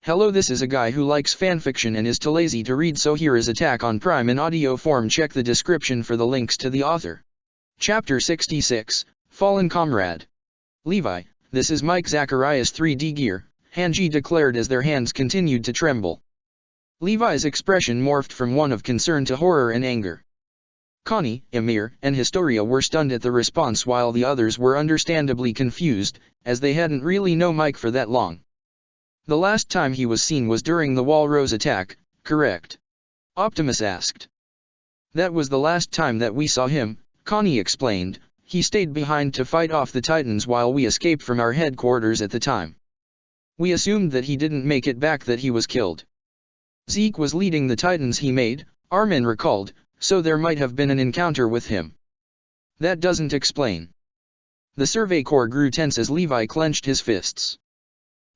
Hello, this is a guy who likes fanfiction and is too lazy to read, so here is Attack on Prime in audio form. Check the description for the links to the author. Chapter 66, Fallen Comrade. Levi, this is Mike Zacharias 3D gear, Hanji declared as their hands continued to tremble. Levi's expression morphed from one of concern to horror and anger. Connie, Emir, and Historia were stunned at the response, while the others were understandably confused, as they hadn't really known Mike for that long. The last time he was seen was during the Walrose attack, correct? Optimus asked. That was the last time that we saw him, Connie explained. He stayed behind to fight off the Titans while we escaped from our headquarters at the time. We assumed that he didn't make it back, that he was killed. Zeke was leading the Titans he made, Armin recalled, so there might have been an encounter with him. That doesn't explain. The Survey Corps grew tense as Levi clenched his fists.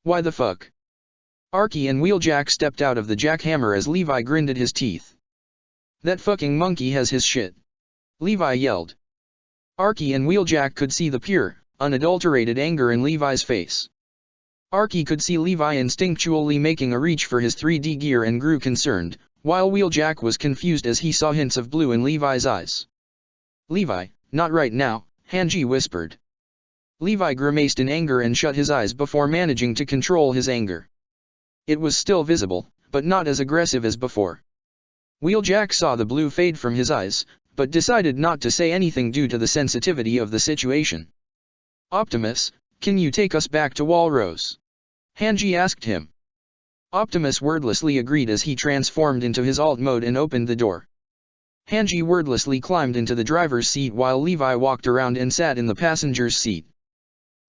Why the fuck? Archie and Wheeljack stepped out of the jackhammer as Levi grinned at his teeth. That fucking monkey has his shit, Levi yelled. Archie and Wheeljack could see the pure, unadulterated anger in Levi's face. Archie could see Levi instinctually making a reach for his 3D gear and grew concerned, while Wheeljack was confused as he saw hints of blue in Levi's eyes. Levi, not right now, Hanji whispered. Levi grimaced in anger and shut his eyes before managing to control his anger. It was still visible, but not as aggressive as before. Wheeljack saw the blue fade from his eyes, but decided not to say anything due to the sensitivity of the situation. Optimus, can you take us back to Walrose? Hanji asked him. Optimus wordlessly agreed as he transformed into his alt mode and opened the door. Hanji wordlessly climbed into the driver's seat while Levi walked around and sat in the passenger's seat.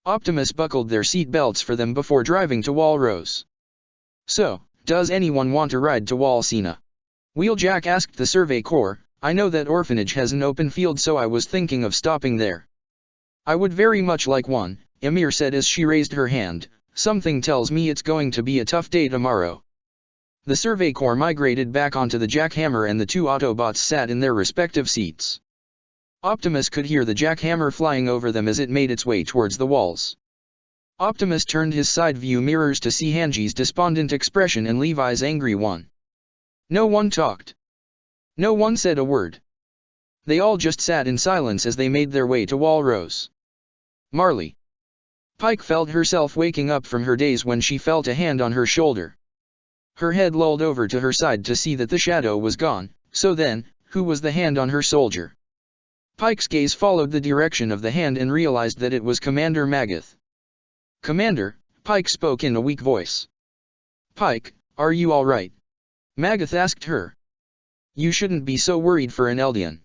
Optimus buckled their seat belts for them before driving to Walrose. So, does anyone want to ride to Walsena? Wheeljack asked the Survey Corps. I know that orphanage has an open field, so I was thinking of stopping there. I would very much like one, Emir said as she raised her hand. Something tells me it's going to be a tough day tomorrow. The Survey Corps migrated back onto the jackhammer and the two Autobots sat in their respective seats. Optimus could hear the jackhammer flying over them as it made its way towards the walls. Optimus turned his side view mirrors to see Hanji's despondent expression and Levi's angry one. No one talked. No one said a word. They all just sat in silence as they made their way to Walrose. Marley. Pike felt herself waking up from her daze when she felt a hand on her shoulder. Her head lolled over to her side to see that the shadow was gone. So then, who was the hand on her shoulder? Pike's gaze followed the direction of the hand and realized that it was Commander Magath. Commander, Pike spoke in a weak voice. Pike, are you all right? Magath asked her. You shouldn't be so worried for an Eldian.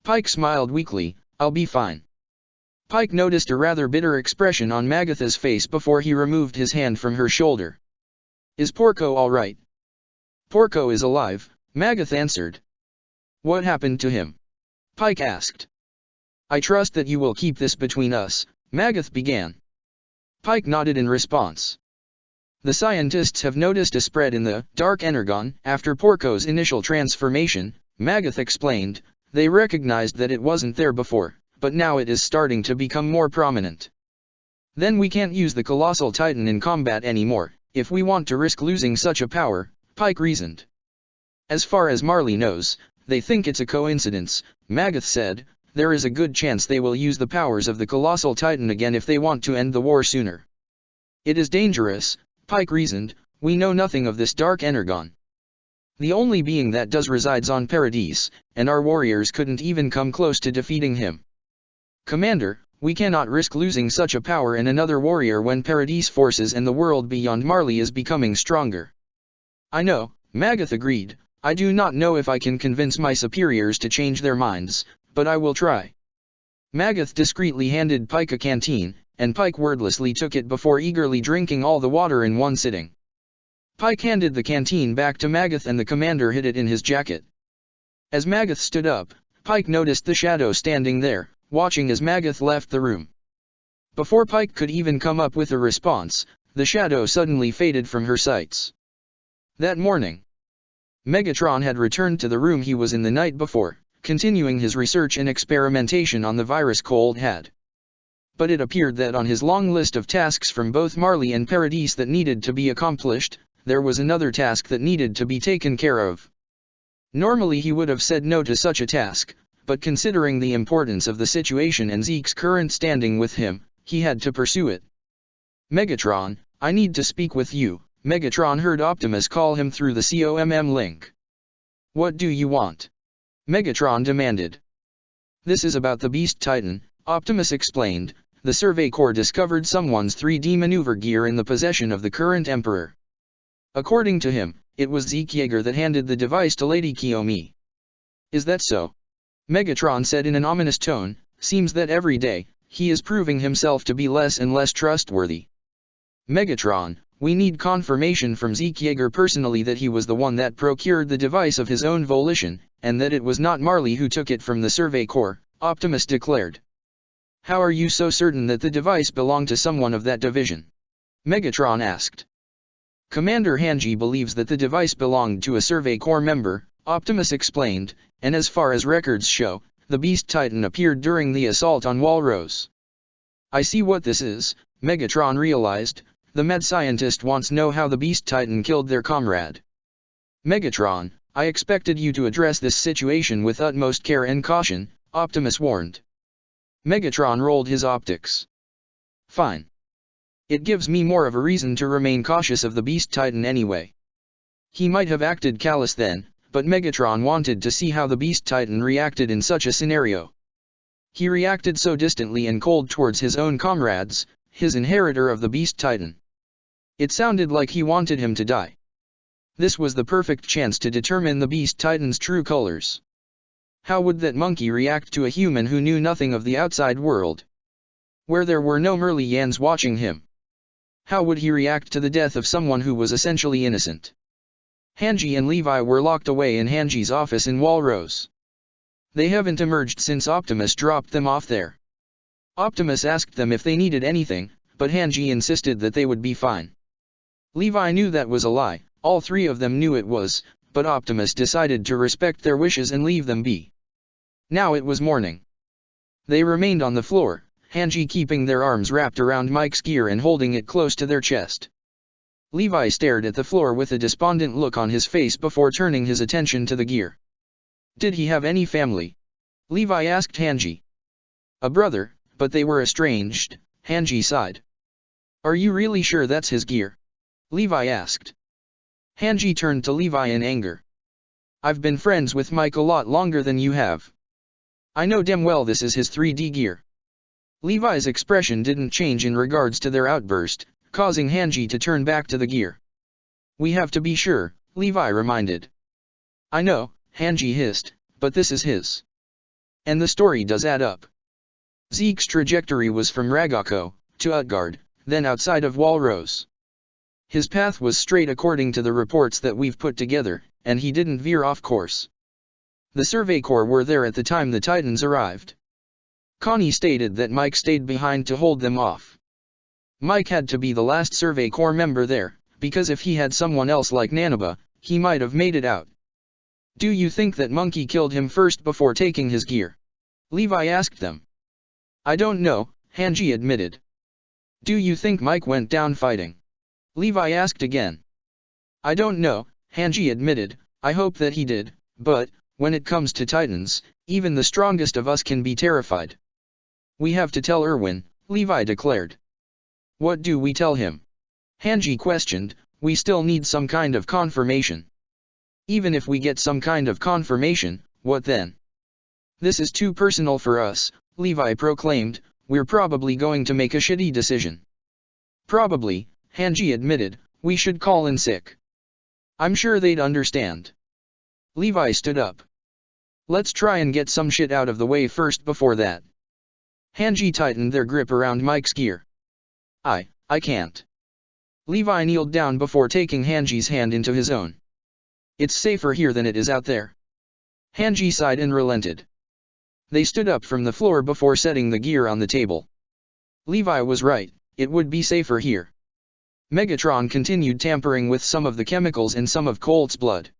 Pike smiled weakly. I'll be fine. Pike noticed a rather bitter expression on Magath's face before he removed his hand from her shoulder. Is Porco all right? Porco is alive, Magath answered. What happened to him? Pike asked. I trust that you will keep this between us, Magath began. Pike nodded in response. The scientists have noticed a spread in the Dark Energon after Porco's initial transformation, Magath explained. They recognized that it wasn't there before, but now it is starting to become more prominent. Then we can't use the Colossal Titan in combat anymore, if we want to risk losing such a power, Pike reasoned. As far as Marley knows, they think it's a coincidence, Magath said. There is a good chance they will use the powers of the Colossal Titan again if they want to end the war sooner. It is dangerous, Pike reasoned. We know nothing of this Dark Energon. The only being that does resides on Paradise, and our warriors couldn't even come close to defeating him. Commander, we cannot risk losing such a power and another warrior when Paradise forces and the world beyond Marley is becoming stronger. I know, Magath agreed. I do not know if I can convince my superiors to change their minds, but I will try. Magath discreetly handed Pike a canteen, and Pike wordlessly took it before eagerly drinking all the water in one sitting. Pike handed the canteen back to Magath and the commander hid it in his jacket. As Magath stood up, Pike noticed the shadow standing there, watching as Magath left the room. Before Pike could even come up with a response, the shadow suddenly faded from her sights. That morning, Megatron had returned to the room he was in the night before, continuing his research and experimentation on the virus Cold had. But it appeared that on his long list of tasks from both Marley and Paradise that needed to be accomplished, there was another task that needed to be taken care of. Normally he would have said no to such a task, but considering the importance of the situation and Zeke's current standing with him, he had to pursue it. "Megatron, I need to speak with you," Megatron heard Optimus call him through the COMM link. "What do you want?" Megatron demanded. "This is about the Beast Titan," Optimus explained. "The Survey Corps discovered someone's 3D maneuver gear in the possession of the current Emperor. According to him, it was Zeke Yeager that handed the device to Lady Kiyomi." "Is that so?" Megatron said in an ominous tone. "Seems that every day, he is proving himself to be less and less trustworthy." "Megatron, we need confirmation from Zeke Yeager personally that he was the one that procured the device of his own volition, and that it was not Marley who took it from the Survey Corps," Optimus declared. "How are you so certain that the device belonged to someone of that division?" Megatron asked. "Commander Hanji believes that the device belonged to a Survey Corps member," Optimus explained, "and as far as records show, the Beast Titan appeared during the assault on Walrose." "I see what this is," Megatron realized. "The mad scientist wants to know how the Beast Titan killed their comrade." "Megatron, I expected you to address this situation with utmost care and caution," Optimus warned. Megatron rolled his optics. "Fine. It gives me more of a reason to remain cautious of the Beast Titan anyway." He might have acted callous then, but Megatron wanted to see how the Beast Titan reacted in such a scenario. He reacted so distantly and cold towards his own comrades, his inheritor of the Beast Titan. It sounded like he wanted him to die. This was the perfect chance to determine the Beast Titan's true colors. How would that monkey react to a human who knew nothing of the outside world? Where there were no Merlians watching him? How would he react to the death of someone who was essentially innocent? Hanji and Levi were locked away in Hanji's office in Walrose. They haven't emerged since Optimus dropped them off there. Optimus asked them if they needed anything, but Hanji insisted that they would be fine. Levi knew that was a lie, all three of them knew it was, but Optimus decided to respect their wishes and leave them be. Now it was morning. They remained on the floor, Hanji keeping their arms wrapped around Mike's gear and holding it close to their chest. Levi stared at the floor with a despondent look on his face before turning his attention to the gear. "Did he have any family?" Levi asked Hanji. "A brother, but they were estranged," Hanji sighed. "Are you really sure that's his gear?" Levi asked. Hanji turned to Levi in anger. "I've been friends with Mike a lot longer than you have. I know damn well this is his 3D gear." Levi's expression didn't change in regards to their outburst, causing Hanji to turn back to the gear. "We have to be sure," Levi reminded. "I know," Hanji hissed, "but this is his. And the story does add up." Zeke's trajectory was from Ragako to Utgard, then outside of Walrose. His path was straight according to the reports that we've put together, and he didn't veer off course. The Survey Corps were there at the time the Titans arrived. Connie stated that Mike stayed behind to hold them off. Mike had to be the last Survey Corps member there, because if he had someone else like Nanaba, he might have made it out. "Do you think that monkey killed him first before taking his gear?" Levi asked them. "I don't know," Hanji admitted. "Do you think Mike went down fighting?" Levi asked again. "I don't know," Hanji admitted. "I hope that he did, but, when it comes to Titans, even the strongest of us can be terrified." "We have to tell Erwin," Levi declared. "What do we tell him?" Hanji questioned. "We still need some kind of confirmation." "Even if we get some kind of confirmation, what then?" "This is too personal for us," Levi proclaimed. "We're probably going to make a shitty decision." "Probably," Hanji admitted. "We should call in sick. I'm sure they'd understand." Levi stood up. "Let's try and get some shit out of the way first before that." Hanji tightened their grip around Mike's gear. I can't." Levi kneeled down before taking Hanji's hand into his own. "It's safer here than it is out there." Hanji sighed and relented. They stood up from the floor before setting the gear on the table. Levi was right, it would be safer here. Megatron continued tampering with some of the chemicals in some of Colt's blood.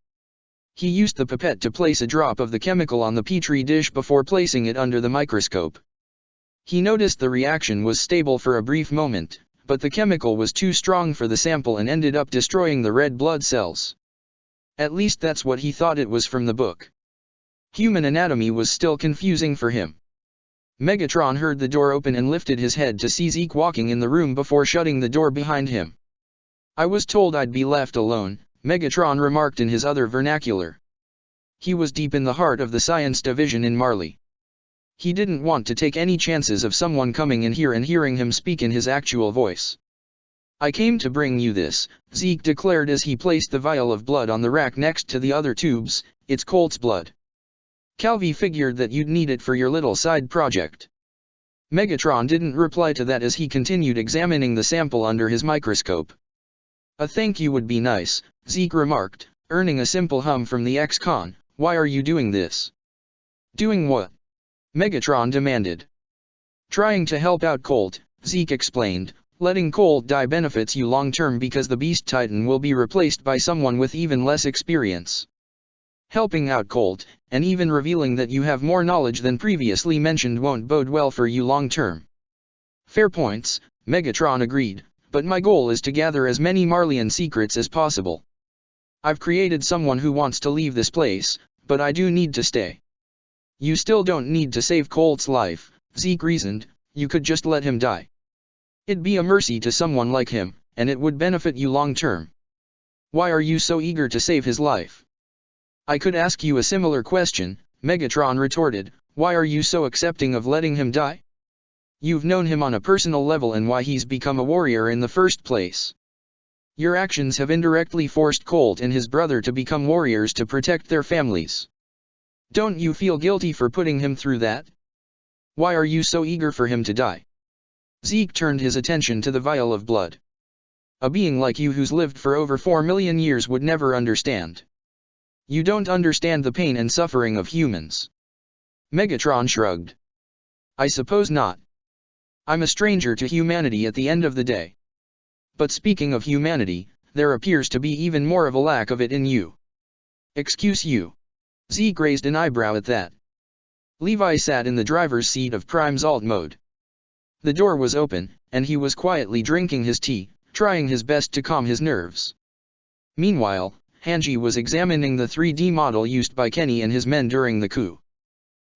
He used the pipette to place a drop of the chemical on the petri dish before placing it under the microscope. He noticed the reaction was stable for a brief moment, but the chemical was too strong for the sample and ended up destroying the red blood cells. At least that's what he thought it was from the book. Human anatomy was still confusing for him. Megatron heard the door open and lifted his head to see Zeke walking in the room before shutting the door behind him. "I was told I'd be left alone," Megatron remarked in his other vernacular. He was deep in the heart of the science division in Marley. He didn't want to take any chances of someone coming in here and hearing him speak in his actual voice. "I came to bring you this," Zeke declared as he placed the vial of blood on the rack next to the other tubes. "It's Colt's blood. Calvi figured that you'd need it for your little side project." Megatron didn't reply to that as he continued examining the sample under his microscope. "A thank you would be nice," Zeke remarked, earning a simple hum from the ex-con. "Why are you doing this?" "Doing what?" Megatron demanded. "Trying to help out Colt," Zeke explained. "Letting Colt die benefits you long-term because the Beast Titan will be replaced by someone with even less experience. Helping out Colt, and even revealing that you have more knowledge than previously mentioned won't bode well for you long-term." "Fair points," Megatron agreed, "but my goal is to gather as many Marleyan secrets as possible. I've created someone who wants to leave this place, but I do need to stay." "You still don't need to save Colt's life," Zeke reasoned. "You could just let him die. It'd be a mercy to someone like him, and it would benefit you long-term." "Why are you so eager to save his life?" "I could ask you a similar question," Megatron retorted. "Why are you so accepting of letting him die? You've known him on a personal level and why he's become a warrior in the first place. Your actions have indirectly forced Colt and his brother to become warriors to protect their families. Don't you feel guilty for putting him through that? Why are you so eager for him to die?" Zeke turned his attention to the vial of blood. "A being like you who's lived for over 4 million years would never understand. You don't understand the pain and suffering of humans." Megatron shrugged. "I suppose not. I'm a stranger to humanity at the end of the day. But speaking of humanity, there appears to be even more of a lack of it in you." "Excuse you?" Zeke raised an eyebrow at that. Levi sat in the driver's seat of Prime's alt mode. The door was open, and he was quietly drinking his tea, trying his best to calm his nerves. Meanwhile, Hanji was examining the 3D model used by Kenny and his men during the coup.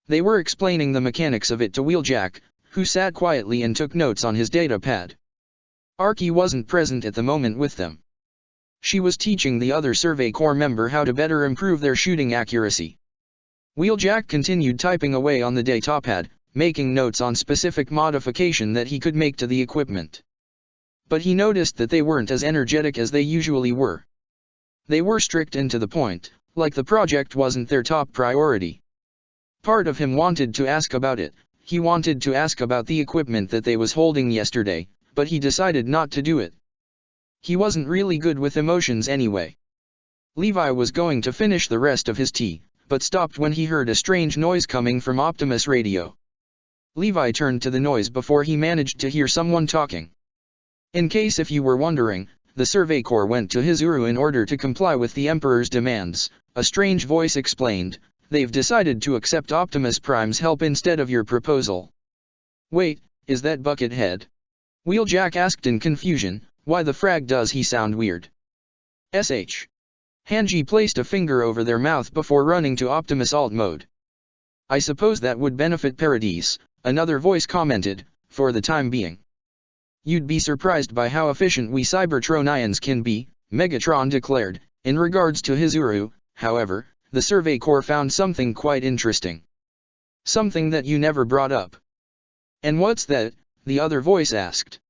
They were explaining the mechanics of it to Wheeljack, who sat quietly and took notes on his data pad. Arky wasn't present at the moment with them. She was teaching the other Survey Corps member how to better improve their shooting accuracy. Wheeljack continued typing away on the datapad, making notes on specific modification that he could make to the equipment. But he noticed that they weren't as energetic as they usually were. They were strict and to the point, like the project wasn't their top priority. Part of him wanted to ask about it. He wanted to ask about the equipment that they was holding yesterday, but he decided not to do it. He wasn't really good with emotions anyway. Levi was going to finish the rest of his tea, but stopped when he heard a strange noise coming from Optimus Radio. Levi turned to the noise before he managed to hear someone talking. "In case if you were wondering, the Survey Corps went to Hizuru in order to comply with the Emperor's demands," a strange voice explained. "They've decided to accept Optimus Prime's help instead of your proposal." "Wait, is that Buckethead?" Wheeljack asked in confusion. "Why the frag does he sound weird?" Hanji placed a finger over their mouth before running to Optimus alt mode. "I suppose that would benefit Paradise," another voice commented, "for the time being. You'd be surprised by how efficient we Cybertronians can be," Megatron declared. "In regards to Hizuru, however, the Survey Corps found something quite interesting. Something that you never brought up." "And what's that?" the other voice asked.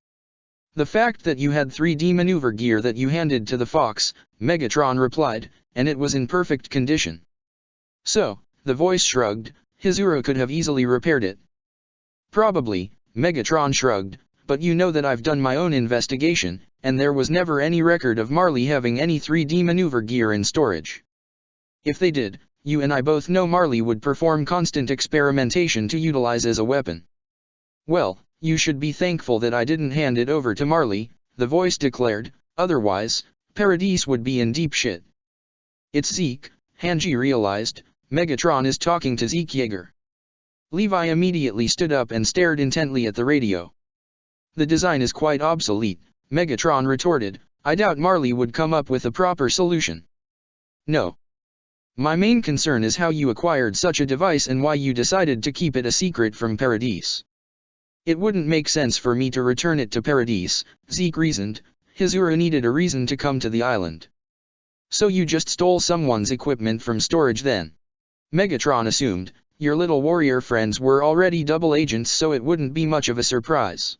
"The fact that you had 3D maneuver gear that you handed to the Fox," Megatron replied, "and it was in perfect condition." "So," the voice shrugged, "Hizuru could have easily repaired it." "Probably," Megatron shrugged, "but you know that I've done my own investigation, and there was never any record of Marley having any 3D maneuver gear in storage. If they did, you and I both know Marley would perform constant experimentation to utilize as a weapon." "Well, you should be thankful that I didn't hand it over to Marley," the voice declared, "otherwise, Paradise would be in deep shit." "It's Zeke," Hanji realized. Megatron is talking to Zeke Yeager. Levi immediately stood up and stared intently at the radio. The design is quite obsolete, Megatron retorted. I doubt Marley would come up with a proper solution. No. My main concern is how you acquired such a device and why you decided to keep it a secret from Paradise. It wouldn't make sense for me to return it to Paradise, Zeke reasoned. Hizura needed a reason to come to the island. So you just stole someone's equipment from storage then? Megatron assumed. Your little warrior friends were already double agents, so it wouldn't be much of a surprise.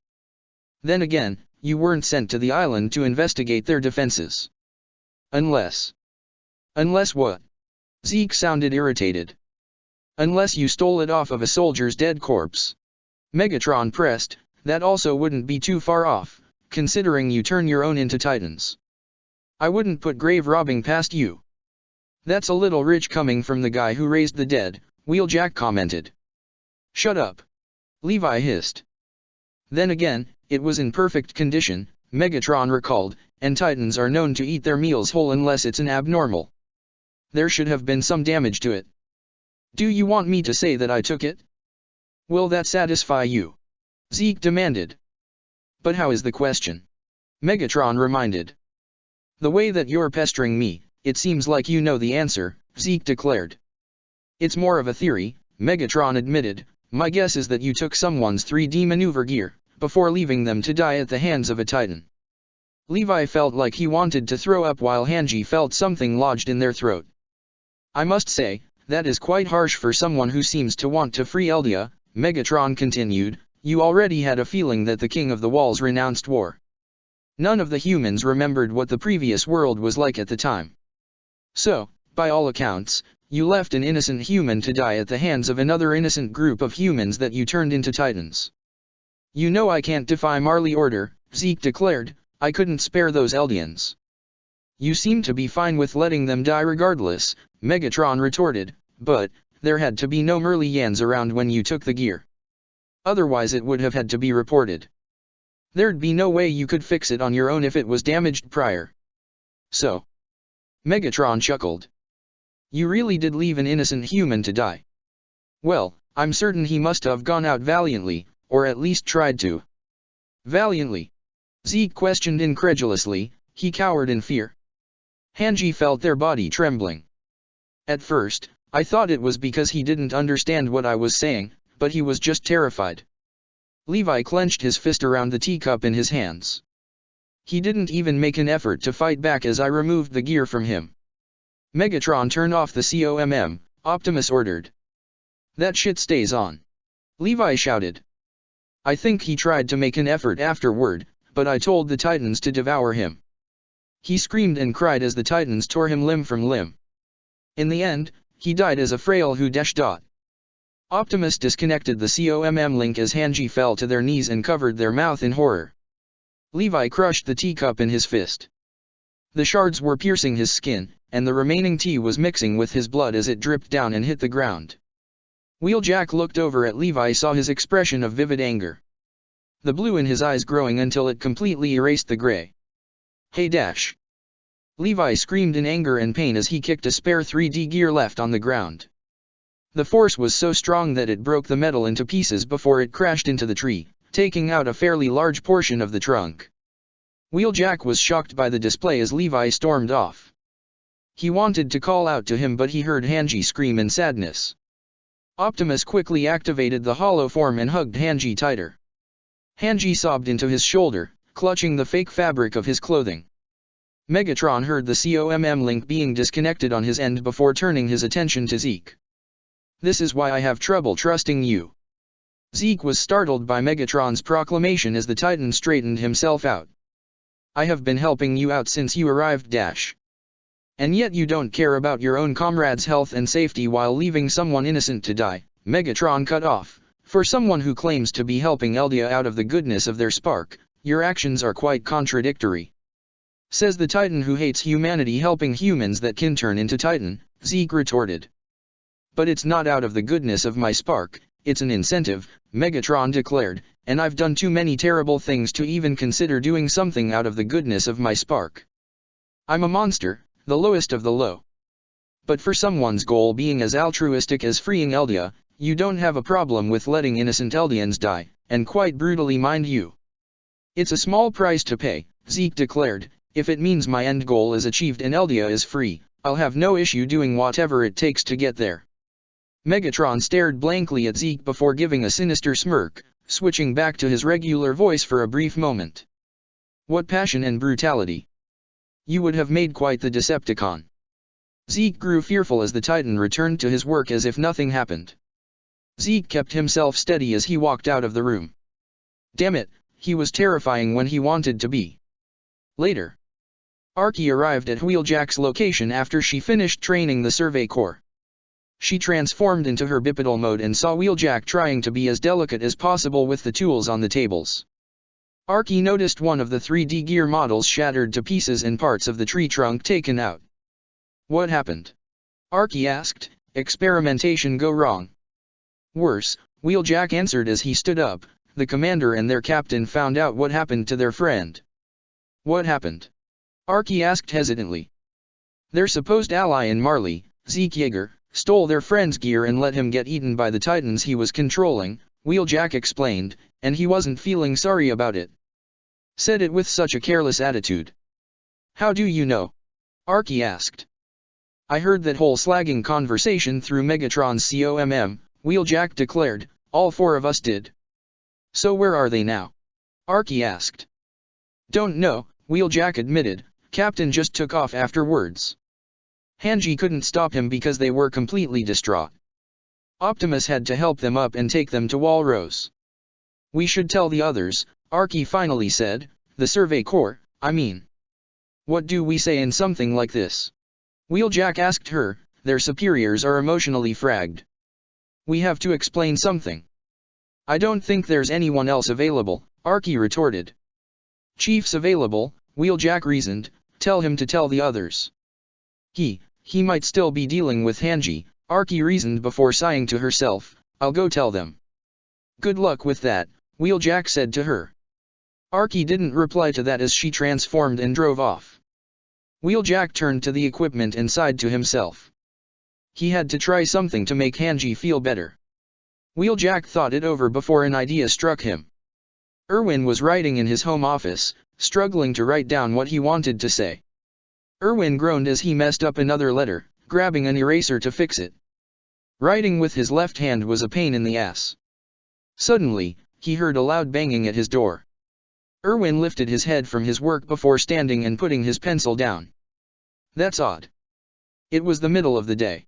Then again, you weren't sent to the island to investigate their defenses. Unless what? Zeke sounded irritated. Unless you stole it off of a soldier's dead corpse. Megatron pressed. That also wouldn't be too far off, considering you turn your own into titans. I wouldn't put grave robbing past you. That's a little rich coming from the guy who raised the dead, Wheeljack commented. Shut up. Levi hissed. Then again, it was in perfect condition, Megatron recalled, and titans are known to eat their meals whole unless it's an abnormal. There should have been some damage to it. Do you want me to say that I took it? Will that satisfy you? Zeke demanded. But how is the question? Megatron reminded. The way that you're pestering me, it seems like you know the answer, Zeke declared. It's more of a theory, Megatron admitted. My guess is that you took someone's 3D maneuver gear, before leaving them to die at the hands of a titan. Levi felt like he wanted to throw up while Hanji felt something lodged in their throat. I must say, that is quite harsh for someone who seems to want to free Eldia, Megatron continued. You already had a feeling that the King of the Walls renounced war. None of the humans remembered what the previous world was like at the time. So, by all accounts, you left an innocent human to die at the hands of another innocent group of humans that you turned into titans. You know I can't defy Marley order, Zeke declared. I couldn't spare those Eldians. You seem to be fine with letting them die regardless, Megatron retorted, but there had to be no Merlians around when you took the gear. Otherwise it would have had to be reported. There'd be no way you could fix it on your own if it was damaged prior. So. Megatron chuckled. You really did leave an innocent human to die. Well, I'm certain he must have gone out valiantly, or at least tried to. Valiantly? Zeke questioned incredulously. He cowered in fear. Hanji felt their body trembling. At first, I thought it was because he didn't understand what I was saying, but he was just terrified. Levi clenched his fist around the teacup in his hands. He didn't even make an effort to fight back as I removed the gear from him. Megatron, turn off the COMM, Optimus ordered. That shit stays on. Levi shouted. I think he tried to make an effort afterward, but I told the Titans to devour him. He screamed and cried as the Titans tore him limb from limb. In the end, he died as a frail who dash dot. Optimus disconnected the COMM link as Hanji fell to their knees and covered their mouth in horror. Levi crushed the teacup in his fist. The shards were piercing his skin, and the remaining tea was mixing with his blood as it dripped down and hit the ground. Wheeljack looked over at Levi, saw his expression of vivid anger. The blue in his eyes growing until it completely erased the gray. Hey Dash! Levi screamed in anger and pain as he kicked a spare 3D gear left on the ground. The force was so strong that it broke the metal into pieces before it crashed into the tree, taking out a fairly large portion of the trunk. Wheeljack was shocked by the display as Levi stormed off. He wanted to call out to him, but he heard Hanji scream in sadness. Optimus quickly activated the hollow form and hugged Hanji tighter. Hanji sobbed into his shoulder, clutching the fake fabric of his clothing. Megatron heard the COMM link being disconnected on his end before turning his attention to Zeke. This is why I have trouble trusting you. Zeke was startled by Megatron's proclamation as the Titan straightened himself out. I have been helping you out since you arrived, Dash. And yet you don't care about your own comrades' health and safety while leaving someone innocent to die, Megatron cut off. For someone who claims to be helping Eldia out of the goodness of their spark, your actions are quite contradictory. Says the Titan who hates humanity helping humans that can turn into Titan, Zeke retorted. But it's not out of the goodness of my spark, it's an incentive, Megatron declared, and I've done too many terrible things to even consider doing something out of the goodness of my spark. I'm a monster, the lowest of the low. But for someone's goal being as altruistic as freeing Eldia, you don't have a problem with letting innocent Eldians die, and quite brutally mind you. It's a small price to pay, Zeke declared. If it means my end goal is achieved and Eldia is free, I'll have no issue doing whatever it takes to get there. Megatron stared blankly at Zeke before giving a sinister smirk, switching back to his regular voice for a brief moment. What passion and brutality! You would have made quite the Decepticon. Zeke grew fearful as the Titan returned to his work as if nothing happened. Zeke kept himself steady as he walked out of the room. Damn it, he was terrifying when he wanted to be. Later, Archie arrived at Wheeljack's location after she finished training the Survey Corps. She transformed into her bipedal mode and saw Wheeljack trying to be as delicate as possible with the tools on the tables. Archie noticed one of the 3D gear models shattered to pieces and parts of the tree trunk taken out. What happened? Archie asked. Experimentation go wrong. Worse, Wheeljack answered as he stood up. The commander and their captain found out what happened to their friend. What happened? Archie asked hesitantly. Their supposed ally in Marley, Zeke Yeager, stole their friend's gear and let him get eaten by the Titans he was controlling, Wheeljack explained, and he wasn't feeling sorry about it. Said it with such a careless attitude. How do you know? Archie asked. I heard that whole slagging conversation through Megatron's COMM, Wheeljack declared. All four of us did. So where are they now? Archie asked. Don't know, Wheeljack admitted. Captain just took off afterwards. Hanji couldn't stop him because they were completely distraught. Optimus had to help them up and take them to Walrose. We should tell the others, Archie finally said. The Survey Corps, I mean. What do we say in something like this? Wheeljack asked her. Their superiors are emotionally fragged. We have to explain something. I don't think there's anyone else available, Archie retorted. Chief's available, Wheeljack reasoned. Tell him to tell the others. He might still be dealing with Hanji, Archie reasoned before sighing to herself. I'll go tell them. Good luck with that, Wheeljack said to her. Archie didn't reply to that as she transformed and drove off. Wheeljack turned to the equipment and sighed to himself. He had to try something to make Hanji feel better. Wheeljack thought it over before an idea struck him. Erwin was writing in his home office, struggling to write down what he wanted to say. Erwin groaned as he messed up another letter, grabbing an eraser to fix it. Writing with his left hand was a pain in the ass. Suddenly, he heard a loud banging at his door. Erwin lifted his head from his work before standing and putting his pencil down. That's odd. It was the middle of the day.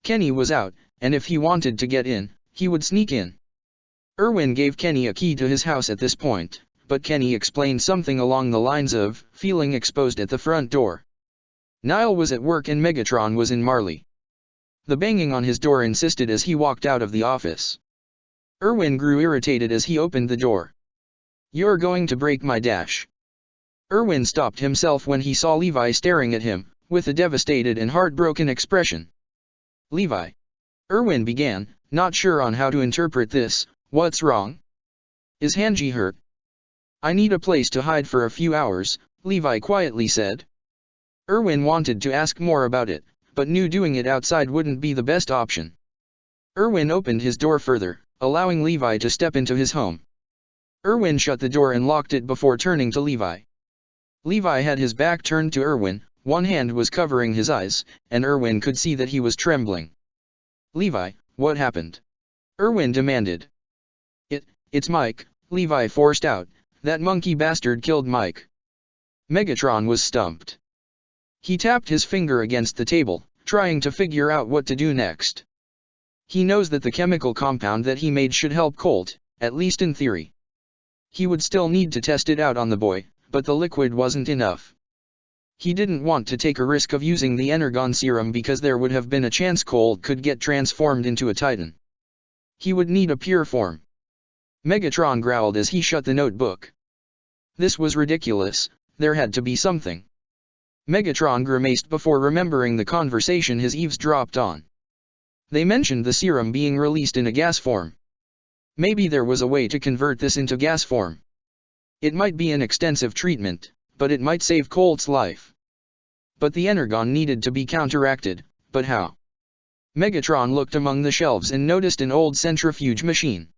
Kenny was out, and if he wanted to get in, he would sneak in. Erwin gave Kenny a key to his house at this point, but Kenny explained something along the lines of feeling exposed at the front door. Nile was at work and Megatron was in Marley. The banging on his door insisted as he walked out of the office. Erwin grew irritated as he opened the door. You're going to break my dash. Erwin stopped himself when he saw Levi staring at him, with a devastated and heartbroken expression. Levi. Erwin began, not sure on how to interpret this. What's wrong? Is Hanji hurt? I need a place to hide for a few hours, Levi quietly said. Erwin wanted to ask more about it, but knew doing it outside wouldn't be the best option. Erwin opened his door further, allowing Levi to step into his home. Erwin shut the door and locked it before turning to Levi. Levi had his back turned to Erwin, one hand was covering his eyes, and Erwin could see that he was trembling. Levi, what happened? Erwin demanded. It's Mike, Levi forced out. That monkey bastard killed Mike. Megatron was stumped. He tapped his finger against the table, trying to figure out what to do next. He knows that the chemical compound that he made should help Colt, at least in theory. He would still need to test it out on the boy, but the liquid wasn't enough. He didn't want to take a risk of using the Energon serum because there would have been a chance Colt could get transformed into a Titan. He would need a pure form. Megatron growled as he shut the notebook. This was ridiculous, there had to be something. Megatron grimaced before remembering the conversation his eavesdropped on. They mentioned the serum being released in a gas form. Maybe there was a way to convert this into gas form. It might be an extensive treatment, but it might save Colt's life. But the Energon needed to be counteracted, but how? Megatron looked among the shelves and noticed an old centrifuge machine.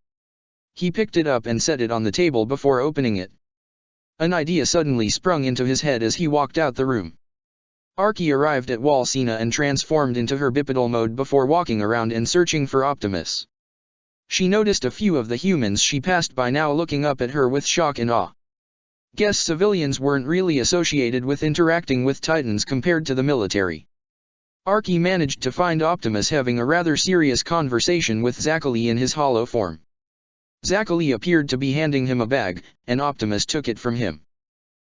He picked it up and set it on the table before opening it. An idea suddenly sprung into his head as he walked out the room. Archie arrived at Walsina and transformed into her bipedal mode before walking around and searching for Optimus. She noticed a few of the humans she passed by now looking up at her with shock and awe. Guess civilians weren't really associated with interacting with Titans compared to the military. Archie managed to find Optimus having a rather serious conversation with Zachary in his hollow form. Zachary appeared to be handing him a bag, and Optimus took it from him.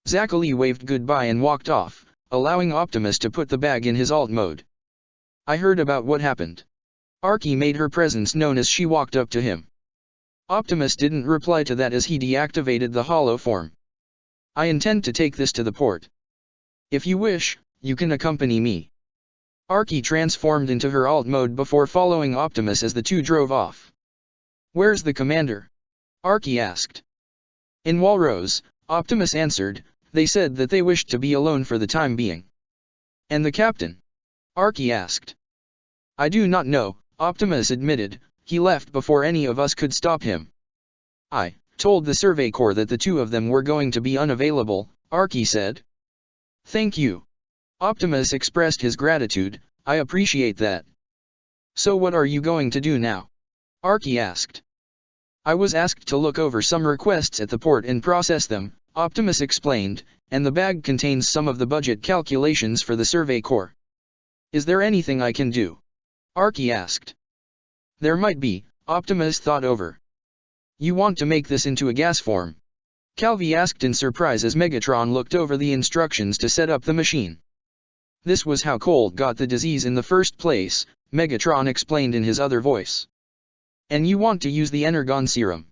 Zachary waved goodbye and walked off, allowing Optimus to put the bag in his alt mode. I heard about what happened. Archie made her presence known as she walked up to him. Optimus didn't reply to that as he deactivated the hollow form. I intend to take this to the port. If you wish, you can accompany me. Archie transformed into her alt mode before following Optimus as the two drove off. Where's the commander? Archie asked. In Walrose, Optimus answered. They said that they wished to be alone for the time being. And the captain? Archie asked. I do not know, Optimus admitted. He left before any of us could stop him. I told the Survey Corps that the two of them were going to be unavailable, Archie said. Thank you. Optimus expressed his gratitude. I appreciate that. So what are you going to do now? Archie asked. I was asked to look over some requests at the port and process them, Optimus explained, and the bag contains some of the budget calculations for the Survey Corps. Is there anything I can do? Archie asked. There might be, Optimus thought over. You want to make this into a gas form? Calvi asked in surprise as Megatron looked over the instructions to set up the machine. This was how Colt got the disease in the first place, Megatron explained in his other voice. And you want to use the Energon serum?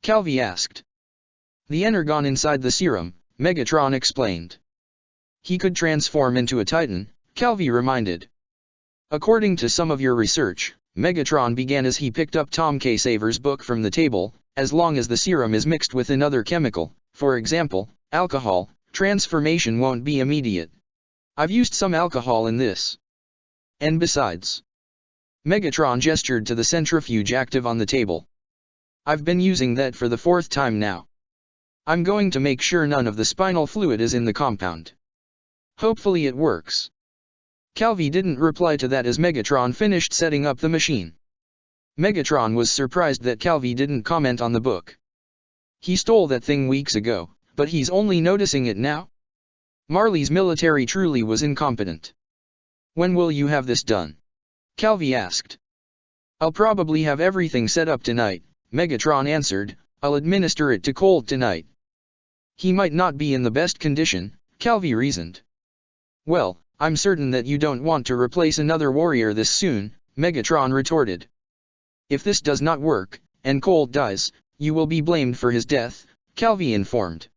Calvi asked. The Energon inside the serum, Megatron explained. He could transform into a Titan, Calvi reminded. According to some of your research, Megatron began as he picked up Tom K. Saver's book from the table, as long as the serum is mixed with another chemical, for example, alcohol, transformation won't be immediate. I've used some alcohol in this. And besides. Megatron gestured to the centrifuge active on the table. I've been using that for the 4th time now. I'm going to make sure none of the spinal fluid is in the compound. Hopefully it works. Calvi didn't reply to that as Megatron finished setting up the machine. Megatron was surprised that Calvi didn't comment on the book. He stole that thing weeks ago, but he's only noticing it now? Marley's military truly was incompetent. When will you have this done? Calvi asked. I'll probably have everything set up tonight, Megatron answered. I'll administer it to Colt tonight. He might not be in the best condition, Calvi reasoned. Well, I'm certain that you don't want to replace another warrior this soon, Megatron retorted. If this does not work, and Colt dies, you will be blamed for his death, Calvi informed.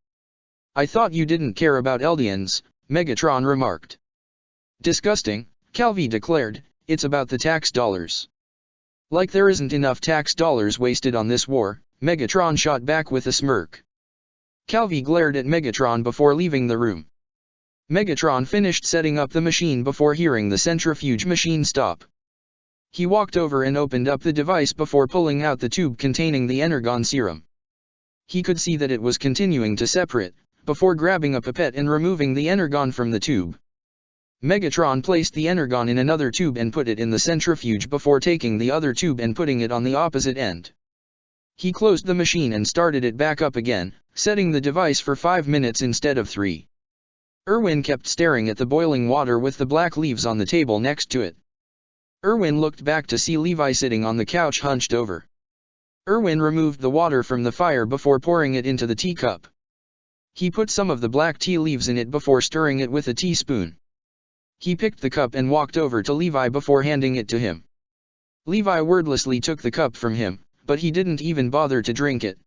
I thought you didn't care about Eldians, Megatron remarked. Disgusting, Calvi declared, it's about the tax dollars. Like there isn't enough tax dollars wasted on this war, Megatron shot back with a smirk. Calvi glared at Megatron before leaving the room. Megatron finished setting up the machine before hearing the centrifuge machine stop. He walked over and opened up the device before pulling out the tube containing the Energon serum. He could see that it was continuing to separate, before grabbing a pipette and removing the Energon from the tube. Megatron placed the Energon in another tube and put it in the centrifuge before taking the other tube and putting it on the opposite end. He closed the machine and started it back up again, setting the device for 5 minutes instead of 3. Erwin kept staring at the boiling water with the black leaves on the table next to it. Erwin looked back to see Levi sitting on the couch hunched over. Erwin removed the water from the fire before pouring it into the teacup. He put some of the black tea leaves in it before stirring it with a teaspoon. He picked the cup and walked over to Levi before handing it to him. Levi wordlessly took the cup from him, but he didn't even bother to drink it.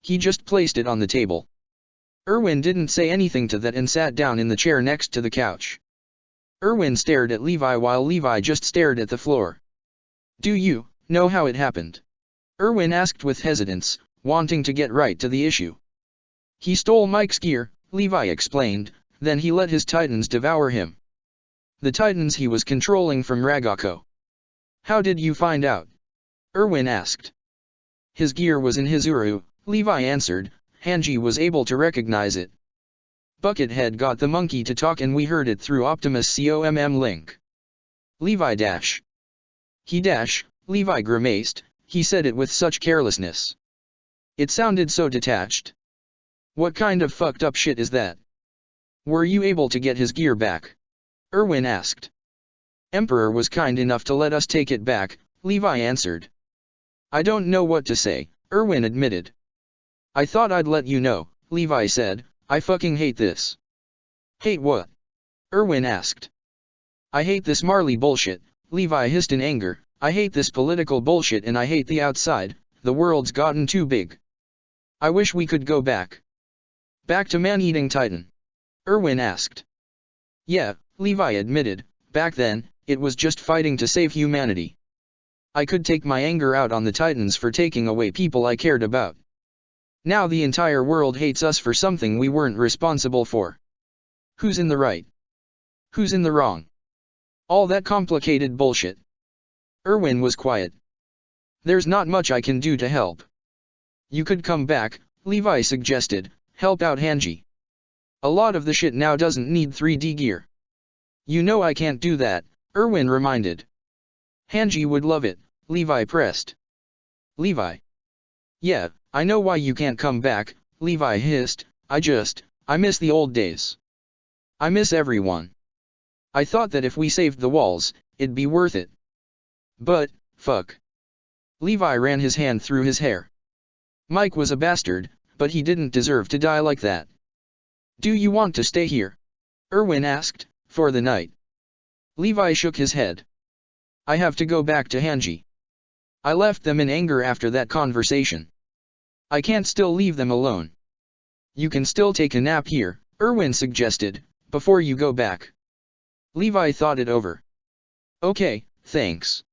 He just placed it on the table. Erwin didn't say anything to that and sat down in the chair next to the couch. Erwin stared at Levi while Levi just stared at the floor. Do you know how it happened? Erwin asked with hesitance, wanting to get right to the issue. He stole Mike's gear, Levi explained, then he let his Titans devour him. The Titans he was controlling from Ragako. How did you find out? Erwin asked. His gear was in his Uru, Levi answered, Hanji was able to recognize it. Buckethead got the monkey to talk and we heard it through Optimus COMM link. Levi dash. He dash, Levi grimaced, he said it with such carelessness. It sounded so detached. What kind of fucked up shit is that? Were you able to get his gear back? Erwin asked. Emperor was kind enough to let us take it back, Levi answered. I don't know what to say, Erwin admitted. I thought I'd let you know, Levi said, I fucking hate this. Hate what? Erwin asked. I hate this Marley bullshit, Levi hissed in anger, I hate this political bullshit and I hate the outside, the world's gotten too big. I wish we could go back. Back to man-eating Titan? Erwin asked. Yeah, Levi admitted, back then, it was just fighting to save humanity. I could take my anger out on the Titans for taking away people I cared about. Now the entire world hates us for something we weren't responsible for. Who's in the right? Who's in the wrong? All that complicated bullshit. Erwin was quiet. There's not much I can do to help. You could come back, Levi suggested, help out Hanji. A lot of the shit now doesn't need 3D gear. You know I can't do that, Erwin reminded. Hanji would love it, Levi pressed. Levi. Yeah, I know why you can't come back, Levi hissed, I miss the old days. I miss everyone. I thought that if we saved the walls, it'd be worth it. But, fuck. Levi ran his hand through his hair. Mike was a bastard, but he didn't deserve to die like that. Do you want to stay here? Erwin asked, for the night. Levi shook his head. I have to go back to Hanji. I left them in anger after that conversation. I can't still leave them alone. You can still take a nap here, Erwin suggested, before you go back. Levi thought it over. Okay, thanks.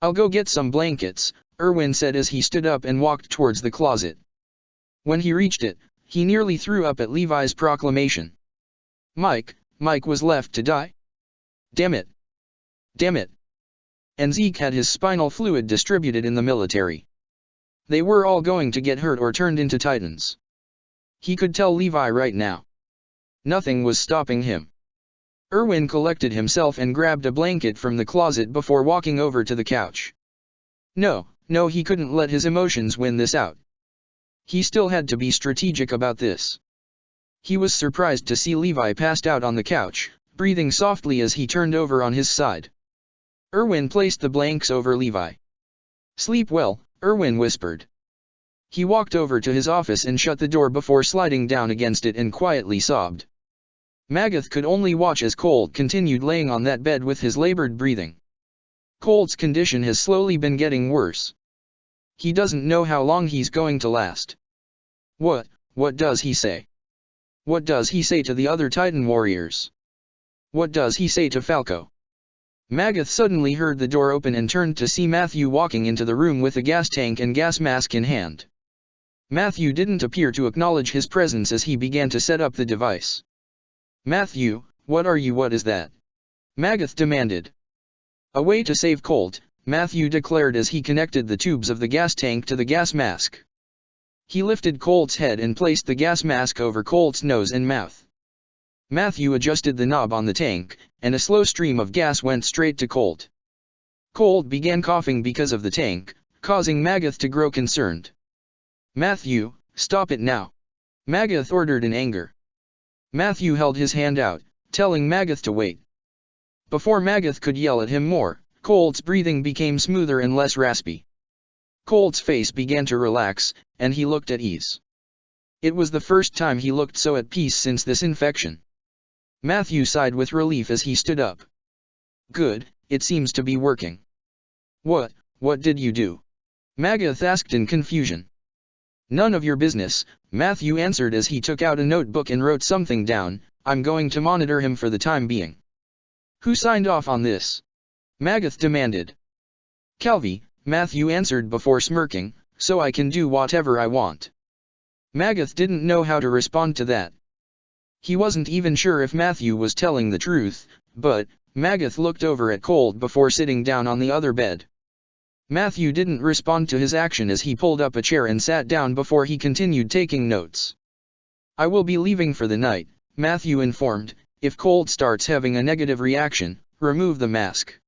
I'll go get some blankets, Erwin said as he stood up and walked towards the closet. When he reached it, he nearly threw up at Levi's proclamation. Mike was left to die? Damn it. Damn it. And Zeke had his spinal fluid distributed in the military. They were all going to get hurt or turned into Titans. He could tell Levi right now. Nothing was stopping him. Erwin collected himself and grabbed a blanket from the closet before walking over to the couch. No, he couldn't let his emotions win this out. He still had to be strategic about this. He was surprised to see Levi passed out on the couch, breathing softly as he turned over on his side. Erwin placed the blanks over Levi. Sleep well, Erwin whispered. He walked over to his office and shut the door before sliding down against it and quietly sobbed. Magath could only watch as Colt continued laying on that bed with his labored breathing. Colt's condition has slowly been getting worse. He doesn't know how long he's going to last. What does he say? What does he say to the other Titan warriors? What does he say to Falco? Magath suddenly heard the door open and turned to see Matthew walking into the room with a gas tank and gas mask in hand. Matthew didn't appear to acknowledge his presence as he began to set up the device. Matthew, what is that? Magath demanded. A way to save Colt, Matthew declared as he connected the tubes of the gas tank to the gas mask. He lifted Colt's head and placed the gas mask over Colt's nose and mouth. Matthew adjusted the knob on the tank, and a slow stream of gas went straight to Colt. Colt began coughing because of the tank, causing Magath to grow concerned. Matthew, stop it now. Magath ordered in anger. Matthew held his hand out, telling Magath to wait. Before Magath could yell at him more, Colt's breathing became smoother and less raspy. Colt's face began to relax, and he looked at ease. It was the first time he looked so at peace since this infection. Matthew sighed with relief as he stood up. Good, it seems to be working. What did you do? Magath asked in confusion. None of your business, Matthew answered as he took out a notebook and wrote something down. I'm going to monitor him for the time being. Who signed off on this? Magath demanded. Calvi, Matthew answered before smirking, so I can do whatever I want. Magath didn't know how to respond to that. He wasn't even sure if Matthew was telling the truth, but Magath looked over at Colt before sitting down on the other bed. Matthew didn't respond to his action as he pulled up a chair and sat down before he continued taking notes. "I will be leaving for the night," Matthew informed. "If Colt starts having a negative reaction, remove the mask."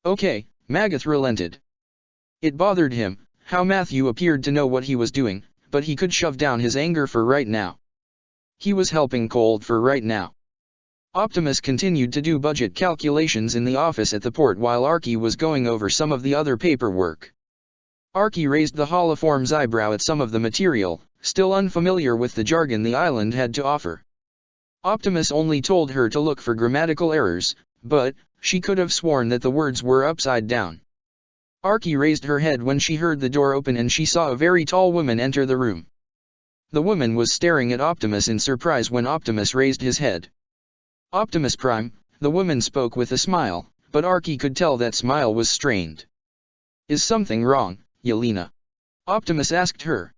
"Okay," Magath relented. It bothered him how Matthew appeared to know what he was doing, but he could shove down his anger for right now. He was helping Colt for right now. Optimus continued to do budget calculations in the office at the port while Archie was going over some of the other paperwork. Archie raised the holoform's eyebrow at some of the material, still unfamiliar with the jargon the island had to offer. Optimus only told her to look for grammatical errors, but she could have sworn that the words were upside down. Archie raised her head when she heard the door open and she saw a very tall woman enter the room. The woman was staring at Optimus in surprise when Optimus raised his head. "Optimus Prime," the woman spoke with a smile, but Archie could tell that smile was strained. "Is something wrong, Yelena?" Optimus asked her.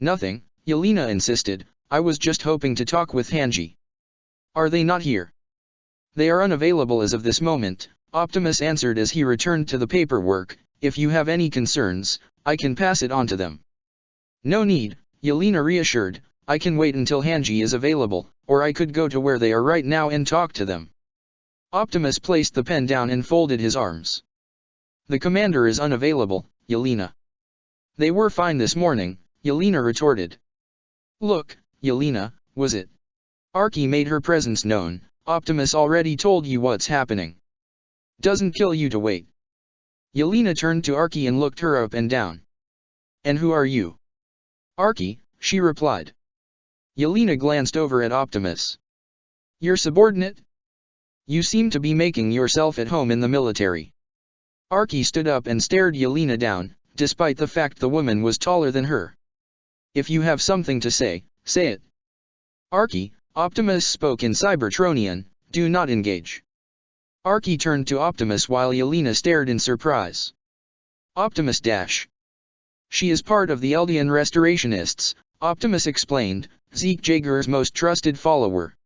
"Nothing," Yelena insisted. "I was just hoping to talk with Hanji." "Are they not here?" "They are unavailable as of this moment," Optimus answered as he returned to the paperwork. "If you have any concerns, I can pass it on to them." "No need," Yelena reassured. "I can wait until Hanji is available, or I could go to where they are right now and talk to them." Optimus placed the pen down and folded his arms. "The commander is unavailable, Yelena." "They were fine this morning," Yelena retorted. "Look, Yelena, was it?" Archie made her presence known. "Optimus already told you what's happening. Doesn't kill you to wait." Yelena turned to Archie and looked her up and down. "And who are you?" "Archie," she replied. Yelena glanced over at Optimus. "Your subordinate? You seem to be making yourself at home in the military." Archie stood up and stared Yelena down, despite the fact the woman was taller than her. "If you have something to say, say it." "Archie," Optimus spoke in Cybertronian, "do not engage." Archie turned to Optimus while Yelena stared in surprise. "Optimus dash. She is part of the Eldian Restorationists," Optimus explained, "Zeke Jaeger's most trusted follower.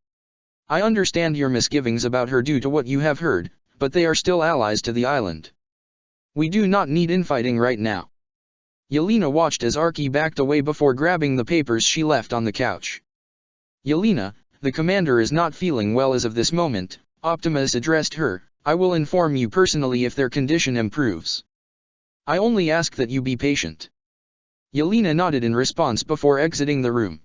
I understand your misgivings about her due to what you have heard, but they are still allies to the island. We do not need infighting right now." Yelena watched as Archie backed away before grabbing the papers she left on the couch. "Yelena, the commander is not feeling well as of this moment," Optimus addressed her. "I will inform you personally if their condition improves. I only ask that you be patient." Yelena nodded in response before exiting the room.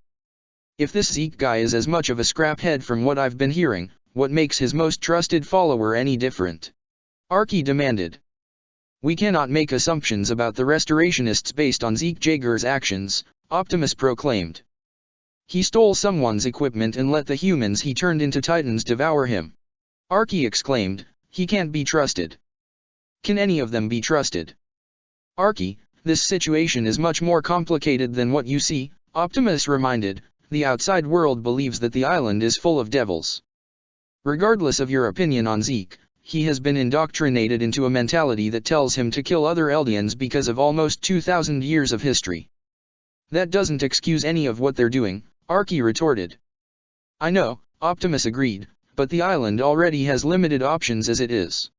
"If this Zeke guy is as much of a scraphead from what I've been hearing, what makes his most trusted follower any different?" Archie demanded. "We cannot make assumptions about the Restorationists based on Zeke Jaeger's actions," Optimus proclaimed. "He stole someone's equipment and let the humans he turned into Titans devour him." Archie exclaimed. "He can't be trusted." "Can any of them be trusted?" "Archie, this situation is much more complicated than what you see," Optimus reminded. "The outside world believes that the island is full of devils. Regardless of your opinion on Zeke, he has been indoctrinated into a mentality that tells him to kill other Eldians because of almost 2,000 years of history. That doesn't excuse any of what they're doing," Archie retorted. "I know," Optimus agreed, "but the island already has limited options as it is.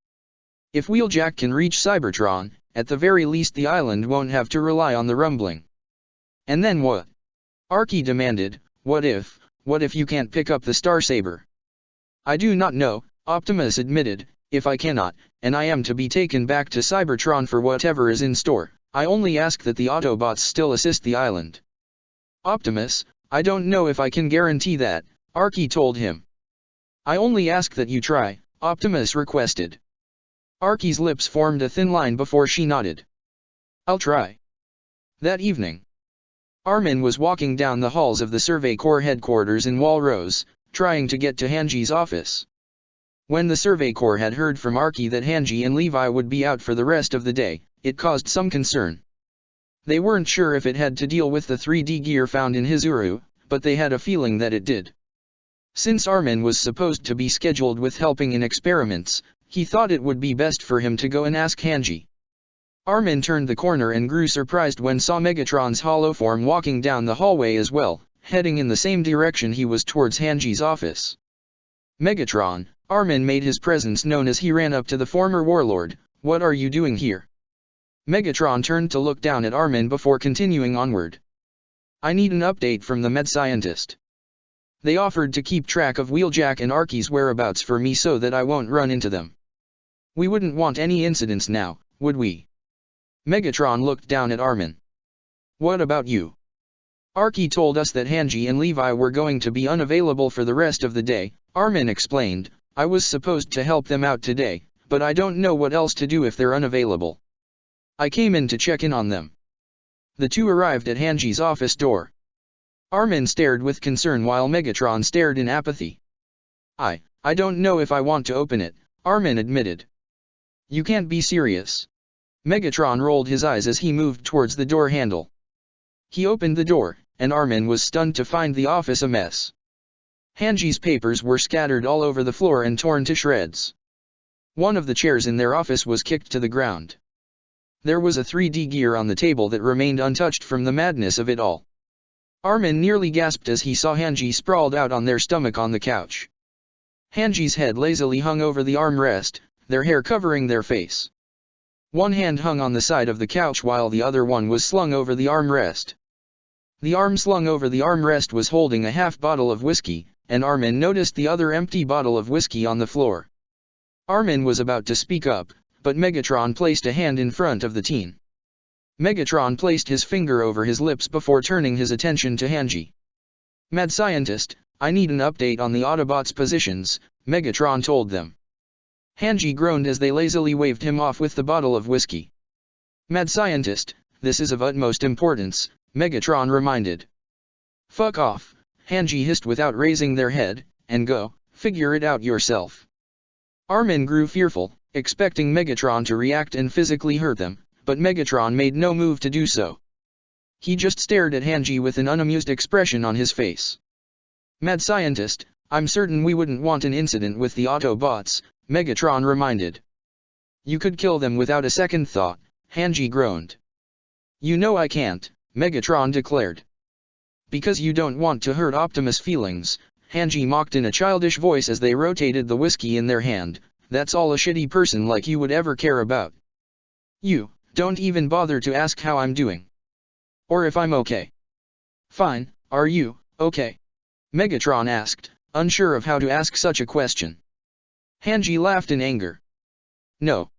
If Wheeljack can reach Cybertron, at the very least the island won't have to rely on the rumbling." "And then what?" Archie demanded. What if you can't pick up the Star Saber?" "I do not know," Optimus admitted. "If I cannot, and I am to be taken back to Cybertron for whatever is in store, I only ask that the Autobots still assist the island." "Optimus, I don't know if I can guarantee that," Archie told him. "I only ask that you try," Optimus requested. Archie's lips formed a thin line before she nodded. "I'll try." That evening, Armin was walking down the halls of the Survey Corps headquarters in Walrose, trying to get to Hanji's office. When the Survey Corps had heard from Archie that Hanji and Levi would be out for the rest of the day, it caused some concern. They weren't sure if it had to deal with the 3D gear found in Hizuru, but they had a feeling that it did. Since Armin was supposed to be scheduled with helping in experiments, he thought it would be best for him to go and ask Hanji. Armin turned the corner and grew surprised when saw Megatron's holoform walking down the hallway as well, heading in the same direction he was towards Hanji's office. "Megatron," Armin made his presence known as he ran up to the former warlord. "What are you doing here?" Megatron turned to look down at Armin before continuing onward. I need an update from the med scientist. They offered to keep track of Wheeljack and Arky's whereabouts for me so that I won't run into them. We wouldn't want any incidents now, would we? Megatron looked down at Armin. What about you? Arky told us that Hanji and Levi were going to be unavailable for the rest of the day, Armin explained. I was supposed to help them out today, but I don't know what else to do if they're unavailable. I came in to check in on them. The two arrived at Hanji's office door. Armin stared with concern while Megatron stared in apathy. I don't know if I want to open it, Armin admitted. You can't be serious. Megatron rolled his eyes as he moved towards the door handle. He opened the door, and Armin was stunned to find the office a mess. Hanji's papers were scattered all over the floor and torn to shreds. One of the chairs in their office was kicked to the ground. There was a 3D gear on the table that remained untouched from the madness of it all. Armin nearly gasped as he saw Hanji sprawled out on their stomach on the couch. Hanji's head lazily hung over the armrest, their hair covering their face. One hand hung on the side of the couch while the other one was slung over the armrest. The arm slung over the armrest was holding a half bottle of whiskey, and Armin noticed the other empty bottle of whiskey on the floor. Armin was about to speak up, but Megatron placed a hand in front of the teen. Megatron placed his finger over his lips before turning his attention to Hanji. Mad Scientist, I need an update on the Autobots' positions, Megatron told them. Hanji groaned as they lazily waved him off with the bottle of whiskey. Mad Scientist, this is of utmost importance, Megatron reminded. Fuck off, Hanji hissed without raising their head, and go, figure it out yourself. Armin grew fearful, expecting Megatron to react and physically hurt them, but Megatron made no move to do so. He just stared at Hanji with an unamused expression on his face. Mad Scientist, I'm certain we wouldn't want an incident with the Autobots, Megatron reminded. You could kill them without a second thought, Hanji groaned. You know I can't, Megatron declared. Because you don't want to hurt Optimus' feelings, Hanji mocked in a childish voice as they rotated the whiskey in their hand, that's all a shitty person like you would ever care about. You, don't even bother to ask how I'm doing. Or if I'm okay. Fine, are you, okay? Megatron asked, unsure of how to ask such a question. Hanji laughed in anger. No.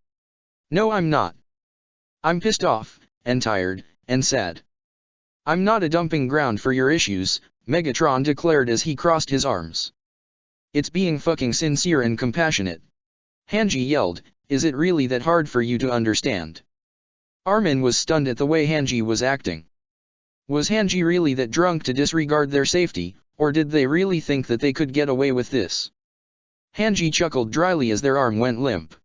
No, I'm not. I'm pissed off, and tired, and sad. I'm not a dumping ground for your issues, Megatron declared as he crossed his arms. It's being fucking sincere and compassionate. Hanji yelled, is it really that hard for you to understand? Armin was stunned at the way Hanji was acting. Was Hanji really that drunk to disregard their safety, or did they really think that they could get away with this? Hanji chuckled dryly as their arm went limp.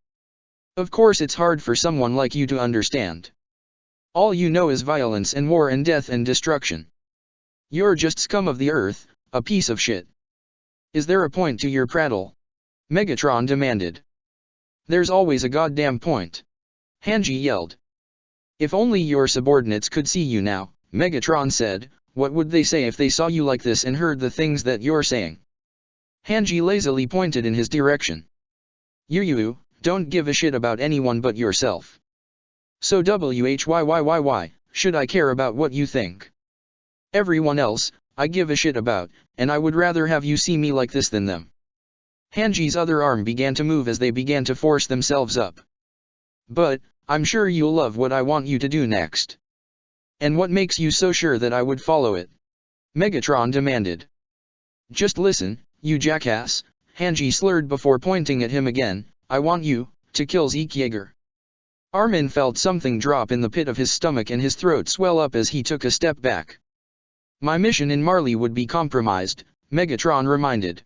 Of course it's hard for someone like you to understand. All you know is violence and war and death and destruction. You're just scum of the earth, a piece of shit. Is there a point to your prattle? Megatron demanded. There's always a goddamn point. Hanji yelled. If only your subordinates could see you now, Megatron said, what would they say if they saw you like this and heard the things that you're saying? Hanji lazily pointed in his direction. You don't give a shit about anyone but yourself. So why should I care about what you think? Everyone else, I give a shit about, and I would rather have you see me like this than them. Hanji's other arm began to move as they began to force themselves up. But, I'm sure you'll love what I want you to do next. And what makes you so sure that I would follow it? Megatron demanded. Just listen, you jackass, Hanji slurred before pointing at him again, I want you to kill Zeke Yeager. Armin felt something drop in the pit of his stomach and his throat swell up as he took a step back. My mission in Marley would be compromised, Megatron reminded.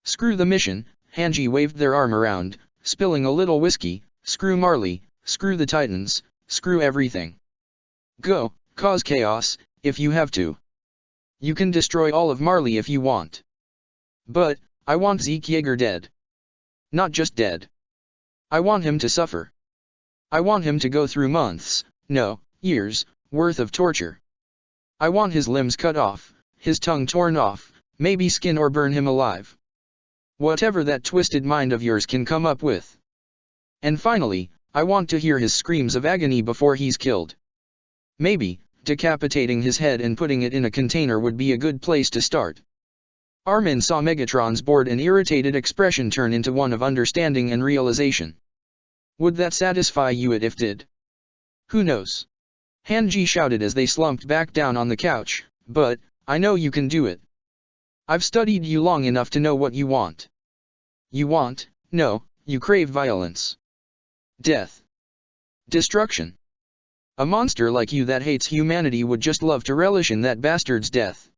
Screw the mission, Hanji waved their arm around, spilling a little whiskey, screw Marley, screw the Titans, screw everything. Go, cause chaos, if you have to. You can destroy all of Marley if you want. But, I want Zeke Yeager dead. Not just dead. I want him to suffer. I want him to go through months, no, years, worth of torture. I want his limbs cut off, his tongue torn off, maybe skin or burn him alive. Whatever that twisted mind of yours can come up with. And finally, I want to hear his screams of agony before he's killed. Maybe, decapitating his head and putting it in a container would be a good place to start. Armin saw Megatron's bored and irritated expression turn into one of understanding and realization. Would that satisfy you if it did? Who knows? Hanji shouted as they slumped back down on the couch, but, I know you can do it. I've studied you long enough to know what you want. You want, no, you crave violence. Death. Destruction. A monster like you that hates humanity would just love to relish in that bastard's death.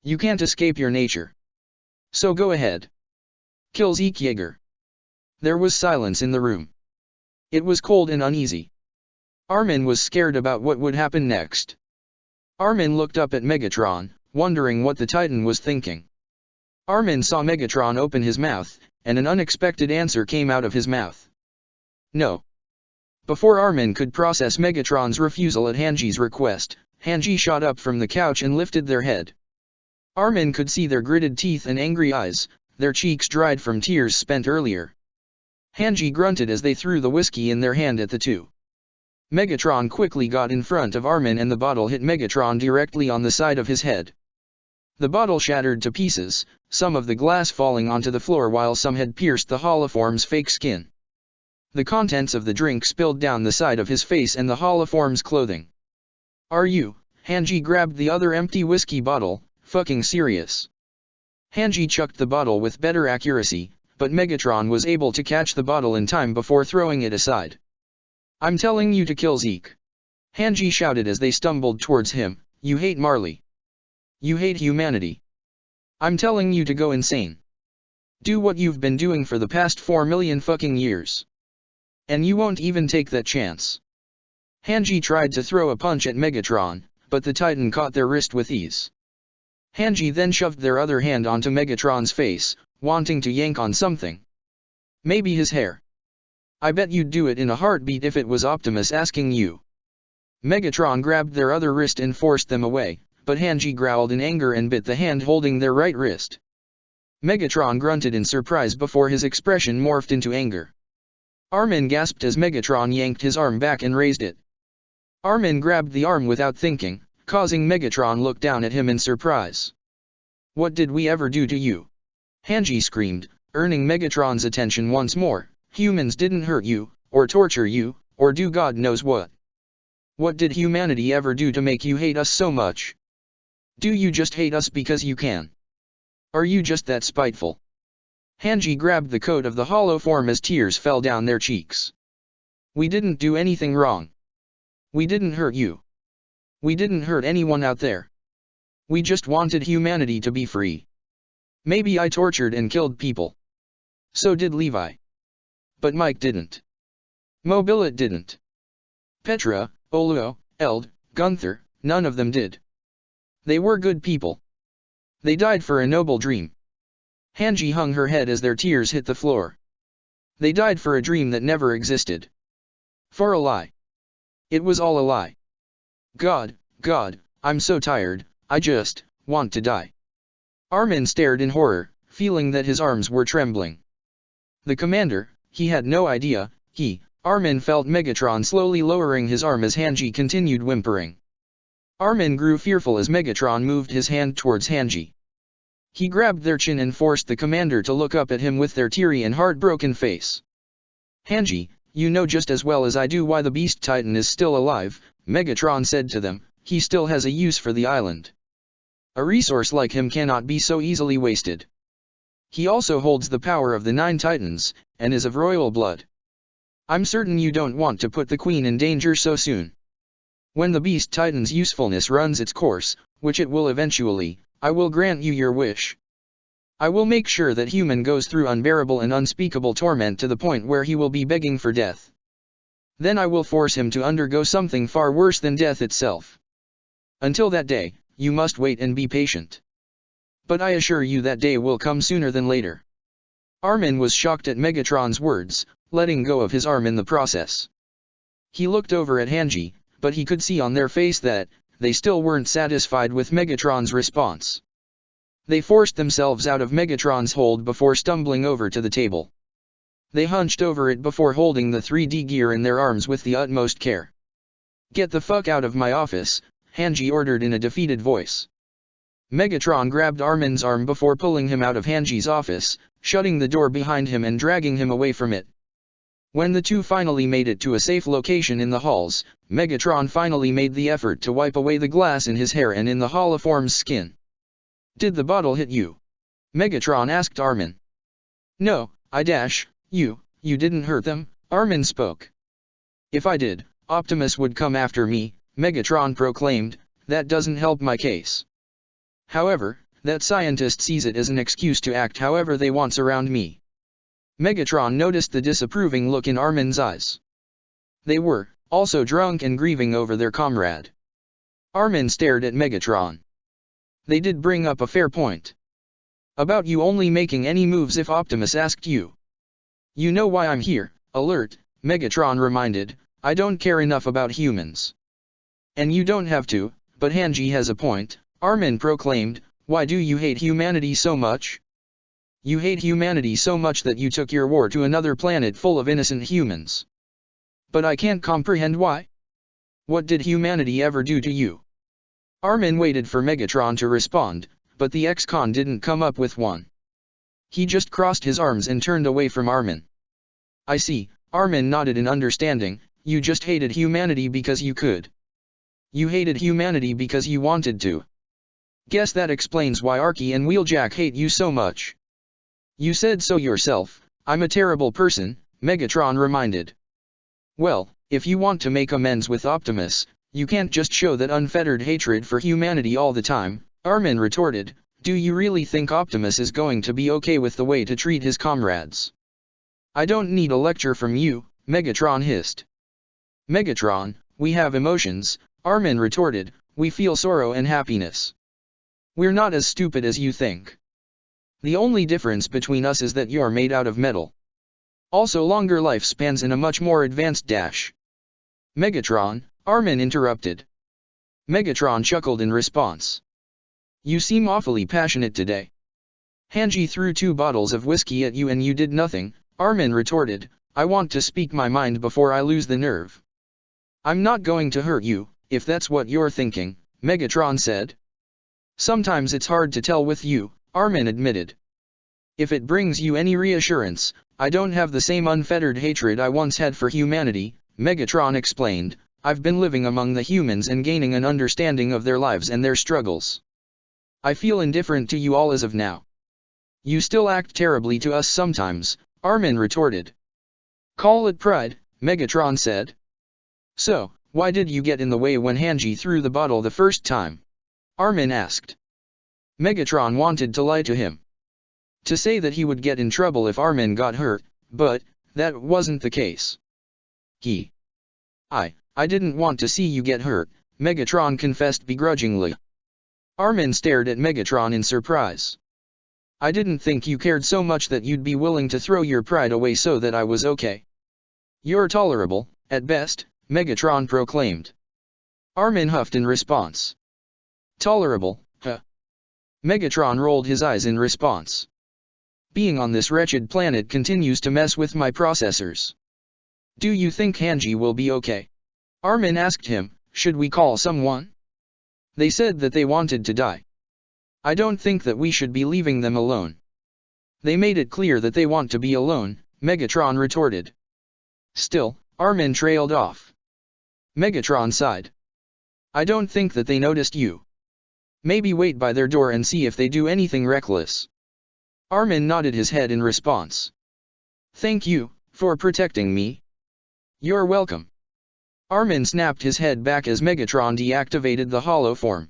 You can't escape your nature. So go ahead. Kill Zeke Yeager. There was silence in the room. It was cold and uneasy. Armin was scared about what would happen next. Armin looked up at Megatron, wondering what the Titan was thinking. Armin saw Megatron open his mouth, and an unexpected answer came out of his mouth. No. Before Armin could process Megatron's refusal at Hanji's request, Hanji shot up from the couch and lifted their head. Armin could see their gritted teeth and angry eyes, their cheeks dried from tears spent earlier. Hanji grunted as they threw the whiskey in their hand at the two. Megatron quickly got in front of Armin and the bottle hit Megatron directly on the side of his head. The bottle shattered to pieces, some of the glass falling onto the floor while some had pierced the holoform's fake skin. The contents of the drink spilled down the side of his face and the holoform's clothing. Are you, Hanji grabbed the other empty whiskey bottle, fucking serious? Hanji chucked the bottle with better accuracy, but Megatron was able to catch the bottle in time before throwing it aside. I'm telling you to kill Zeke. Hanji shouted as they stumbled towards him, you hate Marley. You hate humanity. I'm telling you to go insane. Do what you've been doing for the past 4 million fucking years. And you won't even take that chance. Hanji tried to throw a punch at Megatron, but the Titan caught their wrist with ease. Hanji then shoved their other hand onto Megatron's face, wanting to yank on something. Maybe his hair. I bet you'd do it in a heartbeat if it was Optimus asking you. Megatron grabbed their other wrist and forced them away, but Hanji growled in anger and bit the hand holding their right wrist. Megatron grunted in surprise before his expression morphed into anger. Armin gasped as Megatron yanked his arm back and raised it. Armin grabbed the arm without thinking, causing Megatron look down at him in surprise. What did we ever do to you? Hanji screamed, earning Megatron's attention once more. Humans didn't hurt you, or torture you, or do God knows what. What did humanity ever do to make you hate us so much? Do you just hate us because you can? Are you just that spiteful? Hanji grabbed the coat of the holoform as tears fell down their cheeks. We didn't do anything wrong. We didn't hurt you. We didn't hurt anyone out there. We just wanted humanity to be free. Maybe I tortured and killed people. So did Levi. But Mike didn't. Mobility didn't. Petra, Oluo, Eld, Gunther, none of them did. They were good people. They died for a noble dream. Hanji hung her head as their tears hit the floor. They died for a dream that never existed. For a lie. It was all a lie. God, I'm so tired, I just want to die. Armin stared in horror, feeling that his arms were trembling. The commander, he had no idea, Armin felt Megatron slowly lowering his arm as Hanji continued whimpering. Armin grew fearful as Megatron moved his hand towards Hanji. He grabbed their chin and forced the commander to look up at him with their teary and heartbroken face. Hanji, you know just as well as I do why the Beast Titan is still alive, Megatron said to them, he still has a use for the island. A resource like him cannot be so easily wasted. He also holds the power of the 9 Titans, and is of royal blood. I'm certain you don't want to put the Queen in danger so soon. When the Beast Titan's usefulness runs its course, which it will eventually, I will grant you your wish. I will make sure that human goes through unbearable and unspeakable torment to the point where he will be begging for death. Then I will force him to undergo something far worse than death itself. Until that day, you must wait and be patient. But I assure you that day will come sooner than later. Armin was shocked at Megatron's words, letting go of his arm in the process. He looked over at Hanji, but he could see on their face that they still weren't satisfied with Megatron's response. They forced themselves out of Megatron's hold before stumbling over to the table. They hunched over it before holding the 3D gear in their arms with the utmost care. "Get the fuck out of my office," Hanji ordered in a defeated voice. Megatron grabbed Armin's arm before pulling him out of Hanji's office, shutting the door behind him and dragging him away from it. When the two finally made it to a safe location in the halls, Megatron finally made the effort to wipe away the glass in his hair and in the holoform's skin. "Did the bottle hit you?" Megatron asked Armin. "No, you didn't hurt them," Armin spoke. "If I did, Optimus would come after me," Megatron proclaimed. "That doesn't help my case. However, that scientist sees it as an excuse to act however they want around me." Megatron noticed the disapproving look in Armin's eyes. They were also drunk and grieving over their comrade. Armin stared at Megatron. "They did bring up a fair point. About you only making any moves if Optimus asked you." "You know why I'm here, Alert," Megatron reminded. "I don't care enough about humans." "And you don't have to, but Hanji has a point," Armin proclaimed. "Why do you hate humanity so much? You hate humanity so much that you took your war to another planet full of innocent humans. But I can't comprehend why. What did humanity ever do to you?" Armin waited for Megatron to respond, but the ex-con didn't come up with one. He just crossed his arms and turned away from Armin. "I see," Armin nodded in understanding. "You just hated humanity because you could. You hated humanity because you wanted to. Guess that explains why Archie and Wheeljack hate you so much." "You said so yourself. I'm a terrible person," Megatron reminded. "Well, if you want to make amends with Optimus, you can't just show that unfettered hatred for humanity all the time," Armin retorted. "Do you really think Optimus is going to be okay with the way to treat his comrades?" "I don't need a lecture from you," Megatron hissed. "Megatron, we have emotions," Armin retorted. "We feel sorrow and happiness. We're not as stupid as you think. The only difference between us is that you're made out of metal. Also longer lifespans and a much more advanced dash." "Megatron," Armin interrupted. Megatron chuckled in response. "You seem awfully passionate today. Hanji threw 2 bottles of whiskey at you and you did nothing," Armin retorted. "I want to speak my mind before I lose the nerve." "I'm not going to hurt you, if that's what you're thinking," Megatron said. "Sometimes it's hard to tell with you," Armin admitted. "If it brings you any reassurance, I don't have the same unfettered hatred I once had for humanity," Megatron explained. "I've been living among the humans and gaining an understanding of their lives and their struggles. I feel indifferent to you all as of now." "You still act terribly to us sometimes," Armin retorted. "Call it pride," Megatron said. "So, why did you get in the way when Hanji threw the bottle the first time?" Armin asked. Megatron wanted to lie to him. To say that he would get in trouble if Armin got hurt, but that wasn't the case. I didn't want to see you get hurt," Megatron confessed begrudgingly. Armin stared at Megatron in surprise. "I didn't think you cared so much that you'd be willing to throw your pride away so that I was okay." "You're tolerable, at best," Megatron proclaimed. Armin huffed in response. "Tolerable, huh?" Megatron rolled his eyes in response. "Being on this wretched planet continues to mess with my processors." "Do you think Hanji will be okay?" Armin asked him. "Should we call someone?" "They said that they wanted to die. I don't think that we should be leaving them alone." "They made it clear that they want to be alone," Megatron retorted. Still, Armin trailed off. Megatron sighed. "I don't think that they noticed you. Maybe wait by their door and see if they do anything reckless." Armin nodded his head in response. "Thank you for protecting me." "You're welcome." Armin snapped his head back as Megatron deactivated the holoform.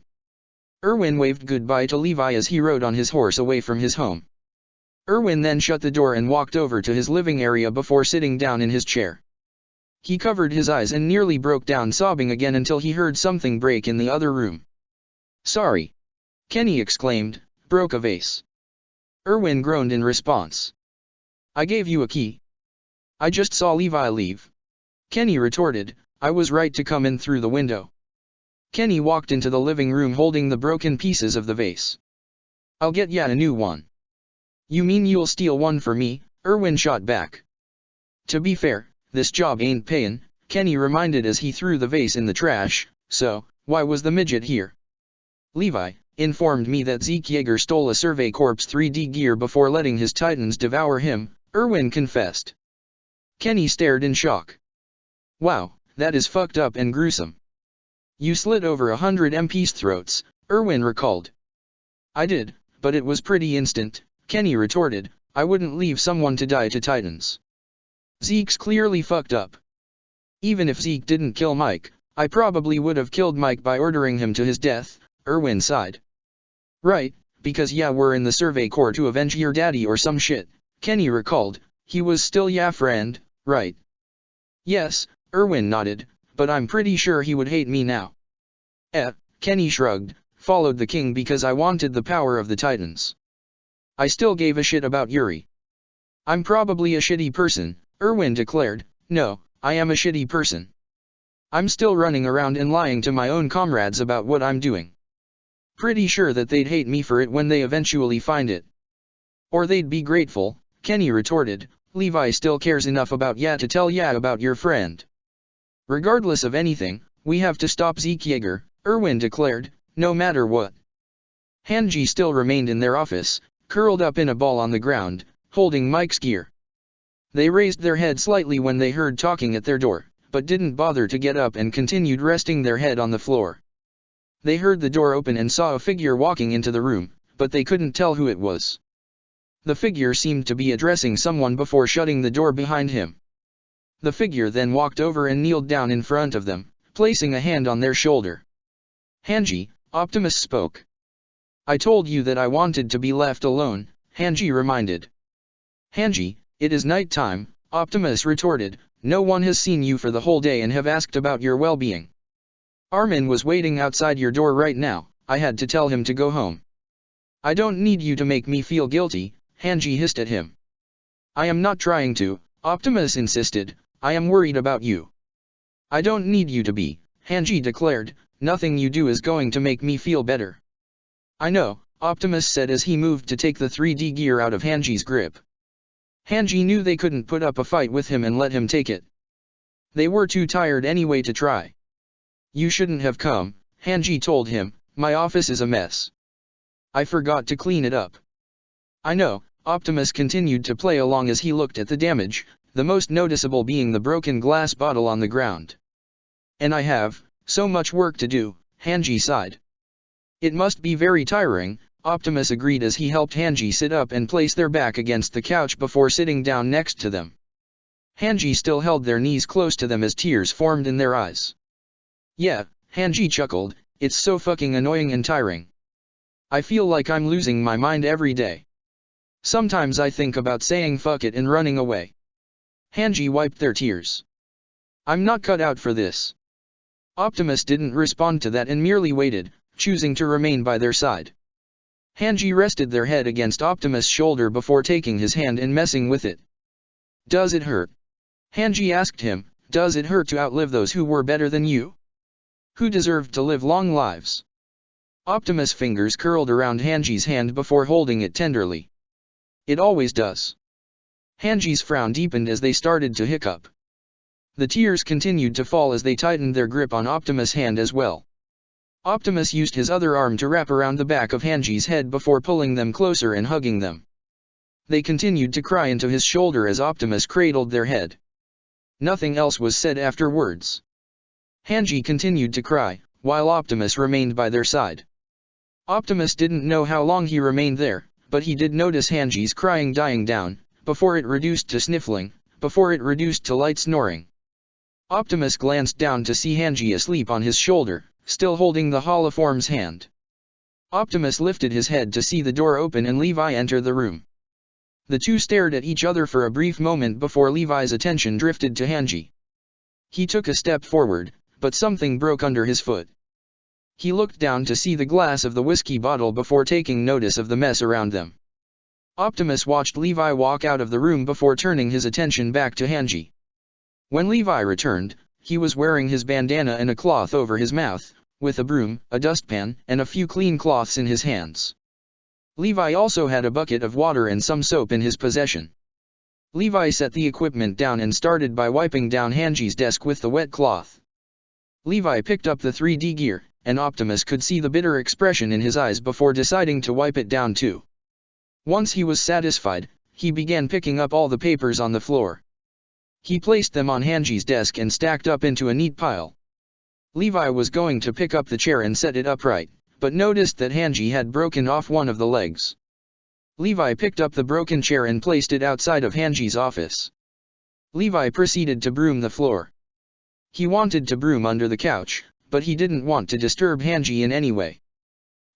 Erwin waved goodbye to Levi as he rode on his horse away from his home. Erwin then shut the door and walked over to his living area before sitting down in his chair. He covered his eyes and nearly broke down sobbing again until he heard something break in the other room. "Sorry!" Kenny exclaimed. "Broke a vase." Erwin groaned in response. "I gave you a key." "I just saw Levi leave." Kenny retorted. "I was right to come in through the window." Kenny walked into the living room holding the broken pieces of the vase. "I'll get ya a new one." "You mean you'll steal one for me?" Erwin shot back. To be fair, this job ain't payin', Kenny reminded as he threw the vase in the trash, so, why was the midget here? Levi informed me that Zeke Yeager stole a Survey Corps 3D gear before letting his titans devour him, Erwin confessed. Kenny stared in shock. Wow, that is fucked up and gruesome. You slit over 100 MP's throats, Erwin recalled. I did, but it was pretty instant, Kenny retorted. I wouldn't leave someone to die to titans. Zeke's clearly fucked up. Even if Zeke didn't kill Mike, I probably would have killed Mike by ordering him to his death, Erwin sighed. Right, because yeah, we're in the Survey Corps to avenge your daddy or some shit, Kenny recalled. He was still yeah friend, right? Yes, Erwin nodded, but I'm pretty sure he would hate me now. Kenny shrugged, followed the king because I wanted the power of the titans. I still gave a shit about Yuri. I'm probably a shitty person, Erwin declared. No, I am a shitty person. I'm still running around and lying to my own comrades about what I'm doing. Pretty sure that they'd hate me for it when they eventually find it. Or they'd be grateful, Kenny retorted. Levi still cares enough about ya to tell ya about your friend. Regardless of anything, we have to stop Zeke Yeager, Erwin declared, no matter what. Hanji still remained in their office, curled up in a ball on the ground, holding Mike's gear. They raised their head slightly when they heard talking at their door, but didn't bother to get up and continued resting their head on the floor. They heard the door open and saw a figure walking into the room, but they couldn't tell who it was. The figure seemed to be addressing someone before shutting the door behind him. The figure then walked over and kneeled down in front of them, placing a hand on their shoulder. Hanji, Optimus spoke. I told you that I wanted to be left alone, Hanji reminded. Hanji, it is night time, Optimus retorted. No one has seen you for the whole day and have asked about your well-being. Armin was waiting outside your door right now. I had to tell him to go home. I don't need you to make me feel guilty, Hanji hissed at him. I am not trying to, Optimus insisted. I am worried about you. I don't need you to be, Hanji declared. Nothing you do is going to make me feel better. I know, Optimus said as he moved to take the 3D gear out of Hanji's grip. Hanji knew they couldn't put up a fight with him and let him take it. They were too tired anyway to try. You shouldn't have come, Hanji told him. My office is a mess. I forgot to clean it up. I know, Optimus continued to play along as he looked at the damage, the most noticeable being the broken glass bottle on the ground. And I have so much work to do, Hanji sighed. It must be very tiring, Optimus agreed as he helped Hanji sit up and place their back against the couch before sitting down next to them. Hanji still held their knees close to them as tears formed in their eyes. Yeah, Hanji chuckled, it's so fucking annoying and tiring. I feel like I'm losing my mind every day. Sometimes I think about saying fuck it and running away. Hanji wiped their tears. I'm not cut out for this. Optimus didn't respond to that and merely waited, choosing to remain by their side. Hanji rested their head against Optimus' shoulder before taking his hand and messing with it. Does it hurt? Hanji asked him. Does it hurt to outlive those who were better than you? Who deserved to live long lives? Optimus' fingers curled around Hanji's hand before holding it tenderly. It always does. Hanji's frown deepened as they started to hiccup. The tears continued to fall as they tightened their grip on Optimus' hand as well. Optimus used his other arm to wrap around the back of Hanji's head before pulling them closer and hugging them. They continued to cry into his shoulder as Optimus cradled their head. Nothing else was said afterwards. Hanji continued to cry, while Optimus remained by their side. Optimus didn't know how long he remained there, but he did notice Hanji's crying dying down, before it reduced to sniffling, before it reduced to light snoring. Optimus glanced down to see Hanji asleep on his shoulder, still holding the holoform's hand. Optimus lifted his head to see the door open and Levi enter the room. The two stared at each other for a brief moment before Levi's attention drifted to Hanji. He took a step forward, but something broke under his foot. He looked down to see the glass of the whiskey bottle before taking notice of the mess around them. Optimus watched Levi walk out of the room before turning his attention back to Hanji. When Levi returned, he was wearing his bandana and a cloth over his mouth, with a broom, a dustpan, and a few clean cloths in his hands. Levi also had a bucket of water and some soap in his possession. Levi set the equipment down and started by wiping down Hanji's desk with the wet cloth. Levi picked up the 3D gear, and Optimus could see the bitter expression in his eyes before deciding to wipe it down too. Once he was satisfied, he began picking up all the papers on the floor. He placed them on Hanji's desk and stacked up into a neat pile. Levi was going to pick up the chair and set it upright, but noticed that Hanji had broken off one of the legs. Levi picked up the broken chair and placed it outside of Hanji's office. Levi proceeded to broom the floor. He wanted to broom under the couch, but he didn't want to disturb Hanji in any way.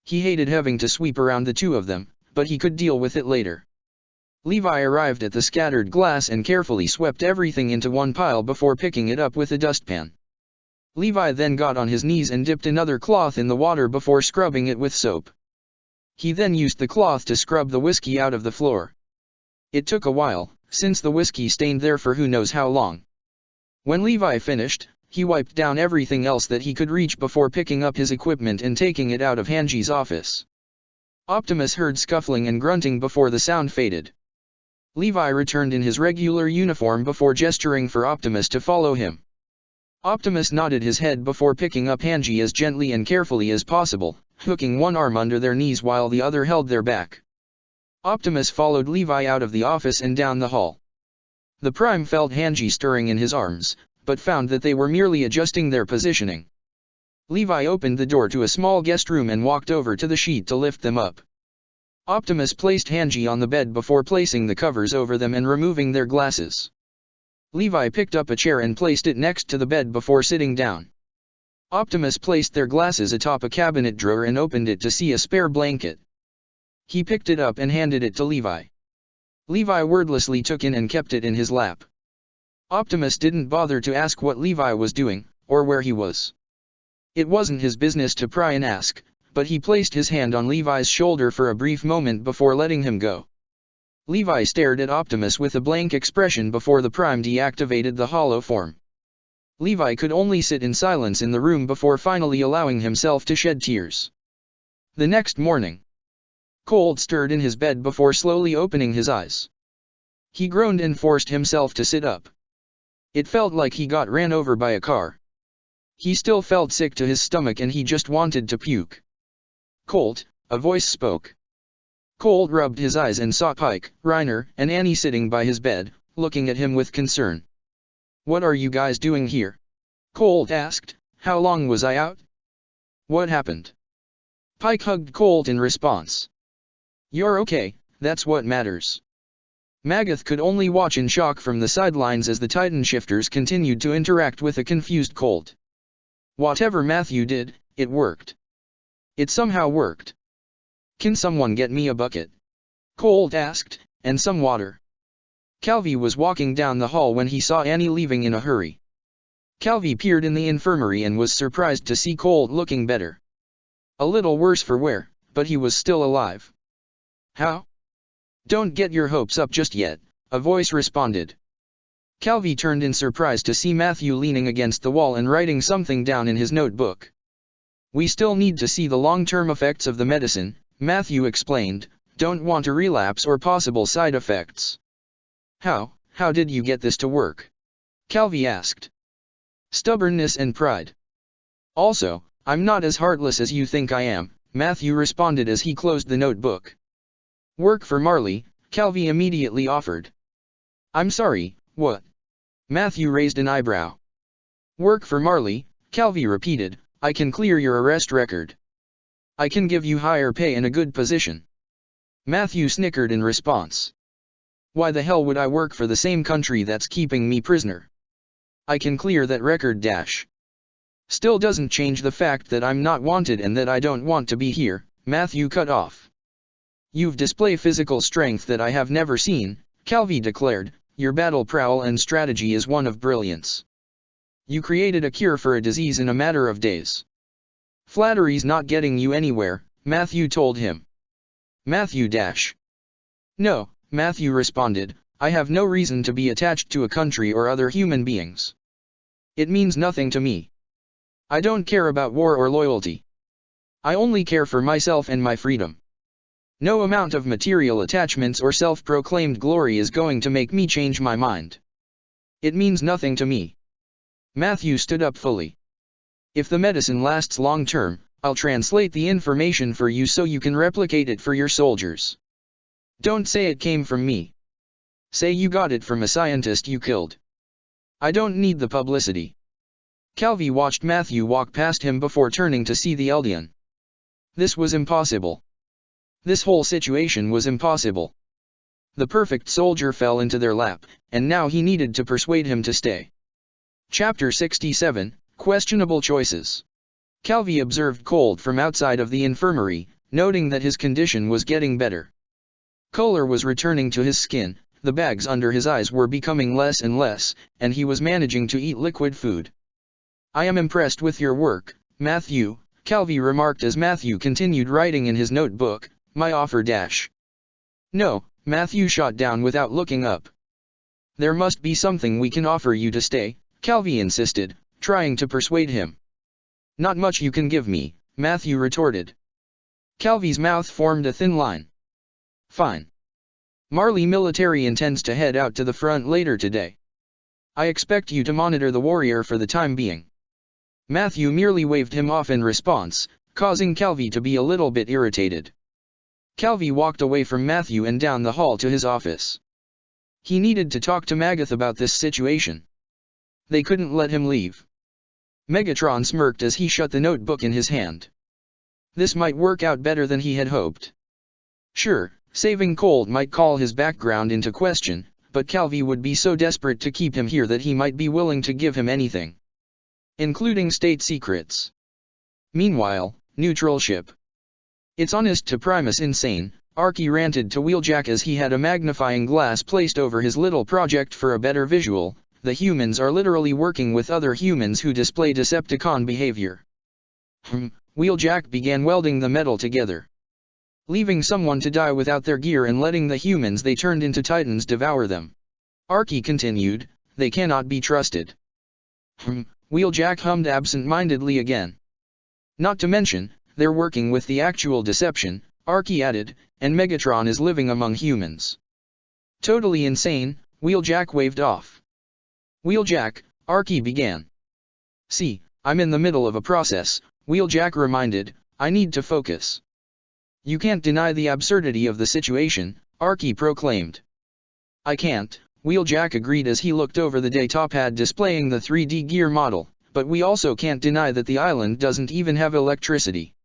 He hated having to sweep around the two of them, but he could deal with it later. Levi arrived at the scattered glass and carefully swept everything into one pile before picking it up with a dustpan. Levi then got on his knees and dipped another cloth in the water before scrubbing it with soap. He then used the cloth to scrub the whiskey out of the floor. It took a while, since the whiskey stained there for who knows how long. When Levi finished, he wiped down everything else that he could reach before picking up his equipment and taking it out of Hanji's office. Optimus heard scuffling and grunting before the sound faded. Levi returned in his regular uniform before gesturing for Optimus to follow him. Optimus nodded his head before picking up Hanji as gently and carefully as possible, hooking one arm under their knees while the other held their back. Optimus followed Levi out of the office and down the hall. The Prime felt Hanji stirring in his arms, but found that they were merely adjusting their positioning. Levi opened the door to a small guest room and walked over to the sheet to lift them up. Optimus placed Hanji on the bed before placing the covers over them and removing their glasses. Levi picked up a chair and placed it next to the bed before sitting down. Optimus placed their glasses atop a cabinet drawer and opened it to see a spare blanket. He picked it up and handed it to Levi. Levi wordlessly took it and kept it in his lap. Optimus didn't bother to ask what Levi was doing, or where he was. It wasn't his business to pry and ask, but he placed his hand on Levi's shoulder for a brief moment before letting him go. Levi stared at Optimus with a blank expression before the Prime deactivated the hollow form. Levi could only sit in silence in the room before finally allowing himself to shed tears. The next morning, Colt stirred in his bed before slowly opening his eyes. He groaned and forced himself to sit up. It felt like he got ran over by a car. He still felt sick to his stomach and he just wanted to puke. "Colt," a voice spoke. Colt rubbed his eyes and saw Pike, Reiner, and Annie sitting by his bed, looking at him with concern. "What are you guys doing here?" Colt asked. "How long was I out? What happened?" Pike hugged Colt in response. "You're okay, that's what matters." Magath could only watch in shock from the sidelines as the Titan shifters continued to interact with a confused Colt. Whatever Matthew did, it worked. It somehow worked. "Can someone get me a bucket?" Colt asked, "and some water." Calvi was walking down the hall when he saw Annie leaving in a hurry. Calvi peered in the infirmary and was surprised to see Colt looking better. A little worse for wear, but he was still alive. "How?" "Don't get your hopes up just yet," a voice responded. Calvi turned in surprise to see Matthew leaning against the wall and writing something down in his notebook. "We still need to see the long-term effects of the medicine," Matthew explained. "Don't want a relapse or possible side effects." How did you get this to work?" Calvi asked. "Stubbornness and pride. Also, I'm not as heartless as you think I am," Matthew responded as he closed the notebook. "Work for Marley," Calvi immediately offered. "I'm sorry, what?" Matthew raised an eyebrow. "Work for Marley," Calvi repeated. "I can clear your arrest record. I can give you higher pay and a good position." Matthew snickered in response. "Why the hell would I work for the same country that's keeping me prisoner? I can clear that record dash. Still doesn't change the fact that I'm not wanted and that I don't want to be here," Matthew cut off. "You've displayed physical strength that I have never seen," Calvi declared. "Your battle prowl and strategy is one of brilliance. You created a cure for a disease in a matter of days. Flattery's not getting you anywhere," Matthew told him. Matthew dash. "No," Matthew responded, "I have no reason to be attached to a country or other human beings. It means nothing to me. I don't care about war or loyalty. I only care for myself and my freedom. No amount of material attachments or self-proclaimed glory is going to make me change my mind. It means nothing to me. Matthew stood up fully. If the medicine lasts long-term, I'll translate the information for you so you can replicate it for your soldiers. Don't say it came from me. Say you got it from a scientist you killed. I don't need the publicity. Calvi watched Matthew walk past him before turning to see the Eldian. This was impossible. This whole situation was impossible. The perfect soldier fell into their lap, and now he needed to persuade him to stay. Chapter 67, Questionable Choices. Calvi observed Cold from outside of the infirmary, noting that his condition was getting better. Color was returning to his skin, the bags under his eyes were becoming less and less, and he was managing to eat liquid food. I am impressed with your work, Matthew, Calvi remarked as Matthew continued writing in his notebook, my offer dash. No, Matthew shot down without looking up. There must be something we can offer you to stay, Calvi insisted, trying to persuade him. Not much you can give me, Matthew retorted. Calvi's mouth formed a thin line. Fine. Marley Military intends to head out to the front later today. I expect you to monitor the warrior for the time being. Matthew merely waved him off in response, causing Calvi to be a little bit irritated. Calvi walked away from Matthew and down the hall to his office. He needed to talk to Magath about this situation. They couldn't let him leave. Megatron smirked as he shut the notebook in his hand. This might work out better than he had hoped. Sure, saving Cold might call his background into question, but Calvi would be so desperate to keep him here that he might be willing to give him anything. Including state secrets. Meanwhile, neutral ship. It's honest to Primus insane, Archie ranted to Wheeljack as he had a magnifying glass placed over his little project for a better visual. The humans are literally working with other humans who display Decepticon behavior. Wheeljack began welding the metal together. Leaving someone to die without their gear and letting the humans they turned into titans devour them. Archie continued, they cannot be trusted. Wheeljack hummed absent-mindedly again. Not to mention, they're working with the actual deception, Archie added, and Megatron is living among humans. Totally insane, Wheeljack waved off. Wheeljack, Archie began. See, I'm in the middle of a process, Wheeljack reminded, I need to focus. You can't deny the absurdity of the situation, Archie proclaimed. I can't, Wheeljack agreed as he looked over the datapad displaying the 3D gear model, but we also can't deny that the island doesn't even have electricity.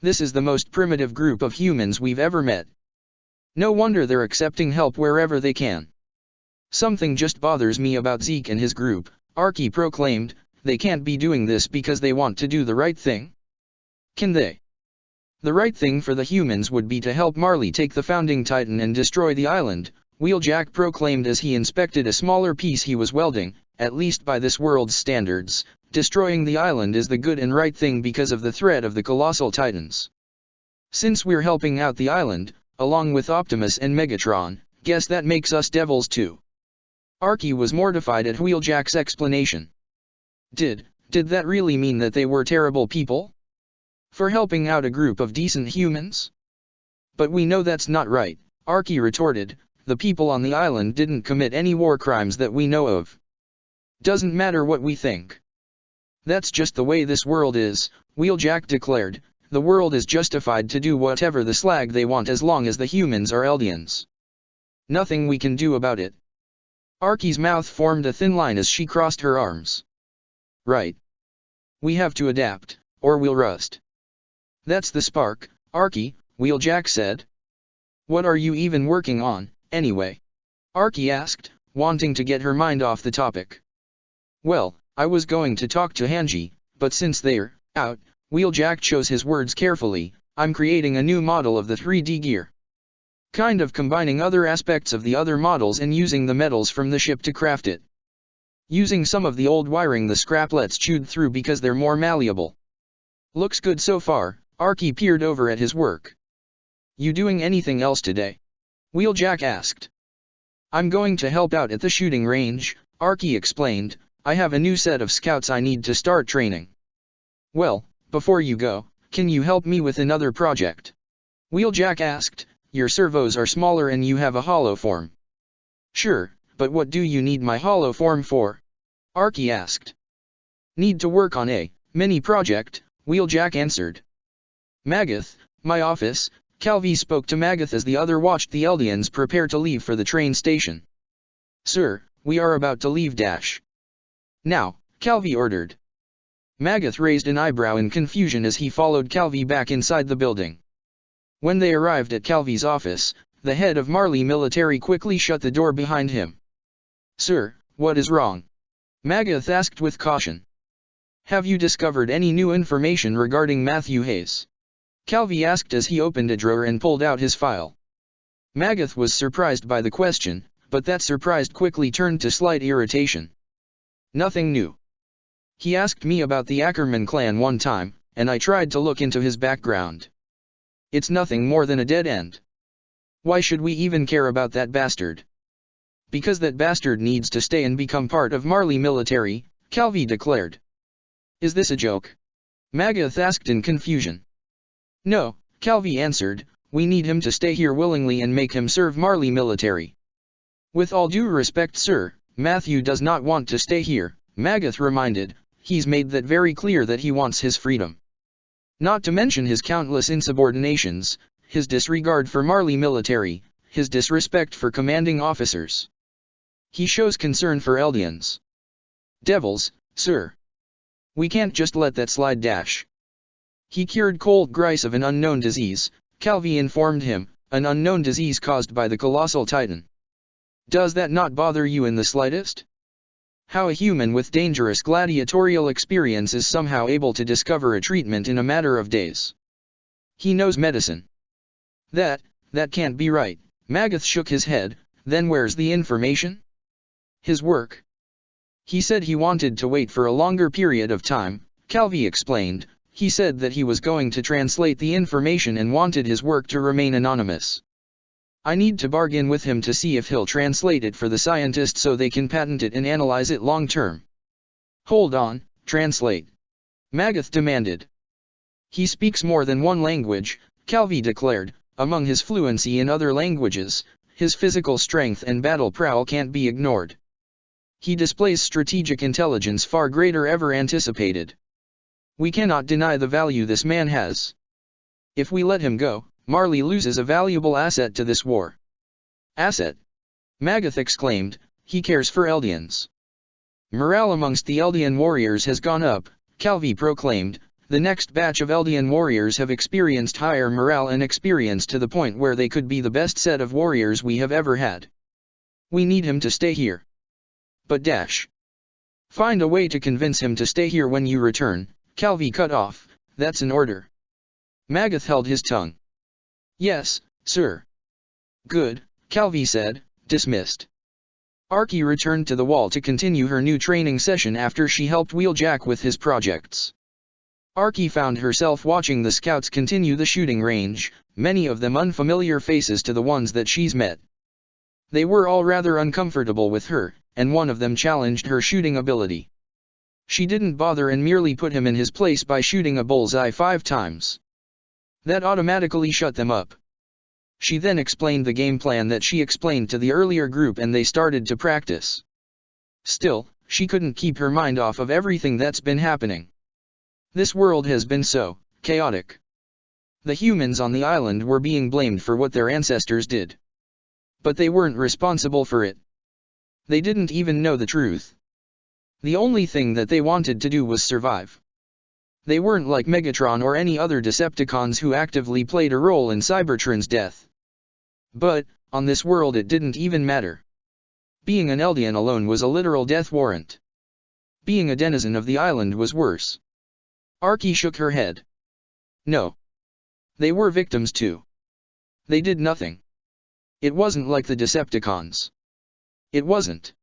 This is the most primitive group of humans we've ever met. No wonder they're accepting help wherever they can. Something just bothers me about Zeke and his group, Archie proclaimed, they can't be doing this because they want to do the right thing. Can they? The right thing for the humans would be to help Marley take the founding titan and destroy the island, Wheeljack proclaimed as he inspected a smaller piece he was welding, at least by this world's standards, destroying the island is the good and right thing because of the threat of the colossal titans. Since we're helping out the island, along with Optimus and Megatron, guess that makes us devils too. Archie was mortified at Wheeljack's explanation. Did that really mean that they were terrible people? For helping out a group of decent humans? But we know that's not right, Archie retorted, the people on the island didn't commit any war crimes that we know of. Doesn't matter what we think. That's just the way this world is, Wheeljack declared, the world is justified to do whatever the slag they want as long as the humans are Eldians. Nothing we can do about it. Archie's mouth formed a thin line as she crossed her arms. Right. We have to adapt, or we'll rust. That's the spark, Archie, Wheeljack said. What are you even working on, anyway? Archie asked, wanting to get her mind off the topic. Well, I was going to talk to Hanji, but since they're out, Wheeljack chose his words carefully, I'm creating a new model of the 3D gear. Kind of combining other aspects of the other models and using the metals from the ship to craft it. Using some of the old wiring the scraplets chewed through because they're more malleable. Looks good so far, Archie peered over at his work. You doing anything else today? Wheeljack asked. I'm going to help out at the shooting range, Archie explained, I have a new set of scouts I need to start training. Well, before you go, can you help me with another project? Wheeljack asked. Your servos are smaller and you have a hollow form. Sure, but what do you need my hollow form for? Arky asked. Need to work on a mini project, Wheeljack answered. Magath, my office. Calvi spoke to Magath as the other watched the Eldians prepare to leave for the train station. Sir, we are about to leave dash. Now, Calvi ordered. Magath raised an eyebrow in confusion as he followed Calvi back inside the building. When they arrived at Calvi's office, the head of Marley Military quickly shut the door behind him. Sir, what is wrong? Magath asked with caution. Have you discovered any new information regarding Matthew Hayes? Calvi asked as he opened a drawer and pulled out his file. Magath was surprised by the question, but that surprise quickly turned to slight irritation. Nothing new. He asked me about the Ackerman clan one time, and I tried to look into his background. It's nothing more than a dead end. Why should we even care about that bastard? Because that bastard needs to stay and become part of Marley Military, Calvi declared. Is this a joke? Magath asked in confusion. No, Calvi answered, we need him to stay here willingly and make him serve Marley Military. With all due respect, sir, Matthew does not want to stay here, Magath reminded. He's made that very clear that he wants his freedom. Not to mention his countless insubordinations, his disregard for Marley Military, his disrespect for commanding officers. He shows concern for Eldians. Devils, sir. We can't just let that slide dash. He cured Colt Grice of an unknown disease, Calvi informed him, an unknown disease caused by the colossal titan. Does that not bother you in the slightest? How a human with dangerous gladiatorial experience is somehow able to discover a treatment in a matter of days. He knows medicine. That can't be right. Magath shook his head. Then where's the information? His work. He said he wanted to wait for a longer period of time, Calvi explained. He said that he was going to translate the information and wanted his work to remain anonymous. I need to bargain with him to see if he'll translate it for the scientists so they can patent it and analyze it long term. Hold on, translate. Magath demanded. He speaks more than one language, Calvi declared. Among his fluency in other languages, his physical strength and battle prowl can't be ignored. He displays strategic intelligence far greater ever anticipated. We cannot deny the value this man has. If we let him go, Marley loses a valuable asset to this war. Asset? Magath exclaimed. He cares for Eldians. Morale amongst the Eldian warriors has gone up, Calvi proclaimed. The next batch of Eldian warriors have experienced higher morale and experience to the point where they could be the best set of warriors we have ever had. We need him to stay here. But find a way to convince him to stay here when you return, Calvi cut off. That's an order. Magath held his tongue. Yes, sir. Good, Calvi said, dismissed. Arky returned to the wall to continue her new training session after she helped Wheeljack with his projects. Arky found herself watching the scouts continue the shooting range, many of them unfamiliar faces to the ones that she's met. They were all rather uncomfortable with her, and one of them challenged her shooting ability. She didn't bother and merely put him in his place by shooting a bullseye 5 times. That automatically shut them up. She then explained the game plan that she explained to the earlier group and they started to practice. Still, she couldn't keep her mind off of everything that's been happening. This world has been so chaotic. The humans on the island were being blamed for what their ancestors did. But they weren't responsible for it. They didn't even know the truth. The only thing that they wanted to do was survive. They weren't like Megatron or any other Decepticons who actively played a role in Cybertron's death. But, on this world it didn't even matter. Being an Eldian alone was a literal death warrant. Being a denizen of the island was worse. Arky shook her head. No. They were victims too. They did nothing. It wasn't like the Decepticons. It wasn't.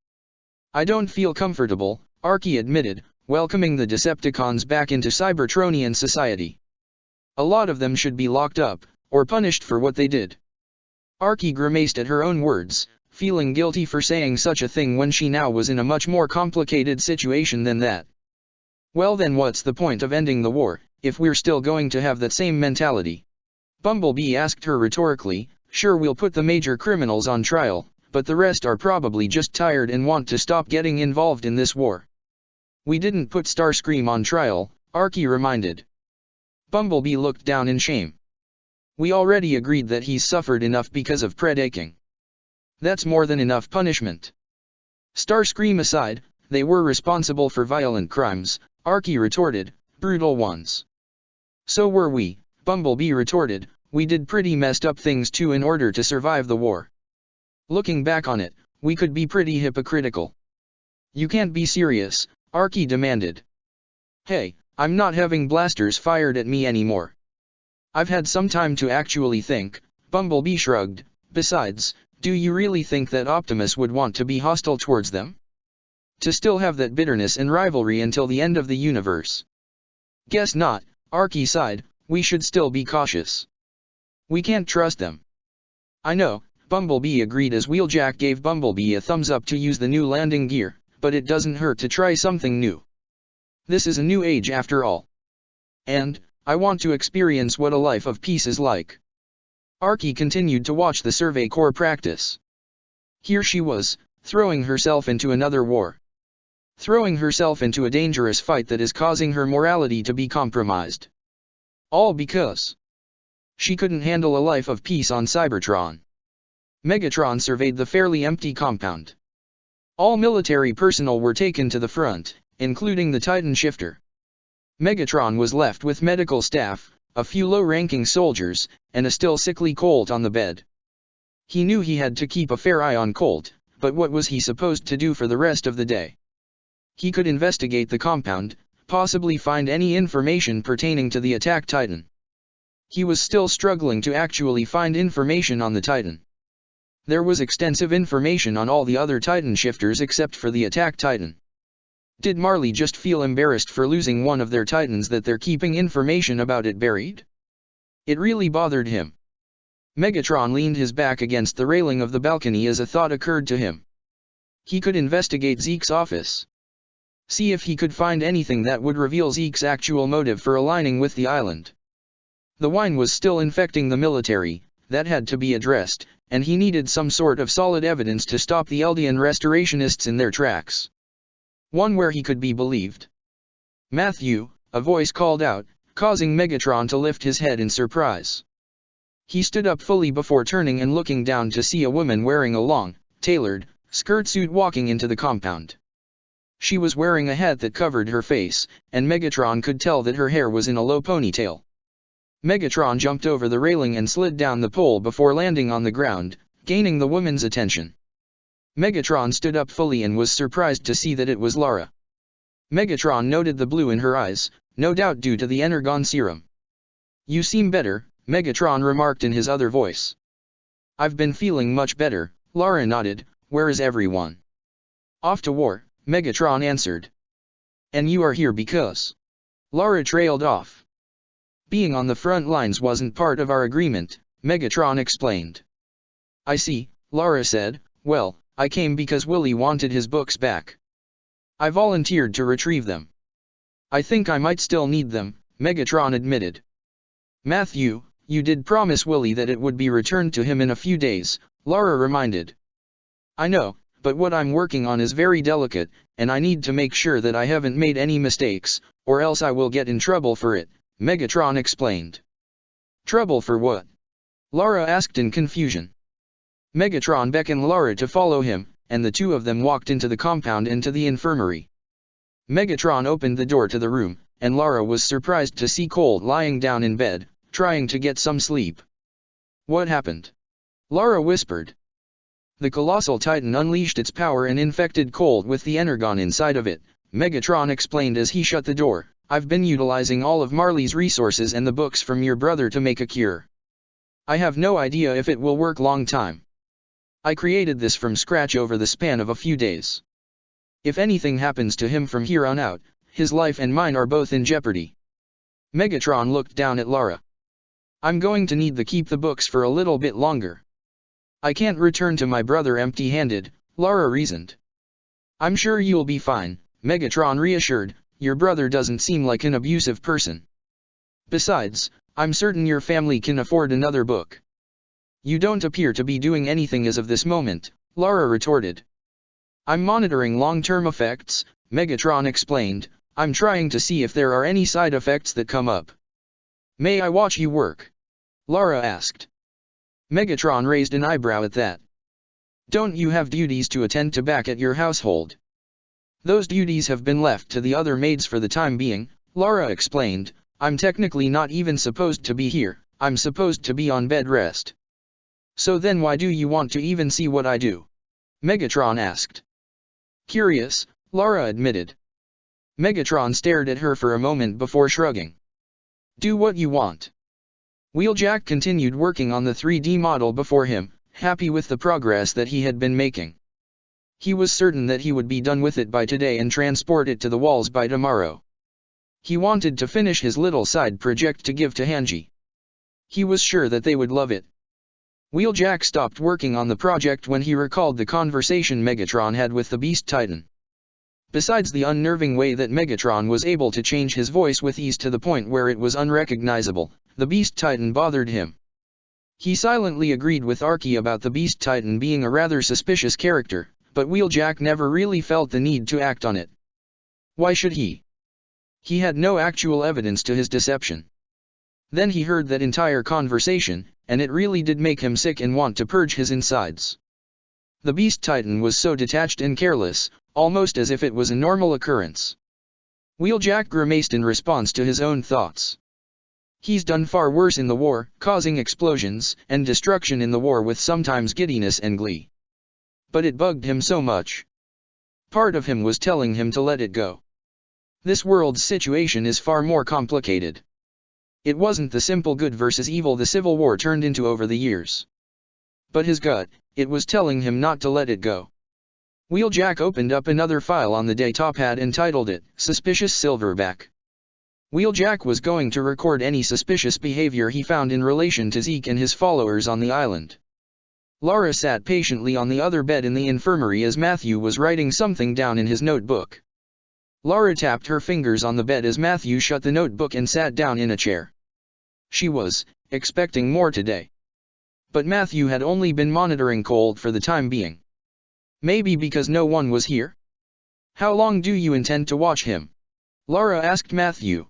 I don't feel comfortable, Arky admitted, welcoming the Decepticons back into Cybertronian society. A lot of them should be locked up, or punished for what they did. Arky grimaced at her own words, feeling guilty for saying such a thing when she now was in a much more complicated situation than that. Well then what's the point of ending the war, if we're still going to have that same mentality? Bumblebee asked her rhetorically. Sure, we'll put the major criminals on trial, but the rest are probably just tired and want to stop getting involved in this war. We didn't put Starscream on trial, Archie reminded. Bumblebee looked down in shame. We already agreed that he's suffered enough because of predaking. That's more than enough punishment. Starscream aside, they were responsible for violent crimes, Archie retorted, brutal ones. So were we, Bumblebee retorted, we did pretty messed up things too in order to survive the war. Looking back on it, we could be pretty hypocritical. You can't be serious, Archie demanded. Hey, I'm not having blasters fired at me anymore. I've had some time to actually think, Bumblebee shrugged. Besides, do you really think that Optimus would want to be hostile towards them? To still have that bitterness and rivalry until the end of the universe? Guess not, Archie sighed, we should still be cautious. We can't trust them. I know, Bumblebee agreed as Wheeljack gave Bumblebee a thumbs up to use the new landing gear, but it doesn't hurt to try something new. This is a new age after all. And, I want to experience what a life of peace is like. Archie continued to watch the Survey Corps practice. Here she was, throwing herself into another war. Throwing herself into a dangerous fight that is causing her morality to be compromised. All because she couldn't handle a life of peace on Cybertron. Megatron surveyed the fairly empty compound. All military personnel were taken to the front, including the Titan shifter. Megatron was left with medical staff, a few low-ranking soldiers, and a still sickly Colt on the bed. He knew he had to keep a fair eye on Colt, but what was he supposed to do for the rest of the day? He could investigate the compound, possibly find any information pertaining to the attack Titan. He was still struggling to actually find information on the Titan. There was extensive information on all the other Titan shifters except for the attack Titan. Did Marley just feel embarrassed for losing one of their Titans that they're keeping information about it buried? It really bothered him. Megatron leaned his back against the railing of the balcony as a thought occurred to him. He could investigate Zeke's office. See if he could find anything that would reveal Zeke's actual motive for aligning with the island. The wine was still infecting the military, that had to be addressed, and he needed some sort of solid evidence to stop the Eldian restorationists in their tracks. One where he could be believed. Matthew, a voice called out, causing Megatron to lift his head in surprise. He stood up fully before turning and looking down to see a woman wearing a long, tailored, skirt suit walking into the compound. She was wearing a hat that covered her face, and Megatron could tell that her hair was in a low ponytail. Megatron jumped over the railing and slid down the pole before landing on the ground, gaining the woman's attention. Megatron stood up fully and was surprised to see that it was Lara. Megatron noted the blue in her eyes, no doubt due to the Energon serum. You seem better, Megatron remarked in his other voice. I've been feeling much better, Lara nodded. Where is everyone? Off to war, Megatron answered. And you are here because? Lara trailed off. Being on the front lines wasn't part of our agreement, Megatron explained. I see, Lara said. Well, I came because Willy wanted his books back. I volunteered to retrieve them. I think I might still need them, Megatron admitted. Matthew, you did promise Willy that it would be returned to him in a few days, Lara reminded. I know, but what I'm working on is very delicate, and I need to make sure that I haven't made any mistakes, or else I will get in trouble for it, Megatron explained. Trouble for what? Lara asked in confusion. Megatron beckoned Lara to follow him, and the two of them walked into the compound and to the infirmary. Megatron opened the door to the room, and Lara was surprised to see Colt lying down in bed, trying to get some sleep. What happened? Lara whispered. The colossal Titan unleashed its power and infected Colt with the Energon inside of it, Megatron explained as he shut the door. I've been utilizing all of Marley's resources and the books from your brother to make a cure. I have no idea if it will work long time. I created this from scratch over the span of a few days. If anything happens to him from here on out, his life and mine are both in jeopardy. Megatron looked down at Lara. I'm going to need to keep the books for a little bit longer. I can't return to my brother empty-handed, Lara reasoned. I'm sure you'll be fine, Megatron reassured. Your brother doesn't seem like an abusive person. Besides, I'm certain your family can afford another book. You don't appear to be doing anything as of this moment, Lara retorted. I'm monitoring long-term effects, Megatron explained. I'm trying to see if there are any side effects that come up. May I watch you work? Lara asked. Megatron raised an eyebrow at that. Don't you have duties to attend to back at your household? Those duties have been left to the other maids for the time being, Lara explained. I'm technically not even supposed to be here, I'm supposed to be on bed rest. So then why do you want to even see what I do? Megatron asked. Curious, Lara admitted. Megatron stared at her for a moment before shrugging. Do what you want. Wheeljack continued working on the 3D model before him, happy with the progress that he had been making. He was certain that he would be done with it by today and transport it to the walls by tomorrow. He wanted to finish his little side project to give to Hanji. He was sure that they would love it. Wheeljack stopped working on the project when he recalled the conversation Megatron had with the Beast Titan. Besides the unnerving way that Megatron was able to change his voice with ease to the point where it was unrecognizable, the Beast Titan bothered him. He silently agreed with Archie about the Beast Titan being a rather suspicious character, but Wheeljack never really felt the need to act on it. Why should he? He had no actual evidence to his deception. Then he heard that entire conversation, and it really did make him sick and want to purge his insides. The Beast Titan was so detached and careless, almost as if it was a normal occurrence. Wheeljack grimaced in response to his own thoughts. He's done far worse in the war, causing explosions and destruction in the war with sometimes giddiness and glee. But it bugged him so much. Part of him was telling him to let it go. This world's situation is far more complicated. It wasn't the simple good versus evil the Civil War turned into over the years. But his gut, it was telling him not to let it go. Wheeljack opened up another file on the datapad and titled it, Suspicious Silverback. Wheeljack was going to record any suspicious behavior he found in relation to Zeke and his followers on the island. Lara sat patiently on the other bed in the infirmary as Matthew was writing something down in his notebook. Lara tapped her fingers on the bed as Matthew shut the notebook and sat down in a chair. She was expecting more today. But Matthew had only been monitoring Colt for the time being. Maybe because no one was here? How long do you intend to watch him? Lara asked Matthew.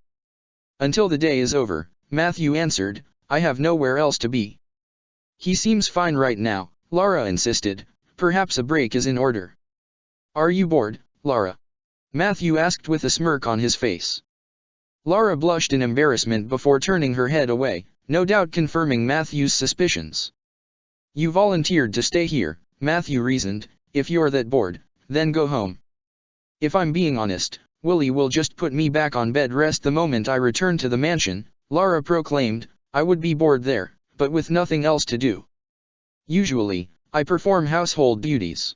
Until the day is over, Matthew answered. I have nowhere else to be. He seems fine right now, Lara insisted. Perhaps a break is in order. Are you bored, Lara? Matthew asked with a smirk on his face. Lara blushed in embarrassment before turning her head away, no doubt confirming Matthew's suspicions. You volunteered to stay here, Matthew reasoned. If you're that bored, then go home. If I'm being honest, Willie will just put me back on bed rest the moment I return to the mansion, Lara proclaimed. I would be bored there, but with nothing else to do. Usually, I perform household duties.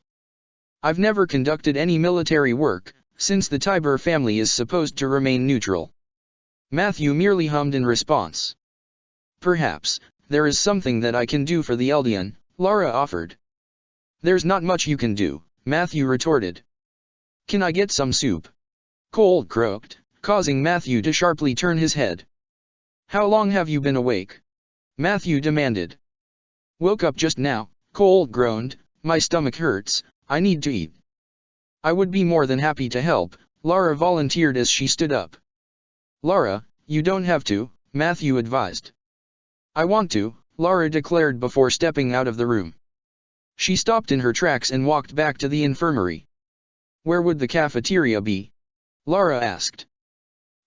I've never conducted any military work, since the Tiber family is supposed to remain neutral. Matthew merely hummed in response. Perhaps, there is something that I can do for the Eldian, Lara offered. There's not much you can do, Matthew retorted. Can I get some soup? Colt croaked, causing Matthew to sharply turn his head. How long have you been awake? Matthew demanded. Woke up just now, Colt groaned. My stomach hurts, I need to eat. I would be more than happy to help, Lara volunteered as she stood up. Lara, you don't have to, Matthew advised. I want to, Lara declared before stepping out of the room. She stopped in her tracks and walked back to the infirmary. Where would the cafeteria be? Lara asked.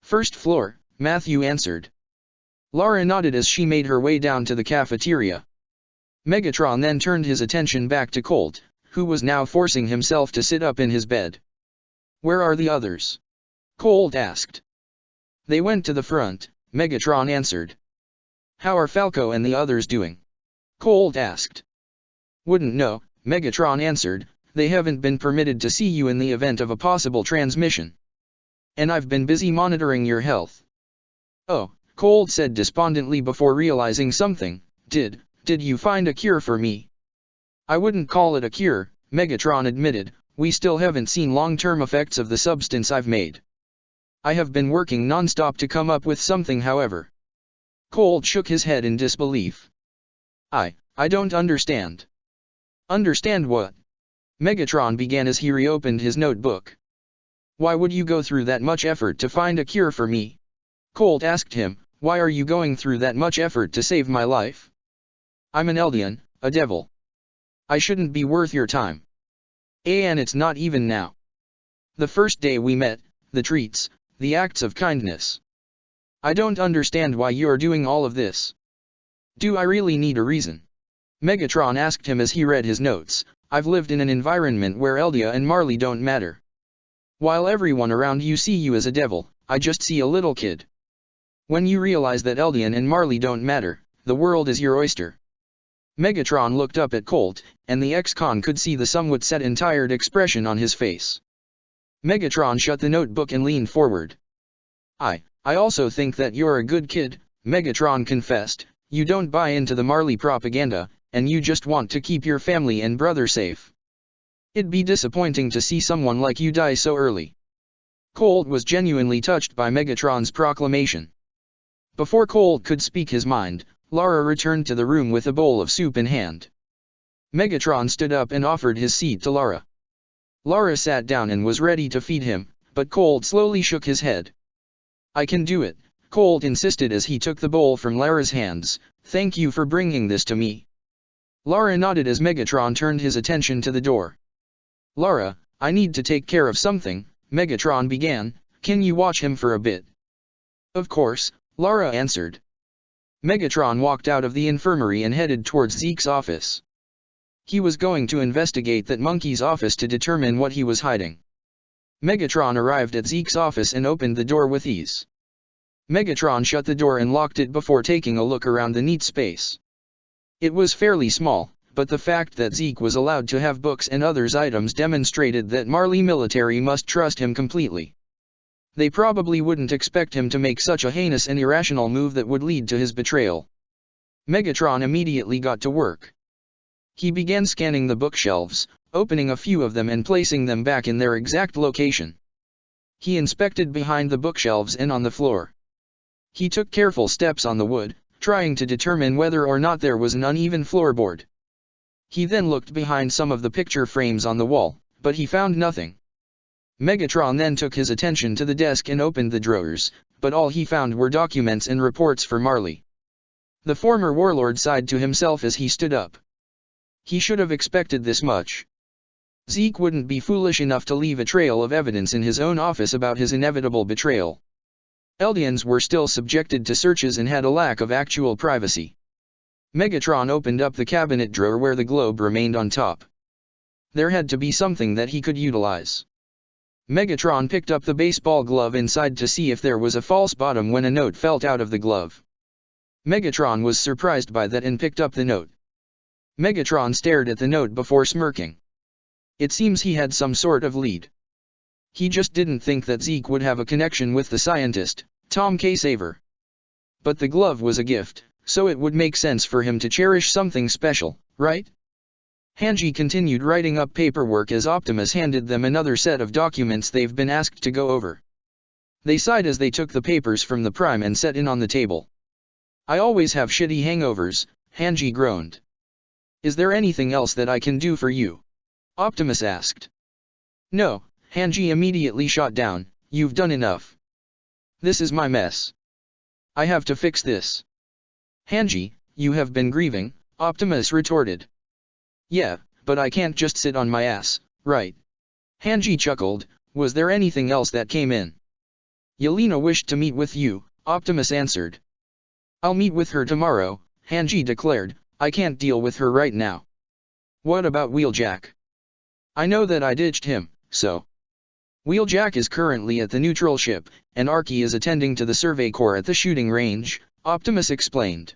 First floor, Matthew answered. Lara nodded as she made her way down to the cafeteria. Megatron then turned his attention back to Colt, who was now forcing himself to sit up in his bed. Where are the others? Colt asked. They went to the front, Megatron answered. How are Falco and the others doing? Colt asked. Wouldn't know, Megatron answered. They haven't been permitted to see you in the event of a possible transmission. And I've been busy monitoring your health. Oh, Colt said despondently before realizing something. Did you find a cure for me? I wouldn't call it a cure, Megatron admitted. We still haven't seen long-term effects of the substance I've made. I have been working non-stop to come up with something however. Colt shook his head in disbelief. I don't understand. Understand what? Megatron began as he reopened his notebook. Why would you go through that much effort to find a cure for me? Colt asked him, why are you going through that much effort to save my life? I'm an Eldian, a devil. I shouldn't be worth your time. And it's not even now. The first day we met, the treats, the acts of kindness. I don't understand why you're doing all of this. Do I really need a reason? Megatron asked him as he read his notes. I've lived in an environment where Eldia and Marley don't matter. While everyone around you see you as a devil, I just see a little kid. When you realize that Eldian and Marley don't matter, the world is your oyster. Megatron looked up at Colt, and the ex-con could see the somewhat sad and tired expression on his face. Megatron shut the notebook and leaned forward. I also think that you're a good kid, Megatron confessed. You don't buy into the Marley propaganda, and you just want to keep your family and brother safe. It'd be disappointing to see someone like you die so early. Colt was genuinely touched by Megatron's proclamation. Before Colt could speak his mind, Lara returned to the room with a bowl of soup in hand. Megatron stood up and offered his seat to Lara. Lara sat down and was ready to feed him, but Colt slowly shook his head. I can do it, Colt insisted as he took the bowl from Lara's hands. Thank you for bringing this to me. Lara nodded as Megatron turned his attention to the door. Lara, I need to take care of something, Megatron began. Can you watch him for a bit? Of course, Lara answered. Megatron walked out of the infirmary and headed towards Zeke's office. He was going to investigate that monkey's office to determine what he was hiding. Megatron arrived at Zeke's office and opened the door with ease. Megatron shut the door and locked it before taking a look around the neat space. It was fairly small, but the fact that Zeke was allowed to have books and others items demonstrated that Marley military must trust him completely. They probably wouldn't expect him to make such a heinous and irrational move that would lead to his betrayal. Megatron immediately got to work. He began scanning the bookshelves, opening a few of them and placing them back in their exact location. He inspected behind the bookshelves and on the floor. He took careful steps on the wood, trying to determine whether or not there was an uneven floorboard. He then looked behind some of the picture frames on the wall, but he found nothing. Megatron then took his attention to the desk and opened the drawers, but all he found were documents and reports for Marley. The former warlord sighed to himself as he stood up. He should have expected this much. Zeke wouldn't be foolish enough to leave a trail of evidence in his own office about his inevitable betrayal. Eldians were still subjected to searches and had a lack of actual privacy. Megatron opened up the cabinet drawer where the globe remained on top. There had to be something that he could utilize. Megatron picked up the baseball glove inside to see if there was a false bottom when a note fell out of the glove. Megatron was surprised by that and picked up the note. Megatron stared at the note before smirking. It seems he had some sort of lead. He just didn't think that Zeke would have a connection with the scientist, Tom K. Saver. But the glove was a gift, so it would make sense for him to cherish something special, right? Hanji continued writing up paperwork as Optimus handed them another set of documents they've been asked to go over. They sighed as they took the papers from the Prime and set in on the table. I always have shitty hangovers, Hanji groaned. Is there anything else that I can do for you? Optimus asked. No, Hanji immediately shot down, you've done enough. This is my mess. I have to fix this. Hanji, you have been grieving, Optimus retorted. Yeah, but I can't just sit on my ass, right? Hanji chuckled. Was there anything else that came in? Yelena wished to meet with you, Optimus answered. I'll meet with her tomorrow, Hanji declared. I can't deal with her right now. What about Wheeljack? I know that I ditched him, so. Wheeljack is currently at the neutral ship, and Arky is attending to the Survey Corps at the shooting range, Optimus explained.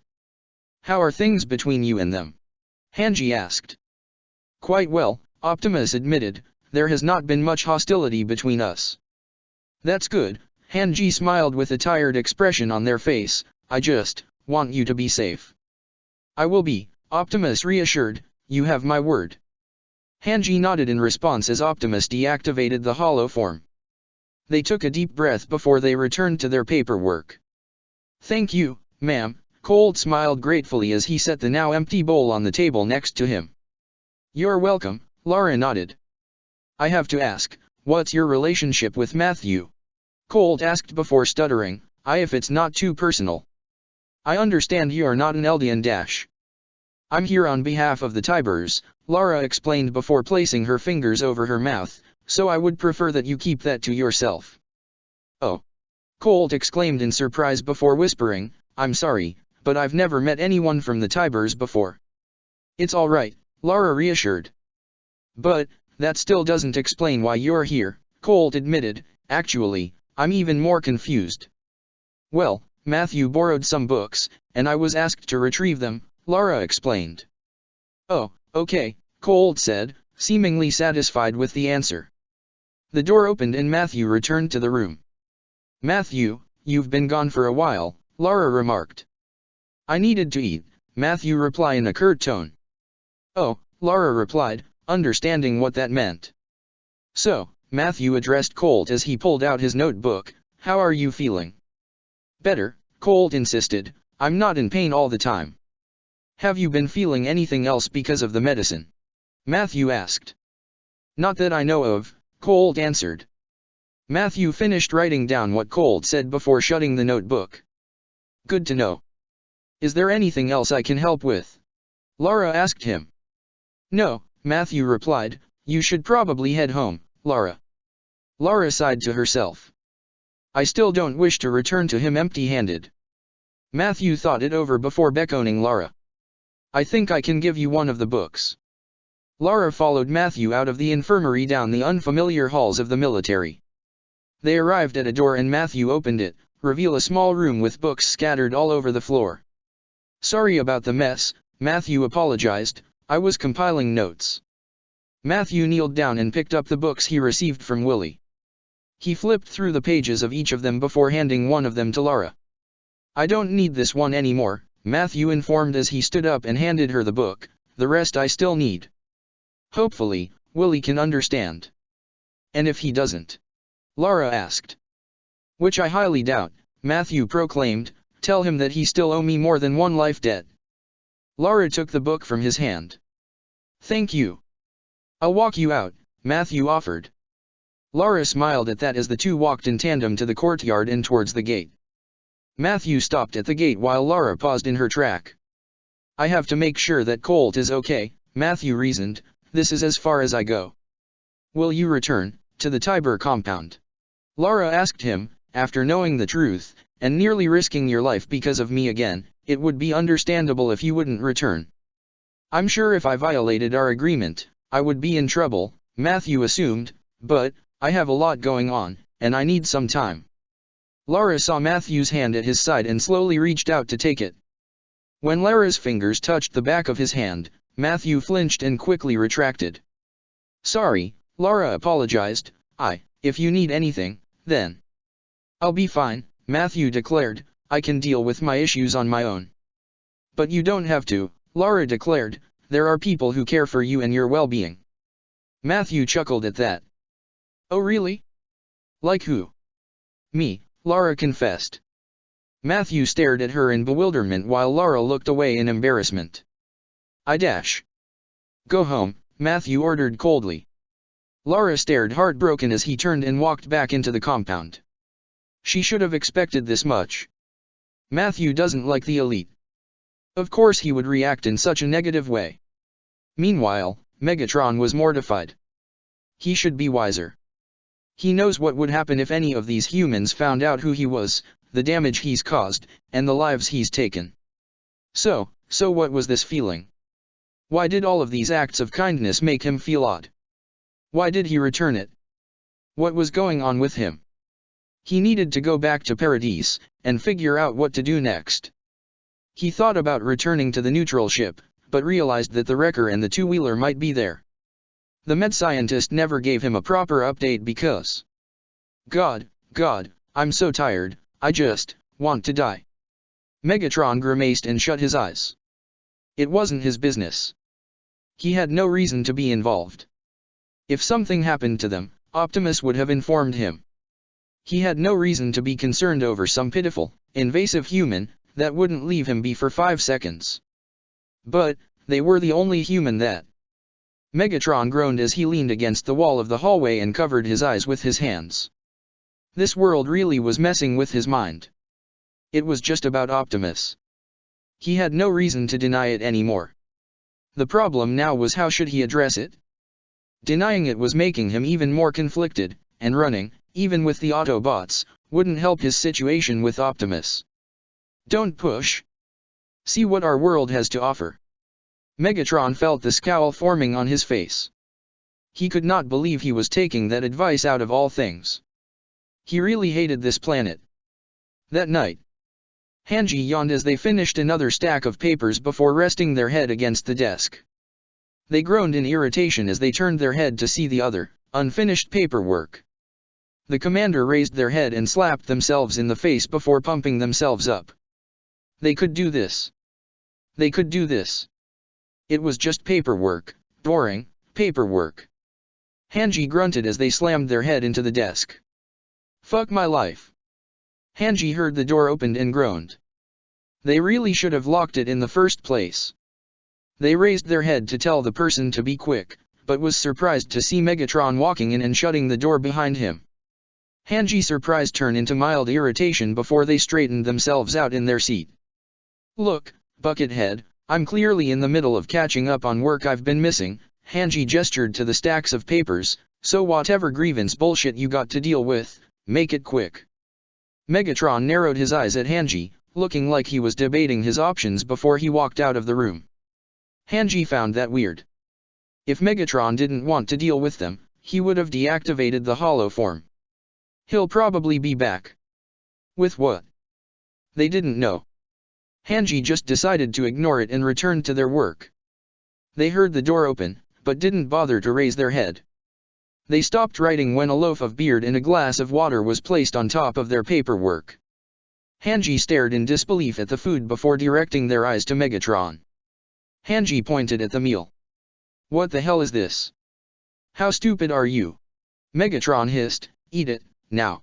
How are things between you and them? Hanji asked. Quite well, Optimus admitted. There has not been much hostility between us. That's good, Hanji smiled with a tired expression on their face. I just want you to be safe. I will be, Optimus reassured. You have my word. Hanji nodded in response as Optimus deactivated the hollow form. They took a deep breath before they returned to their paperwork. Thank you, ma'am, Colt smiled gratefully as he set the now empty bowl on the table next to him. "You're welcome," Lara nodded. "I have to ask, what's your relationship with Matthew?" Colt asked before stuttering, "If it's not too personal." "I understand you're not an Eldian dash. I'm here on behalf of the Tibers," Lara explained before placing her fingers over her mouth, "so I would prefer that you keep that to yourself." "Oh!" Colt exclaimed in surprise before whispering, "I'm sorry, but I've never met anyone from the Tibers before." "It's all right," Lara reassured. "But, that still doesn't explain why you're here," Colt admitted. "Actually, I'm even more confused." "Well, Matthew borrowed some books, and I was asked to retrieve them," Lara explained. "Oh, okay," Colt said, seemingly satisfied with the answer. The door opened and Matthew returned to the room. "Matthew, you've been gone for a while," Lara remarked. "I needed to eat," Matthew replied in a curt tone. "Oh," Lara replied, understanding what that meant. "So," Matthew addressed Colt as he pulled out his notebook, "how are you feeling?" "Better," Colt insisted, "I'm not in pain all the time." "Have you been feeling anything else because of the medicine?" Matthew asked. "Not that I know of," Colt answered. Matthew finished writing down what Colt said before shutting the notebook. "Good to know. Is there anything else I can help with?" Lara asked him. "No," Matthew replied, "you should probably head home, Lara." Lara sighed to herself. "I still don't wish to return to him empty-handed." Matthew thought it over before beckoning Lara. "I think I can give you one of the books." Lara followed Matthew out of the infirmary down the unfamiliar halls of the military. They arrived at a door and Matthew opened it, reveal a small room with books scattered all over the floor. "Sorry about the mess," Matthew apologized, "I was compiling notes." Matthew kneeled down and picked up the books he received from Willie. He flipped through the pages of each of them before handing one of them to Lara. "I don't need this one anymore," Matthew informed as he stood up and handed her the book, "the rest I still need." "Hopefully, Willie can understand." "And if he doesn't?" Lara asked. "Which I highly doubt," Matthew proclaimed, "tell him that he still owe me more than one life debt." Lara took the book from his hand. "Thank you. I'll walk you out," Matthew offered. Lara smiled at that as the two walked in tandem to the courtyard and towards the gate. Matthew stopped at the gate while Lara paused in her track. "I have to make sure that Colt is okay," Matthew reasoned, "this is as far as I go." "Will you return to the Tiber compound?" Lara asked him. "After knowing the truth, and nearly risking your life because of me again, it would be understandable if you wouldn't return." "I'm sure if I violated our agreement, I would be in trouble," Matthew assumed, "but I have a lot going on, and I need some time." Lara saw Matthew's hand at his side and slowly reached out to take it. When Lara's fingers touched the back of his hand, Matthew flinched and quickly retracted. "Sorry," Lara apologized, If you need anything, then." "I'll be fine," Matthew declared, "I can deal with my issues on my own." "But you don't have to," Lara declared, "there are people who care for you and your well-being." Matthew chuckled at that. "Oh really? Like who?" "Me," Lara confessed. Matthew stared at her in bewilderment while Lara looked away in embarrassment. "Go home," Matthew ordered coldly. Lara stared heartbroken as he turned and walked back into the compound. She should have expected this much. Matthew doesn't like the elite. Of course he would react in such a negative way. Meanwhile, Megatron was mortified. He should be wiser. He knows what would happen if any of these humans found out who he was, the damage he's caused, and the lives he's taken. So what was this feeling? Why did all of these acts of kindness make him feel odd? Why did he return it? What was going on with him? He needed to go back to Paradise, and figure out what to do next. He thought about returning to the neutral ship, but realized that the wrecker and the two-wheeler might be there. The med scientist never gave him a proper update because... God, I'm so tired, I just want to die. Megatron grimaced and shut his eyes. It wasn't his business. He had no reason to be involved. If something happened to them, Optimus would have informed him. He had no reason to be concerned over some pitiful, invasive human that wouldn't leave him be for 5 seconds. But, they were the only human that. Megatron groaned as he leaned against the wall of the hallway and covered his eyes with his hands. This world really was messing with his mind. It was just about Optimus. He had no reason to deny it anymore. The problem now was how should he address it? Denying it was making him even more conflicted, and running, even with the Autobots, wouldn't help his situation with Optimus. Don't push. See what our world has to offer. Megatron felt the scowl forming on his face. He could not believe he was taking that advice out of all things. He really hated this planet. That night, Hanji yawned as they finished another stack of papers before resting their head against the desk. They groaned in irritation as they turned their head to see the other, unfinished paperwork. The commander raised their head and slapped themselves in the face before pumping themselves up. They could do this. They could do this. It was just paperwork, boring, paperwork. Hanji grunted as they slammed their head into the desk. Fuck my life. Hanji heard the door opened and groaned. They really should have locked it in the first place. They raised their head to tell the person to be quick, but was surprised to see Megatron walking in and shutting the door behind him. Hanji's surprise turned into mild irritation before they straightened themselves out in their seat. Look, Buckethead, I'm clearly in the middle of catching up on work I've been missing, Hanji gestured to the stacks of papers, so whatever grievance bullshit you got to deal with, make it quick. Megatron narrowed his eyes at Hanji, looking like he was debating his options before he walked out of the room. Hanji found that weird. If Megatron didn't want to deal with them, he would have deactivated the hollow form. He'll probably be back. With what? They didn't know. Hanji just decided to ignore it and returned to their work. They heard the door open, but didn't bother to raise their head. They stopped writing when a loaf of beer and a glass of water was placed on top of their paperwork. Hanji stared in disbelief at the food before directing their eyes to Megatron. Hanji pointed at the meal. What the hell is this? How stupid are you? Megatron hissed, eat it, now.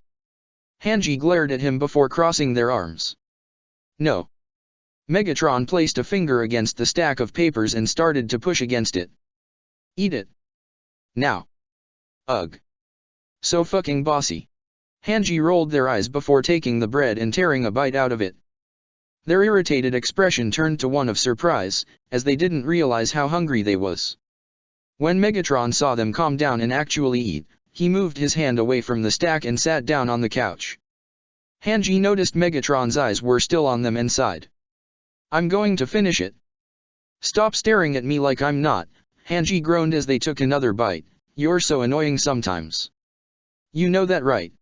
Hanji glared at him before crossing their arms. No. Megatron placed a finger against the stack of papers and started to push against it. Eat it. Now. Ugh. So fucking bossy. Hanji rolled their eyes before taking the bread and tearing a bite out of it. Their irritated expression turned to one of surprise, as they didn't realize how hungry they was. When Megatron saw them calm down and actually eat, he moved his hand away from the stack and sat down on the couch. Hanji noticed Megatron's eyes were still on them and sighed. I'm going to finish it. Stop staring at me like I'm not, Hanji groaned as they took another bite. You're so annoying sometimes. You know that, right?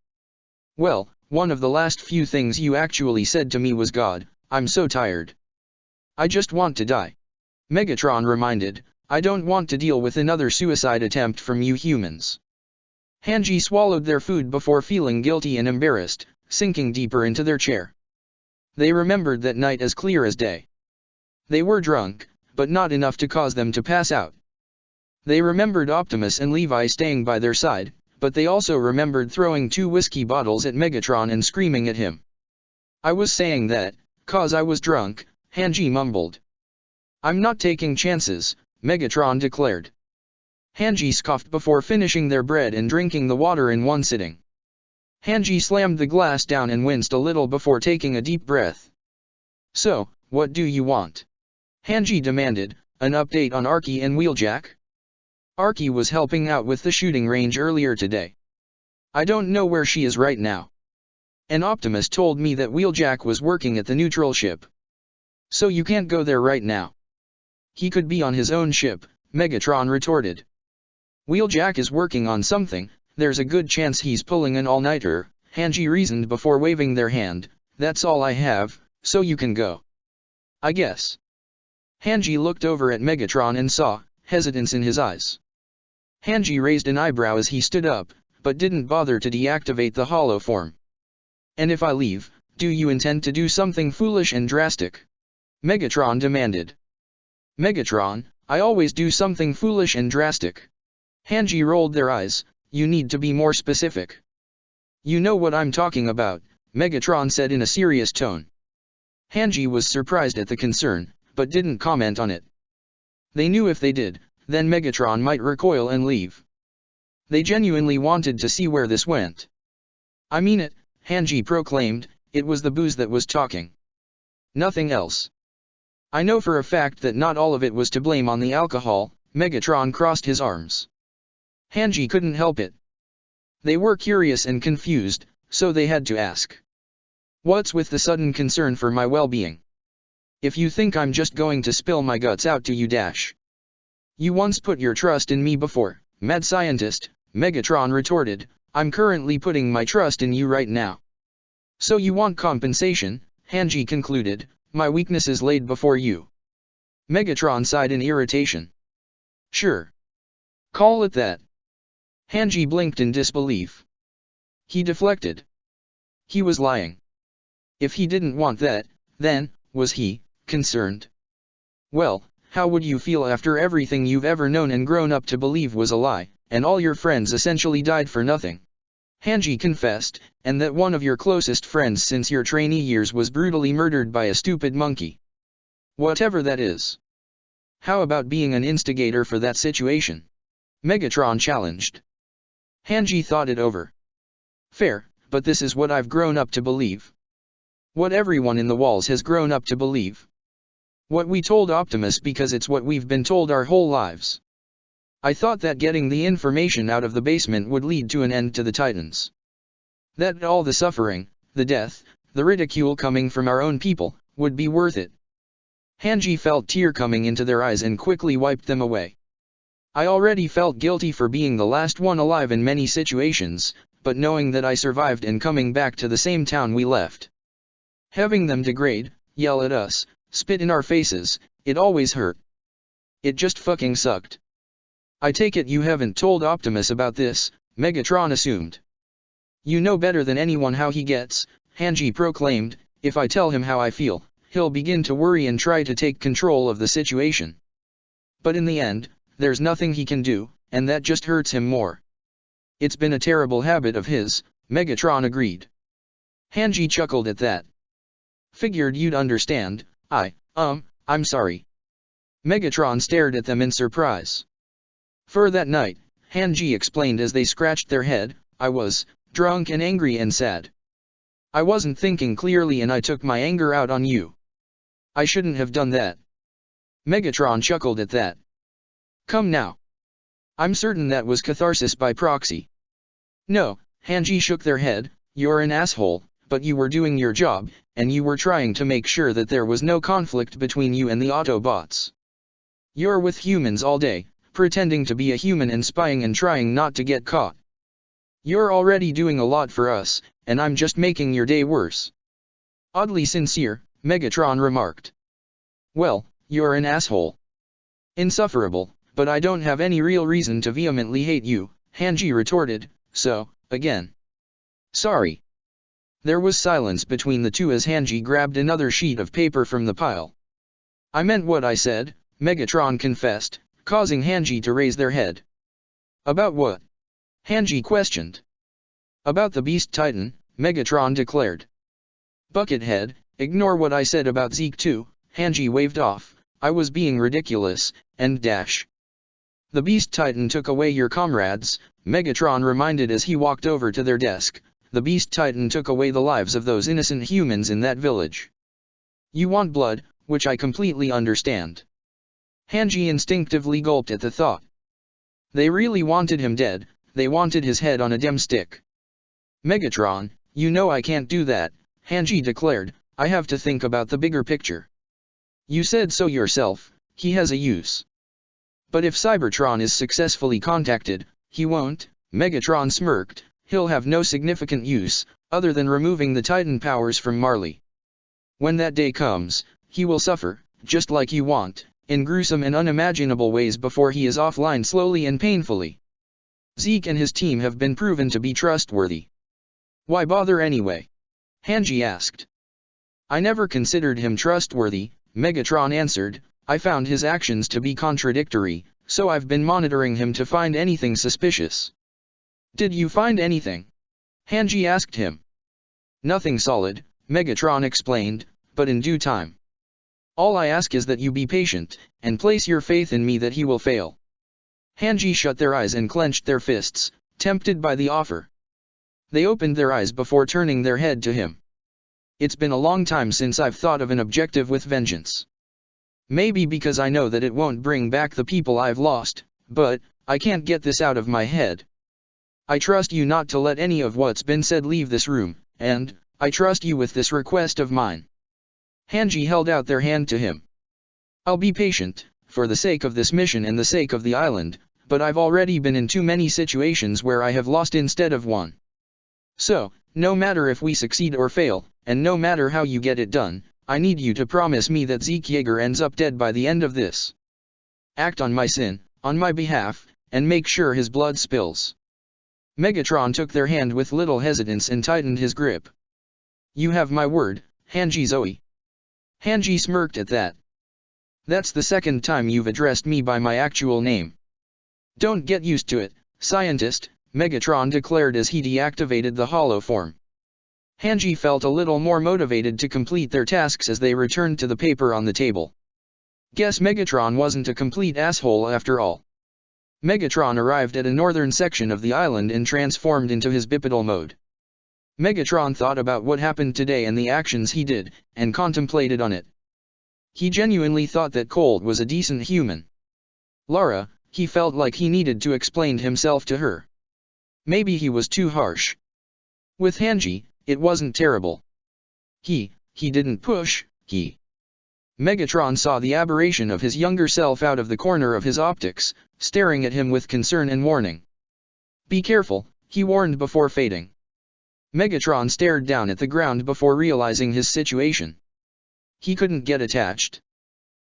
Well, one of the last few things you actually said to me was God, I'm so tired. I just want to die. Megatron reminded, I don't want to deal with another suicide attempt from you humans. Hanji swallowed their food before feeling guilty and embarrassed, sinking deeper into their chair. They remembered that night as clear as day. They were drunk, but not enough to cause them to pass out. They remembered Optimus and Levi staying by their side, but they also remembered throwing 2 whiskey bottles at Megatron and screaming at him. I was saying that, 'cause I was drunk, Hanji mumbled. I'm not taking chances, Megatron declared. Hanji scoffed before finishing their bread and drinking the water in one sitting. Hanji slammed the glass down and winced a little before taking a deep breath. So, what do you want? Hanji demanded, an update on Arky and Wheeljack? Arky was helping out with the shooting range earlier today. I don't know where she is right now. An Optimus told me that Wheeljack was working at the neutral ship. So you can't go there right now. He could be on his own ship, Megatron retorted. Wheeljack is working on something, there's a good chance he's pulling an all-nighter, Hanji reasoned before waving their hand, that's all I have, so you can go. I guess. Hanji looked over at Megatron and saw hesitance in his eyes. Hanji raised an eyebrow as he stood up, but didn't bother to deactivate the hollow form. And if I leave, do you intend to do something foolish and drastic? Megatron demanded. Megatron, I always do something foolish and drastic. Hanji rolled their eyes, you need to be more specific. You know what I'm talking about, Megatron said in a serious tone. Hanji was surprised at the concern, but didn't comment on it. They knew if they did, then Megatron might recoil and leave. They genuinely wanted to see where this went. I mean it, Hanji proclaimed, it was the booze that was talking. Nothing else. I know for a fact that not all of it was to blame on the alcohol. Megatron crossed his arms. Hanji couldn't help it. They were curious and confused, so they had to ask. What's with the sudden concern for my well-being? If you think I'm just going to spill my guts out to you dash. You once put your trust in me before, mad scientist, Megatron retorted, I'm currently putting my trust in you right now. So you want compensation, Hanji concluded, my weakness is laid before you. Megatron sighed in irritation. Sure. Call it that. Hanji blinked in disbelief. He deflected. He was lying. If he didn't want that, then, was he concerned? Well, how would you feel after everything you've ever known and grown up to believe was a lie, and all your friends essentially died for nothing? Hanji confessed, and that one of your closest friends since your trainee years was brutally murdered by a stupid monkey. Whatever that is. How about being an instigator for that situation? Megatron challenged. Hanji thought it over. Fair, but this is what I've grown up to believe. What everyone in the walls has grown up to believe. What we told Optimus because it's what we've been told our whole lives. I thought that getting the information out of the basement would lead to an end to the Titans. That all the suffering, the death, the ridicule coming from our own people, would be worth it. Hanji felt tear coming into their eyes and quickly wiped them away. I already felt guilty for being the last one alive in many situations, but knowing that I survived and coming back to the same town we left. Having them degrade, yell at us, spit in our faces, it always hurt. It just fucking sucked. I take it you haven't told Optimus about this, Megatron assumed. You know better than anyone how he gets, Hanji proclaimed, if I tell him how I feel, he'll begin to worry and try to take control of the situation. But in the end, there's nothing he can do, and that just hurts him more. It's been a terrible habit of his, Megatron agreed. Hanji chuckled at that. Figured you'd understand, I'm sorry. Megatron stared at them in surprise. For that night, Hanji explained as they scratched their head, I was drunk and angry and sad. I wasn't thinking clearly and I took my anger out on you. I shouldn't have done that. Megatron chuckled at that. Come now. I'm certain that was catharsis by proxy. No, Hanji shook their head, you're an asshole, but you were doing your job, and you were trying to make sure that there was no conflict between you and the Autobots. You're with humans all day, pretending to be a human and spying and trying not to get caught. You're already doing a lot for us, and I'm just making your day worse. Oddly sincere, Megatron remarked. Well, you're an asshole. Insufferable, but I don't have any real reason to vehemently hate you, Hanji retorted, so, again. Sorry. There was silence between the two as Hanji grabbed another sheet of paper from the pile. I meant what I said, Megatron confessed, causing Hanji to raise their head. About what? Hanji questioned. About the Beast Titan, Megatron declared. Buckethead, ignore what I said about Zeke too, Hanji waved off, I was being ridiculous, and dash. The Beast Titan took away your comrades, Megatron reminded as he walked over to their desk, the Beast Titan took away the lives of those innocent humans in that village. You want blood, which I completely understand. Hanji instinctively gulped at the thought. They really wanted him dead, they wanted his head on a dem stick. Megatron, you know I can't do that, Hanji declared, I have to think about the bigger picture. You said so yourself, he has a use. But if Cybertron is successfully contacted, he won't, Megatron smirked, he'll have no significant use, other than removing the Titan powers from Marley. When that day comes, he will suffer, just like you want, in gruesome and unimaginable ways before he is offline slowly and painfully. Zeke and his team have been proven to be trustworthy. Why bother anyway? Hanji asked. I never considered him trustworthy, Megatron answered, I found his actions to be contradictory, so I've been monitoring him to find anything suspicious. Did you find anything? Hanji asked him. Nothing solid, Megatron explained, but in due time. All I ask is that you be patient, and place your faith in me that he will fail. Hanji shut their eyes and clenched their fists, tempted by the offer. They opened their eyes before turning their head to him. It's been a long time since I've thought of an objective with vengeance. Maybe because I know that it won't bring back the people I've lost, but I can't get this out of my head. I trust you not to let any of what's been said leave this room, and I trust you with this request of mine. Hanji held out their hand to him. I'll be patient, for the sake of this mission and the sake of the island, but I've already been in too many situations where I have lost instead of won. So, no matter if we succeed or fail, and no matter how you get it done, I need you to promise me that Zeke Yeager ends up dead by the end of this. Act on my sin, on my behalf, and make sure his blood spills. Megatron took their hand with little hesitance and tightened his grip. You have my word, Hanji Zoe. Hanji smirked at that. That's the second time you've addressed me by my actual name. Don't get used to it, scientist, Megatron declared as he deactivated the hollow form. Hanji felt a little more motivated to complete their tasks as they returned to the paper on the table. Guess Megatron wasn't a complete asshole after all. Megatron arrived at a northern section of the island and transformed into his bipedal mode. Megatron thought about what happened today and the actions he did, and contemplated on it. He genuinely thought that Colt was a decent human. Lara, he felt like he needed to explain himself to her. Maybe he was too harsh. With Hanji, it wasn't terrible. He didn't push, Megatron saw the aberration of his younger self out of the corner of his optics, staring at him with concern and warning. Be careful, he warned before fading. Megatron stared down at the ground before realizing his situation. He couldn't get attached.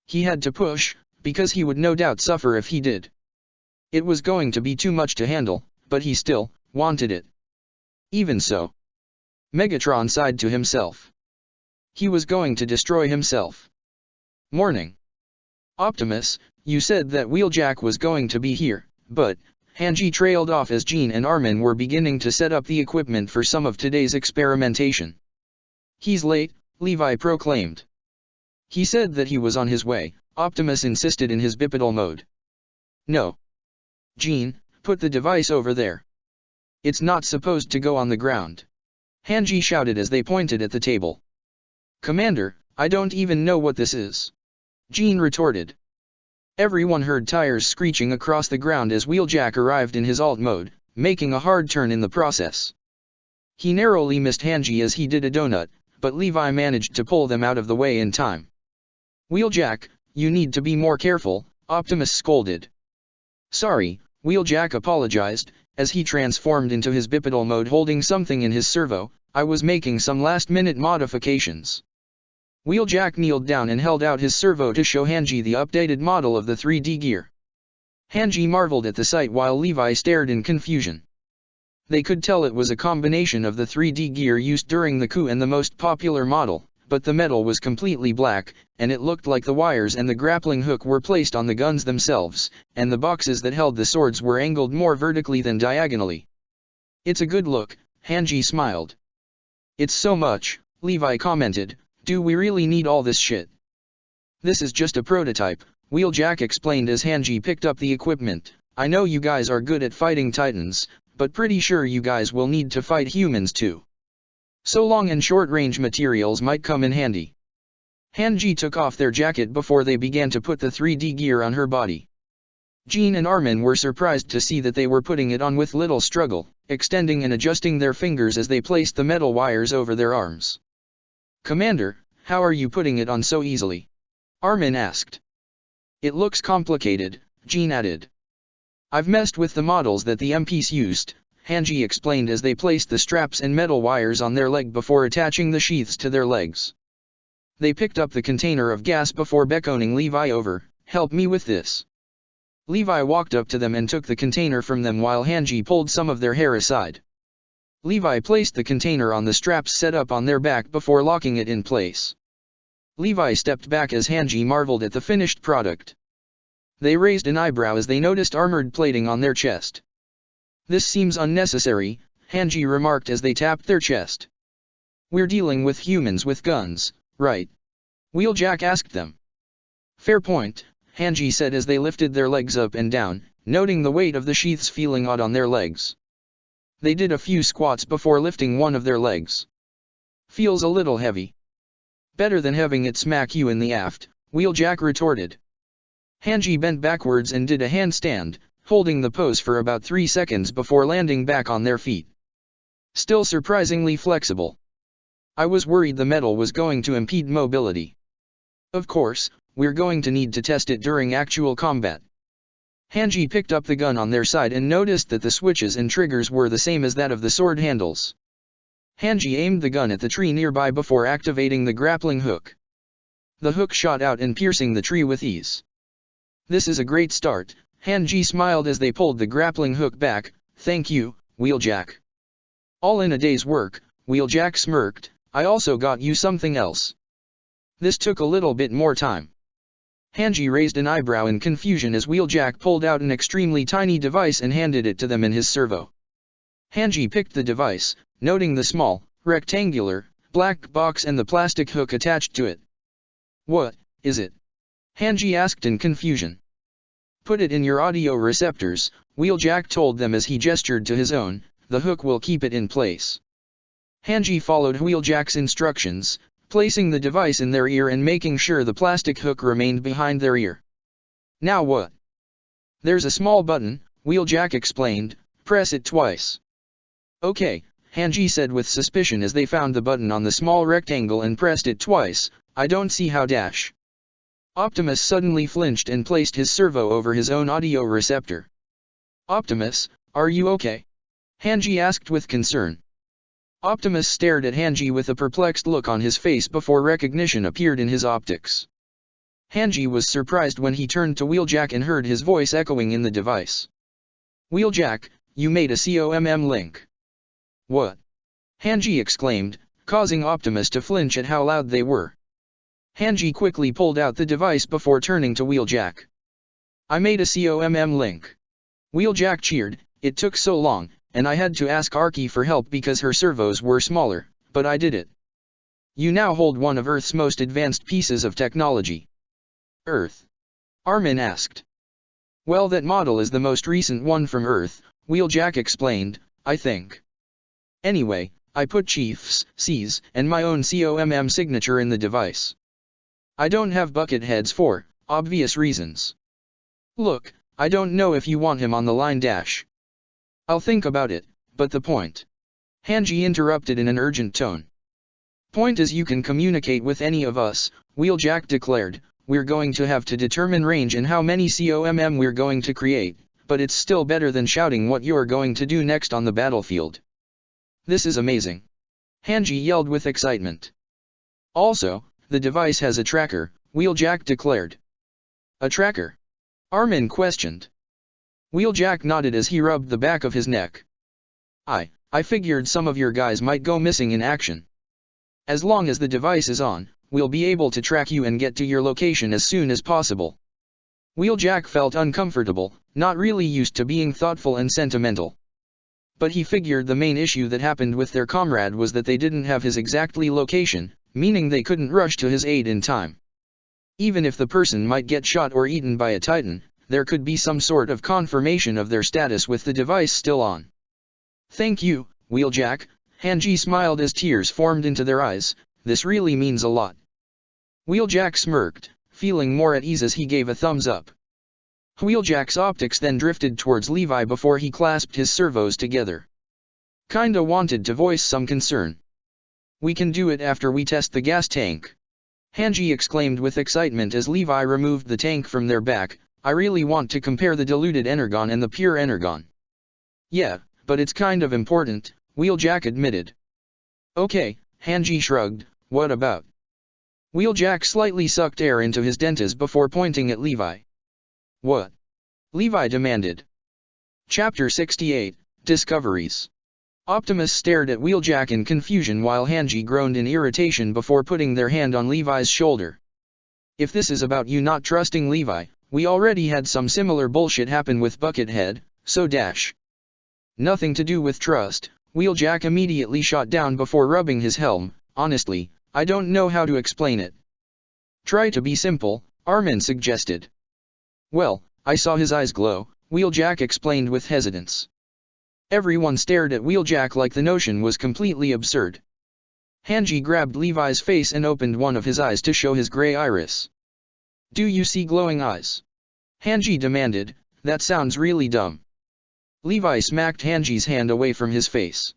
He had to push, because he would no doubt suffer if he did. It was going to be too much to handle, but he still wanted it. Even so. Megatron sighed to himself. He was going to destroy himself. Morning. Optimus, you said that Wheeljack was going to be here, but Hanji trailed off as Jean and Armin were beginning to set up the equipment for some of today's experimentation. He's late, Levi proclaimed. He said that he was on his way, Optimus insisted in his bipedal mode. No. Jean, put the device over there. It's not supposed to go on the ground. Hanji shouted as they pointed at the table. Commander, I don't even know what this is. Jean retorted. Everyone heard tires screeching across the ground as Wheeljack arrived in his alt mode, making a hard turn in the process. He narrowly missed Hanji as he did a donut, but Levi managed to pull them out of the way in time. Wheeljack, you need to be more careful, Optimus scolded. Sorry, Wheeljack apologized, as he transformed into his bipedal mode holding something in his servo. I was making some last-minute modifications. Wheeljack kneeled down and held out his servo to show Hanji the updated model of the 3D gear. Hanji marveled at the sight while Levi stared in confusion. They could tell it was a combination of the 3D gear used during the coup and the most popular model, but the metal was completely black, and it looked like the wires and the grappling hook were placed on the guns themselves, and the boxes that held the swords were angled more vertically than diagonally. It's a good look, Hanji smiled. It's so much, Levi commented. Do we really need all this shit? This is just a prototype, Wheeljack explained as Hanji picked up the equipment. I know you guys are good at fighting titans, but pretty sure you guys will need to fight humans too. So long and short-range materials might come in handy. Hanji took off their jacket before they began to put the 3D gear on her body. Jean and Armin were surprised to see that they were putting it on with little struggle, extending and adjusting their fingers as they placed the metal wires over their arms. Commander, how are you putting it on so easily? Armin asked. It looks complicated, Jean added. I've messed with the models that the MPs used, Hanji explained as they placed the straps and metal wires on their leg before attaching the sheaths to their legs. They picked up the container of gas before beckoning Levi over. Help me with this. Levi walked up to them and took the container from them while Hanji pulled some of their hair aside. Levi placed the container on the straps set up on their back before locking it in place. Levi stepped back as Hanji marveled at the finished product. They raised an eyebrow as they noticed armored plating on their chest. This seems unnecessary, Hanji remarked as they tapped their chest. We're dealing with humans with guns, right? Wheeljack asked them. Fair point, Hanji said as they lifted their legs up and down, noting the weight of the sheaths feeling odd on their legs. They did a few squats before lifting one of their legs. Feels a little heavy. Better than having it smack you in the aft, Wheeljack retorted. Hanji bent backwards and did a handstand, holding the pose for about 3 seconds before landing back on their feet. Still surprisingly flexible. I was worried the metal was going to impede mobility. Of course, we're going to need to test it during actual combat. Hanji picked up the gun on their side and noticed that the switches and triggers were the same as that of the sword handles. Hanji aimed the gun at the tree nearby before activating the grappling hook. The hook shot out and piercing the tree with ease. This is a great start, Hanji smiled as they pulled the grappling hook back. Thank you, Wheeljack. All in a day's work, Wheeljack smirked. I also got you something else. This took a little bit more time. Hanji raised an eyebrow in confusion as Wheeljack pulled out an extremely tiny device and handed it to them in his servo. Hanji picked the device, noting the small, rectangular, black box and the plastic hook attached to it. What is it? Hanji asked in confusion. Put it in your audio receptors, Wheeljack told them as he gestured to his own. The hook will keep it in place. Hanji followed Wheeljack's instructions, placing the device in their ear and making sure the plastic hook remained behind their ear. Now what? There's a small button, Wheeljack explained. Press it twice. Okay, Hanji said with suspicion as they found the button on the small rectangle and pressed it twice. I don't see how dash. Optimus suddenly flinched and placed his servo over his own audio receptor. Optimus, are you okay? Hanji asked with concern. Optimus stared at Hanji with a perplexed look on his face before recognition appeared in his optics. Hanji was surprised when he turned to Wheeljack and heard his voice echoing in the device. Wheeljack, you made a COMM link. What? Hanji exclaimed, causing Optimus to flinch at how loud they were. Hanji quickly pulled out the device before turning to Wheeljack. I made a COMM link. Wheeljack cheered. It took so long, and I had to ask Arky for help because her servos were smaller, but I did it. You now hold one of Earth's most advanced pieces of technology. Earth? Armin asked. Well, that model is the most recent one from Earth, Wheeljack explained, I think. Anyway, I put Chief's, C's, and my own COMM signature in the device. I don't have Bucketheads for obvious reasons. Look, I don't know if you want him on the line dash. I'll think about it, but the point. Hanji interrupted in an urgent tone. Point is you can communicate with any of us, Wheeljack declared. We're going to have to determine range and how many COMM we're going to create, but it's still better than shouting what you're going to do next on the battlefield. This is amazing. Hanji yelled with excitement. Also, the device has a tracker, Wheeljack declared. A tracker? Armin questioned. Wheeljack nodded as he rubbed the back of his neck. I figured some of your guys might go missing in action. As long as the device is on, we'll be able to track you and get to your location as soon as possible. Wheeljack felt uncomfortable, not really used to being thoughtful and sentimental. But he figured the main issue that happened with their comrade was that they didn't have his exactly location, meaning they couldn't rush to his aid in time. Even if the person might get shot or eaten by a Titan, there could be some sort of confirmation of their status with the device still on. Thank you, Wheeljack, Hanji smiled as tears formed into their eyes. This really means a lot. Wheeljack smirked, feeling more at ease as he gave a thumbs up. Wheeljack's optics then drifted towards Levi before he clasped his servos together. Kinda wanted to voice some concern. We can do it after we test the gas tank. Hanji exclaimed with excitement as Levi removed the tank from their back. I really want to compare the diluted energon and the pure energon. Yeah, but it's kind of important, Wheeljack admitted. Okay, Hanji shrugged, what about? Wheeljack slightly sucked air into his dentures before pointing at Levi. What? Levi demanded. Chapter 68, Discoveries. Optimus stared at Wheeljack in confusion while Hanji groaned in irritation before putting their hand on Levi's shoulder. If this is about you not trusting Levi, we already had some similar bullshit happen with Buckethead, so dash. Nothing to do with trust, Wheeljack immediately shot down before rubbing his helm. Honestly, I don't know how to explain it. Try to be simple, Armin suggested. Well, I saw his eyes glow, Wheeljack explained with hesitance. Everyone stared at Wheeljack like the notion was completely absurd. Hanji grabbed Levi's face and opened one of his eyes to show his gray iris. Do you see glowing eyes? Hanji demanded. That sounds really dumb. Levi smacked Hanji's hand away from his face.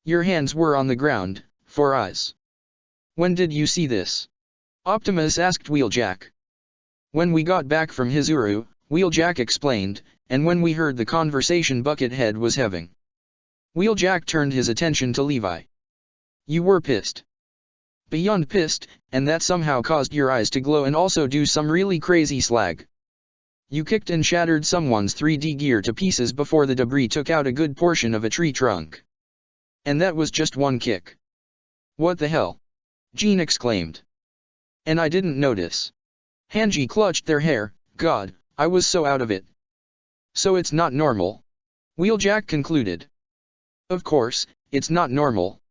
Your hands were on the ground, for eyes. When did you see this? Optimus asked Wheeljack. When we got back from Hizuru, Wheeljack explained, and when we heard the conversation Buckethead was having. Wheeljack turned his attention to Levi. You were pissed. Beyond pissed, and that somehow caused your eyes to glow and also do some really crazy slag. You kicked and shattered someone's 3D gear to pieces before the debris took out a good portion of a tree trunk. And that was just one kick. What the hell? Jean exclaimed. And I didn't notice. Hanji clutched their hair. God, I was so out of it. So it's not normal? Wheeljack concluded. Of course, it's not normal.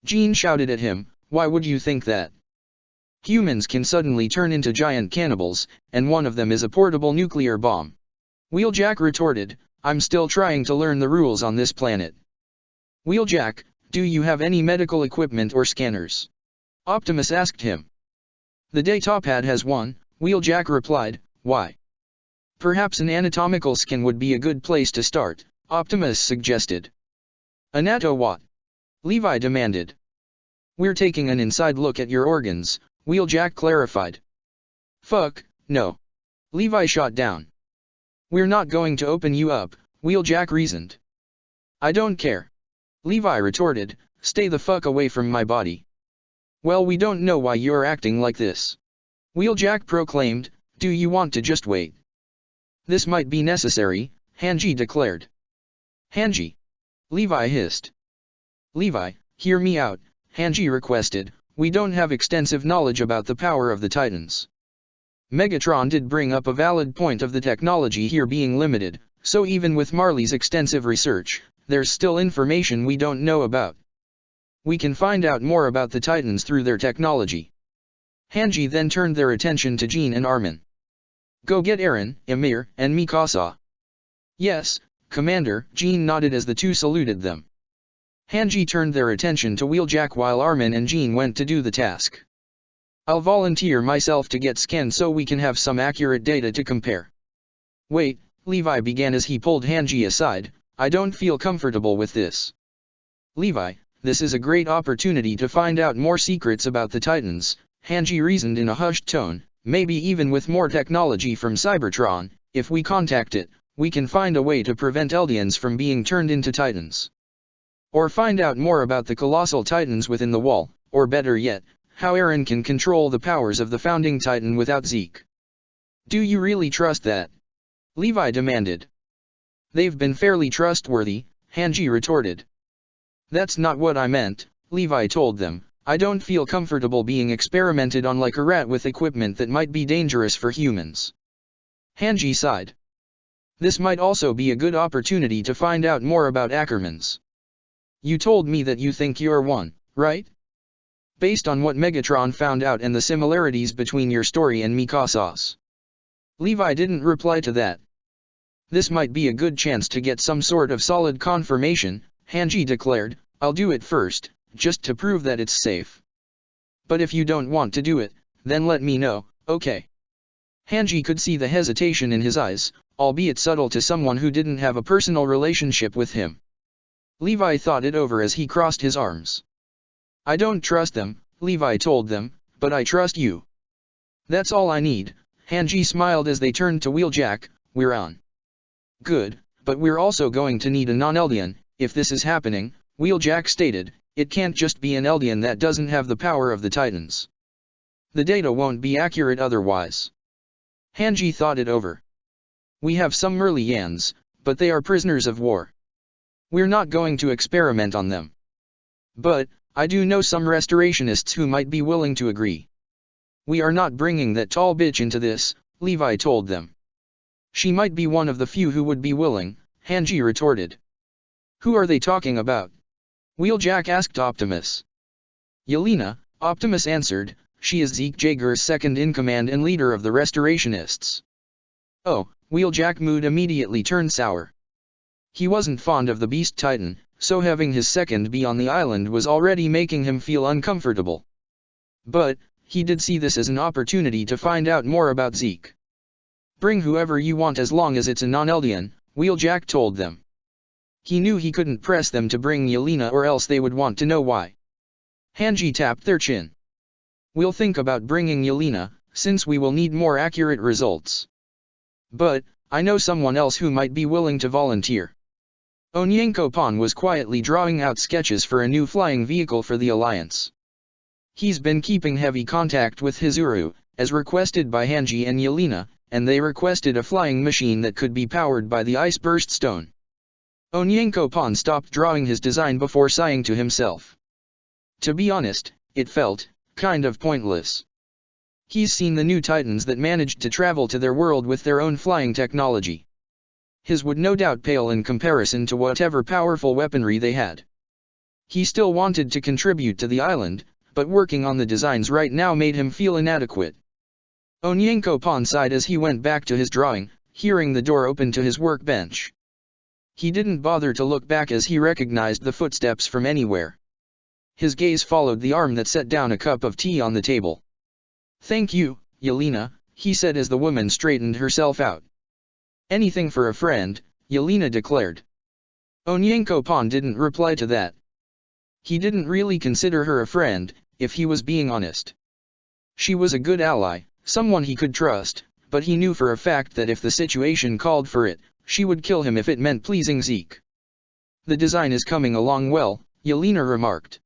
Jean shouted at him, why would you think that? Humans can suddenly turn into giant cannibals, and one of them is a portable nuclear bomb. Wheeljack retorted, I'm still trying to learn the rules on this planet. Wheeljack, do you have any medical equipment or scanners? Optimus asked him. The Datapad has one, Wheeljack replied, why? Perhaps an anatomical scan would be a good place to start, Optimus suggested. Anato what? Levi demanded. We're taking an inside look at your organs, Wheeljack clarified. Fuck, no. Levi shot down. We're not going to open you up, Wheeljack reasoned. I don't care. Levi retorted, stay the fuck away from my body. Well, we don't know why you're acting like this. Wheeljack proclaimed, do you want to just wait? This might be necessary, Hanji declared. Hanji. Levi hissed. Levi, hear me out, Hanji requested, we don't have extensive knowledge about the power of the Titans. Megatron did bring up a valid point of the technology here being limited, so even with Marley's extensive research, there's still information we don't know about. We can find out more about the Titans through their technology. Hanji then turned their attention to Jean and Armin. Go get Eren, Ymir, and Mikasa. Yes, Commander, Jean nodded as the two saluted them. Hanji turned their attention to Wheeljack while Armin and Jean went to do the task. I'll volunteer myself to get scanned so we can have some accurate data to compare. Wait, Levi began as he pulled Hanji aside, I don't feel comfortable with this. Levi, this is a great opportunity to find out more secrets about the Titans, Hanji reasoned in a hushed tone, maybe even with more technology from Cybertron, if we contact it, we can find a way to prevent Eldians from being turned into Titans. Or find out more about the colossal Titans within the wall, or better yet, how Eren can control the powers of the founding Titan without Zeke. Do you really trust that? Levi demanded. They've been fairly trustworthy, Hanji retorted. That's not what I meant, Levi told them, I don't feel comfortable being experimented on like a rat with equipment that might be dangerous for humans. Hanji sighed. This might also be a good opportunity to find out more about Ackermans. You told me that you think you're one, right? Based on what Megatron found out and the similarities between your story and Mikasa's. Levi didn't reply to that. This might be a good chance to get some sort of solid confirmation, Hanji declared, I'll do it first, just to prove that it's safe. But if you don't want to do it, then let me know, okay? Hanji could see the hesitation in his eyes, albeit subtle to someone who didn't have a personal relationship with him. Levi thought it over as he crossed his arms. I don't trust them, Levi told them, but I trust you. That's all I need, Hanji smiled as they turned to Wheeljack, we're on. Good, but we're also going to need a non-Eldian, if this is happening, Wheeljack stated, it can't just be an Eldian that doesn't have the power of the Titans. The data won't be accurate otherwise. Hanji thought it over. We have some Merlians, but they are prisoners of war. We're not going to experiment on them. But, I do know some restorationists who might be willing to agree. We are not bringing that tall bitch into this, Levi told them. She might be one of the few who would be willing, Hanji retorted. Who are they talking about? Wheeljack asked Optimus. Yelena, Optimus answered, she is Zeke Jaeger's second-in-command and leader of the Restorationists. Oh, Wheeljack mood immediately turned sour. He wasn't fond of the Beast Titan, so having his second be on the island was already making him feel uncomfortable. But, he did see this as an opportunity to find out more about Zeke. Bring whoever you want as long as it's a non-Eldian, Wheeljack told them. He knew he couldn't press them to bring Yelena or else they would want to know why. Hanji tapped their chin. We'll think about bringing Yelena, since we will need more accurate results. But, I know someone else who might be willing to volunteer. Onyanko Pon was quietly drawing out sketches for a new flying vehicle for the Alliance. He's been keeping heavy contact with Hizuru, as requested by Hanji and Yelena, and they requested a flying machine that could be powered by the Ice Burst Stone. Onyanko Pon stopped drawing his design before sighing to himself. To be honest, it felt kind of pointless. He's seen the new Titans that managed to travel to their world with their own flying technology. His would no doubt pale in comparison to whatever powerful weaponry they had. He still wanted to contribute to the island, but working on the designs right now made him feel inadequate. Onyanko Pon sighed as he went back to his drawing, hearing the door open to his workbench. He didn't bother to look back as he recognized the footsteps from anywhere. His gaze followed the arm that set down a cup of tea on the table. "Thank you, Yelena," he said as the woman straightened herself out. "Anything for a friend," Yelena declared. Onyanko Pon didn't reply to that. He didn't really consider her a friend, if he was being honest. She was a good ally, someone he could trust, but he knew for a fact that if the situation called for it, she would kill him if it meant pleasing Zeke. "The design is coming along well," Yelena remarked.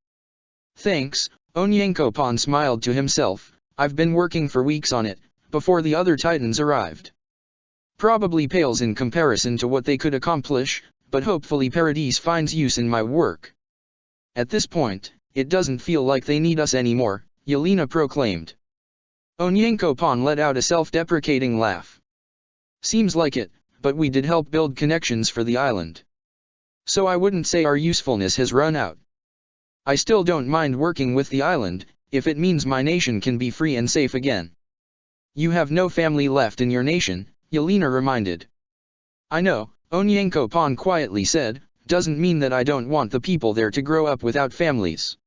"Thanks," Onyanko Pon smiled to himself. "I've been working for weeks on it, before the other Titans arrived. Probably pales in comparison to what they could accomplish, but hopefully Paradise finds use in my work." "At this point, it doesn't feel like they need us anymore," Yelena proclaimed. Onyanko Pon let out a self-deprecating laugh. "Seems like it, but we did help build connections for the island. So I wouldn't say our usefulness has run out. I still don't mind working with the island, if it means my nation can be free and safe again." "You have no family left in your nation," Yelena reminded. "I know," Onyanko Pon quietly said, "doesn't mean that I don't want the people there to grow up without families.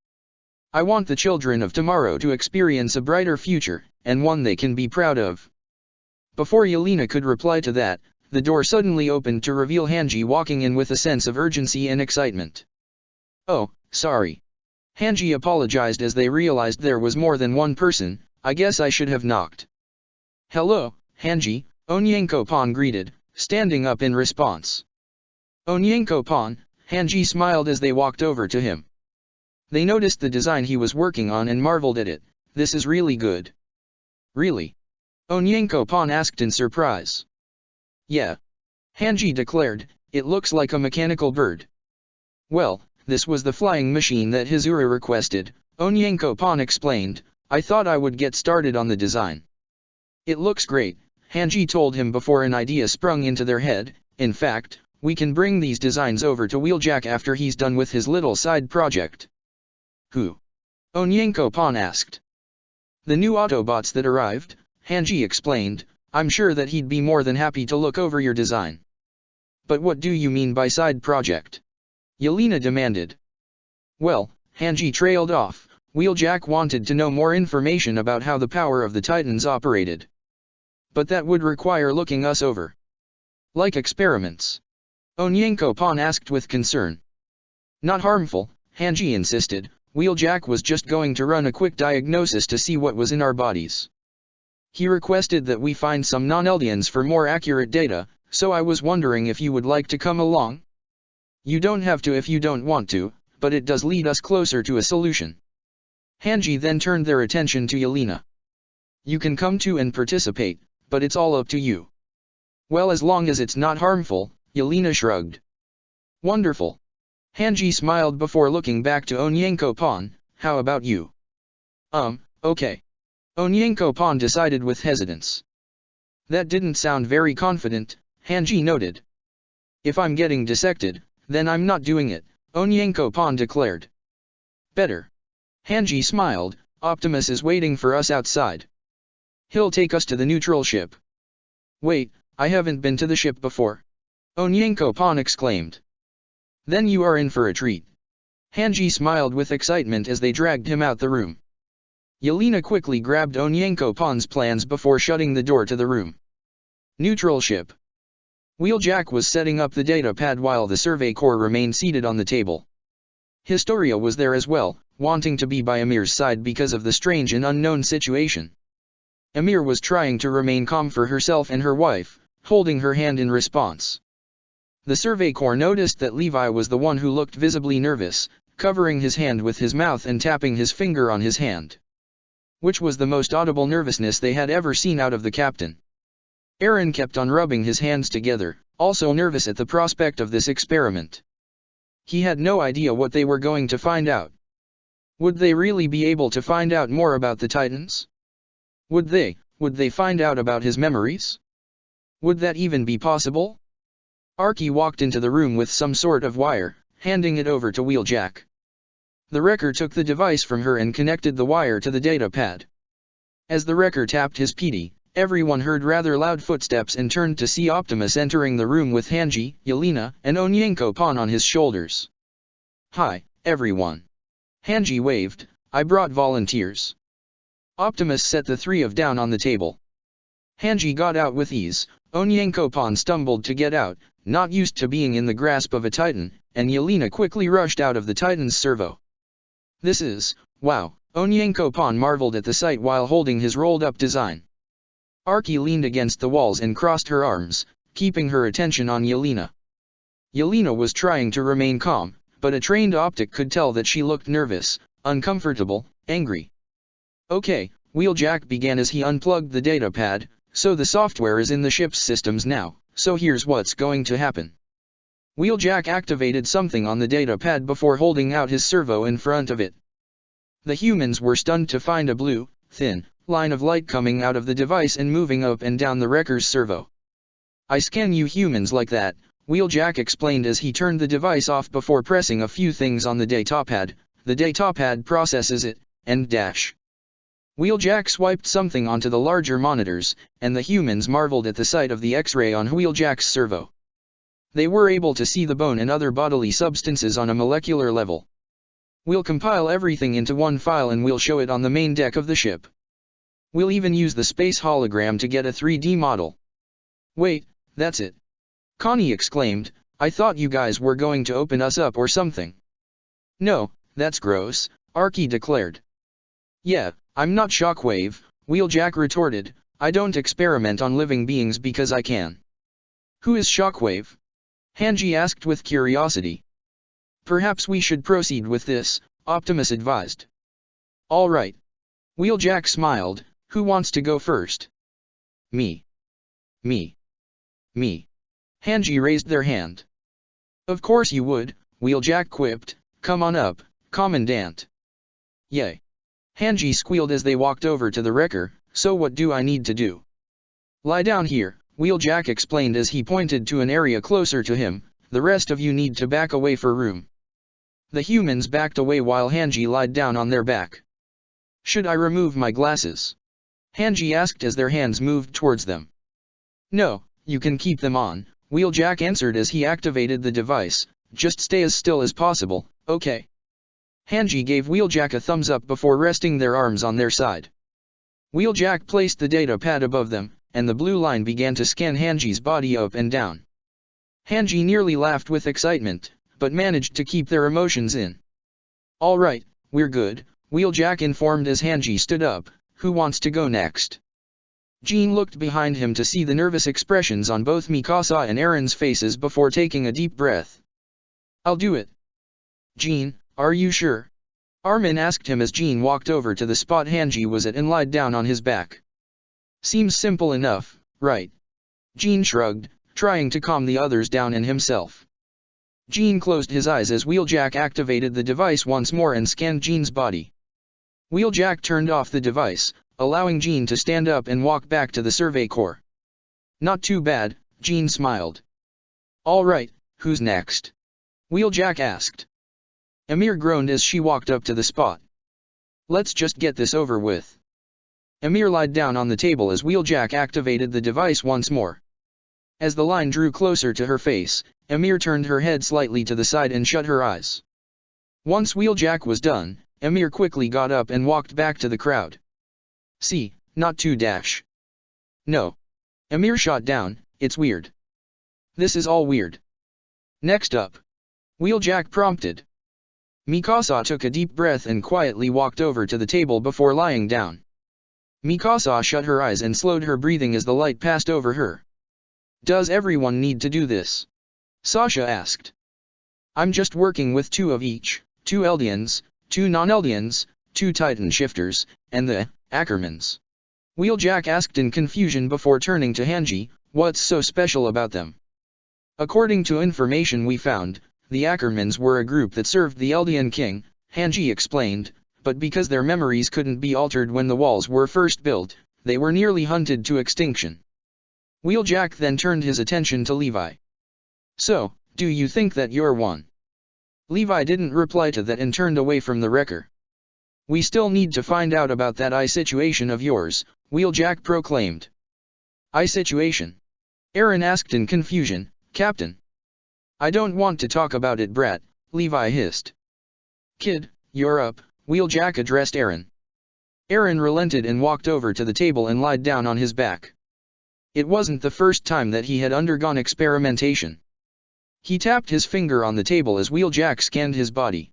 I want the children of tomorrow to experience a brighter future, and one they can be proud of." Before Yelena could reply to that, the door suddenly opened to reveal Hanji walking in with a sense of urgency and excitement. "Oh, sorry." Hanji apologized as they realized there was more than one person. "I guess I should have knocked." "Hello, Hanji," Onyanko Pon greeted, standing up in response. "Onyanko Pon," Hanji smiled as they walked over to him. They noticed the design he was working on and marveled at it. "This is really good." "Really?" Onyanko Pon asked in surprise. "Yeah," Hanji declared, "it looks like a mechanical bird." "Well, this was the flying machine that Hizuru requested," Onyanko Pon explained. "I thought I would get started on the design." "It looks great," Hanji told him before an idea sprung into their head. "In fact, we can bring these designs over to Wheeljack after he's done with his little side project." "Who?" Onyanko Pon asked. "The new Autobots that arrived," Hanji explained. "I'm sure that he'd be more than happy to look over your design." "But what do you mean by side project?" Yelena demanded. "Well," Hanji trailed off, "Wheeljack wanted to know more information about how the power of the Titans operated. But that would require looking us over." "Like experiments?" Onyanko Pon asked with concern. "Not harmful," Hanji insisted. "Wheeljack was just going to run a quick diagnosis to see what was in our bodies. He requested that we find some non-Eldians for more accurate data, so I was wondering if you would like to come along? You don't have to if you don't want to, but it does lead us closer to a solution." Hanji then turned their attention to Yelena. "You can come too and participate, but it's all up to you." "Well, as long as it's not harmful," Yelena shrugged. "Wonderful." Hanji smiled before looking back to Onyanko Pon. "How about you?" Okay." Onyanko Pon decided with hesitance. "That didn't sound very confident," Hanji noted. "If I'm getting dissected, then I'm not doing it," Onyanko Pon declared. "Better." Hanji smiled, Optimus is waiting for us outside. He'll take us to the neutral ship. Wait, I haven't been to the ship before. Onyanko-pan exclaimed. Then you are in for a treat. Hanji smiled with excitement as they dragged him out the room. Yelena quickly grabbed Onyanko-pan's plans before shutting the door to the room. Neutral ship. Wheeljack was setting up the data pad while the Survey Corps remained seated on the table. Historia was there as well, wanting to be by Amir's side because of the strange and unknown situation. Amir was trying to remain calm for herself and her wife, holding her hand in response. The Survey Corps noticed that Levi was the one who looked visibly nervous, covering his hand with his mouth and tapping his finger on his hand. Which was the most audible nervousness they had ever seen out of the captain. Aaron kept on rubbing his hands together, also nervous at the prospect of this experiment. He had no idea what they were going to find out. Would they really be able to find out more about the Titans? Would they find out about his memories? Would that even be possible? Archie walked into the room with some sort of wire, handing it over to Wheeljack. The wrecker took the device from her and connected the wire to the data pad. As the wrecker tapped his PD, everyone heard rather loud footsteps and turned to see Optimus entering the room with Hanji, Yelena, and Onyanko-pan on his shoulders. Hi, everyone. Hanji waved, I brought volunteers. Optimus set the three of down on the table. Hanji got out with ease, Onyanko-pan stumbled to get out, not used to being in the grasp of a Titan, and Yelena quickly rushed out of the Titan's servo. This is, wow, Onyanko-pan marveled at the sight while holding his rolled-up design. Archie leaned against the walls and crossed her arms, keeping her attention on Yelena. Yelena was trying to remain calm, but a trained optic could tell that she looked nervous, uncomfortable, angry. Okay, Wheeljack began as he unplugged the data pad, so the software is in the ship's systems now, so here's what's going to happen. Wheeljack activated something on the data pad before holding out his servo in front of it. The humans were stunned to find a blue, thin, line of light coming out of the device and moving up and down the wrecker's servo. I scan you humans like that, Wheeljack explained as he turned the device off before pressing a few things on the datapad. The datapad processes it, and dash. Wheeljack swiped something onto the larger monitors, and the humans marveled at the sight of the X-ray on Wheeljack's servo. They were able to see the bone and other bodily substances on a molecular level. We'll compile everything into one file and we'll show it on the main deck of the ship. We'll even use the space hologram to get a 3D model. Wait, that's it. Connie exclaimed, I thought you guys were going to open us up or something. No, that's gross, Archie declared. Yeah, I'm not Shockwave, Wheeljack retorted, I don't experiment on living beings because I can. Who is Shockwave? Hanji asked with curiosity. Perhaps we should proceed with this, Optimus advised. All right. Wheeljack smiled, who wants to go first? Me. Me. Me. Hanji raised their hand. Of course you would, Wheeljack quipped, come on up, Commandant. Yay. Hanji squealed as they walked over to the wrecker, so what do I need to do? Lie down here, Wheeljack explained as he pointed to an area closer to him, the rest of you need to back away for room. The humans backed away while Hanji lied down on their back. Should I remove my glasses? Hanji asked as their hands moved towards them. No, you can keep them on, Wheeljack answered as he activated the device, just stay as still as possible, okay? Hanji gave Wheeljack a thumbs up before resting their arms on their side. Wheeljack placed the data pad above them, and the blue line began to scan Hanji's body up and down. Hanji nearly laughed with excitement, but managed to keep their emotions in. All right, we're good, Wheeljack informed as Hanji stood up, who wants to go next? Jean looked behind him to see the nervous expressions on both Mikasa and Aaron's faces before taking a deep breath. I'll do it. Jean, are you sure? Armin asked him as Jean walked over to the spot Hanji was at and lied down on his back. Seems simple enough, right? Jean shrugged, trying to calm the others down and himself. Jean closed his eyes as Wheeljack activated the device once more and scanned Jean's body. Wheeljack turned off the device, allowing Jean to stand up and walk back to the Survey Corps. Not too bad, Jean smiled. All right, who's next? Wheeljack asked. Amir groaned as she walked up to the spot. Let's just get this over with. Amir lied down on the table as Wheeljack activated the device once more. As the line drew closer to her face, Amir turned her head slightly to the side and shut her eyes. Once Wheeljack was done, Amir quickly got up and walked back to the crowd. See, not too dash. No. Amir shot down, it's weird. This is all weird. Next up. Wheeljack prompted. Mikasa took a deep breath and quietly walked over to the table before lying down. Mikasa shut her eyes and slowed her breathing as the light passed over her. Does everyone need to do this? Sasha asked. I'm just working with 2 of each, 2 Eldians, 2 non-Eldians, 2 Titan Shifters, and the Ackermans. Wheeljack asked in confusion before turning to Hanji, what's so special about them? According to information we found, the Ackermans were a group that served the Eldian king, Hanji explained, but because their memories couldn't be altered when the walls were first built, they were nearly hunted to extinction. Wheeljack then turned his attention to Levi. So, do you think that you're one? Levi didn't reply to that and turned away from the wrecker. We still need to find out about that eye situation of yours, Wheeljack proclaimed. Eye situation? Eren asked in confusion, Captain. I don't want to talk about it, brat, Levi hissed. Kid, you're up, Wheeljack addressed Eren. Eren relented and walked over to the table and lied down on his back. It wasn't the first time that he had undergone experimentation. He tapped his finger on the table as Wheeljack scanned his body.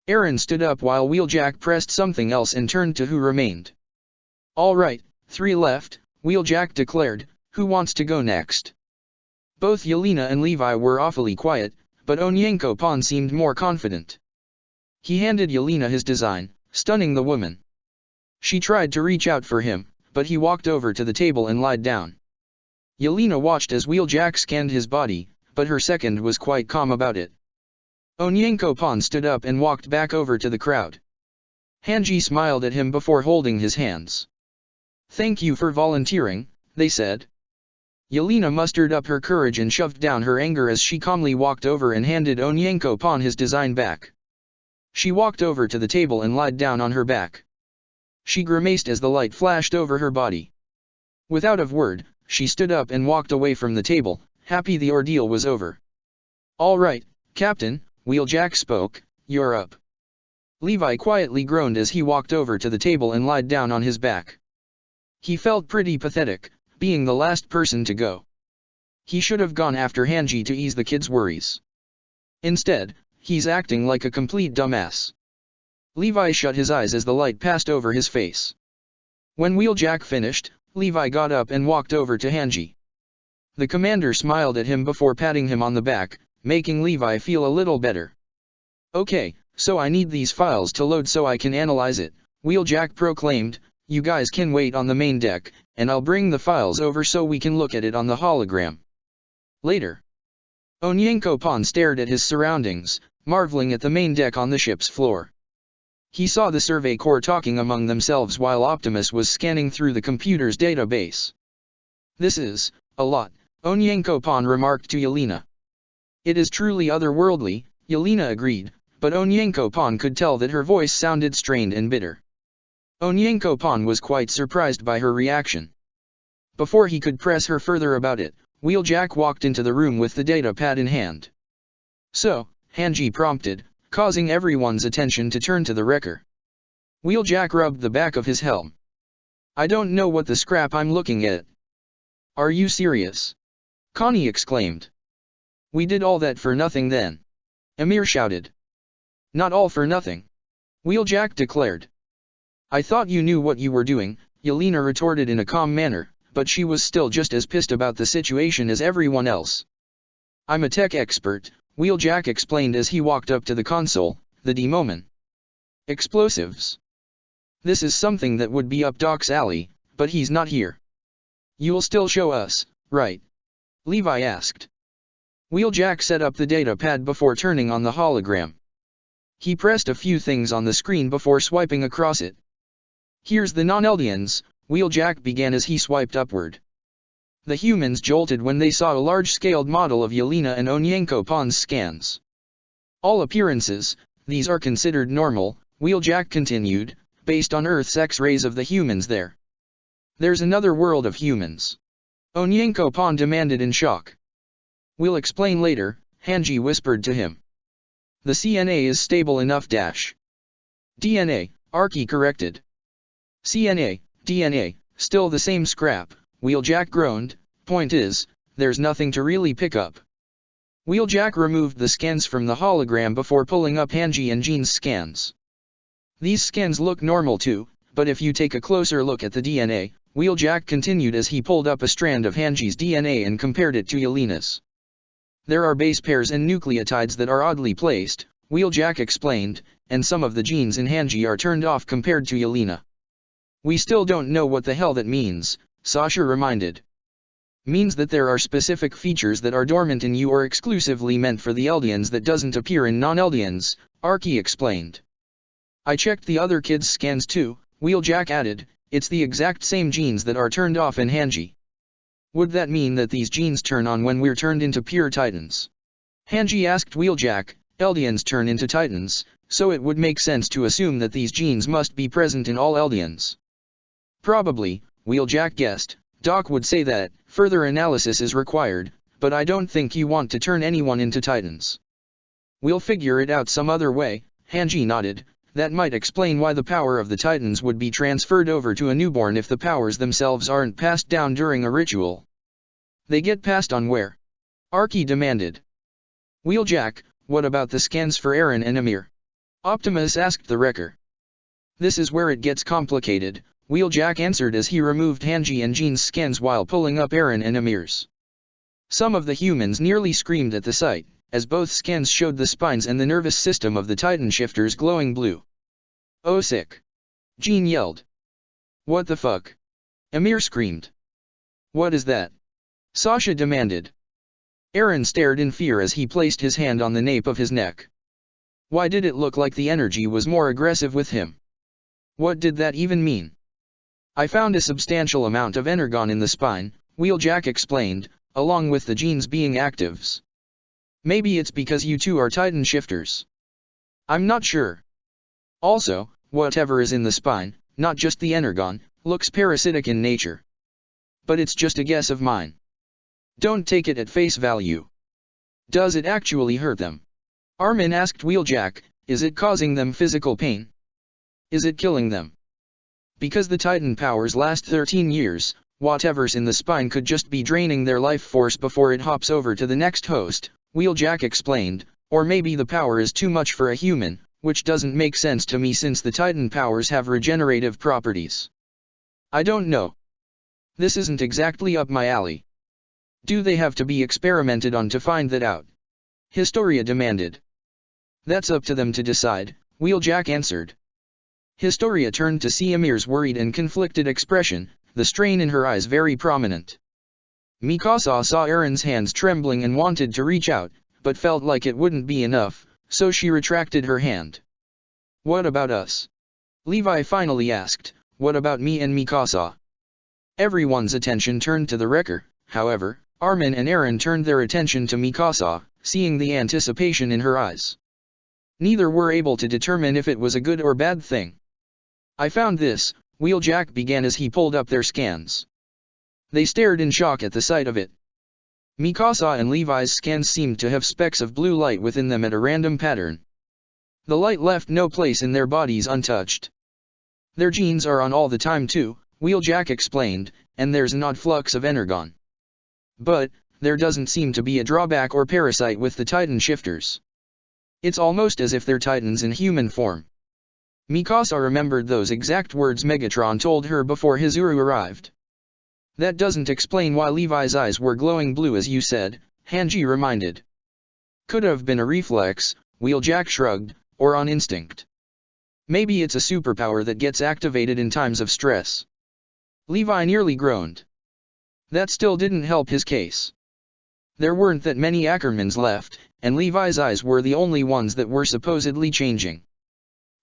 Eren stood up while Wheeljack pressed something else and turned to who remained. All right, 3 left, Wheeljack declared, who wants to go next? Both Yelena and Levi were awfully quiet, but Onyanko-pan seemed more confident. He handed Yelena his design, stunning the woman. She tried to reach out for him, but he walked over to the table and lied down. Yelena watched as Wheeljack scanned his body, but her second was quite calm about it. Onyanko-pan stood up and walked back over to the crowd. Hanji smiled at him before holding his hands. Thank you for volunteering, they said. Yelena mustered up her courage and shoved down her anger as she calmly walked over and handed Onyanko-pan his design back. She walked over to the table and lied down on her back. She grimaced as the light flashed over her body. Without a word, she stood up and walked away from the table, happy the ordeal was over. All right, Captain, Wheeljack spoke, you're up. Levi quietly groaned as he walked over to the table and lied down on his back. He felt pretty pathetic, being the last person to go. He should have gone after Hanji to ease the kid's worries. Instead, he's acting like a complete dumbass. Levi shut his eyes as the light passed over his face. When Wheeljack finished, Levi got up and walked over to Hanji. The commander smiled at him before patting him on the back, making Levi feel a little better. Okay, so I need these files to load so I can analyze it, Wheeljack proclaimed. You guys can wait on the main deck, and I'll bring the files over so we can look at it on the hologram. Later. Onyanko-pan stared at his surroundings, marveling at the main deck on the ship's floor. He saw the survey corps talking among themselves while Optimus was scanning through the computer's database. This is a lot, Onyanko-pan remarked to Yelena. It is truly otherworldly, Yelena agreed, but Onyanko-pan could tell that her voice sounded strained and bitter. Onyanko-pan was quite surprised by her reaction. Before he could press her further about it, Wheeljack walked into the room with the data pad in hand. So, Hanji prompted, causing everyone's attention to turn to the wrecker. Wheeljack rubbed the back of his helm. I don't know what the scrap I'm looking at. Are you serious? Connie exclaimed. We did all that for nothing then. Amir shouted. Not all for nothing. Wheeljack declared. I thought you knew what you were doing, Yelena retorted in a calm manner, but she was still just as pissed about the situation as everyone else. I'm a tech expert, Wheeljack explained as he walked up to the console, the Demon. Explosives. This is something that would be up Doc's alley, but he's not here. You'll still show us, right? Levi asked. Wheeljack set up the data pad before turning on the hologram. He pressed a few things on the screen before swiping across it. Here's the non-Eldians, Wheeljack began as he swiped upward. The humans jolted when they saw a large-scaled model of Yelena and Onyanko-pan's scans. All appearances, these are considered normal, Wheeljack continued, based on Earth's X-rays of the humans there. There's another world of humans. Onyanko-pan demanded in shock. We'll explain later, Hanji whispered to him. The CNA is stable enough dash. DNA, Archie corrected. CNA, DNA, still the same scrap, Wheeljack groaned. Point is, there's nothing to really pick up. Wheeljack removed the scans from the hologram before pulling up Hanji and Jean's scans. These scans look normal too, but if you take a closer look at the DNA, Wheeljack continued as he pulled up a strand of Hanji's DNA and compared it to Yelena's. There are base pairs and nucleotides that are oddly placed, Wheeljack explained, and some of the genes in Hanji are turned off compared to Yelena. We still don't know what the hell that means, Sasha reminded. Means that there are specific features that are dormant in you or exclusively meant for the Eldians that doesn't appear in non-Eldians, Archie explained. I checked the other kids' scans too, Wheeljack added, it's the exact same genes that are turned off in Hanji. Would that mean that these genes turn on when we're turned into pure Titans? Hanji asked Wheeljack. Eldians turn into Titans, so it would make sense to assume that these genes must be present in all Eldians. Probably, Wheeljack guessed. Doc would say that further analysis is required, but I don't think you want to turn anyone into Titans. We'll figure it out some other way, Hanji nodded. That might explain why the power of the Titans would be transferred over to a newborn if the powers themselves aren't passed down during a ritual. They get passed on where? Archie demanded. Wheeljack, what about the scans for Eren and Ymir? Optimus asked the wrecker. This is where it gets complicated, Wheeljack answered as he removed Hanji and Jean's scans while pulling up Eren and Ymir's. Some of the humans nearly screamed at the sight, as both scans showed the spines and the nervous system of the Titan shifters glowing blue. Oh sick! Jean yelled. What the fuck? Ymir screamed. What is that? Sasha demanded. Eren stared in fear as he placed his hand on the nape of his neck. Why did it look like the energy was more aggressive with him? What did that even mean? I found a substantial amount of energon in the spine, Wheeljack explained, along with the genes being actives. Maybe it's because you two are Titan shifters. I'm not sure. Also, whatever is in the spine, not just the energon, looks parasitic in nature. But it's just a guess of mine. Don't take it at face value. Does it actually hurt them? Armin asked Wheeljack, is it causing them physical pain? Is it killing them? Because the Titan powers last 13 years, whatever's in the spine could just be draining their life force before it hops over to the next host, Wheeljack explained, or maybe the power is too much for a human, which doesn't make sense to me since the Titan powers have regenerative properties. I don't know. This isn't exactly up my alley. Do they have to be experimented on to find that out? Historia demanded. That's up to them to decide, Wheeljack answered. Historia turned to see Ymir's worried and conflicted expression, the strain in her eyes very prominent. Mikasa saw Eren's hands trembling and wanted to reach out, but felt like it wouldn't be enough, so she retracted her hand. What about us? Levi finally asked, what about me and Mikasa? Everyone's attention turned to the wrecker, however, Armin and Eren turned their attention to Mikasa, seeing the anticipation in her eyes. Neither were able to determine if it was a good or bad thing. I found this, Wheeljack began as he pulled up their scans. They stared in shock at the sight of it. Mikasa and Levi's scans seemed to have specks of blue light within them at a random pattern. The light left no place in their bodies untouched. Their genes are on all the time too, Wheeljack explained, and there's an odd flux of energon. But, there doesn't seem to be a drawback or parasite with the Titan shifters. It's almost as if they're Titans in human form. Mikasa remembered those exact words Megatron told her before Hizuru arrived. That doesn't explain why Levi's eyes were glowing blue as you said, Hanji reminded. Could have been a reflex, Wheeljack shrugged, or on instinct. Maybe it's a superpower that gets activated in times of stress. Levi nearly groaned. That still didn't help his case. There weren't that many Ackermans left, and Levi's eyes were the only ones that were supposedly changing.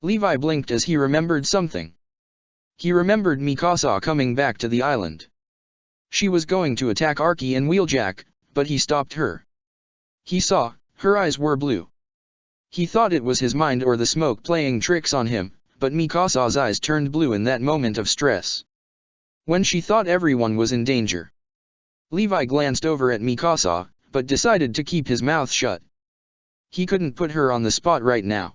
Levi blinked as he remembered something. He remembered Mikasa coming back to the island. She was going to attack Archie and Wheeljack, but he stopped her. He saw, her eyes were blue. He thought it was his mind or the smoke playing tricks on him, but Mikasa's eyes turned blue in that moment of stress. When she thought everyone was in danger. Levi glanced over at Mikasa, but decided to keep his mouth shut. He couldn't put her on the spot right now.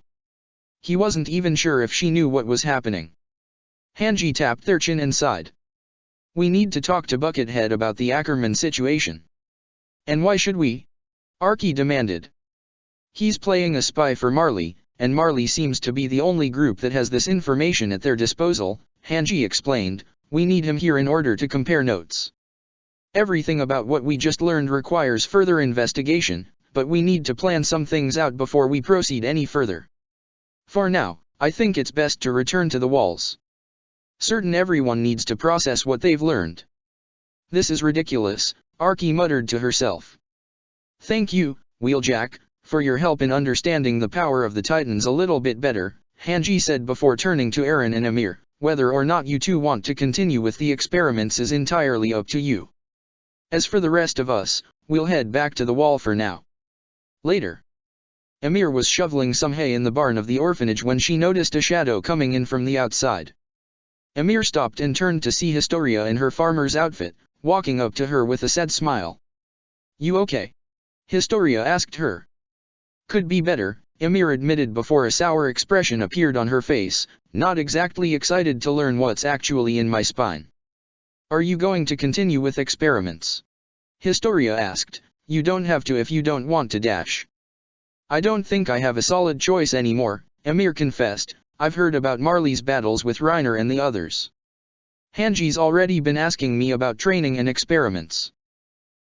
He wasn't even sure if she knew what was happening. Hanji tapped their chin and sighed. We need to talk to Buckethead about the Ackerman situation. And why should we? Archie demanded. He's playing a spy for Marley, and Marley seems to be the only group that has this information at their disposal, Hanji explained. We need him here in order to compare notes. Everything about what we just learned requires further investigation, but we need to plan some things out before we proceed any further. For now, I think it's best to return to the walls. Everyone needs to process what they've learned. This is ridiculous, Archie muttered to herself. Thank you, Wheeljack, for your help in understanding the power of the Titans a little bit better, Hanji said before turning to Eren and Amir. Whether or not you two want to continue with the experiments is entirely up to you. As for the rest of us, we'll head back to the wall for now. Later. Amir was shoveling some hay in the barn of the orphanage when she noticed a shadow coming in from the outside. Amir stopped and turned to see Historia in her farmer's outfit, walking up to her with a sad smile. You okay? Historia asked her. Could be better, Amir admitted before a sour expression appeared on her face, not exactly excited to learn what's actually in my spine. Are you going to continue with experiments? Historia asked. You don't have to if you don't want to dash. I don't think I have a solid choice anymore, Amir confessed. I've heard about Marley's battles with Reiner and the others. Hanji's already been asking me about training and experiments.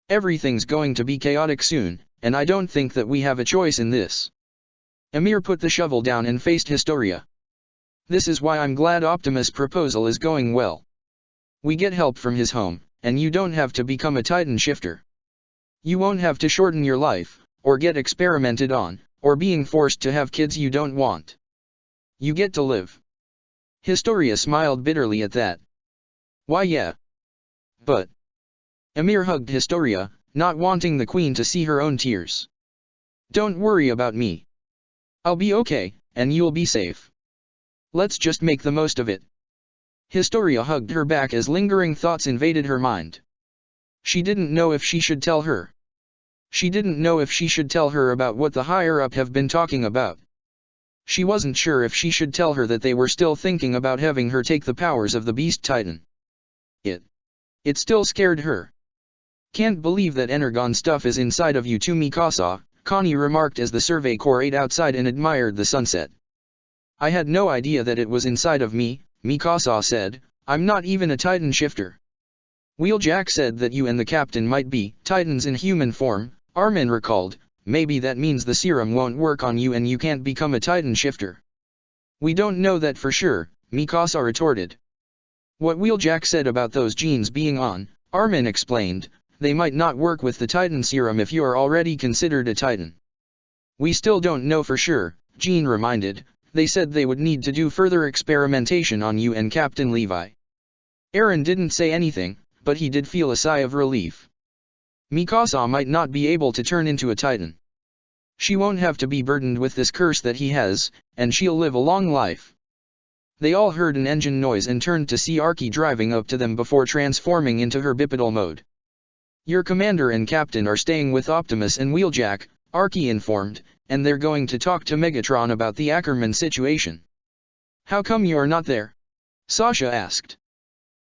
Everything's going to be chaotic soon, and I don't think that we have a choice in this. Amir put the shovel down and faced Historia. This is why I'm glad Optimus' proposal is going well. We get help from his home, and you don't have to become a Titan shifter. You won't have to shorten your life, or get experimented on, or being forced to have kids you don't want. You get to live. Historia smiled bitterly at that. Why yeah. But. Amir hugged Historia, not wanting the queen to see her own tears. Don't worry about me. I'll be okay, and you'll be safe. Let's just make the most of it. Historia hugged her back as lingering thoughts invaded her mind. She didn't know if she should tell her. She didn't know if she should tell her about what the higher-up have been talking about. She wasn't sure if she should tell her that they were still thinking about having her take the powers of the Beast Titan. It still scared her. Can't believe that Energon stuff is inside of you too, Mikasa, Connie remarked as the Survey Corps ate outside and admired the sunset. I had no idea that it was inside of me, Mikasa said. I'm not even a Titan shifter. Wheeljack said that you and the captain might be Titans in human form, Armin recalled. Maybe that means the serum won't work on you and you can't become a Titan shifter. We don't know that for sure, Mikasa retorted. What Wheeljack said about those genes being on, Armin explained. They might not work with the Titan serum if you are already considered a Titan. We still don't know for sure, Jean reminded. They said they would need to do further experimentation on you and Captain Levi. Eren didn't say anything, but he did feel a sigh of relief. Mikasa might not be able to turn into a Titan. She won't have to be burdened with this curse that he has, and she'll live a long life. They all heard an engine noise and turned to see Archie driving up to them before transforming into her bipedal mode. Your commander and captain are staying with Optimus and Wheeljack, Archie informed, and they're going to talk to Megatron about the Ackerman situation. How come you're not there? Sasha asked.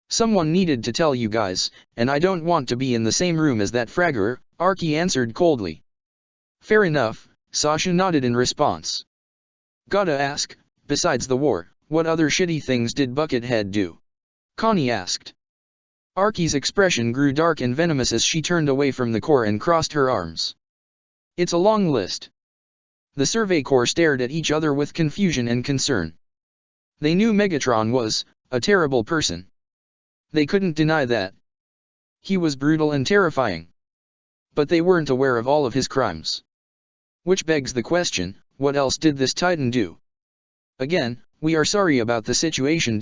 Someone needed to tell you guys, and I don't want to be in the same room as that fragger, Archie answered coldly. Fair enough, Sasha nodded in response. Gotta ask, besides the war, what other shitty things did Buckethead do? Connie asked. Archie's expression grew dark and venomous as she turned away from the Corps and crossed her arms. It's a long list. The Survey Corps stared at each other with confusion and concern. They knew Megatron was a terrible person. They couldn't deny that. He was brutal and terrifying. But they weren't aware of all of his crimes. Which begs the question, what else did this Titan do? Again, we are sorry about the situation.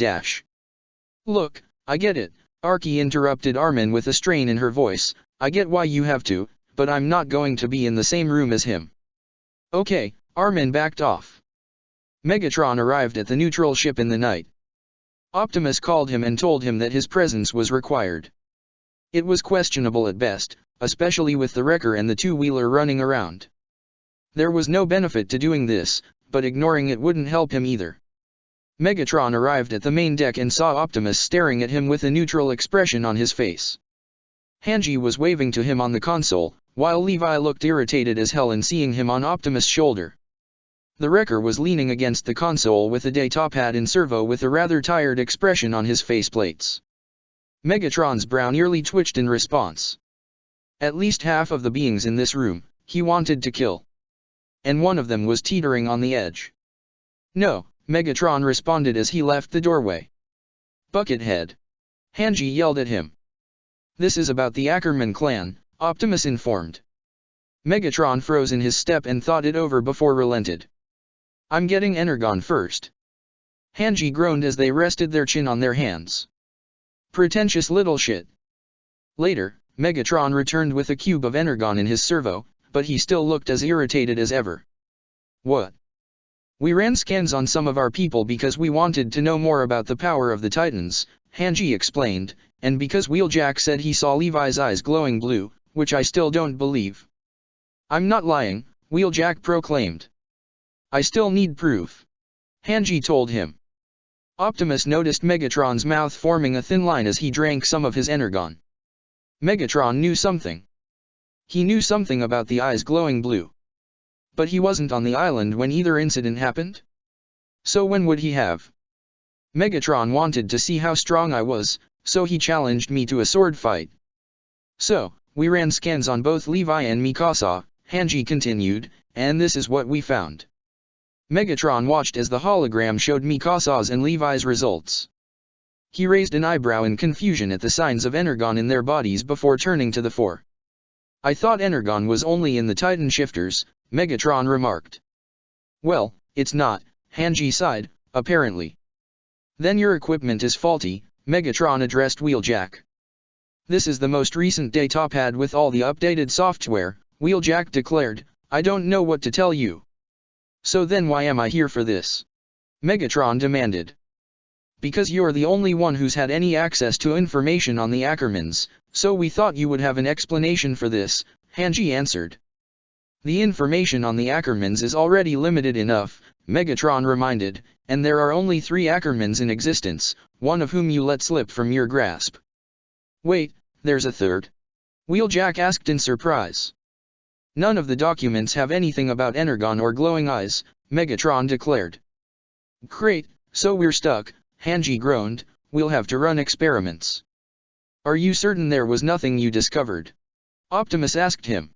Look, I get it, Archie interrupted Armin with a strain in her voice. I get why you have to, but I'm not going to be in the same room as him. Okay, Armin backed off. Megatron arrived at the neutral ship in the night. Optimus called him and told him that his presence was required. It was questionable at best, especially with the Wrecker and the two-wheeler running around. There was no benefit to doing this, but ignoring it wouldn't help him either. Megatron arrived at the main deck and saw Optimus staring at him with a neutral expression on his face. Hanji was waving to him on the console, while Levi looked irritated as hell in seeing him on Optimus' shoulder. The Wrecker was leaning against the console with a datapad in servo with a rather tired expression on his faceplates. Megatron's brow nearly twitched in response. At least half of the beings in this room, he wanted to kill. And one of them was teetering on the edge. No, Megatron responded as he left the doorway. Buckethead. Hanji yelled at him. This is about the Ackerman clan, Optimus informed. Megatron froze in his step and thought it over before relented. I'm getting Energon first. Hanji groaned as they rested their chin on their hands. Pretentious little shit. Later, Megatron returned with a cube of Energon in his servo, but he still looked as irritated as ever. What? We ran scans on some of our people because we wanted to know more about the power of the Titans, Hanji explained, and because Wheeljack said he saw Levi's eyes glowing blue, which I still don't believe. I'm not lying, Wheeljack proclaimed. I still need proof. Hanji told him. Optimus noticed Megatron's mouth forming a thin line as he drank some of his Energon. Megatron knew something. He knew something about the eyes glowing blue. But he wasn't on the island when either incident happened. So when would he have? Megatron wanted to see how strong I was, so he challenged me to a sword fight. So, we ran scans on both Levi and Mikasa, Hanji continued, and this is what we found. Megatron watched as the hologram showed Mikasa's and Levi's results. He raised an eyebrow in confusion at the signs of Energon in their bodies before turning to the four. I thought Energon was only in the Titan shifters, Megatron remarked. Well, it's not, Hanji sighed, apparently. Then your equipment is faulty, Megatron addressed Wheeljack. This is the most recent datapad with all the updated software, Wheeljack declared, I don't know what to tell you. So then why am I here for this? Megatron demanded. Because you're the only one who's had any access to information on the Ackermans, so we thought you would have an explanation for this, Hanji answered. The information on the Ackermans is already limited enough, Megatron reminded, and there are only 3 Ackermans in existence, one of whom you let slip from your grasp. Wait, there's a third? Wheeljack asked in surprise. None of the documents have anything about Energon or glowing eyes, Megatron declared. Great, so we're stuck, Hanji groaned, we'll have to run experiments. Are you certain there was nothing you discovered? Optimus asked him.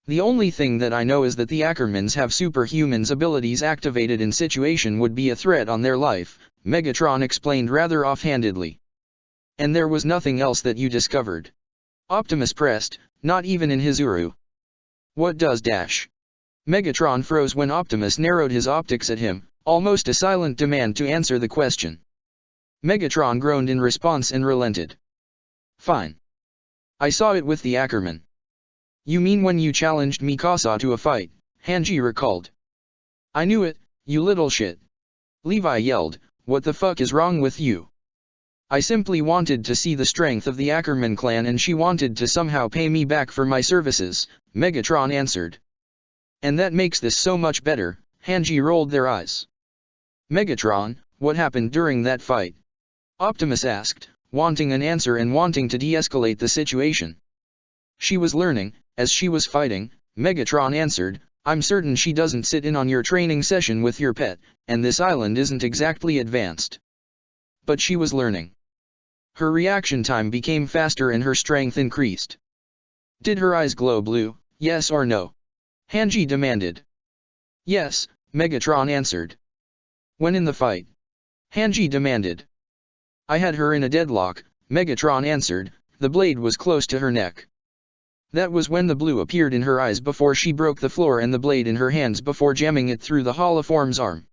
The only thing that I know is that the Ackermans have superhumans' abilities activated in situation would be a threat on their life, Megatron explained rather offhandedly. And there was nothing else that you discovered? Optimus pressed, not even in his Uru. What does dash? Megatron froze when Optimus narrowed his optics at him, almost a silent demand to answer the question. Megatron groaned in response and relented. Fine. I saw it with the Ackerman. You mean when you challenged Mikasa to a fight, Hanji recalled. I knew it, you little shit. Levi yelled, what the fuck is wrong with you? I simply wanted to see the strength of the Ackerman clan and she wanted to somehow pay me back for my services, Megatron answered. And that makes this so much better, Hanji rolled their eyes. Megatron, what happened during that fight? Optimus asked, wanting an answer and wanting to de-escalate the situation. She was learning, as she was fighting, Megatron answered, I'm certain she doesn't sit in on your training session with your pet, and this island isn't exactly advanced. But she was learning. Her reaction time became faster and her strength increased. Did her eyes glow blue, yes or no? Hanji demanded. Yes, Megatron answered. When in the fight? Hanji demanded. I had her in a deadlock, Megatron answered, the blade was close to her neck. That was when the blue appeared in her eyes before she broke the floor and the blade in her hands before jamming it through the holoform's arm.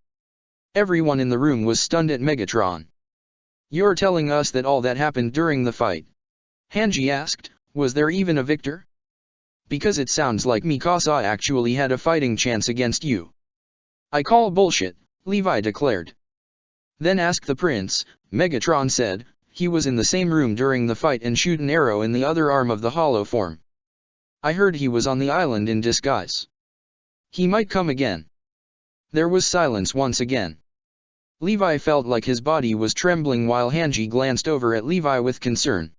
Everyone in the room was stunned at Megatron. You're telling us that all that happened during the fight? Hanji asked, was there even a victor? Because it sounds like Mikasa actually had a fighting chance against you. I call bullshit, Levi declared. Then ask the prince, Megatron said. He was in the same room during the fight and shoot an arrow in the other arm of the hollow form. I heard he was on the island in disguise. He might come again. There was silence once again. Levi felt like his body was trembling while Hanji glanced over at Levi with concern.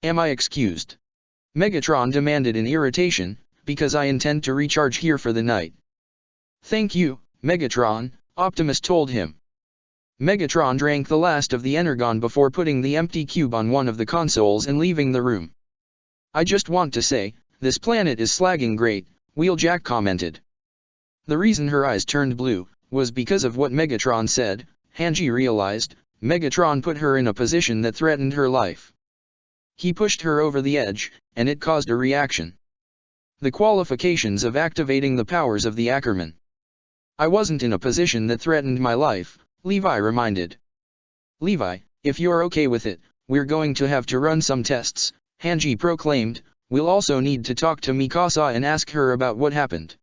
Am I excused? Megatron demanded in irritation, because I intend to recharge here for the night. Thank you, Megatron, Optimus told him. Megatron drank the last of the energon before putting the empty cube on one of the consoles and leaving the room. I just want to say, this planet is slagging great, Wheeljack commented. The reason her eyes turned blue was because of what Megatron said. Hanji realized, Megatron put her in a position that threatened her life. He pushed her over the edge, and it caused a reaction. The qualifications of activating the powers of the Ackerman. I wasn't in a position that threatened my life, Levi reminded. Levi, if you're okay with it, we're going to have to run some tests, Hanji proclaimed. We'll also need to talk to Mikasa and ask her about what happened.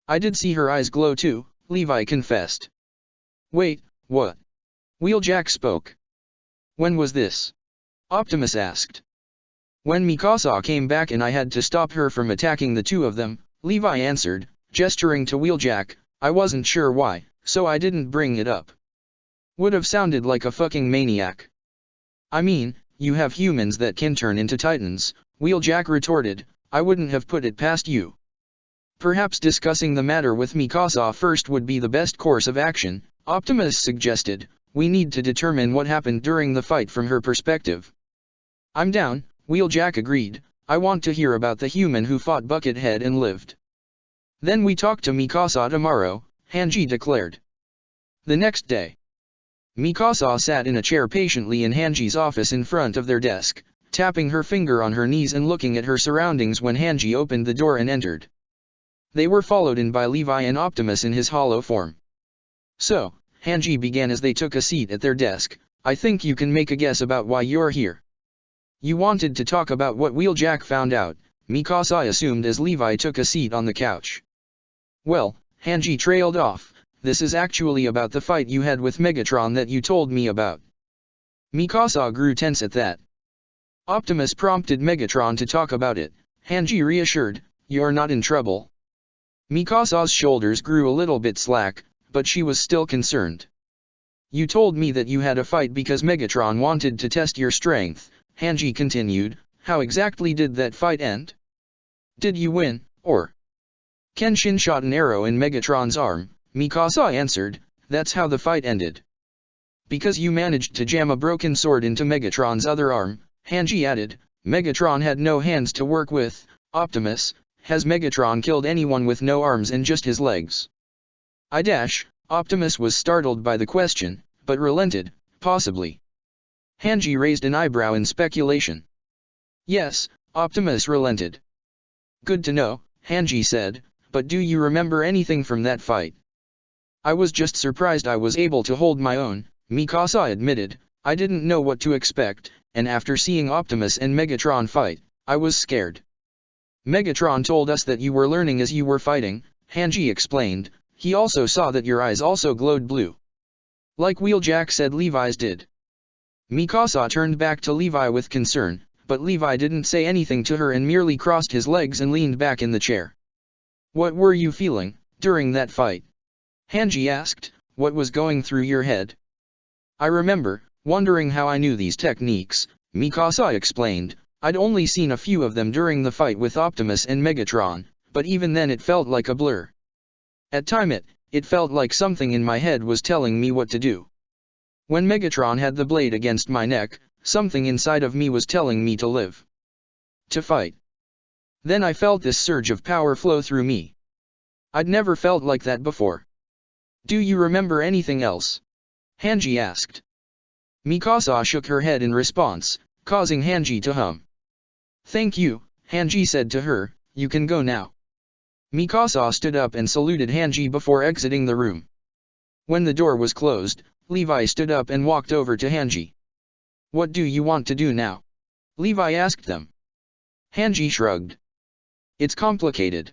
I did see her eyes glow too, Levi confessed. Wait, what? Wheeljack spoke. When was this? Optimus asked. When Mikasa came back and I had to stop her from attacking the two of them, Levi answered, gesturing to Wheeljack. I wasn't sure why, so I didn't bring it up. Would have sounded like a fucking maniac. I mean, you have humans that can turn into titans, Wheeljack retorted. I wouldn't have put it past you. Perhaps discussing the matter with Mikasa first would be the best course of action, Optimus suggested. We need to determine what happened during the fight from her perspective. I'm down, Wheeljack agreed. I want to hear about the human who fought Buckethead and lived. Then we talk to Mikasa tomorrow, Hanji declared. The next day. Mikasa sat in a chair patiently in Hanji's office in front of their desk, tapping her finger on her knees and looking at her surroundings when Hanji opened the door and entered. They were followed in by Levi and Optimus in his hollow form. So, Hanji began as they took a seat at their desk. I think you can make a guess about why you're here. You wanted to talk about what Wheeljack found out, Mikasa assumed as Levi took a seat on the couch. Well, Hanji trailed off, this is actually about the fight you had with Megatron that you told me about. Mikasa grew tense at that. Optimus prompted Megatron to talk about it. Hanji reassured, you're not in trouble. Mikasa's shoulders grew a little bit slack, but she was still concerned. You told me that you had a fight because Megatron wanted to test your strength, Hanji continued. How exactly did that fight end? Did you win, or? Kenshin shot an arrow in Megatron's arm, Mikasa answered. That's how the fight ended. Because you managed to jam a broken sword into Megatron's other arm, Hanji added. Megatron had no hands to work with. Optimus, has Megatron killed anyone with no arms and just his legs? Optimus was startled by the question, but relented. Possibly. Hanji raised an eyebrow in speculation. Yes, Optimus relented. Good to know, Hanji said, but do you remember anything from that fight? I was just surprised I was able to hold my own, Mikasa admitted. I didn't know what to expect, and after seeing Optimus and Megatron fight, I was scared. Megatron told us that you were learning as you were fighting, Hanji explained. He also saw that your eyes also glowed blue. Like Wheeljack said Levi's did. Mikasa turned back to Levi with concern, but Levi didn't say anything to her and merely crossed his legs and leaned back in the chair. What were you feeling, during that fight? Hanji asked. What was going through your head? I remember, wondering how I knew these techniques, Mikasa explained. I'd only seen a few of them during the fight with Optimus and Megatron, but even then it felt like a blur. At times it felt like something in my head was telling me what to do. When Megatron had the blade against my neck, something inside of me was telling me to live. To fight. Then I felt this surge of power flow through me. I'd never felt like that before. Do you remember anything else? Hanji asked. Mikasa shook her head in response, causing Hanji to hum. Thank you, Hanji said to her, you can go now. Mikasa stood up and saluted Hanji before exiting the room. When the door was closed, Levi stood up and walked over to Hanji. What do you want to do now? Levi asked them. Hanji shrugged. It's complicated.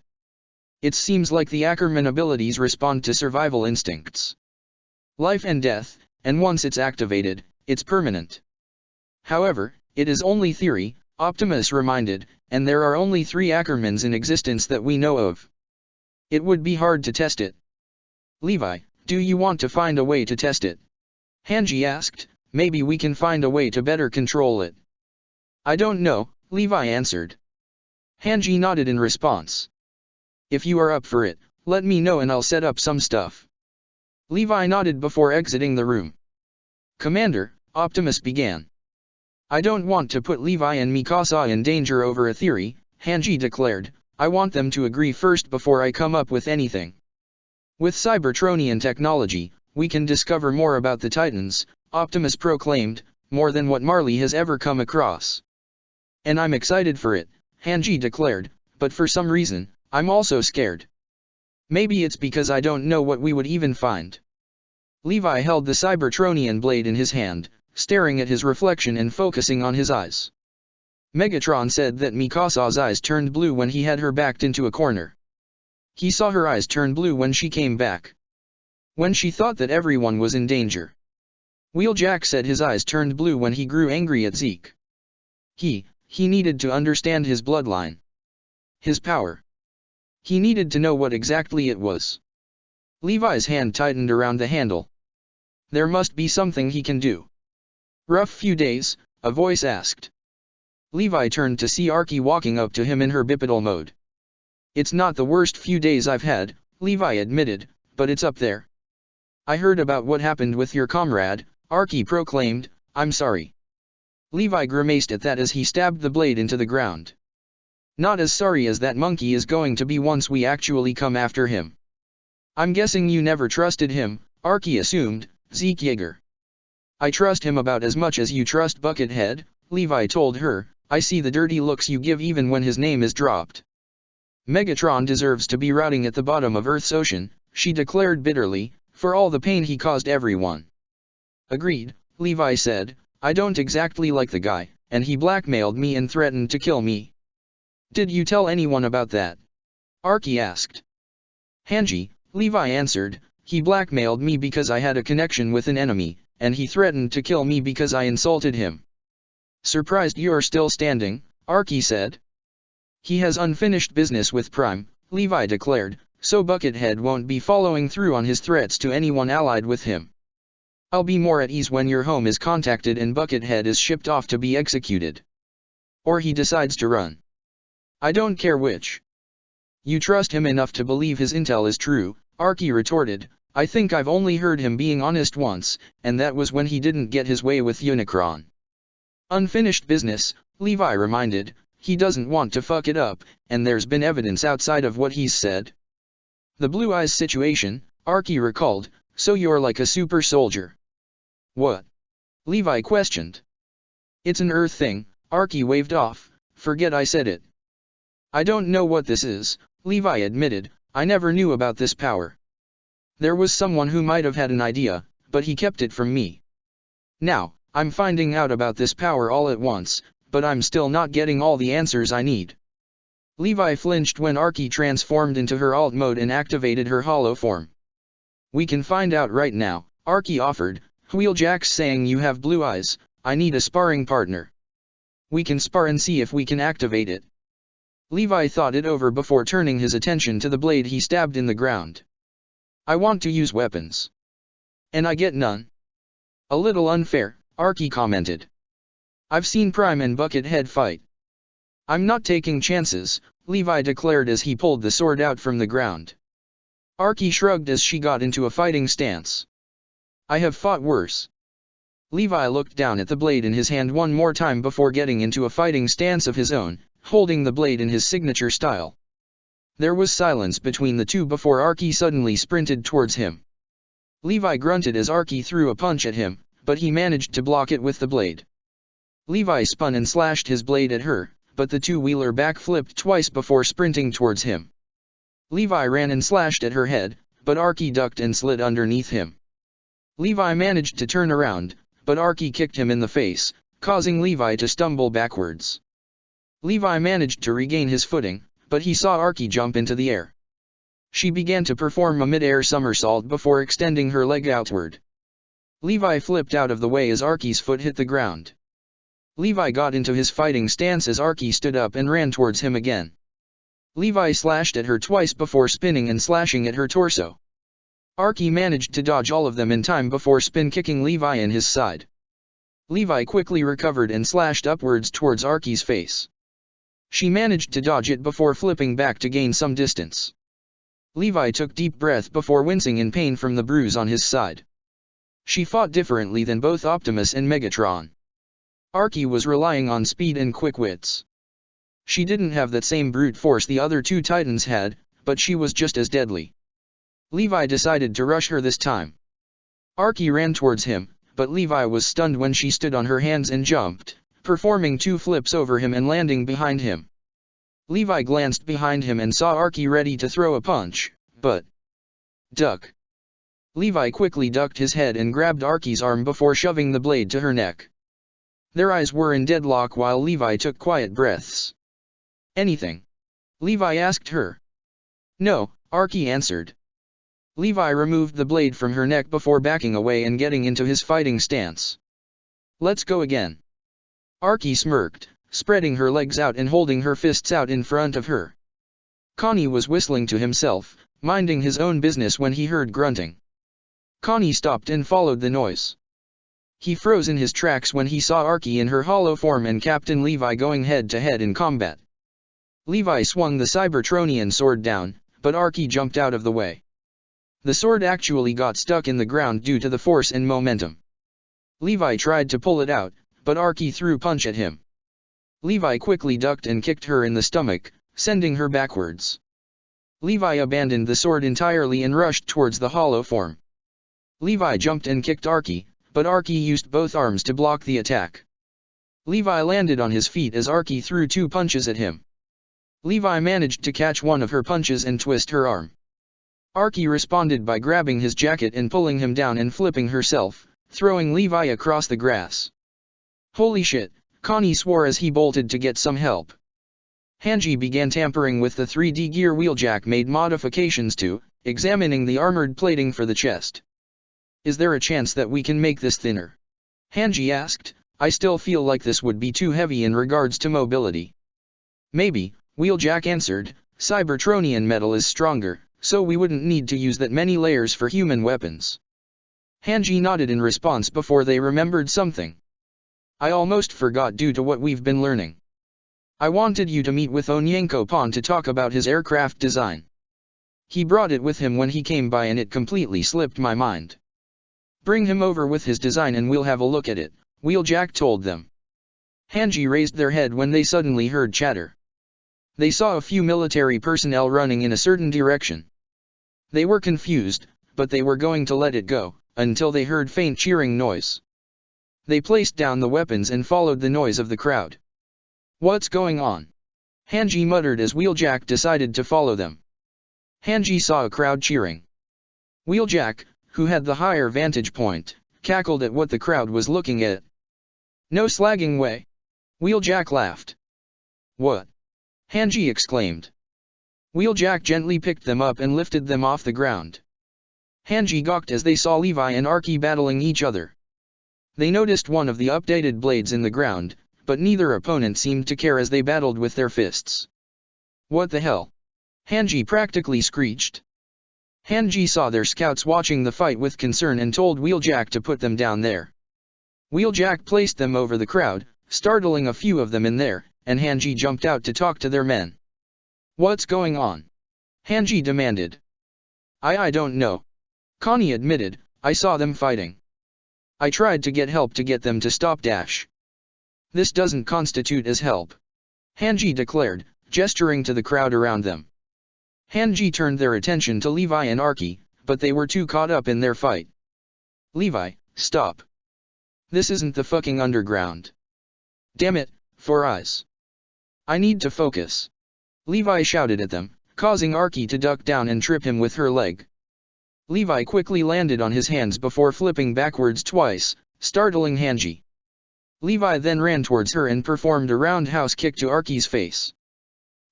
It seems like the Ackerman abilities respond to survival instincts. Life and death, and once it's activated, it's permanent. However, it is only theory, Optimus reminded, and there are only 3 Ackermans in existence that we know of. It would be hard to test it. Levi, do you want to find a way to test it? Hanji asked, maybe we can find a way to better control it. I don't know, Levi answered. Hanji nodded in response. If you are up for it, let me know and I'll set up some stuff. Levi nodded before exiting the room. Commander, Optimus began. I don't want to put Levi and Mikasa in danger over a theory, Hanji declared. I want them to agree first before I come up with anything. With Cybertronian technology, we can discover more about the Titans, Optimus proclaimed, more than what Marley has ever come across. And I'm excited for it, Hanji declared, but for some reason, I'm also scared. Maybe it's because I don't know what we would even find. Levi held the Cybertronian blade in his hand, staring at his reflection and focusing on his eyes. Megatron said that Mikasa's eyes turned blue when he had her backed into a corner. He saw her eyes turn blue when she came back. When she thought that everyone was in danger. Wheeljack said his eyes turned blue when he grew angry at Zeke. He needed to understand his bloodline. His power. He needed to know what exactly it was. Levi's hand tightened around the handle. There must be something he can do. Rough few days, a voice asked. Levi turned to see Archie walking up to him in her bipedal mode. It's not the worst few days I've had, Levi admitted, but it's up there. I heard about what happened with your comrade, Archie proclaimed. I'm sorry. Levi grimaced at that as he stabbed the blade into the ground. Not as sorry as that monkey is going to be once we actually come after him. I'm guessing you never trusted him, Archie assumed, Zeke Yeager. I trust him about as much as you trust Buckethead, Levi told her. I see the dirty looks you give even when his name is dropped. Megatron deserves to be rotting at the bottom of Earth's ocean, she declared bitterly, for all the pain he caused everyone. Agreed, Levi said, I don't exactly like the guy, and he blackmailed me and threatened to kill me. Did you tell anyone about that? Archie asked. Hanji, Levi answered, he blackmailed me because I had a connection with an enemy, and he threatened to kill me because I insulted him. Surprised you're still standing, Archie said. He has unfinished business with Prime, Levi declared, so Buckethead won't be following through on his threats to anyone allied with him. I'll be more at ease when your home is contacted and Buckethead is shipped off to be executed. Or he decides to run. I don't care which. You trust him enough to believe his intel is true, Archie retorted. I think I've only heard him being honest once, and that was when he didn't get his way with Unicron. Unfinished business, Levi reminded, he doesn't want to fuck it up, and there's been evidence outside of what he's said. The Blue Eyes situation, Archie recalled, so you're like a super soldier. What? Levi questioned. It's an Earth thing, Archie waved off, forget I said it. I don't know what this is, Levi admitted, I never knew about this power. There was someone who might have had an idea, but he kept it from me. Now, I'm finding out about this power all at once, but I'm still not getting all the answers I need. Levi flinched when Archie transformed into her alt mode and activated her hollow form. We can find out right now, Archie offered, Wheeljack's saying you have blue eyes, I need a sparring partner. We can spar and see if we can activate it. Levi thought it over before turning his attention to the blade he stabbed in the ground. I want to use weapons. And I get none. A little unfair, Archie commented. I've seen Prime and Buckethead fight. I'm not taking chances, Levi declared as he pulled the sword out from the ground. Archie shrugged as she got into a fighting stance. I have fought worse. Levi looked down at the blade in his hand one more time before getting into a fighting stance of his own, holding the blade in his signature style. There was silence between the two before Archie suddenly sprinted towards him. Levi grunted as Archie threw a punch at him, but he managed to block it with the blade. Levi spun and slashed his blade at her, but the two-wheeler backflipped twice before sprinting towards him. Levi ran and slashed at her head, but Archie ducked and slid underneath him. Levi managed to turn around, but Archie kicked him in the face, causing Levi to stumble backwards. Levi managed to regain his footing, but he saw Archie jump into the air. She began to perform a mid-air somersault before extending her leg outward. Levi flipped out of the way as Archie's foot hit the ground. Levi got into his fighting stance as Archie stood up and ran towards him again. Levi slashed at her twice before spinning and slashing at her torso. Archie managed to dodge all of them in time before spin-kicking Levi in his side. Levi quickly recovered and slashed upwards towards Archie's face. She managed to dodge it before flipping back to gain some distance. Levi took deep breath before wincing in pain from the bruise on his side. She fought differently than both Optimus and Megatron. Archie was relying on speed and quick wits. She didn't have that same brute force the other two Titans had, but she was just as deadly. Levi decided to rush her this time. Archie ran towards him, but Levi was stunned when she stood on her hands and jumped, performing 2 flips over him and landing behind him. Levi glanced behind him and saw Archie ready to throw a punch, but... Duck. Levi quickly ducked his head and grabbed Archie's arm before shoving the blade to her neck. Their eyes were in deadlock while Levi took quiet breaths. Anything? Levi asked her. No, Archie answered. Levi removed the blade from her neck before backing away and getting into his fighting stance. Let's go again. Archie smirked, spreading her legs out and holding her fists out in front of her. Connie was whistling to himself, minding his own business when he heard grunting. Connie stopped and followed the noise. He froze in his tracks when he saw Archie in her hollow form and Captain Levi going head-to-head in combat. Levi swung the Cybertronian sword down, but Archie jumped out of the way. The sword actually got stuck in the ground due to the force and momentum. Levi tried to pull it out, but Archie threw a punch at him. Levi quickly ducked and kicked her in the stomach, sending her backwards. Levi abandoned the sword entirely and rushed towards the hollow form. Levi jumped and kicked Archie, but Archie used both arms to block the attack. Levi landed on his feet as Archie threw 2 punches at him. Levi managed to catch one of her punches and twist her arm. Archie responded by grabbing his jacket and pulling him down and flipping herself, throwing Levi across the grass. Holy shit, Connie swore as he bolted to get some help. Hanji began tampering with the 3D gear Wheeljack made modifications to, examining the armored plating for the chest. Is there a chance that we can make this thinner? Hanji asked. I still feel like this would be too heavy in regards to mobility. Maybe, Wheeljack answered, Cybertronian metal is stronger, so we wouldn't need to use that many layers for human weapons. Hanji nodded in response before they remembered something. I almost forgot due to what we've been learning. I wanted you to meet with Onyanko-pan to talk about his aircraft design. He brought it with him when he came by and it completely slipped my mind. Bring him over with his design and we'll have a look at it, Wheeljack told them. Hanji raised their head when they suddenly heard chatter. They saw a few military personnel running in a certain direction. They were confused, but they were going to let it go, until they heard faint cheering noise. They placed down the weapons and followed the noise of the crowd. What's going on? Hanji muttered as Wheeljack decided to follow them. Hanji saw a crowd cheering. Wheeljack, who had the higher vantage point, cackled at what the crowd was looking at. No slagging way. Wheeljack laughed. What? Hanji exclaimed. Wheeljack gently picked them up and lifted them off the ground. Hanji gawked as they saw Levi and Archie battling each other. They noticed one of the updated blades in the ground, but neither opponent seemed to care as they battled with their fists. What the hell? Hanji practically screeched. Hanji saw their scouts watching the fight with concern and told Wheeljack to put them down there. Wheeljack placed them over the crowd, startling a few of them in there, and Hanji jumped out to talk to their men. What's going on? Hanji demanded. I don't know. Connie admitted, I saw them fighting. I tried to get help to get them to stop dash. This doesn't constitute as help. Hanji declared, gesturing to the crowd around them. Hanji turned their attention to Levi and Archie, but they were too caught up in their fight. Levi, stop. This isn't the fucking underground. Damn it, 4 Eyes. I need to focus. Levi shouted at them, causing Archie to duck down and trip him with her leg. Levi quickly landed on his hands before flipping backwards twice, startling Hanji. Levi then ran towards her and performed a roundhouse kick to Archie's face.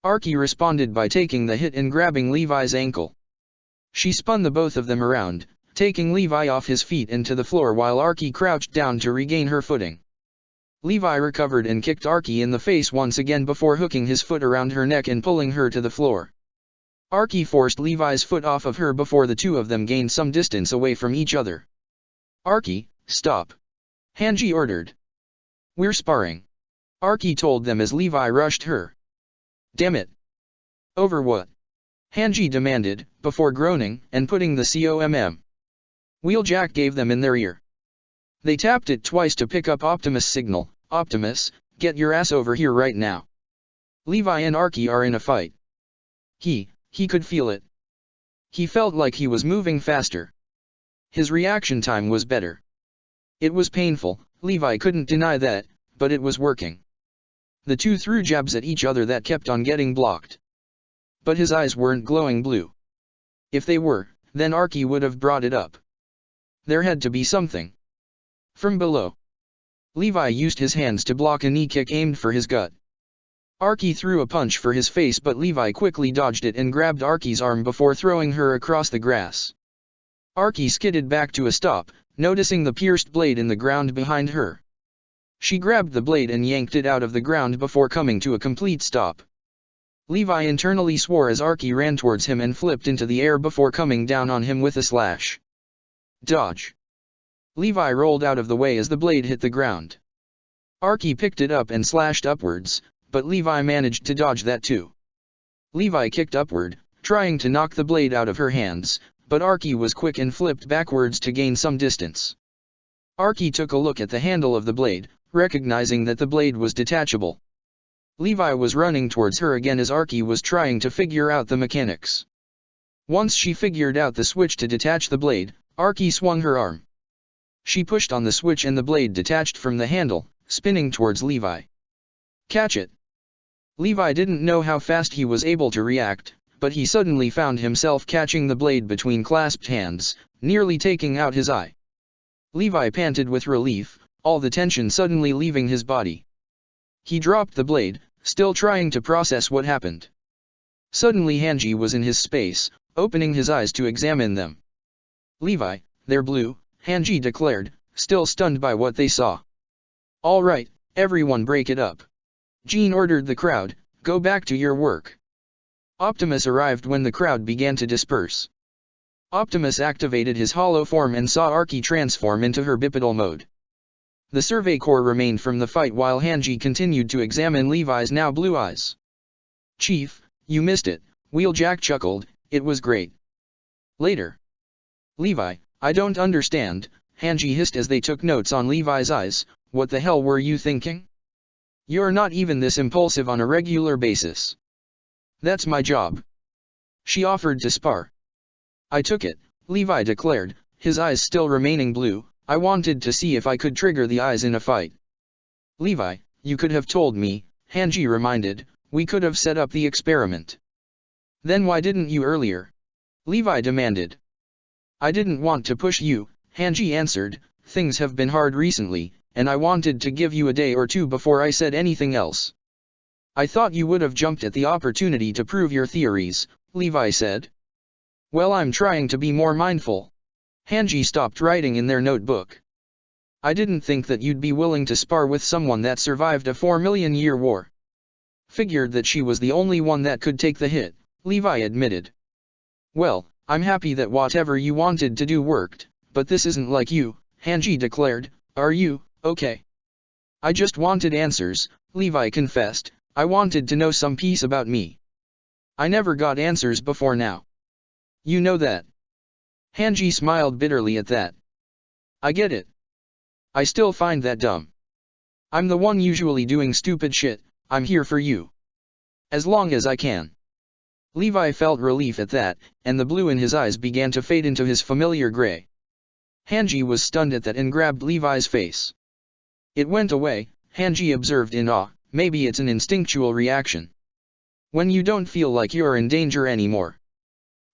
Archie responded by taking the hit and grabbing Levi's ankle. She spun the both of them around, taking Levi off his feet and to the floor while Archie crouched down to regain her footing. Levi recovered and kicked Archie in the face once again before hooking his foot around her neck and pulling her to the floor. Archie forced Levi's foot off of her before the two of them gained some distance away from each other. "Archie, stop," Hanji ordered. "We're sparring," Archie told them as Levi rushed her. "Damn it. Over what?" Hanji demanded, before groaning and putting the COMM. Wheeljack gave them in their ear. They tapped it twice to pick up Optimus' signal. "Optimus, get your ass over here right now. Levi and Archie are in a fight." He could feel it. He felt like he was moving faster. His reaction time was better. It was painful, Levi couldn't deny that, but it was working. The two threw jabs at each other that kept on getting blocked. But his eyes weren't glowing blue. If they were, then Archie would have brought it up. There had to be something. From below, Levi used his hands to block a knee kick aimed for his gut. Archie threw a punch for his face, but Levi quickly dodged it and grabbed Archie's arm before throwing her across the grass. Archie skidded back to a stop, noticing the pierced blade in the ground behind her. She grabbed the blade and yanked it out of the ground before coming to a complete stop. Levi internally swore as Archie ran towards him and flipped into the air before coming down on him with a slash. Dodge. Levi rolled out of the way as the blade hit the ground. Archie picked it up and slashed upwards, but Levi managed to dodge that too. Levi kicked upward, trying to knock the blade out of her hands, but Archie was quick and flipped backwards to gain some distance. Archie took a look at the handle of the blade, recognizing that the blade was detachable. Levi was running towards her again as Archie was trying to figure out the mechanics. Once she figured out the switch to detach the blade, Archie swung her arm. She pushed on the switch and the blade detached from the handle, spinning towards Levi. "Catch it." Levi didn't know how fast he was able to react, but he suddenly found himself catching the blade between clasped hands, nearly taking out his eye. Levi panted with relief, all the tension suddenly leaving his body. He dropped the blade, still trying to process what happened. Suddenly Hanji was in his space, opening his eyes to examine them. "Levi, they're blue," Hanji declared, still stunned by what they saw. "All right, everyone break it up." Gene ordered the crowd, "Go back to your work." Optimus arrived when the crowd began to disperse. Optimus activated his hollow form and saw Archie transform into her bipedal mode. The Survey Corps remained from the fight while Hanji continued to examine Levi's now blue eyes. "Chief, you missed it," Wheeljack chuckled, "it was great." Later. "Levi, I don't understand," Hanji hissed as they took notes on Levi's eyes, "what the hell were you thinking? You're not even this impulsive on a regular basis." "That's my job." She offered to spar. "I took it," Levi declared, his eyes still remaining blue. "I wanted to see if I could trigger the eyes in a fight." "Levi, you could have told me," Hanji reminded, "we could have set up the experiment." "Then why didn't you earlier?" Levi demanded. "I didn't want to push you," Hanji answered, "things have been hard recently, and I wanted to give you a day or two before I said anything else." "I thought you would have jumped at the opportunity to prove your theories," Levi said. "Well, I'm trying to be more mindful." Hanji stopped writing in their notebook. "I didn't think that you'd be willing to spar with someone that survived a 4-million-year war." "Figured that she was the only one that could take the hit," Levi admitted. "Well, I'm happy that whatever you wanted to do worked, but this isn't like you," Hanji declared. "Are you okay?" "I just wanted answers," Levi confessed. "I wanted to know some piece about me. I never got answers before now." "You know that." Hanji smiled bitterly at that. "I get it. I still find that dumb. I'm the one usually doing stupid shit. I'm here for you. As long as I can." Levi felt relief at that, and the blue in his eyes began to fade into his familiar gray. Hanji was stunned at that and grabbed Levi's face. "It went away," Hanji observed in awe. "Maybe it's an instinctual reaction. When you don't feel like you're in danger anymore."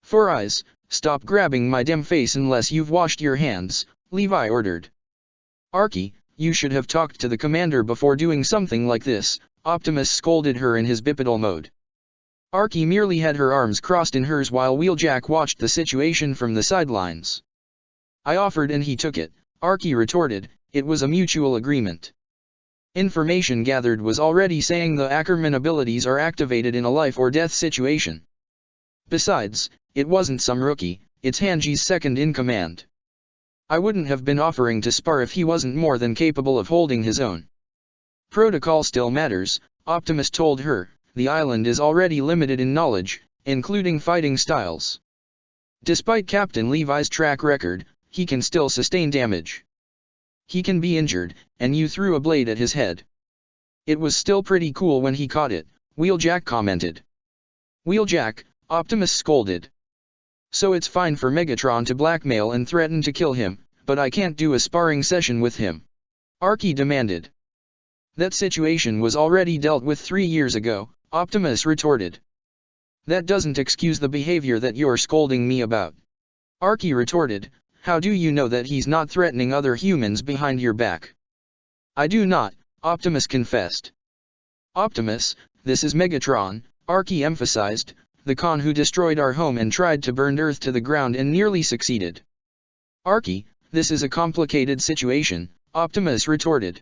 "Four Eyes, stop grabbing my damn face unless you've washed your hands," Levi ordered. "Archie, you should have talked to the commander before doing something like this," Optimus scolded her in his bipedal mode. Archie merely had her arms crossed in hers while Wheeljack watched the situation from the sidelines. I offered and he took it, Archie retorted. It was a mutual agreement. Information gathered was already saying the Ackerman abilities are activated in a life or death situation. Besides, it wasn't some rookie, it's Hanji's second in command. I wouldn't have been offering to spar if he wasn't more than capable of holding his own. Protocol still matters, Optimus told her. The island is already limited in knowledge, including fighting styles. Despite Captain Levi's track record, he can still sustain damage. He can be injured, and you threw a blade at his head. It was still pretty cool when he caught it, Wheeljack commented. Wheeljack, Optimus scolded. So it's fine for Megatron to blackmail and threaten to kill him, but I can't do a sparring session with him. Archie demanded. That situation was already dealt with 3 years ago, Optimus retorted. That doesn't excuse the behavior that you're scolding me about. Archie retorted. How do you know that he's not threatening other humans behind your back? I do not, Optimus confessed. Optimus, this is Megatron, Archie emphasized, the Khan who destroyed our home and tried to burn Earth to the ground and nearly succeeded. Archie, this is a complicated situation, Optimus retorted.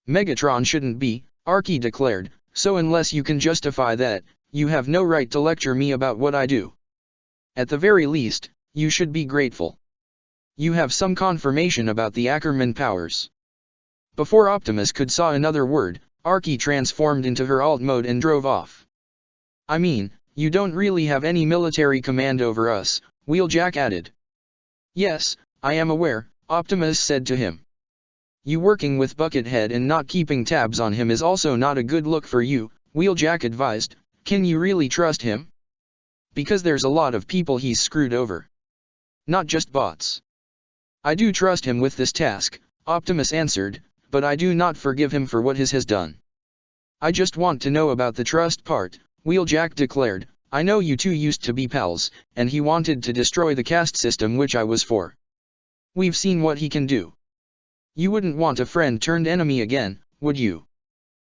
Megatron shouldn't be, Archie declared, so unless you can justify that, you have no right to lecture me about what I do. At the very least, you should be grateful. You have some confirmation about the Ackerman powers. Before Optimus could say another word, Archie transformed into her alt mode and drove off. I mean, you don't really have any military command over us, Wheeljack added. Yes, I am aware, Optimus said to him. You working with Buckethead and not keeping tabs on him is also not a good look for you, Wheeljack advised. Can you really trust him? Because there's a lot of people he's screwed over. Not just bots. I do trust him with this task, Optimus answered, but I do not forgive him for what he has done. I just want to know about the trust part, Wheeljack declared. I know you two used to be pals, and he wanted to destroy the caste system which I was for. We've seen what he can do. You wouldn't want a friend turned enemy again, would you?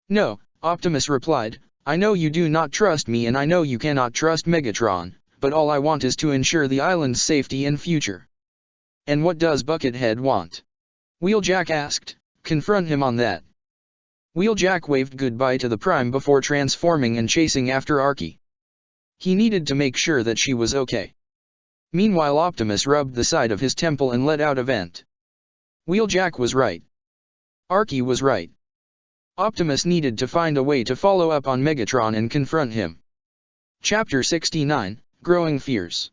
No, Optimus replied, I know you do not trust me and I know you cannot trust Megatron, but all I want is to ensure the island's safety and future. And what does Buckethead want? Wheeljack asked. Confront him on that. Wheeljack waved goodbye to the Prime before transforming and chasing after Archie. He needed to make sure that she was okay. Meanwhile Optimus rubbed the side of his temple and let out a vent. Wheeljack was right. Archie was right. Optimus needed to find a way to follow up on Megatron and confront him. Chapter 69, Growing Fears.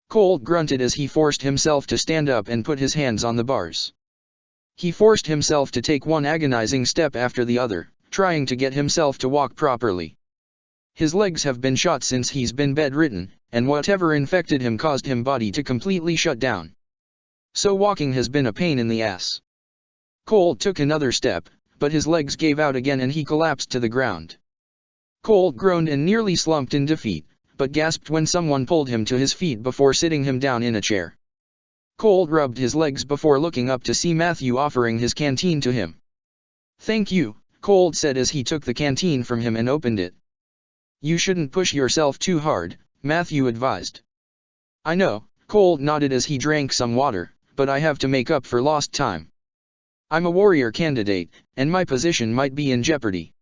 Colt grunted as he forced himself to stand up and put his hands on the bars. He forced himself to take one agonizing step after the other, trying to get himself to walk properly. His legs have been shot since he's been bedridden, and whatever infected him caused his body to completely shut down. So walking has been a pain in the ass. Colt took another step, but his legs gave out again and he collapsed to the ground. Colt groaned and nearly slumped in defeat, but gasped when someone pulled him to his feet before sitting him down in a chair. Colt rubbed his legs before looking up to see Matthew offering his canteen to him. Thank you, Colt said as he took the canteen from him and opened it. You shouldn't push yourself too hard, Matthew advised. I know, Colt nodded as he drank some water, but I have to make up for lost time. I'm a warrior candidate, and my position might be in jeopardy.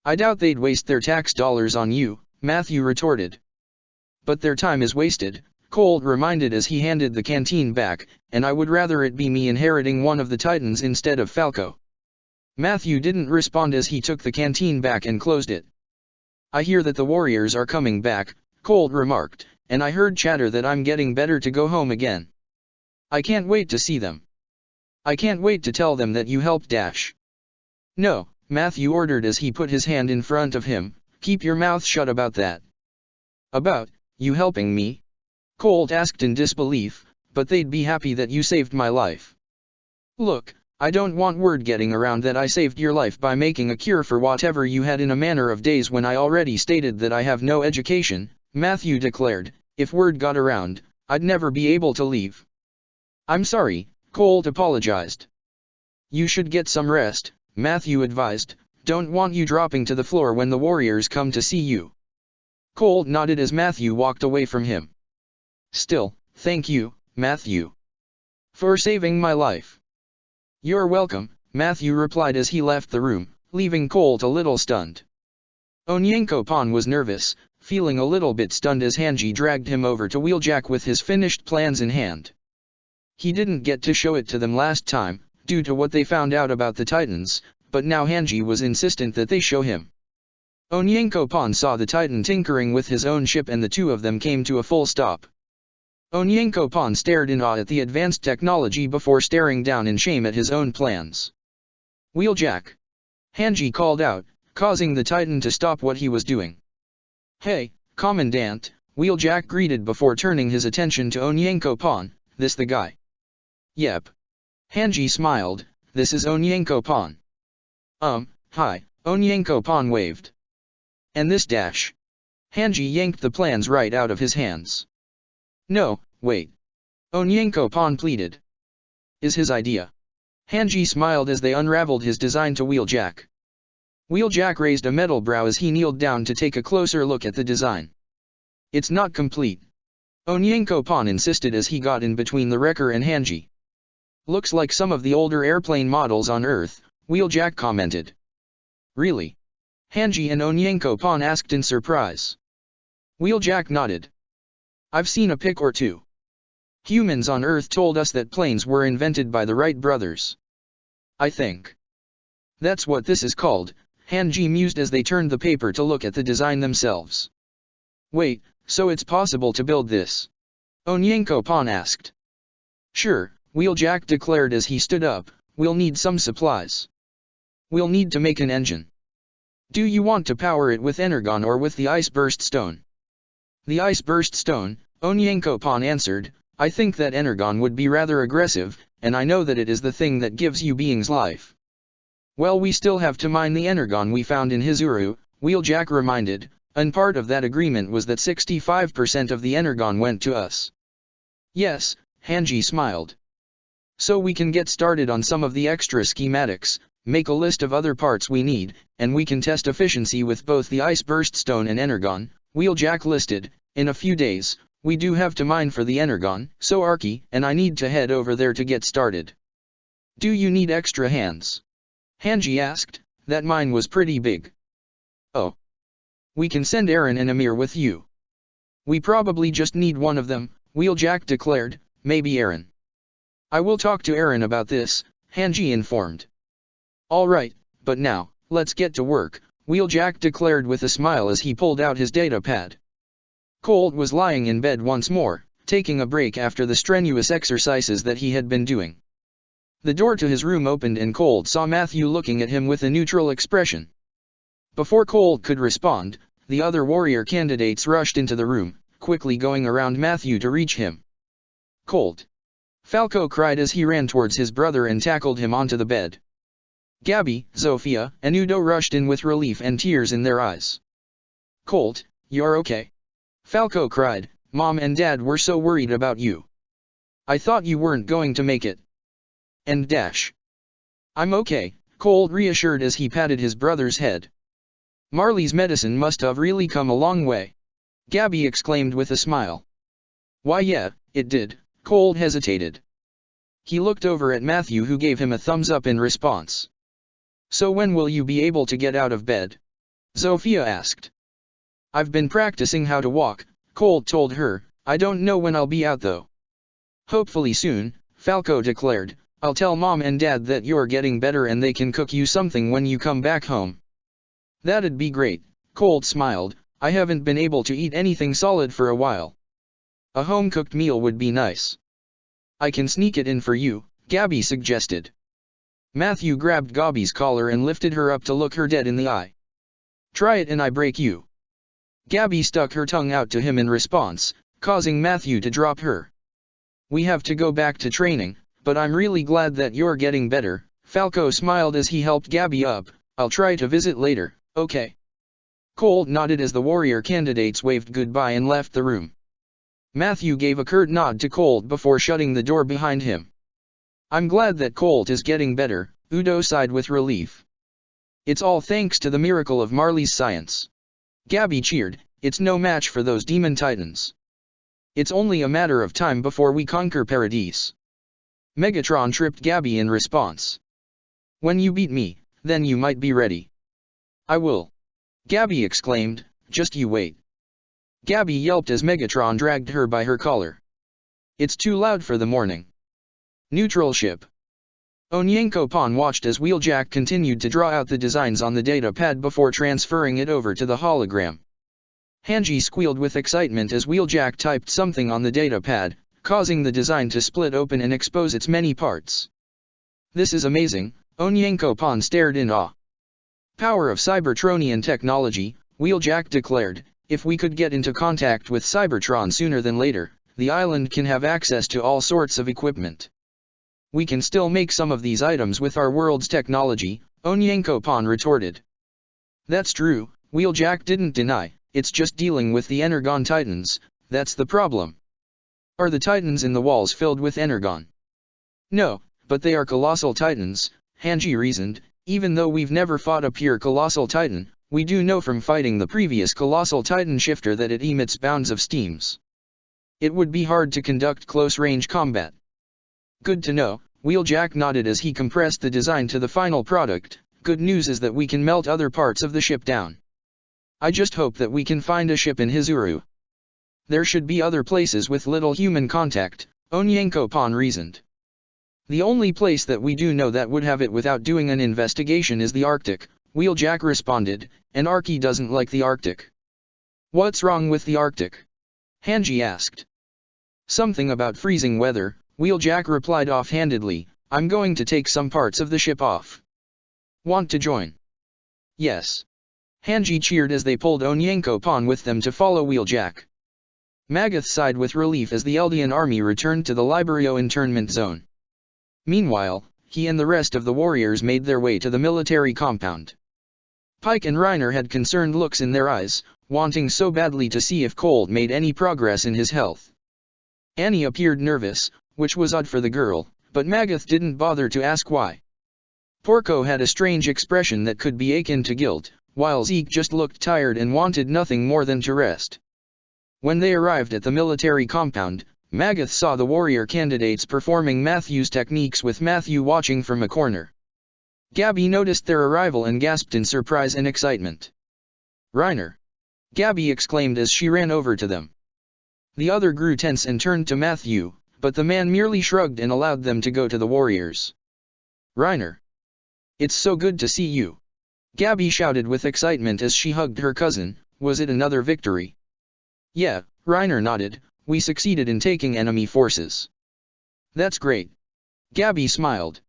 I doubt they'd waste their tax dollars on you, Matthew retorted. But their time is wasted, Colt reminded as he handed the canteen back, and I would rather it be me inheriting one of the Titans instead of Falco. Matthew didn't respond as he took the canteen back and closed it. I hear that the warriors are coming back, Colt remarked, and I heard chatter that I'm getting better to go home again. I can't wait to see them. I can't wait to tell them that you helped Dash. No, Matthew ordered as he put his hand in front of him, keep your mouth shut about that. About, you helping me? Colt asked in disbelief, but they'd be happy that you saved my life. Look, I don't want word getting around that I saved your life by making a cure for whatever you had in a manner of days when I already stated that I have no education, Matthew declared. If word got around, I'd never be able to leave. I'm sorry, Colt apologized. You should get some rest, Matthew advised. Don't want you dropping to the floor when the warriors come to see you. Colt nodded as Matthew walked away from him. Still, thank you, Matthew. For saving my life. You're welcome, Matthew replied as he left the room, leaving Colt a little stunned. Onyanko-pan was nervous, feeling a little bit stunned as Hanji dragged him over to Wheeljack with his finished plans in hand. He didn't get to show it to them last time, due to what they found out about the Titans, but now Hanji was insistent that they show him. Onyanko-pan saw the Titan tinkering with his own ship and the two of them came to a full stop. Onyanko-pan stared in awe at the advanced technology before staring down in shame at his own plans. Wheeljack! Hanji called out, causing the Titan to stop what he was doing. Hey, Commandant, Wheeljack greeted before turning his attention to Onyanko-pan, this the guy? Yep. Hanji smiled, this is Onyanko-pan. Hi, Onyanko-pan waved. And this dash? Hanji yanked the plans right out of his hands. No, wait. Onyanko-pan pleaded. Is his idea. Hanji smiled as they unraveled his design to Wheeljack. Wheeljack raised a metal brow as he kneeled down to take a closer look at the design. It's not complete. Onyanko-pan insisted as he got in between the wrecker and Hanji. Looks like some of the older airplane models on Earth, Wheeljack commented. Really? Hanji and Onyanko-pan asked in surprise. Wheeljack nodded. I've seen a pic or two. Humans on Earth told us that planes were invented by the Wright brothers. I think. That's what this is called, Hanji mused as they turned the paper to look at the design themselves. Wait, so it's possible to build this? Onyanko-pan asked. Sure, Wheeljack declared as he stood up, we'll need some supplies. We'll need to make an engine. Do you want to power it with energon or with the ice burst stone? The ice burst stone, Onyanko-pan answered, I think that energon would be rather aggressive, and I know that it is the thing that gives you beings life. Well, we still have to mine the energon we found in Hizuru, Wheeljack reminded, and part of that agreement was that 65% of the energon went to us. Yes, Hanji smiled. So we can get started on some of the extra schematics, make a list of other parts we need, and we can test efficiency with both the ice burst stone and energon, Wheeljack listed. In a few days, we do have to mine for the energon, so Arky and I need to head over there to get started. Do you need extra hands? Hanji asked, that mine was pretty big. Oh. We can send Eren and Amir with you. We probably just need one of them, Wheeljack declared, maybe Eren. I will talk to Eren about this, Hanji informed. Alright, but now, let's get to work, Wheeljack declared with a smile as he pulled out his data pad. Colt was lying in bed once more, taking a break after the strenuous exercises that he had been doing. The door to his room opened and Colt saw Matthew looking at him with a neutral expression. Before Colt could respond, the other warrior candidates rushed into the room, quickly going around Matthew to reach him. Colt! Falco cried as he ran towards his brother and tackled him onto the bed. Gabby, Zofia, and Udo rushed in with relief and tears in their eyes. Colt, you're okay? Falco cried, Mom and Dad were so worried about you. I thought you weren't going to make it. And dash. I'm okay, Colt reassured as he patted his brother's head. Marley's medicine must have really come a long way. Gabby exclaimed with a smile. Why yeah, it did, Colt hesitated. He looked over at Matthew who gave him a thumbs up in response. So when will you be able to get out of bed? Zofia asked. I've been practicing how to walk, Colt told her, I don't know when I'll be out though. Hopefully soon, Falco declared, I'll tell Mom and Dad that you're getting better and they can cook you something when you come back home. That'd be great, Colt smiled, I haven't been able to eat anything solid for a while. A home-cooked meal would be nice. I can sneak it in for you, Gabby suggested. Matthew grabbed Gabby's collar and lifted her up to look her dead in the eye. Try it and I break you. Gabby stuck her tongue out to him in response, causing Matthew to drop her. We have to go back to training, but I'm really glad that you're getting better, Falco smiled as he helped Gabby up, I'll try to visit later, okay. Colt nodded as the warrior candidates waved goodbye and left the room. Matthew gave a curt nod to Colt before shutting the door behind him. I'm glad that Colt is getting better, Udo sighed with relief. It's all thanks to the miracle of Marley's science. Gabby cheered, it's no match for those demon titans. It's only a matter of time before we conquer Paradise. Megatron tripped Gabby in response. When you beat me, then you might be ready. I will. Gabby exclaimed, just you wait. Gabby yelped as Megatron dragged her by her collar. It's too loud for the morning. Neutral ship. Onyanko-pan watched as Wheeljack continued to draw out the designs on the data pad before transferring it over to the hologram. Hanji squealed with excitement as Wheeljack typed something on the data pad, causing the design to split open and expose its many parts. This is amazing, Onyanko-pan stared in awe. Power of Cybertronian technology, Wheeljack declared. If we could get into contact with Cybertron sooner than later, the island can have access to all sorts of equipment. We can still make some of these items with our world's technology, Onyanko-pan retorted. That's true, Wheeljack didn't deny, it's just dealing with the Energon Titans, that's the problem. Are the Titans in the walls filled with Energon? No, but they are colossal Titans, Hanji reasoned. Even though we've never fought a pure colossal Titan, we do know from fighting the previous colossal Titan shifter that it emits bounds of steams. It would be hard to conduct close-range combat. Good to know, Wheeljack nodded as he compressed the design to the final product. Good news is that we can melt other parts of the ship down. I just hope that we can find a ship in Hizuru. There should be other places with little human contact, Onyanko-pan reasoned. The only place that we do know that would have it without doing an investigation is the Arctic, Wheeljack responded, and Arky doesn't like the Arctic. What's wrong with the Arctic? Hanji asked. Something about freezing weather, Wheeljack replied offhandedly. I'm going to take some parts of the ship off. Want to join? Yes. Hanji cheered as they pulled Onyanko-pan with them to follow Wheeljack. Magath sighed with relief as the Eldian army returned to the Liberio internment zone. Meanwhile, he and the rest of the warriors made their way to the military compound. Pike and Reiner had concerned looks in their eyes, wanting so badly to see if Colt made any progress in his health. Annie appeared nervous, which was odd for the girl, but Magath didn't bother to ask why. Porco had a strange expression that could be akin to guilt, while Zeke just looked tired and wanted nothing more than to rest. When they arrived at the military compound, Magath saw the warrior candidates performing Matthew's techniques with Matthew watching from a corner. Gabby noticed their arrival and gasped in surprise and excitement. Reiner! Gabby exclaimed as she ran over to them. The other grew tense and turned to Matthew, but the man merely shrugged and allowed them to go to the warriors. Reiner! It's so good to see you! Gabby shouted with excitement as she hugged her cousin. Was it another victory? Yeah, Reiner nodded. We succeeded in taking enemy forces. That's great. Gabby smiled.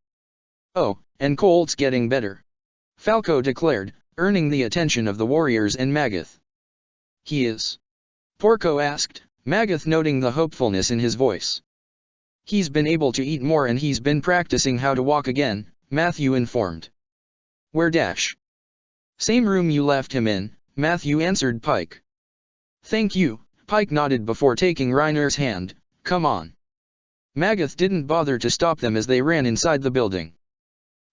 Oh, and Colt's getting better. Falco declared, earning the attention of the warriors and Magath. He is? Porco asked, Magath noting the hopefulness in his voice. He's been able to eat more and he's been practicing how to walk again, Matthew informed. Where dash? Same room you left him in, Matthew answered Pike. Thank you. Pike nodded before taking Reiner's hand. Come on. Magath didn't bother to stop them as they ran inside the building.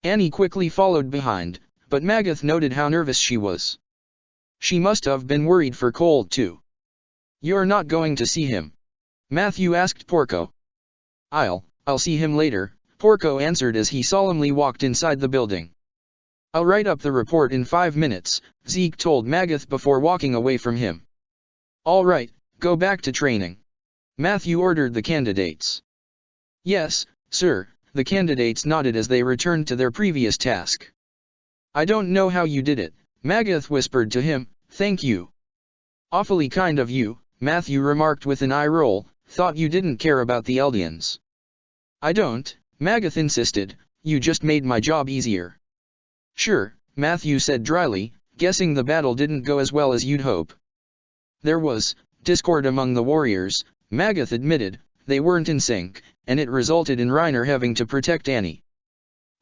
Annie quickly followed behind, but Magath noted how nervous she was. She must have been worried for Colt too. You're not going to see him? Matthew asked Porco. I'll see him later, Porco answered as he solemnly walked inside the building. I'll write up the report in 5 minutes, Zeke told Magath before walking away from him. All right. Go back to training. Matthew ordered the candidates. Yes, sir, the candidates nodded as they returned to their previous task. I don't know how you did it, Magath whispered to him. Thank you. Awfully kind of you, Matthew remarked with an eye roll. Thought you didn't care about the Eldians. I don't, Magath insisted. You just made my job easier. Sure, Matthew said dryly, guessing the battle didn't go as well as you'd hope. There was discord among the warriors, Magath admitted. They weren't in sync, and it resulted in Reiner having to protect Annie.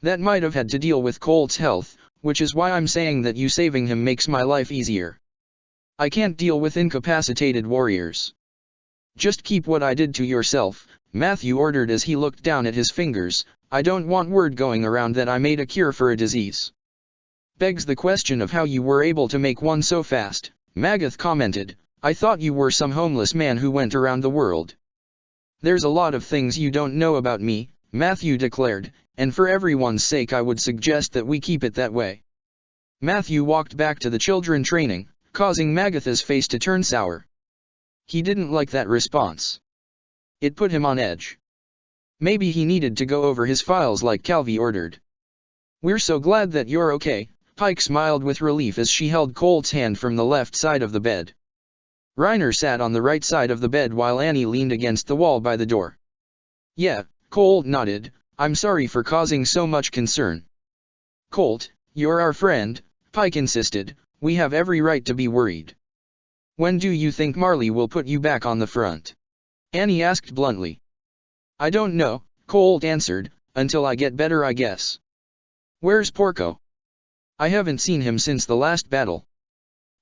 That might have had to deal with Colt's health, which is why I'm saying that you saving him makes my life easier. I can't deal with incapacitated warriors. Just keep what I did to yourself, Matthew ordered as he looked down at his fingers. I don't want word going around that I made a cure for a disease. Begs the question of how you were able to make one so fast, Magath commented. I thought you were some homeless man who went around the world. There's a lot of things you don't know about me, Matthew declared, and for everyone's sake I would suggest that we keep it that way. Matthew walked back to the children training, causing Magatha's face to turn sour. He didn't like that response. It put him on edge. Maybe he needed to go over his files like Calvi ordered. "We're so glad that you're okay," Pike smiled with relief as she held Colt's hand from the left side of the bed. Reiner sat on the right side of the bed while Annie leaned against the wall by the door. "Yeah," Colt nodded, "I'm sorry for causing so much concern." "Colt, you're our friend," Pike insisted, "we have every right to be worried." "When do you think Marley will put you back on the front?" Annie asked bluntly. "I don't know," Colt answered, "until I get better I guess." "Where's Porco?" "I haven't seen him since the last battle."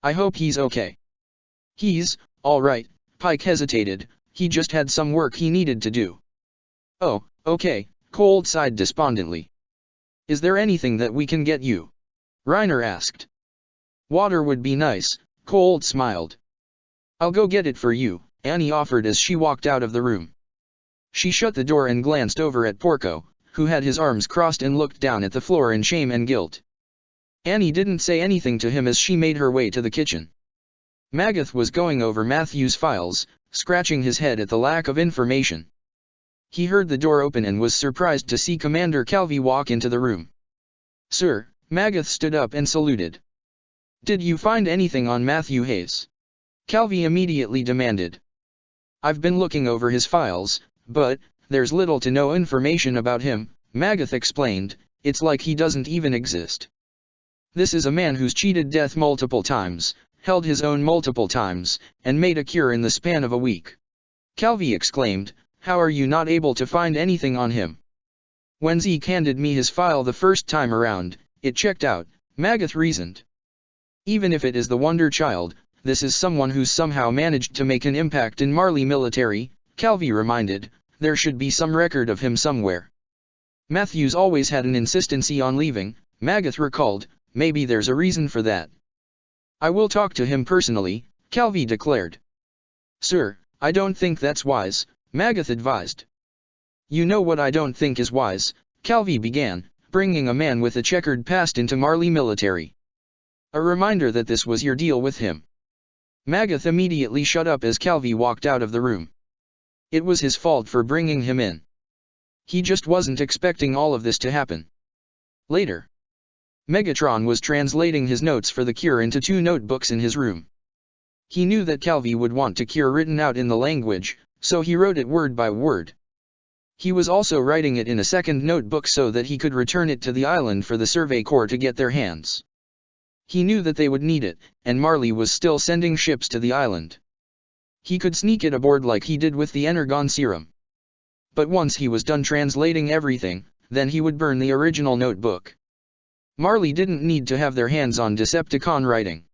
"I hope he's okay." "He's all right," Pike hesitated, "he just had some work he needed to do." "Oh, okay," Colt sighed despondently. "Is there anything that we can get you?" Reiner asked. "Water would be nice," Colt smiled. "I'll go get it for you," Annie offered as she walked out of the room. She shut the door and glanced over at Porco, who had his arms crossed and looked down at the floor in shame and guilt. Annie didn't say anything to him as she made her way to the kitchen. Magath was going over Matthew's files, scratching his head at the lack of information. He heard the door open and was surprised to see Commander Calvi walk into the room. "Sir," Magath stood up and saluted. "Did you find anything on Matthew Hayes?" Calvi immediately demanded. "I've been looking over his files, but there's little to no information about him," Magath explained. "It's like he doesn't even exist. This is a man who's cheated death multiple times, held his own multiple times, and made a cure in the span of a week." Calvi exclaimed, "How are you not able to find anything on him?" "When Zeke handed me his file the first time around, it checked out," Magath reasoned. "Even if it is the Wonder Child, this is someone who's somehow managed to make an impact in Marley military," Calvi reminded. "There should be some record of him somewhere." "Matthews always had an insistency on leaving," Magath recalled. "Maybe there's a reason for that." "I will talk to him personally," Calvi declared. "Sir, I don't think that's wise," Magath advised. "You know what I don't think is wise," Calvi began, "bringing a man with a checkered past into Marley military. A reminder that this was your deal with him." Magath immediately shut up as Calvi walked out of the room. It was his fault for bringing him in. He just wasn't expecting all of this to happen. Later, Megatron was translating his notes for the cure into 2 notebooks in his room. He knew that Calvi would want a cure written out in the language, so he wrote it word by word. He was also writing it in a second notebook so that he could return it to the island for the Survey Corps to get their hands. He knew that they would need it, and Marley was still sending ships to the island. He could sneak it aboard like he did with the Energon serum. But once he was done translating everything, then he would burn the original notebook. Marley didn't need to have their hands on Decepticon writing.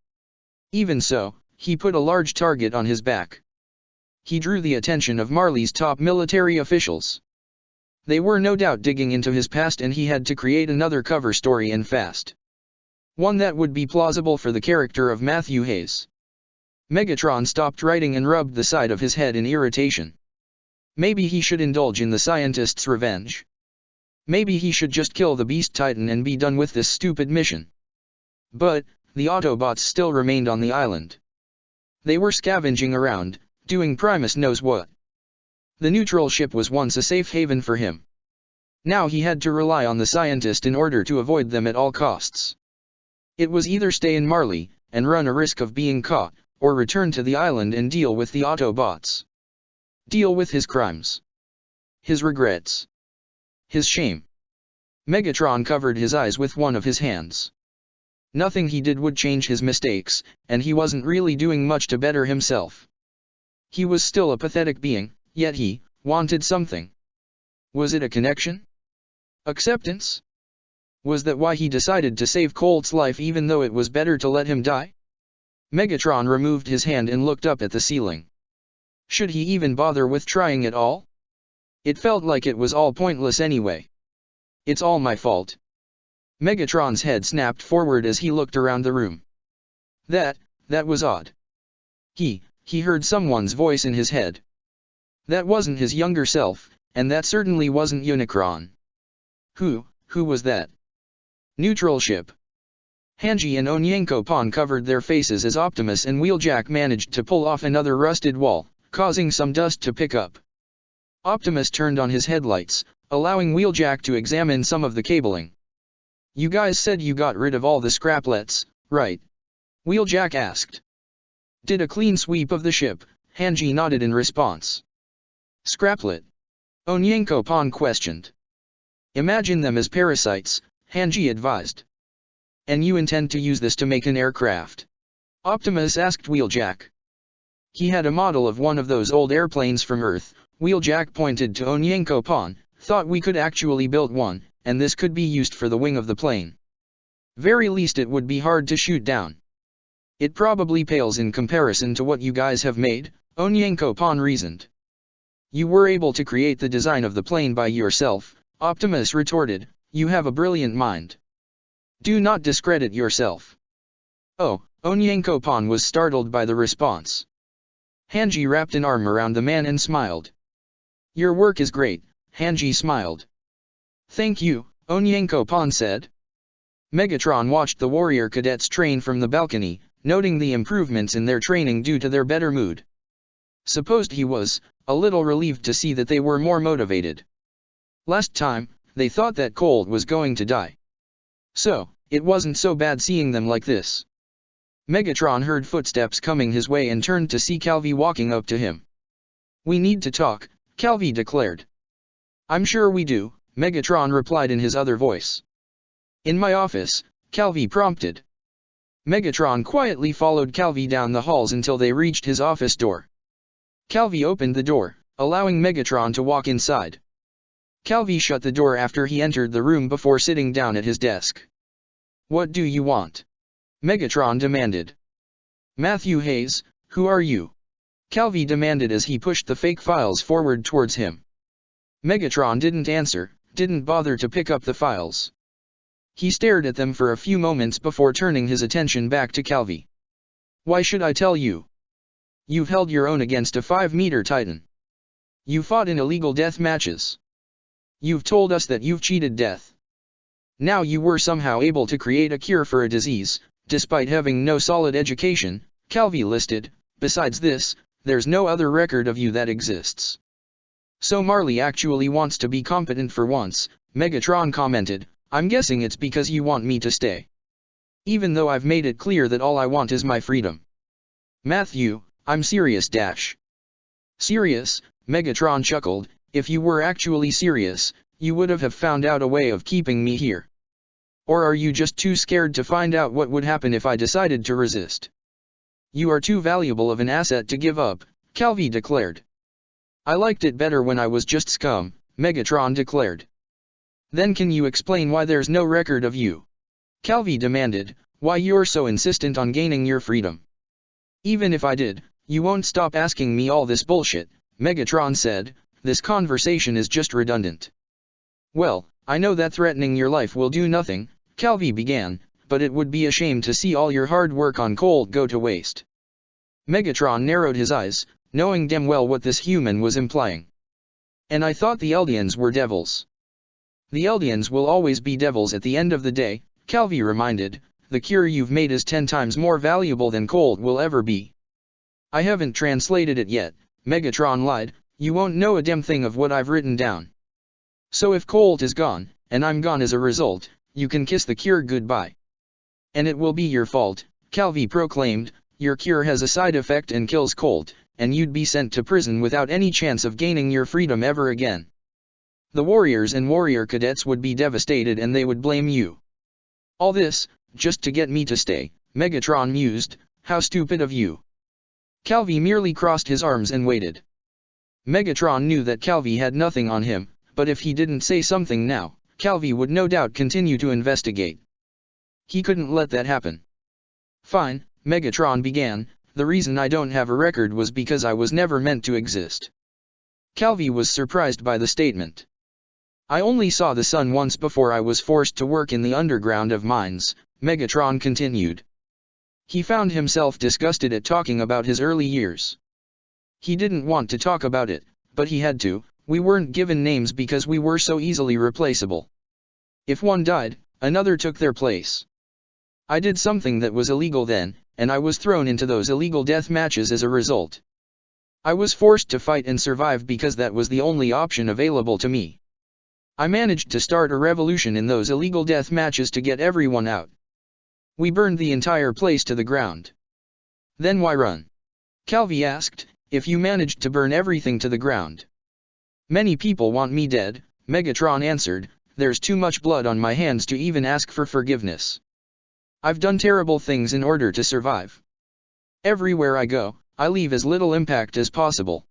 Even so, he put a large target on his back. He drew the attention of Marley's top military officials. They were no doubt digging into his past, and he had to create another cover story and fast. One that would be plausible for the character of Matthew Hayes. Megatron stopped writing and rubbed the side of his head in irritation. Maybe he should indulge in the scientist's revenge. Maybe he should just kill the Beast Titan and be done with this stupid mission. But the Autobots still remained on the island. They were scavenging around, doing Primus knows what. The neutral ship was once a safe haven for him. Now he had to rely on the scientist in order to avoid them at all costs. It was either stay in Marley, and run a risk of being caught, or return to the island and deal with the Autobots. Deal with his crimes. His regrets. His shame. Megatron covered his eyes with one of his hands. Nothing he did would change his mistakes, and he wasn't really doing much to better himself. He was still a pathetic being, yet he wanted something. Was it a connection? Acceptance? Was that why he decided to save Colt's life even though it was better to let him die? Megatron removed his hand and looked up at the ceiling. Should he even bother with trying at all? It felt like it was all pointless anyway. It's all my fault. Megatron's head snapped forward as he looked around the room. That was odd. He heard someone's voice in his head. That wasn't his younger self, And that certainly wasn't Unicron. Who was that? Neutral ship. Hanji and Onyankopon covered their faces as Optimus and Wheeljack managed to pull off another rusted wall, causing some dust to pick up. Optimus turned on his headlights, allowing Wheeljack to examine some of the cabling. You guys said you got rid of all the scraplets, right? Wheeljack asked. Did a clean sweep of the ship, Hanji nodded in response. Scraplet? Onyankopon questioned. Imagine them as parasites, Hanji advised. And you intend to use this to make an aircraft? Optimus asked Wheeljack. He had a model of one of those old airplanes from Earth. Wheeljack pointed to Onyankopon, thought we could actually build one, and this could be used for the wing of the plane. Very least it would be hard to shoot down. It probably pales in comparison to what you guys have made, Onyankopon reasoned. You were able to create the design of the plane by yourself, Optimus retorted, you have a brilliant mind. Do not discredit yourself. Oh, Onyankopon was startled by the response. Hanji wrapped an arm around the man and smiled. Your work is great, Hanji smiled. Thank you, Onyankopon said. Megatron watched the warrior cadets train from the balcony, noting the improvements in their training due to their better mood. Supposed he was, a little relieved to see that they were more motivated. Last time, they thought that Colt was going to die. So, it wasn't so bad seeing them like this. Megatron heard footsteps coming his way and turned to see Calvi walking up to him. We need to talk, Calvi declared. I'm sure we do, Megatron replied in his other voice. In my office, Calvi prompted. Megatron quietly followed Calvi down the halls until they reached his office door. Calvi opened the door, allowing Megatron to walk inside. Calvi shut the door after he entered the room before sitting down at his desk. What do you want? Megatron demanded. Matthew Hayes, who are you? Calvi demanded as he pushed the fake files forward towards him. Megatron didn't answer, didn't bother to pick up the files. He stared at them for a few moments before turning his attention back to Calvi. Why should I tell you? You've held your own against a 5-meter Titan. You fought in illegal death matches. You've told us that you've cheated death. Now you were somehow able to create a cure for a disease, despite having no solid education, Calvi listed. Besides this, there's no other record of you that exists. So Marley actually wants to be competent for once, Megatron commented. I'm guessing it's because you want me to stay. Even though I've made it clear that all I want is my freedom. Matthew, I'm serious. Serious? Megatron chuckled. If you were actually serious, you would have found out a way of keeping me here. Or are you just too scared to find out what would happen if I decided to resist? You are too valuable of an asset to give up, Calvi declared. I liked it better when I was just scum, Megatron declared. Then can you explain why there's no record of you? Calvi demanded, why you're so insistent on gaining your freedom. Even if I did, you won't stop asking me all this bullshit, Megatron said, this conversation is just redundant. Well, I know that threatening your life will do nothing, Calvi began, but it would be a shame to see all your hard work on Colt go to waste. Megatron narrowed his eyes, knowing damn well what this human was implying. And I thought the Eldians were devils. The Eldians will always be devils at the end of the day, Calvi reminded. The cure you've made is 10 times more valuable than Colt will ever be. I haven't translated it yet, Megatron lied, you won't know a damn thing of what I've written down. So if Colt is gone, and I'm gone as a result, you can kiss the cure goodbye. And it will be your fault, Calvi proclaimed. Your cure has a side effect and kills Colt, and you'd be sent to prison without any chance of gaining your freedom ever again. The warriors and warrior cadets would be devastated and they would blame you. All this, just to get me to stay, Megatron mused. How stupid of you. Calvi merely crossed his arms and waited. Megatron knew that Calvi had nothing on him, but if he didn't say something now, Calvi would no doubt continue to investigate. He couldn't let that happen. Fine, Megatron began, the reason I don't have a record was because I was never meant to exist. Calvi was surprised by the statement. I only saw the sun once before I was forced to work in the underground of mines, Megatron continued. He found himself disgusted at talking about his early years. He didn't want to talk about it, but he had to. We weren't given names because we were so easily replaceable. If one died, another took their place. I did something that was illegal then, and I was thrown into those illegal death matches as a result. I was forced to fight and survive because that was the only option available to me. I managed to start a revolution in those illegal death matches to get everyone out. We burned the entire place to the ground. Then why run? Calvi asked, if you managed to burn everything to the ground. Many people want me dead, Megatron answered, there's too much blood on my hands to even ask for forgiveness. I've done terrible things in order to survive. Everywhere I go, I leave as little impact as possible.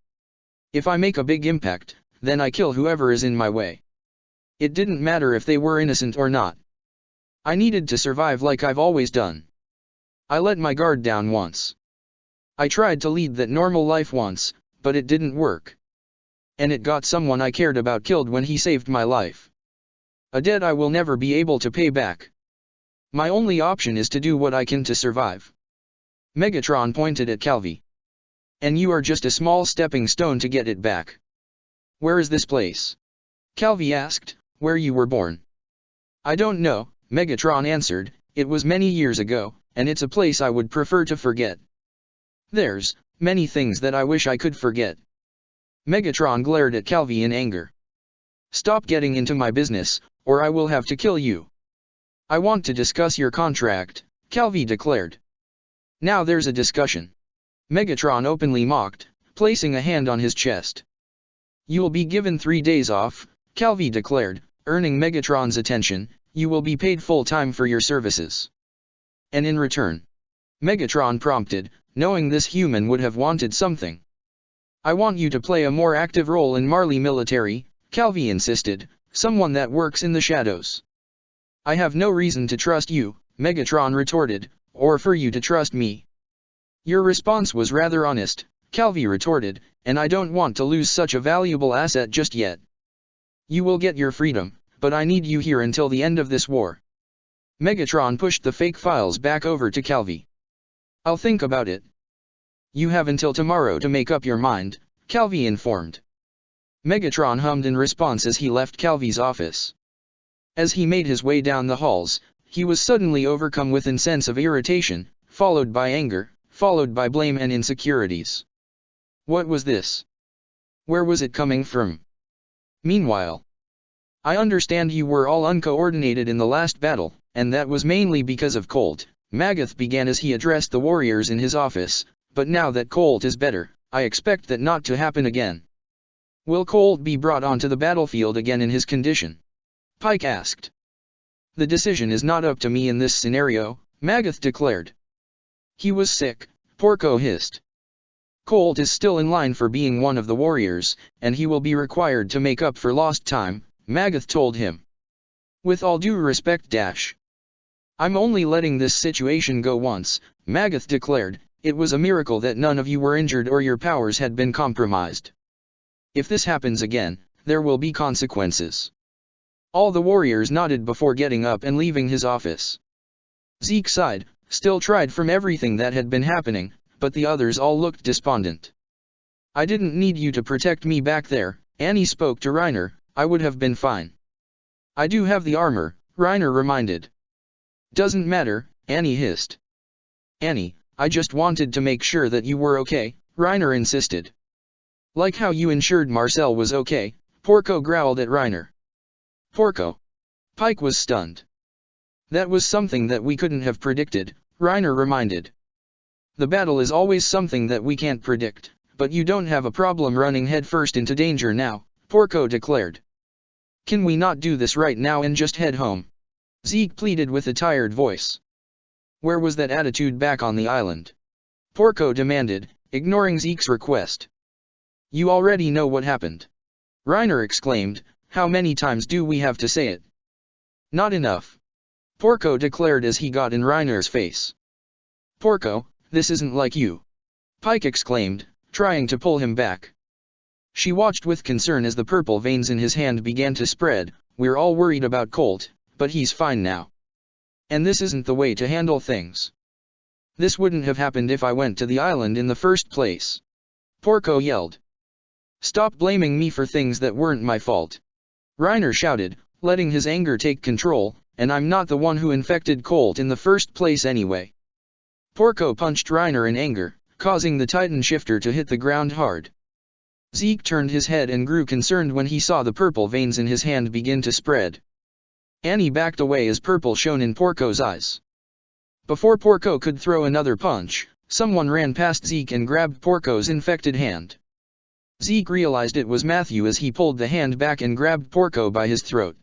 If I make a big impact, then I kill whoever is in my way. It didn't matter if they were innocent or not. I needed to survive like I've always done. I let my guard down once. I tried to lead that normal life once, but it didn't work. And it got someone I cared about killed when he saved my life. A debt I will never be able to pay back. My only option is to do what I can to survive. Megatron pointed at Calvi. And you are just a small stepping stone to get it back. Where is this place? Calvi asked, where you were born. I don't know, Megatron answered, it was many years ago, and it's a place I would prefer to forget. There's many things that I wish I could forget. Megatron glared at Calvi in anger. Stop getting into my business, or I will have to kill you. I want to discuss your contract, Calvi declared. Now there's a discussion. Megatron openly mocked, placing a hand on his chest. You'll be given 3 days off, Calvi declared, earning Megatron's attention. You will be paid full-time for your services. And in return? Megatron prompted, knowing this human would have wanted something. I want you to play a more active role in Marley military, Calvi insisted, someone that works in the shadows. I have no reason to trust you, Megatron retorted, or for you to trust me. Your response was rather honest, Calvi retorted, and I don't want to lose such a valuable asset just yet. You will get your freedom, but I need you here until the end of this war. Megatron pushed the fake files back over to Calvi. I'll think about it. You have until tomorrow to make up your mind, Calvi informed. Megatron hummed in response as he left Calvi's office. As he made his way down the halls, he was suddenly overcome with a sense of irritation, followed by anger, followed by blame and insecurities. What was this? Where was it coming from? Meanwhile, I understand you were all uncoordinated in the last battle, and that was mainly because of Colt, Magath began as he addressed the warriors in his office, but now that Colt is better, I expect that not to happen again. Will Colt be brought onto the battlefield again in his condition? Pike asked. The decision is not up to me in this scenario, Magath declared. He was sick, Porco hissed. Colt is still in line for being one of the warriors, and he will be required to make up for lost time, Magath told him. With all due respect Dash. I'm only letting this situation go once, Magath declared, it was a miracle that none of you were injured or your powers had been compromised. If this happens again, there will be consequences. All the warriors nodded before getting up and leaving his office. Zeke sighed, still tried from everything that had been happening, but the others all looked despondent. I didn't need you to protect me back there, Annie spoke to Reiner, I would have been fine. I do have the armor, Reiner reminded. Doesn't matter, Annie hissed. Annie, I just wanted to make sure that you were okay, Reiner insisted. Like how you ensured Marcel was okay, Porco growled at Reiner. Porco. Pike was stunned. That was something that we couldn't have predicted, Reiner reminded. The battle is always something that we can't predict, but you don't have a problem running headfirst into danger now, Porco declared. Can we not do this right now and just head home? Zeke pleaded with a tired voice. Where was that attitude back on the island? Porco demanded, ignoring Zeke's request. You already know what happened. Reiner exclaimed, how many times do we have to say it? Not enough. Porco declared as he got in Reiner's face. Porco, this isn't like you. Pike exclaimed, trying to pull him back. She watched with concern as the purple veins in his hand began to spread. We're all worried about Colt, but he's fine now. And this isn't the way to handle things. This wouldn't have happened if I went to the island in the first place. Porco yelled. Stop blaming me for things that weren't my fault. Reiner shouted, letting his anger take control, and I'm not the one who infected Colt in the first place anyway. Porco punched Reiner in anger, causing the Titan shifter to hit the ground hard. Zeke turned his head and grew concerned when he saw the purple veins in his hand begin to spread. Annie backed away as purple shone in Porco's eyes. Before Porco could throw another punch, someone ran past Zeke and grabbed Porco's infected hand. Zeke realized it was Matthew as he pulled the hand back and grabbed Porco by his throat.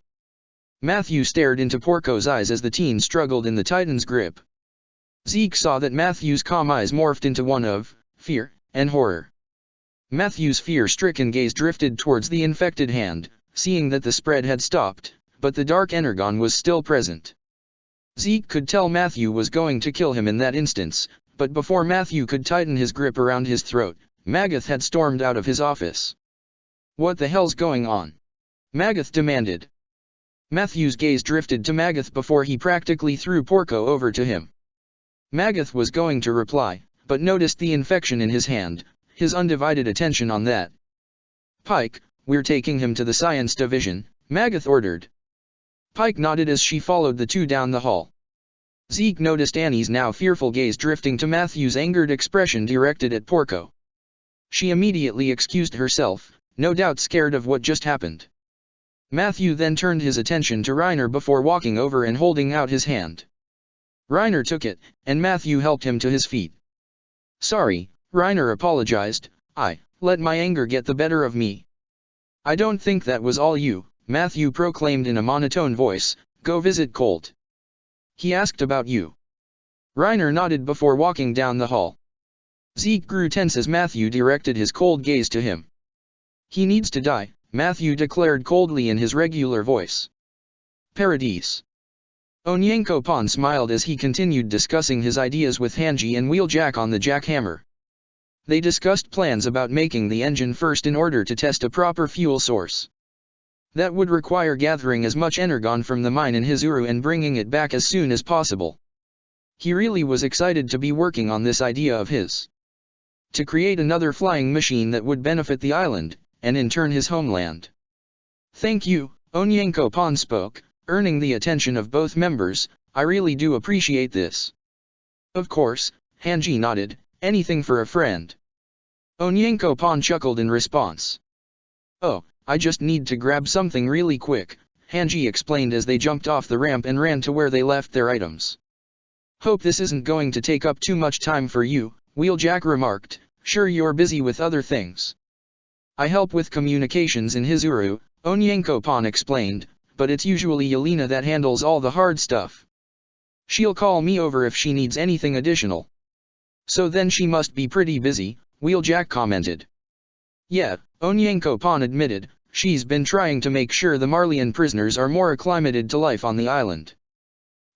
Matthew stared into Porco's eyes as the teen struggled in the Titan's grip. Zeke saw that Matthew's calm eyes morphed into one of fear and horror. Matthew's fear-stricken gaze drifted towards the infected hand, seeing that the spread had stopped, but the dark energon was still present. Zeke could tell Matthew was going to kill him in that instance, but before Matthew could tighten his grip around his throat, Magath had stormed out of his office. "What the hell's going on?" Magath demanded. Matthew's gaze drifted to Magath before he practically threw Porco over to him. Magath was going to reply, but noticed the infection in his hand, his undivided attention on that. "Pike, we're taking him to the science division," Magath ordered. Pike nodded as she followed the two down the hall. Zeke noticed Annie's now fearful gaze drifting to Matthew's angered expression directed at Porco. She immediately excused herself, no doubt scared of what just happened. Matthew then turned his attention to Reiner before walking over and holding out his hand. Reiner took it, and Matthew helped him to his feet. "Sorry," Reiner apologized, "I let my anger get the better of me." "I don't think that was all you," Matthew proclaimed in a monotone voice. "Go visit Colt. He asked about you." Reiner nodded before walking down the hall. Zeke grew tense as Matthew directed his cold gaze to him. "He needs to die," Matthew declared coldly in his regular voice. "Paradis." Onyanko Pan smiled as he continued discussing his ideas with Hanji and Wheeljack on the jackhammer. They discussed plans about making the engine first in order to test a proper fuel source. That would require gathering as much energon from the mine in Hizuru and bringing it back as soon as possible. He really was excited to be working on this idea of his. To create another flying machine that would benefit the island, and in turn his homeland. "Thank you," Onyanko Pan spoke, earning the attention of both members. "I really do appreciate this." "Of course," Hanji nodded, "anything for a friend." Onyanko Pan chuckled in response. "Oh, I just need to grab something really quick," Hanji explained as they jumped off the ramp and ran to where they left their items. "Hope this isn't going to take up too much time for you," Wheeljack remarked. "Sure you're busy with other things." "I help with communications in Hizuru," Onyanko Pan explained, "but it's usually Yelena that handles all the hard stuff. She'll call me over if she needs anything additional." "So then she must be pretty busy," Wheeljack commented. "Yeah," Onyanko Pan admitted, "she's been trying to make sure the Marleyan prisoners are more acclimated to life on the island.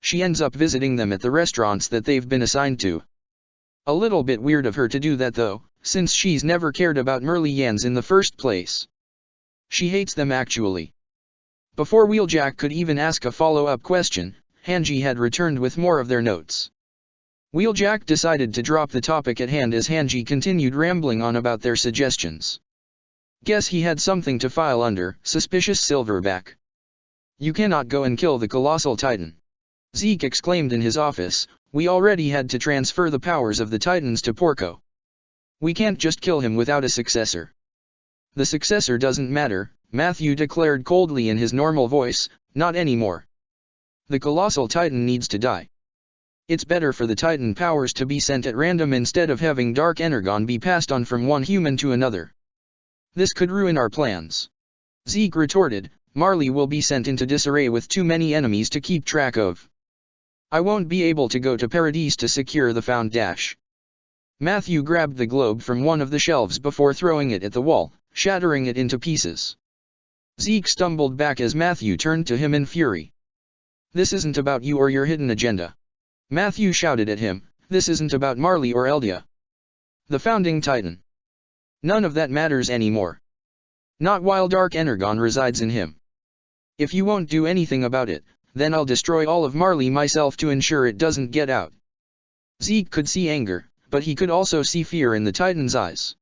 She ends up visiting them at the restaurants that they've been assigned to. A little bit weird of her to do that though, since she's never cared about Merlians in the first place. She hates them actually." Before Wheeljack could even ask a follow-up question, Hanji had returned with more of their notes. Wheeljack decided to drop the topic at hand as Hanji continued rambling on about their suggestions. "Guess he had something to file under suspicious silverback. You cannot go and kill the colossal titan," Zeke exclaimed in his office. "We already had to transfer the powers of the titans to Porco. We can't just kill him without a successor." "The successor doesn't matter," Matthew declared coldly in his normal voice, "not anymore. The colossal titan needs to die. It's better for the titan powers to be sent at random instead of having dark energon be passed on from one human to another. This could ruin our plans." Zeke retorted, "Marley will be sent into disarray with too many enemies to keep track of. I won't be able to go to Paradis to secure the found dash." Matthew grabbed the globe from one of the shelves before throwing it at the wall, shattering it into pieces. Zeke stumbled back as Matthew turned to him in fury. "This isn't about you or your hidden agenda." Matthew shouted at him, "This isn't about Marley or Eldia. The founding titan. None of that matters anymore. Not while dark energon resides in him. If you won't do anything about it, then I'll destroy all of Marley myself to ensure it doesn't get out." Zeke could see anger, but he could also see fear in the titan's eyes.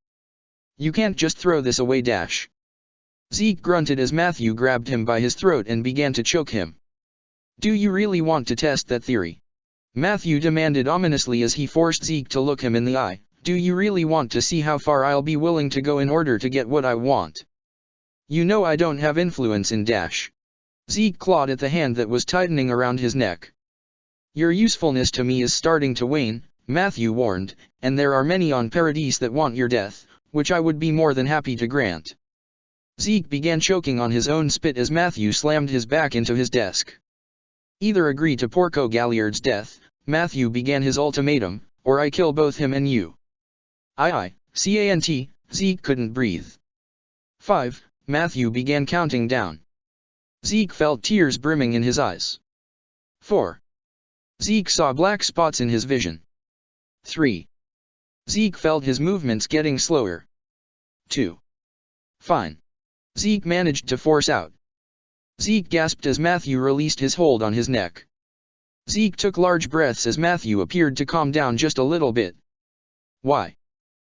You can't just throw this away dash. Zeke grunted as Matthew grabbed him by his throat and began to choke him. Do you really want to test that theory? Matthew demanded ominously as he forced Zeke to look him in the eye. Do you really want to see how far I'll be willing to go in order to get what I want? You know I don't have influence in dash. Zeke clawed at the hand that was tightening around his neck. Your usefulness to me is starting to wane, Matthew warned, and there are many on Paradise that want your death, which I would be more than happy to grant. Zeke began choking on his own spit as Matthew slammed his back into his desk. Either agree to Porco Galliard's death, Matthew began his ultimatum, or I kill both him and you. Aye, can't, Zeke couldn't breathe. 5, Matthew began counting down. Zeke felt tears brimming in his eyes. 4. Zeke saw black spots in his vision. 3. Zeke felt his movements getting slower. 2. Fine. Zeke managed to force out. Zeke gasped as Matthew released his hold on his neck. Zeke took large breaths as Matthew appeared to calm down just a little bit. Why?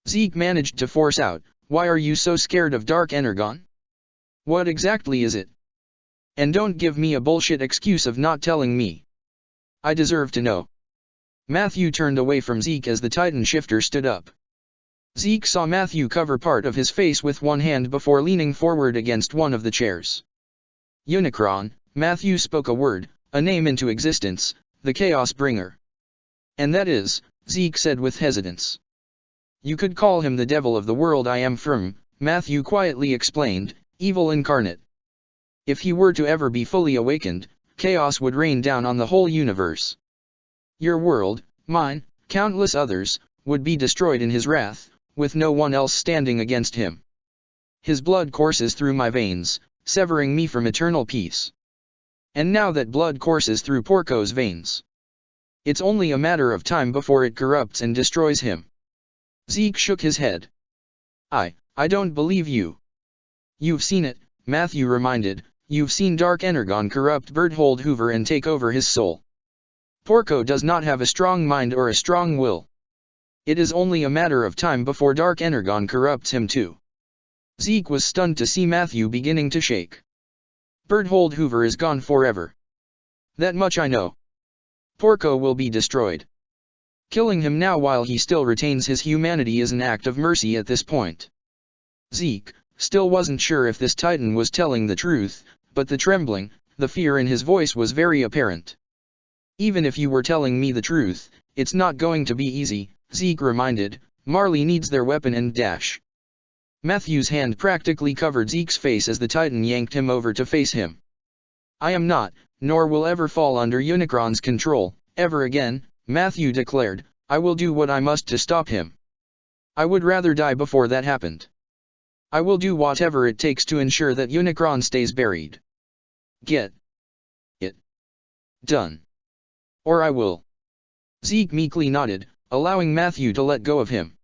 Zeke managed to force out, why are you so scared of Dark Energon? What exactly is it? And don't give me a bullshit excuse of not telling me. I deserve to know. Matthew turned away from Zeke as the Titan shifter stood up. Zeke saw Matthew cover part of his face with one hand before leaning forward against one of the chairs. Unicron, Matthew spoke a word, a name into existence, the Chaos Bringer. And that is, Zeke said with hesitance. You could call him the devil of the world I am from, Matthew quietly explained, evil incarnate. If he were to ever be fully awakened, chaos would rain down on the whole universe. Your world, mine, countless others, would be destroyed in his wrath, with no one else standing against him. His blood courses through my veins, severing me from eternal peace. And now that blood courses through Porco's veins, it's only a matter of time before it corrupts and destroys him. Zeke shook his head. I don't believe you. You've seen it, Matthew reminded, you've seen Dark Energon corrupt Berthold Hoover and take over his soul. Porco does not have a strong mind or a strong will. It is only a matter of time before Dark Energon corrupts him too. Zeke was stunned to see Matthew beginning to shake. Berthold Hoover is gone forever. That much I know. Porco will be destroyed. Killing him now while he still retains his humanity is an act of mercy at this point. Zeke still wasn't sure if this Titan was telling the truth, but the trembling, the fear in his voice was very apparent. Even if you were telling me the truth, it's not going to be easy, Zeke reminded. Marley needs their weapon and dash. Matthew's hand practically covered Zeke's face as the Titan yanked him over to face him. I am not, nor will ever fall under Unicron's control, ever again, Matthew declared. I will do what I must to stop him. I would rather die before that happened. I will do whatever it takes to ensure that Unicron stays buried. Get it done. Or I will. Zeke meekly nodded, allowing Matthew to let go of him.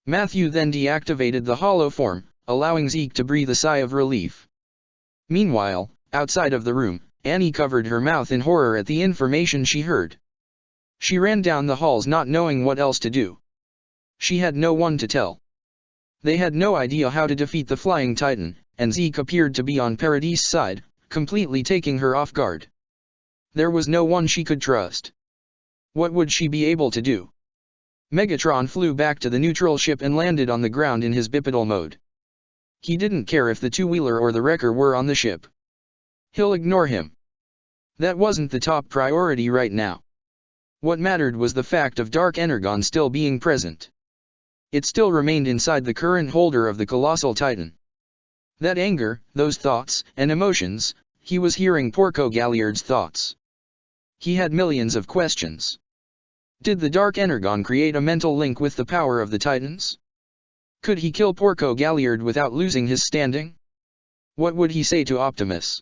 Matthew then deactivated the hollow form, allowing Zeke to breathe a sigh of relief. Meanwhile, outside of the room, Annie covered her mouth in horror at the information she heard. She ran down the halls not knowing what else to do. She had no one to tell. They had no idea how to defeat the Flying Titan, and Zeke appeared to be on Paradise's side, completely taking her off guard. There was no one she could trust. What would she be able to do? Megatron flew back to the neutral ship and landed on the ground in his bipedal mode. He didn't care if the two-wheeler or the wrecker were on the ship. He'll ignore him. That wasn't the top priority right now. What mattered was the fact of Dark Energon still being present. It still remained inside the current holder of the Colossal Titan. That anger, those thoughts, and emotions, he was hearing Porco Galliard's thoughts. He had millions of questions. Did the Dark Energon create a mental link with the power of the Titans? Could he kill Porco Galliard without losing his standing? What would he say to Optimus?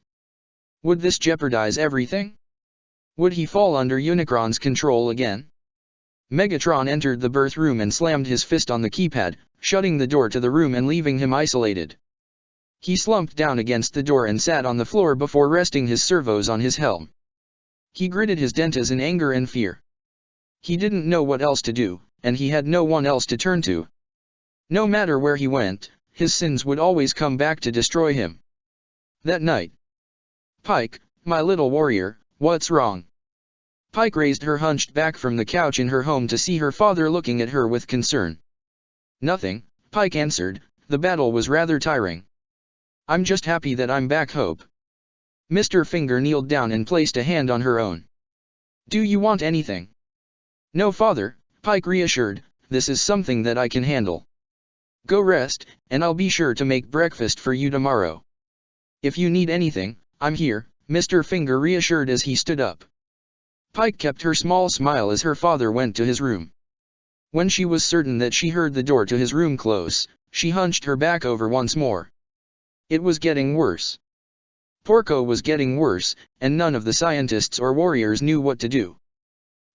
Would this jeopardize everything? Would he fall under Unicron's control again? Megatron entered the birth room and slammed his fist on the keypad, shutting the door to the room and leaving him isolated. He slumped down against the door and sat on the floor before resting his servos on his helm. He gritted his dentures in anger and fear. He didn't know what else to do, and he had no one else to turn to. No matter where he went, his sins would always come back to destroy him. That night. Pike, my little warrior, what's wrong? Pike raised her hunched back from the couch in her home to see her father looking at her with concern. Nothing, Pike answered, the battle was rather tiring. I'm just happy that I'm back. Hope. Mr. Finger kneeled down and placed a hand on her own. Do you want anything? No, father, Pike reassured, this is something that I can handle. Go rest, and I'll be sure to make breakfast for you tomorrow. If you need anything, I'm here, Mr. Finger reassured as he stood up. Pike kept her small smile as her father went to his room. When she was certain that she heard the door to his room close, she hunched her back over once more. It was getting worse. Porco was getting worse, and none of the scientists or warriors knew what to do.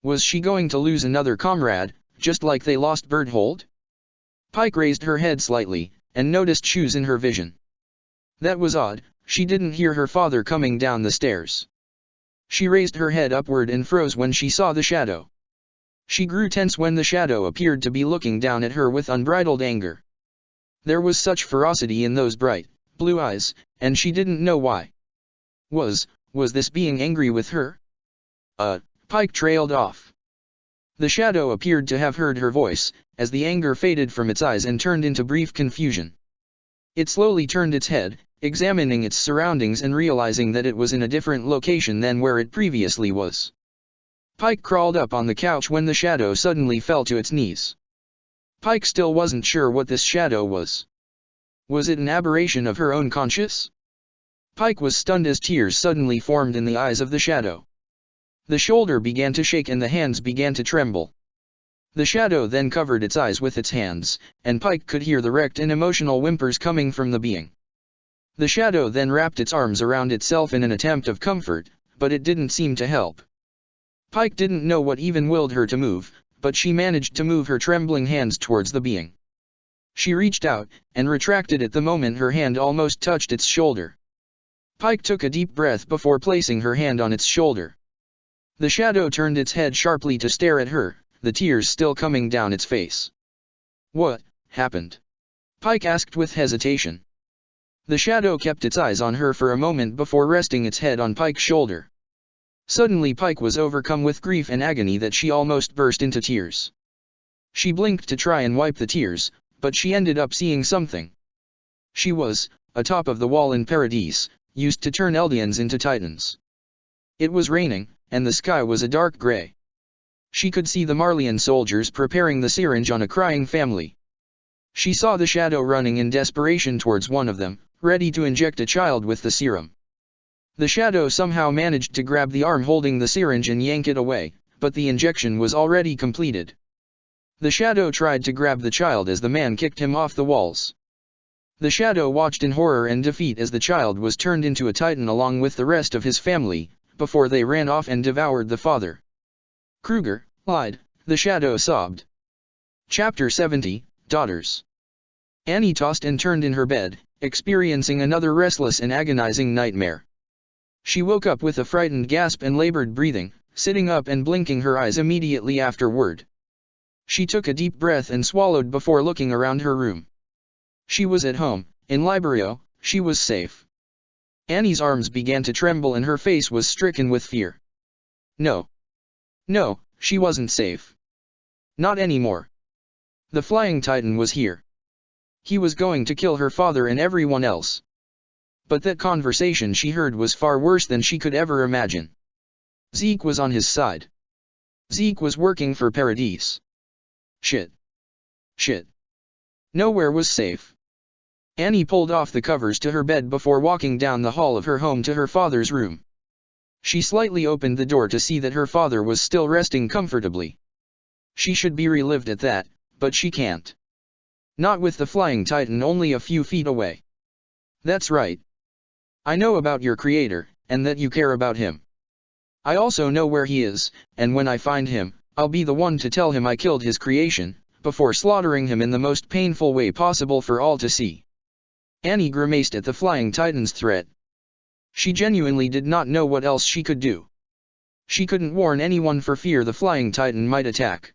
Was she going to lose another comrade, just like they lost Berthold? Pike raised her head slightly, and noticed shoes in her vision. That was odd, she didn't hear her father coming down the stairs. She raised her head upward and froze when she saw the shadow. She grew tense when the shadow appeared to be looking down at her with unbridled anger. There was such ferocity in those bright, blue eyes, and she didn't know why. Was this being angry with her? Pike trailed off. The shadow appeared to have heard her voice, as the anger faded from its eyes and turned into brief confusion. It slowly turned its head, examining its surroundings and realizing that it was in a different location than where it previously was. Pike crawled up on the couch when the shadow suddenly fell to its knees. Pike still wasn't sure what this shadow was. Was it an aberration of her own conscience? Pike was stunned as tears suddenly formed in the eyes of the shadow. The shoulder began to shake and the hands began to tremble. The shadow then covered its eyes with its hands, and Pike could hear the wrecked and emotional whimpers coming from the being. The shadow then wrapped its arms around itself in an attempt of comfort, but it didn't seem to help. Pike didn't know what even willed her to move, but she managed to move her trembling hands towards the being. She reached out, and retracted it the moment her hand almost touched its shoulder. Pike took a deep breath before placing her hand on its shoulder. The shadow turned its head sharply to stare at her, the tears still coming down its face. What happened? Pike asked with hesitation. The shadow kept its eyes on her for a moment before resting its head on Pike's shoulder. Suddenly Pike was overcome with grief and agony that she almost burst into tears. She blinked to try and wipe the tears, but she ended up seeing something. She was, atop of the wall in Paradise, used to turn Eldians into Titans. It was raining, and the sky was a dark gray. She could see the Marleyan soldiers preparing the syringe on a crying family. She saw the shadow running in desperation towards one of them, ready to inject a child with the serum. The shadow somehow managed to grab the arm holding the syringe and yank it away, but the injection was already completed. The shadow tried to grab the child as the man kicked him off the walls. The shadow watched in horror and defeat as the child was turned into a Titan along with the rest of his family, before they ran off and devoured the father. Kruger lied, the shadow sobbed. Chapter 70, Daughters. Annie tossed and turned in her bed, experiencing another restless and agonizing nightmare. She woke up with a frightened gasp and labored breathing, sitting up and blinking her eyes immediately afterward. She took a deep breath and swallowed before looking around her room. She was at home, in Liberio, she was safe. Annie's arms began to tremble and her face was stricken with fear. No. No, she wasn't safe. Not anymore. The Flying Titan was here. He was going to kill her father and everyone else. But that conversation she heard was far worse than she could ever imagine. Zeke was on his side. Zeke was working for Paradise. Shit. Shit. Nowhere was safe. Annie pulled off the covers to her bed before walking down the hall of her home to her father's room. She slightly opened the door to see that her father was still resting comfortably. She should be relieved at that, but she can't. Not with the Flying Titan only a few feet away. That's right. I know about your creator, and that you care about him. I also know where he is, and when I find him, I'll be the one to tell him I killed his creation, before slaughtering him in the most painful way possible for all to see. Annie grimaced at the Flying Titan's threat. She genuinely did not know what else she could do. She couldn't warn anyone for fear the Flying Titan might attack.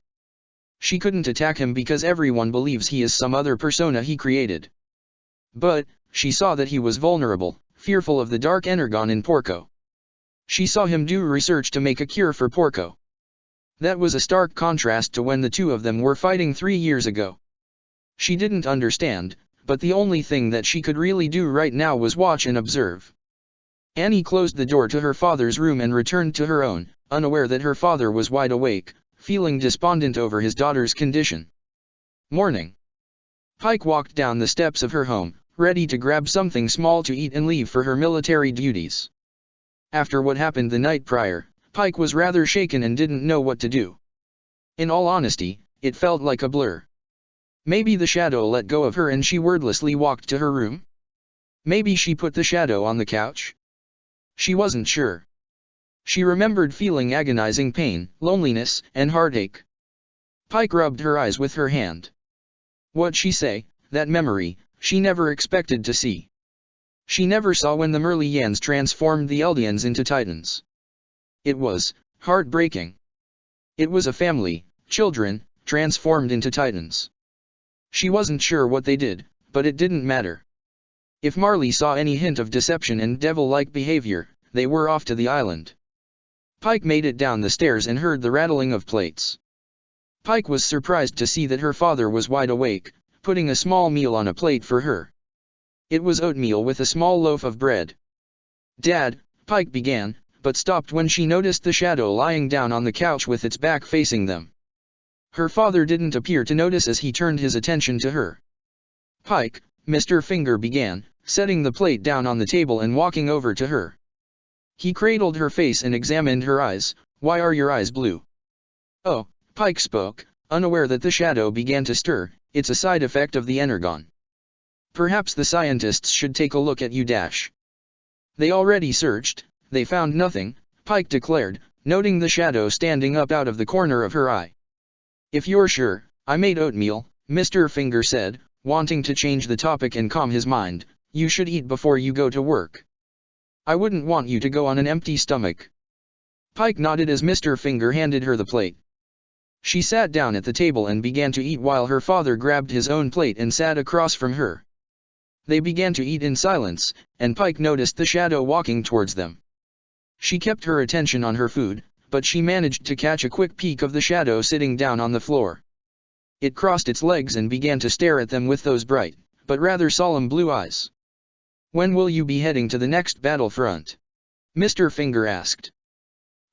She couldn't attack him because everyone believes he is some other persona he created. But, she saw that he was vulnerable, fearful of the dark energon in Porco. She saw him do research to make a cure for Porco. That was a stark contrast to when the two of them were fighting 3 years ago. She didn't understand, but the only thing that she could really do right now was watch and observe. Annie closed the door to her father's room and returned to her own, unaware that her father was wide awake, feeling despondent over his daughter's condition. Morning. Pike walked down the steps of her home, ready to grab something small to eat and leave for her military duties. After what happened the night prior, Pike was rather shaken and didn't know what to do. In all honesty, it felt like a blur. Maybe the shadow let go of her and she wordlessly walked to her room? Maybe she put the shadow on the couch? She wasn't sure. She remembered feeling agonizing pain, loneliness, and heartache. Pike rubbed her eyes with her hand. What'd she say? That memory, she never expected to see. She never saw when the Merlians transformed the Eldians into Titans. It was heartbreaking. It was a family, children, transformed into Titans. She wasn't sure what they did, but it didn't matter. If Marley saw any hint of deception and devil-like behavior, they were off to the island. Pike made it down the stairs and heard the rattling of plates. Pike was surprised to see that her father was wide awake, putting a small meal on a plate for her. It was oatmeal with a small loaf of bread. Dad, Pike began, but stopped when she noticed the shadow lying down on the couch with its back facing them. Her father didn't appear to notice as he turned his attention to her. Pike, Mr. Finger began, setting the plate down on the table and walking over to her. He cradled her face and examined her eyes. Why are your eyes blue? Oh, Pike spoke, unaware that the shadow began to stir. It's a side effect of the energon. Perhaps the scientists should take a look at you. They already searched, they found nothing, Pike declared, noting the shadow standing up out of the corner of her eye. If you're sure, I made oatmeal, Mr. Finger said, wanting to change the topic and calm his mind. You should eat before you go to work. I wouldn't want you to go on an empty stomach. Pike nodded as Mr. Finger handed her the plate. She sat down at the table and began to eat while her father grabbed his own plate and sat across from her. They began to eat in silence, and Pike noticed the shadow walking towards them. She kept her attention on her food, but she managed to catch a quick peek of the shadow sitting down on the floor. It crossed its legs and began to stare at them with those bright, but rather solemn blue eyes. When will you be heading to the next battlefront? Mr. Finger asked.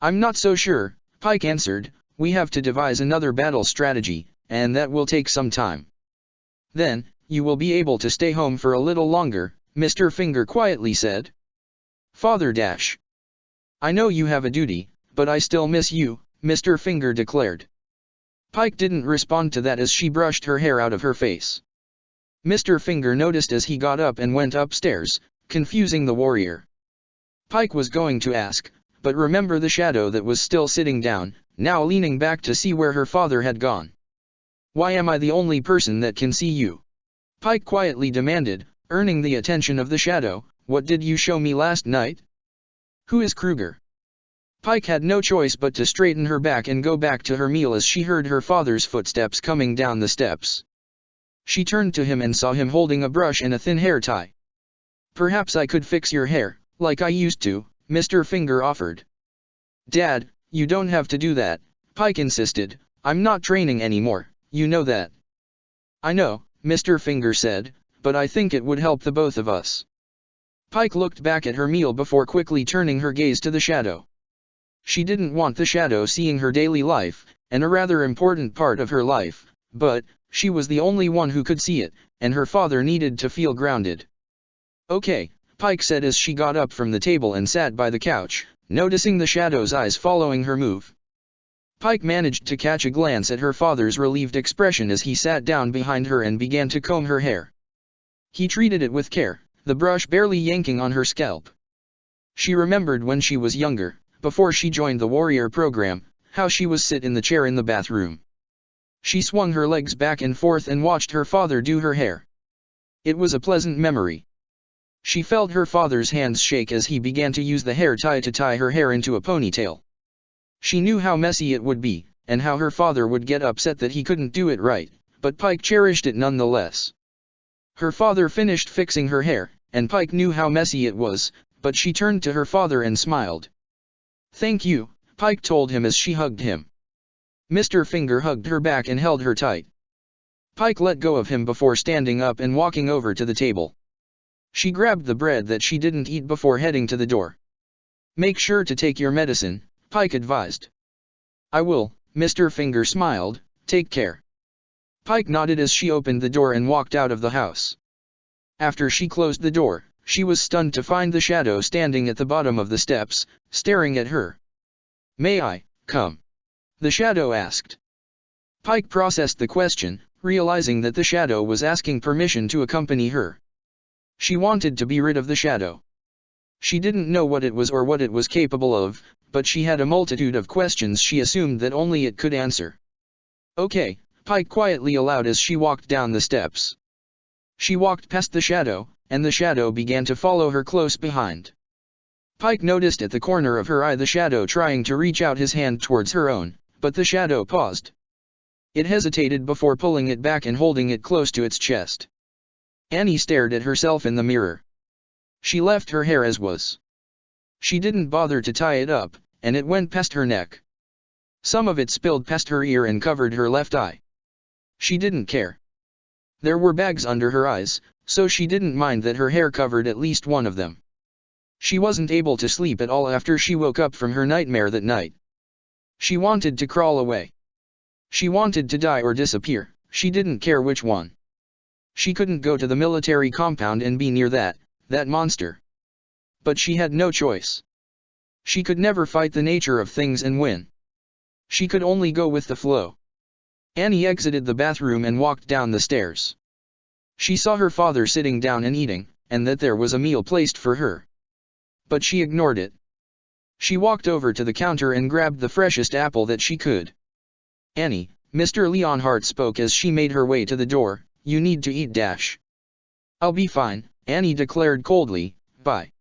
I'm not so sure, Pike answered. We have to devise another battle strategy, and that will take some time. Then, you will be able to stay home for a little longer, Mr. Finger quietly said. Father dash. I know you have a duty, but I still miss you, Mr. Finger declared. Pike didn't respond to that as she brushed her hair out of her face. Mr. Finger noticed as he got up and went upstairs, confusing the warrior. Pike was going to ask, but remember the shadow that was still sitting down, now leaning back to see where her father had gone. Why am I the only person that can see you? Pike quietly demanded, earning the attention of the shadow. What did you show me last night? Who is Kruger? Pike had no choice but to straighten her back and go back to her meal as she heard her father's footsteps coming down the steps. She turned to him and saw him holding a brush and a thin hair tie. Perhaps I could fix your hair, like I used to, Mr. Finger offered. Dad, you don't have to do that, Pike insisted. I'm not training anymore, you know that. I know, Mr. Finger said, but I think it would help the both of us. Pike looked back at her meal before quickly turning her gaze to the shadow. She didn't want the shadow seeing her daily life, and a rather important part of her life, but she was the only one who could see it, and her father needed to feel grounded. Okay, Pike said as she got up from the table and sat by the couch, noticing the shadow's eyes following her move. Pike managed to catch a glance at her father's relieved expression as he sat down behind her and began to comb her hair. He treated it with care, the brush barely yanking on her scalp. She remembered when she was younger, before she joined the warrior program, how she was sit in the chair in the bathroom. She swung her legs back and forth and watched her father do her hair. It was a pleasant memory. She felt her father's hands shake as he began to use the hair tie to tie her hair into a ponytail. She knew how messy it would be, and how her father would get upset that he couldn't do it right, but Pike cherished it nonetheless. Her father finished fixing her hair, and Pike knew how messy it was, but she turned to her father and smiled. "Thank you," Pike told him as she hugged him. Mr. Finger hugged her back and held her tight. Pike let go of him before standing up and walking over to the table. She grabbed the bread that she didn't eat before heading to the door. "Make sure to take your medicine," Pike advised. "I will," Mr. Finger smiled, "take care." Pike nodded as she opened the door and walked out of the house. After she closed the door, she was stunned to find the shadow standing at the bottom of the steps, staring at her. "May I come?" the shadow asked. Pike processed the question, realizing that the shadow was asking permission to accompany her. She wanted to be rid of the shadow. She didn't know what it was or what it was capable of, but she had a multitude of questions she assumed that only it could answer. "Okay," Pike quietly allowed as she walked down the steps. She walked past the shadow, and the shadow began to follow her close behind. Pike noticed at the corner of her eye the shadow trying to reach out his hand towards her own, but the shadow paused. It hesitated before pulling it back and holding it close to its chest. Annie stared at herself in the mirror. She left her hair as was. She didn't bother to tie it up, and it went past her neck. Some of it spilled past her ear and covered her left eye. She didn't care. There were bags under her eyes, so she didn't mind that her hair covered at least one of them. She wasn't able to sleep at all after she woke up from her nightmare that night. She wanted to crawl away. She wanted to die or disappear, she didn't care which one. She couldn't go to the military compound and be near that monster. But she had no choice. She could never fight the nature of things and win. She could only go with the flow. Annie exited the bathroom and walked down the stairs. She saw her father sitting down and eating, and that there was a meal placed for her. But she ignored it. She walked over to the counter and grabbed the freshest apple that she could. "Annie," Mr. Leonhardt spoke as she made her way to the door, "you need to eat dash." "I'll be fine," Annie declared coldly, "bye."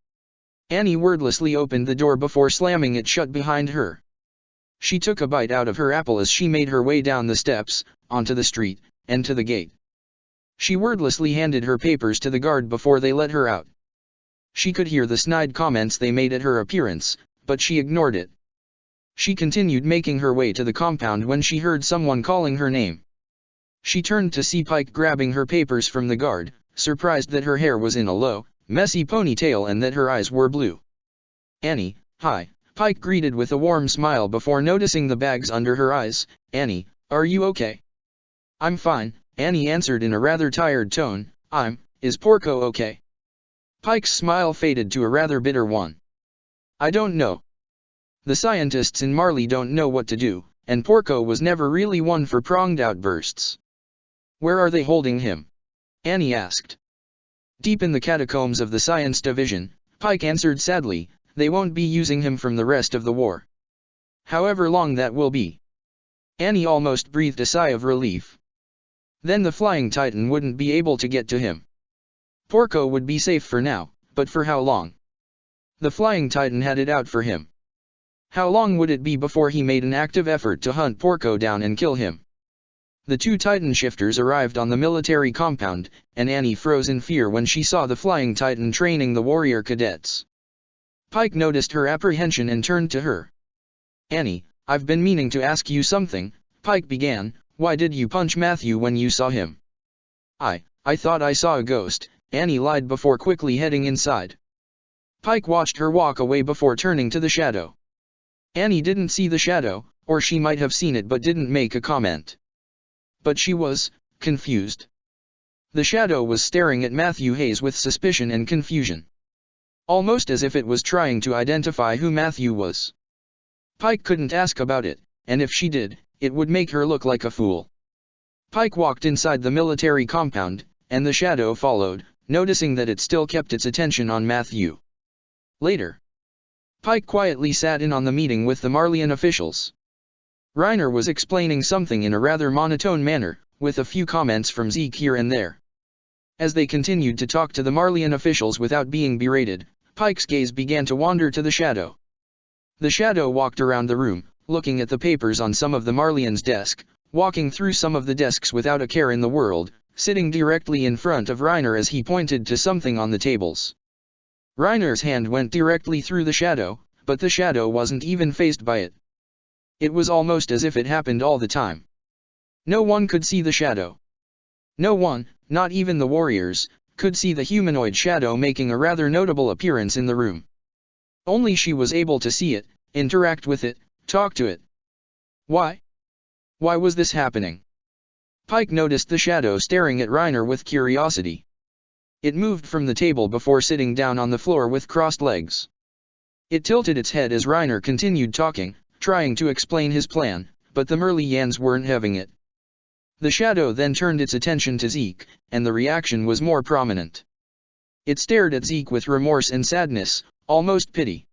Annie wordlessly opened the door before slamming it shut behind her. She took a bite out of her apple as she made her way down the steps, onto the street, and to the gate. She wordlessly handed her papers to the guard before they let her out. She could hear the snide comments they made at her appearance, but she ignored it. She continued making her way to the compound when she heard someone calling her name. She turned to see Pike grabbing her papers from the guard, surprised that her hair was in a low, messy ponytail and that her eyes were blue. "Annie, hi," Pike greeted with a warm smile before noticing the bags under her eyes. "Annie, are you okay?" "I'm fine," Annie answered in a rather tired tone. Is Porco okay?" Pike's smile faded to a rather bitter one. "I don't know. The scientists in Marley don't know what to do, and Porco was never really one for pronged outbursts." "Where are they holding him?" Annie asked. "Deep in the catacombs of the Science Division," Pike answered sadly. "They won't be using him from the rest of the war. However long that will be." Annie almost breathed a sigh of relief. Then the Flying Titan wouldn't be able to get to him. Porco would be safe for now, but for how long? The Flying Titan had it out for him. How long would it be before he made an active effort to hunt Porco down and kill him? The two Titan shifters arrived on the military compound, and Annie froze in fear when she saw the Flying Titan training the warrior cadets. Pike noticed her apprehension and turned to her. "Annie, I've been meaning to ask you something," Pike began. "Why did you punch Matthew when you saw him?" I thought I saw a ghost," Annie lied before quickly heading inside. Pike watched her walk away before turning to the shadow. Annie didn't see the shadow, or she might have seen it but didn't make a comment. But she was confused. The shadow was staring at Matthew Hayes with suspicion and confusion. Almost as if it was trying to identify who Matthew was. Pike couldn't ask about it, and if she did, it would make her look like a fool. Pike walked inside the military compound, and the shadow followed, noticing that it still kept its attention on Matthew. Later, Pike quietly sat in on the meeting with the Marleyan officials. Reiner was explaining something in a rather monotone manner, with a few comments from Zeke here and there. As they continued to talk to the Marleyan officials without being berated, Pike's gaze began to wander to the shadow. The shadow walked around the room, looking at the papers on some of the Marlians' desk, walking through some of the desks without a care in the world, sitting directly in front of Reiner as he pointed to something on the tables. Reiner's hand went directly through the shadow, but the shadow wasn't even fazed by it. It was almost as if it happened all the time. No one could see the shadow. No one, not even the warriors, could see the humanoid shadow making a rather notable appearance in the room. Only she was able to see it, interact with it, talk to it. Why? Why was this happening? Pike noticed the shadow staring at Reiner with curiosity. It moved from the table before sitting down on the floor with crossed legs. It tilted its head as Reiner continued talking, trying to explain his plan, but the Merlians weren't having it. The shadow then turned its attention to Zeke, and the reaction was more prominent. It stared at Zeke with remorse and sadness, almost pity.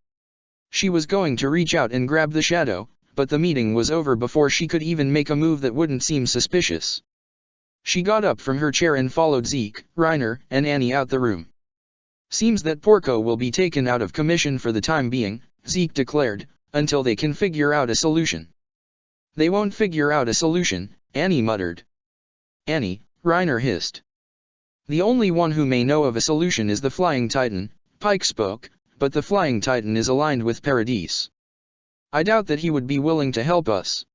She was going to reach out and grab the shadow, but the meeting was over before she could even make a move that wouldn't seem suspicious. She got up from her chair and followed Zeke, Reiner, and Annie out the room. "Seems that Porco will be taken out of commission for the time being," Zeke declared, "until they can figure out a solution." "They won't figure out a solution," Annie muttered. "Annie," Reiner hissed. "The only one who may know of a solution is the Flying Titan," Pike spoke, "but the Flying Titan is aligned with Paradis. I doubt that he would be willing to help us."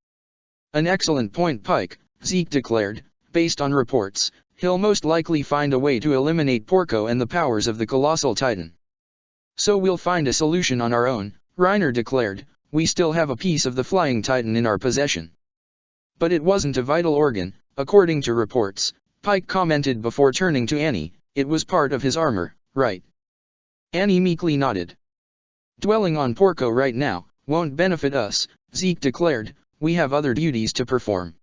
"An excellent point, Pike," Zeke declared. "Based on reports, he'll most likely find a way to eliminate Porco and the powers of the Colossal Titan." "So we'll find a solution on our own," Reiner declared. "We still have a piece of the Flying Titan in our possession." "But it wasn't a vital organ, according to reports," Pike commented before turning to Annie. "It was part of his armor, right?" Annie meekly nodded. "Dwelling on Porco right now won't benefit us," Zeke declared. "We have other duties to perform."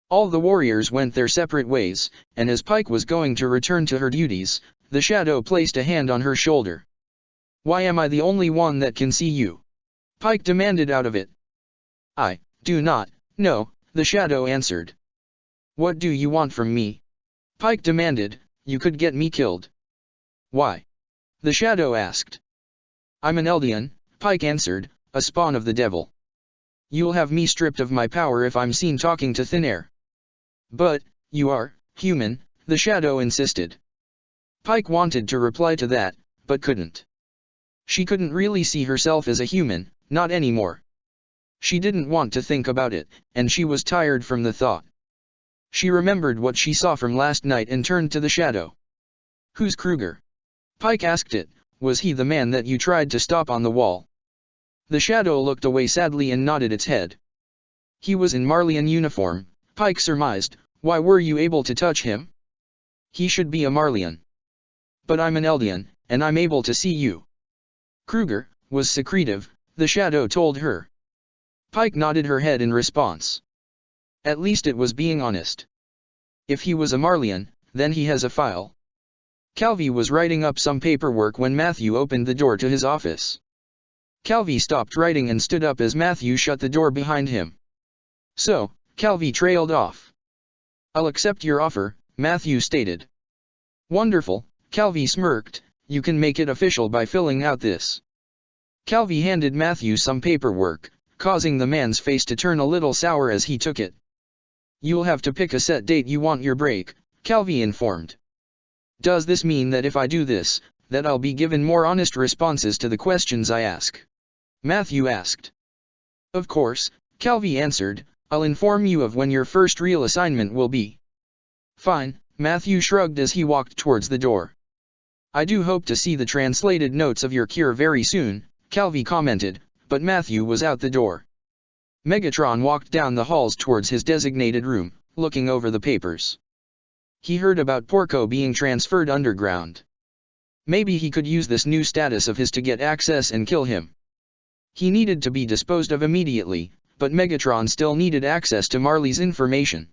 All the warriors went their separate ways, and as Pike was going to return to her duties, the shadow placed a hand on her shoulder. "Why am I the only one that can see you?" Pike demanded out of it. "I do not know," the shadow answered. "What do you want from me?" Pike demanded. "You could get me killed." "Why?" the shadow asked. "I'm an Eldian," Pike answered, "a spawn of the devil. You'll have me stripped of my power if I'm seen talking to thin air." "But, you are human," the shadow insisted. Pike wanted to reply to that, but couldn't. She couldn't really see herself as a human, not anymore. She didn't want to think about it, and she was tired from the thought. She remembered what she saw from last night and turned to the shadow. "Who's Kruger?" Pike asked it. "Was he the man that you tried to stop on the wall?" The shadow looked away sadly and nodded its head. "He was in Marlian uniform," Pike surmised. "Why were you able to touch him?" "He should be a Marlian." "But I'm an Eldian, and I'm able to see you." "Kruger was secretive," the shadow told her. Pike nodded her head in response. At least it was being honest. If he was a Marlian, then he has a file. Calvi was writing up some paperwork when Matthew opened the door to his office. Calvi stopped writing and stood up as Matthew shut the door behind him. "So," Calvi trailed off. "I'll accept your offer," Matthew stated. "Wonderful," Calvi smirked. "You can make it official by filling out this." Calvi handed Matthew some paperwork, causing the man's face to turn a little sour as he took it. "You'll have to pick a set date you want your break," Calvi informed. "Does this mean that if I do this, that I'll be given more honest responses to the questions I ask?" Matthew asked. "Of course," Calvi answered. "I'll inform you of when your first real assignment will be." "Fine," Matthew shrugged as he walked towards the door. "I do hope to see the translated notes of your cure very soon," Calvi commented, but Matthew was out the door. Megatron walked down the halls towards his designated room, looking over the papers. He heard about Porco being transferred underground. Maybe he could use this new status of his to get access and kill him. He needed to be disposed of immediately, but Megatron still needed access to Marley's information.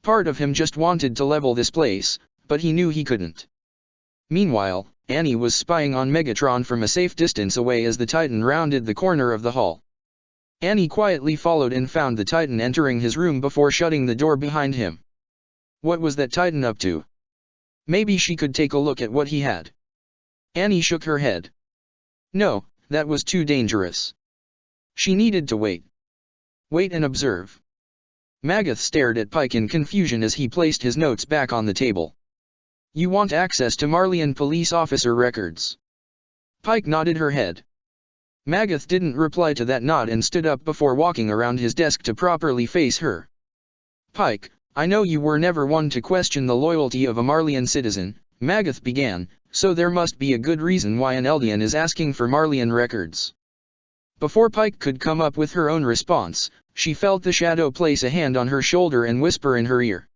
Part of him just wanted to level this place, but he knew he couldn't. Meanwhile, Annie was spying on Megatron from a safe distance away as the Titan rounded the corner of the hall. Annie quietly followed and found the Titan entering his room before shutting the door behind him. What was that Titan up to? Maybe she could take a look at what he had. Annie shook her head. No, that was too dangerous. She needed to wait. Wait and observe. Magath stared at Pike in confusion as he placed his notes back on the table. You want access to Marleyan police officer records? Pike nodded her head. Magath didn't reply to that nod and stood up before walking around his desk to properly face her. Pike, I know you were never one to question the loyalty of a Marleyan citizen, Magath began, so there must be a good reason why an Eldian is asking for Marleyan records. Before Pike could come up with her own response, she felt the shadow place a hand on her shoulder and whisper in her ear.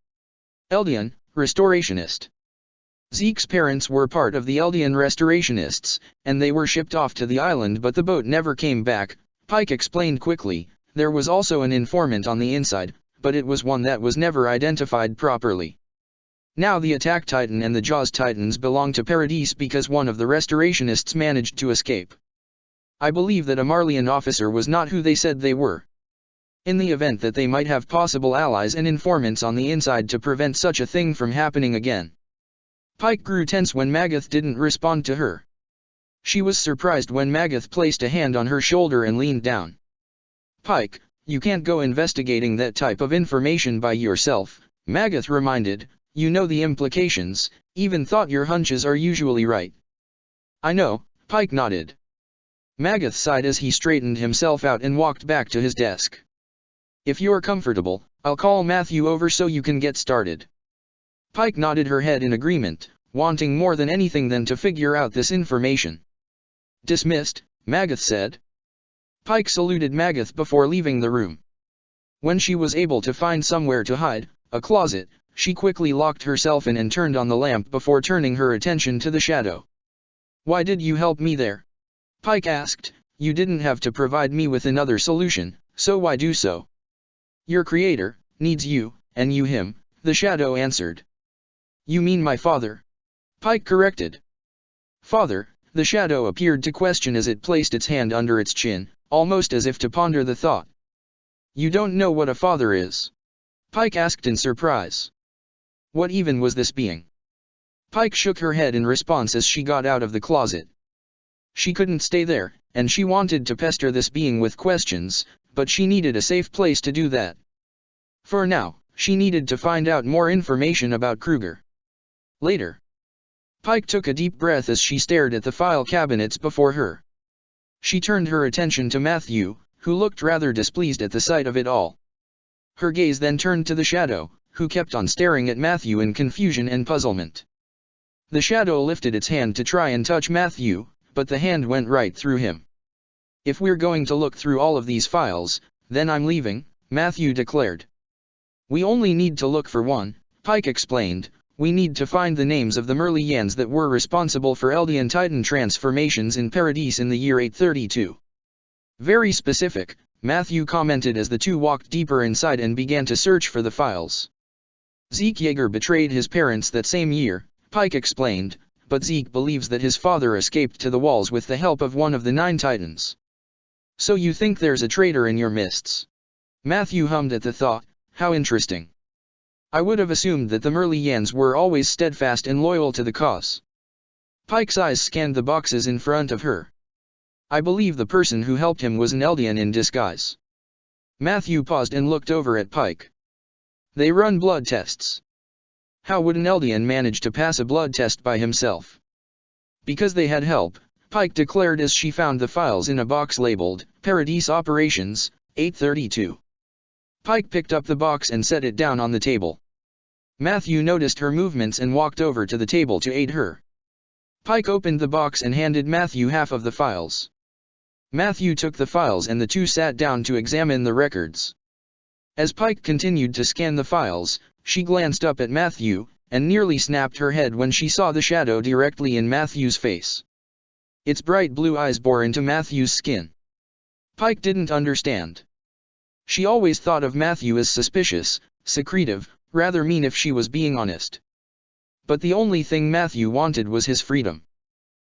Eldian, restorationist. Zeke's parents were part of the Eldian restorationists, and they were shipped off to the island but the boat never came back, Pike explained quickly. There was also an informant on the inside, but it was one that was never identified properly. Now the Attack Titan and the Jaws Titans belong to Paradis because one of the restorationists managed to escape. I believe that a Marleyan officer was not who they said they were. In the event that they might have possible allies and informants on the inside to prevent such a thing from happening again. Pike grew tense when Magath didn't respond to her. She was surprised when Magath placed a hand on her shoulder and leaned down. Pike, you can't go investigating that type of information by yourself, Magath reminded. You know the implications, even thought your hunches are usually right. I know, Pike nodded. Magath sighed as he straightened himself out and walked back to his desk. If you're comfortable, I'll call Matthew over so you can get started. Pike nodded her head in agreement, wanting more than anything than to figure out this information. Dismissed, Magath said. Pike saluted Magath before leaving the room. When she was able to find somewhere to hide, a closet, she quickly locked herself in and turned on the lamp before turning her attention to the shadow. Why did you help me there? Pike asked. You didn't have to provide me with another solution, so why do so? Your creator needs you, and you him, the shadow answered. You mean my father? Pike corrected. Father, the shadow appeared to question as it placed its hand under its chin, almost as if to ponder the thought. You don't know what a father is? Pike asked in surprise. What even was this being? Pike shook her head in response as she got out of the closet. She couldn't stay there, and she wanted to pester this being with questions, but she needed a safe place to do that. For now, she needed to find out more information about Kruger. Later. Pike took a deep breath as she stared at the file cabinets before her. She turned her attention to Matthew, who looked rather displeased at the sight of it all. Her gaze then turned to the shadow, who kept on staring at Matthew in confusion and puzzlement. The shadow lifted its hand to try and touch Matthew, but the hand went right through him. If we're going to look through all of these files, then I'm leaving, Matthew declared. We only need to look for one, Pike explained. We need to find the names of the Marleyans that were responsible for Eldian Titan transformations in Paradis in the year 832. Very specific, Matthew commented as the two walked deeper inside and began to search for the files. Zeke Yeager betrayed his parents that same year, Pike explained, but Zeke believes that his father escaped to the walls with the help of one of the 9 Titans. So you think there's a traitor in your midst? Matthew hummed at the thought. How interesting. I would have assumed that the Marleyans were always steadfast and loyal to the cause. Pike's eyes scanned the boxes in front of her. I believe the person who helped him was an Eldian in disguise. Matthew paused and looked over at Pike. They run blood tests. How would an Eldian manage to pass a blood test by himself? Because they had help, Pike declared as she found the files in a box labeled, Paradis Operations, 832. Pike picked up the box and set it down on the table. Matthew noticed her movements and walked over to the table to aid her. Pike opened the box and handed Matthew half of the files. Matthew took the files and the two sat down to examine the records. As Pike continued to scan the files, she glanced up at Matthew, and nearly snapped her head when she saw the shadow directly in Matthew's face. Its bright blue eyes bore into Matthew's skin. Pike didn't understand. She always thought of Matthew as suspicious, secretive, rather mean if she was being honest. But the only thing Matthew wanted was his freedom.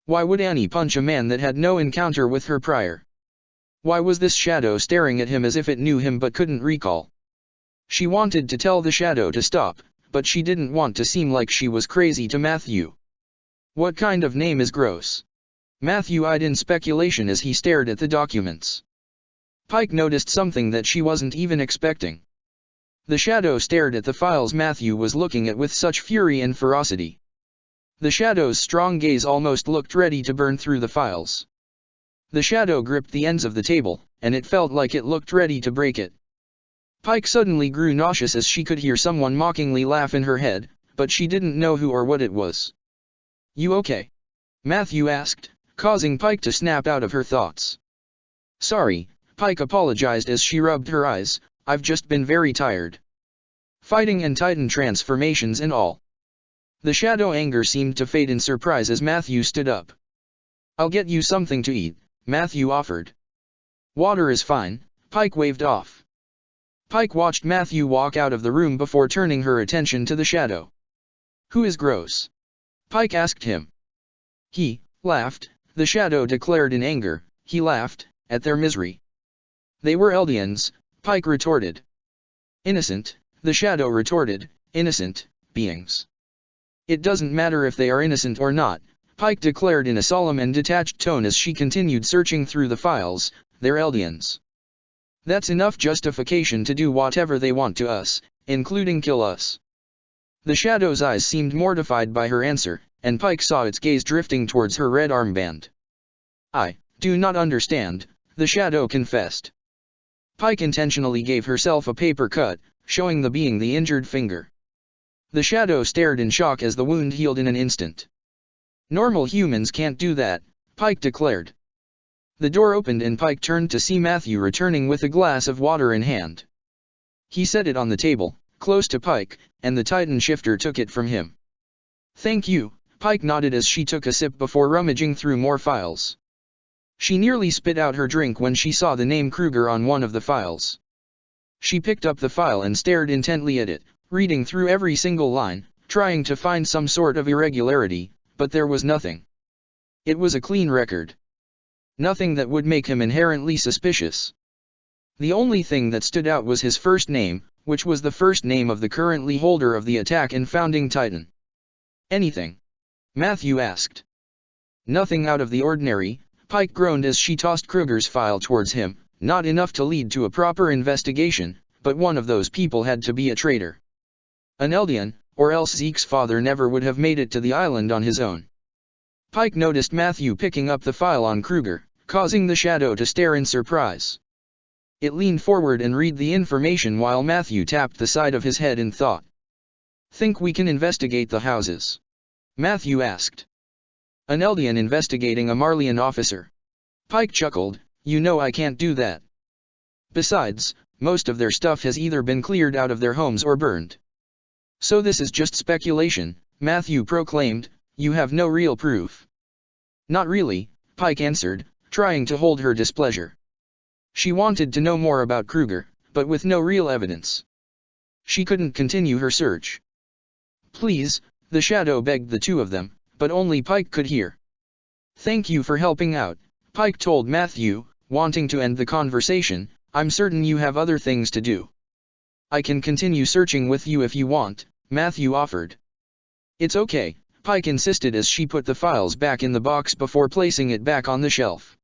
Why would Annie punch a man that had no encounter with her prior? Why was this shadow staring at him as if it knew him but couldn't recall? She wanted to tell the shadow to stop, but she didn't want to seem like she was crazy to Matthew. What kind of name is Gross? Matthew eyed in speculation as he stared at the documents. Pike noticed something that she wasn't even expecting. The shadow stared at the files Matthew was looking at with such fury and ferocity. The shadow's strong gaze almost looked ready to burn through the files. The shadow gripped the ends of the table, and it felt like it looked ready to break it. Pike suddenly grew nauseous as she could hear someone mockingly laugh in her head, but she didn't know who or what it was. "You okay?" Matthew asked, causing Pike to snap out of her thoughts. "Sorry," Pike apologized as she rubbed her eyes, "I've just been very tired. Fighting and Titan transformations and all." The shadow anger seemed to fade in surprise as Matthew stood up. "I'll get you something to eat," Matthew offered. "Water is fine," Pike waved off. Pike watched Matthew walk out of the room before turning her attention to the shadow. "Who is gross?" Pike asked him. "He laughed," the shadow declared in anger. "He laughed at their misery." "They were Eldians," Pike retorted. "Innocent," the shadow retorted, "innocent beings." "It doesn't matter if they are innocent or not," Pike declared in a solemn and detached tone as she continued searching through the files. "They're Eldians. That's enough justification to do whatever they want to us, including kill us." The shadow's eyes seemed mortified by her answer, and Pike saw its gaze drifting towards her red armband. "I do not understand," the shadow confessed. Pike intentionally gave herself a paper cut, showing the being the injured finger. The shadow stared in shock as the wound healed in an instant. "Normal humans can't do that," Pike declared. The door opened and Pike turned to see Matthew returning with a glass of water in hand. He set it on the table, close to Pike, and the Titan shifter took it from him. "Thank you," Pike nodded as she took a sip before rummaging through more files. She nearly spit out her drink when she saw the name Kruger on one of the files. She picked up the file and stared intently at it, reading through every single line, trying to find some sort of irregularity, but there was nothing. It was a clean record. Nothing that would make him inherently suspicious. The only thing that stood out was his first name, which was the first name of the currently holder of the Attack and Founding Titan. "Anything?" Matthew asked. "Nothing out of the ordinary," Pike groaned as she tossed Kruger's file towards him. "Not enough to lead to a proper investigation, but one of those people had to be a traitor. An Eldian, or else Zeke's father never would have made it to the island on his own." Pike noticed Matthew picking up the file on Kruger, causing the shadow to stare in surprise. It leaned forward and read the information while Matthew tapped the side of his head in thought. "Think we can investigate the houses?" Matthew asked. "An Eldian investigating a Marleyan officer?" Pike chuckled. "You know I can't do that. Besides, most of their stuff has either been cleared out of their homes or burned. So this is just speculation," Matthew proclaimed. "You have no real proof." "Not really," Pike answered, trying to hold her displeasure. She wanted to know more about Kruger, but with no real evidence. She couldn't continue her search. "Please," the shadow begged the two of them, but only Pike could hear. "Thank you for helping out," Pike told Matthew, wanting to end the conversation. "I'm certain you have other things to do." "I can continue searching with you if you want," Matthew offered. "It's okay," Pike insisted as she put the files back in the box before placing it back on the shelf.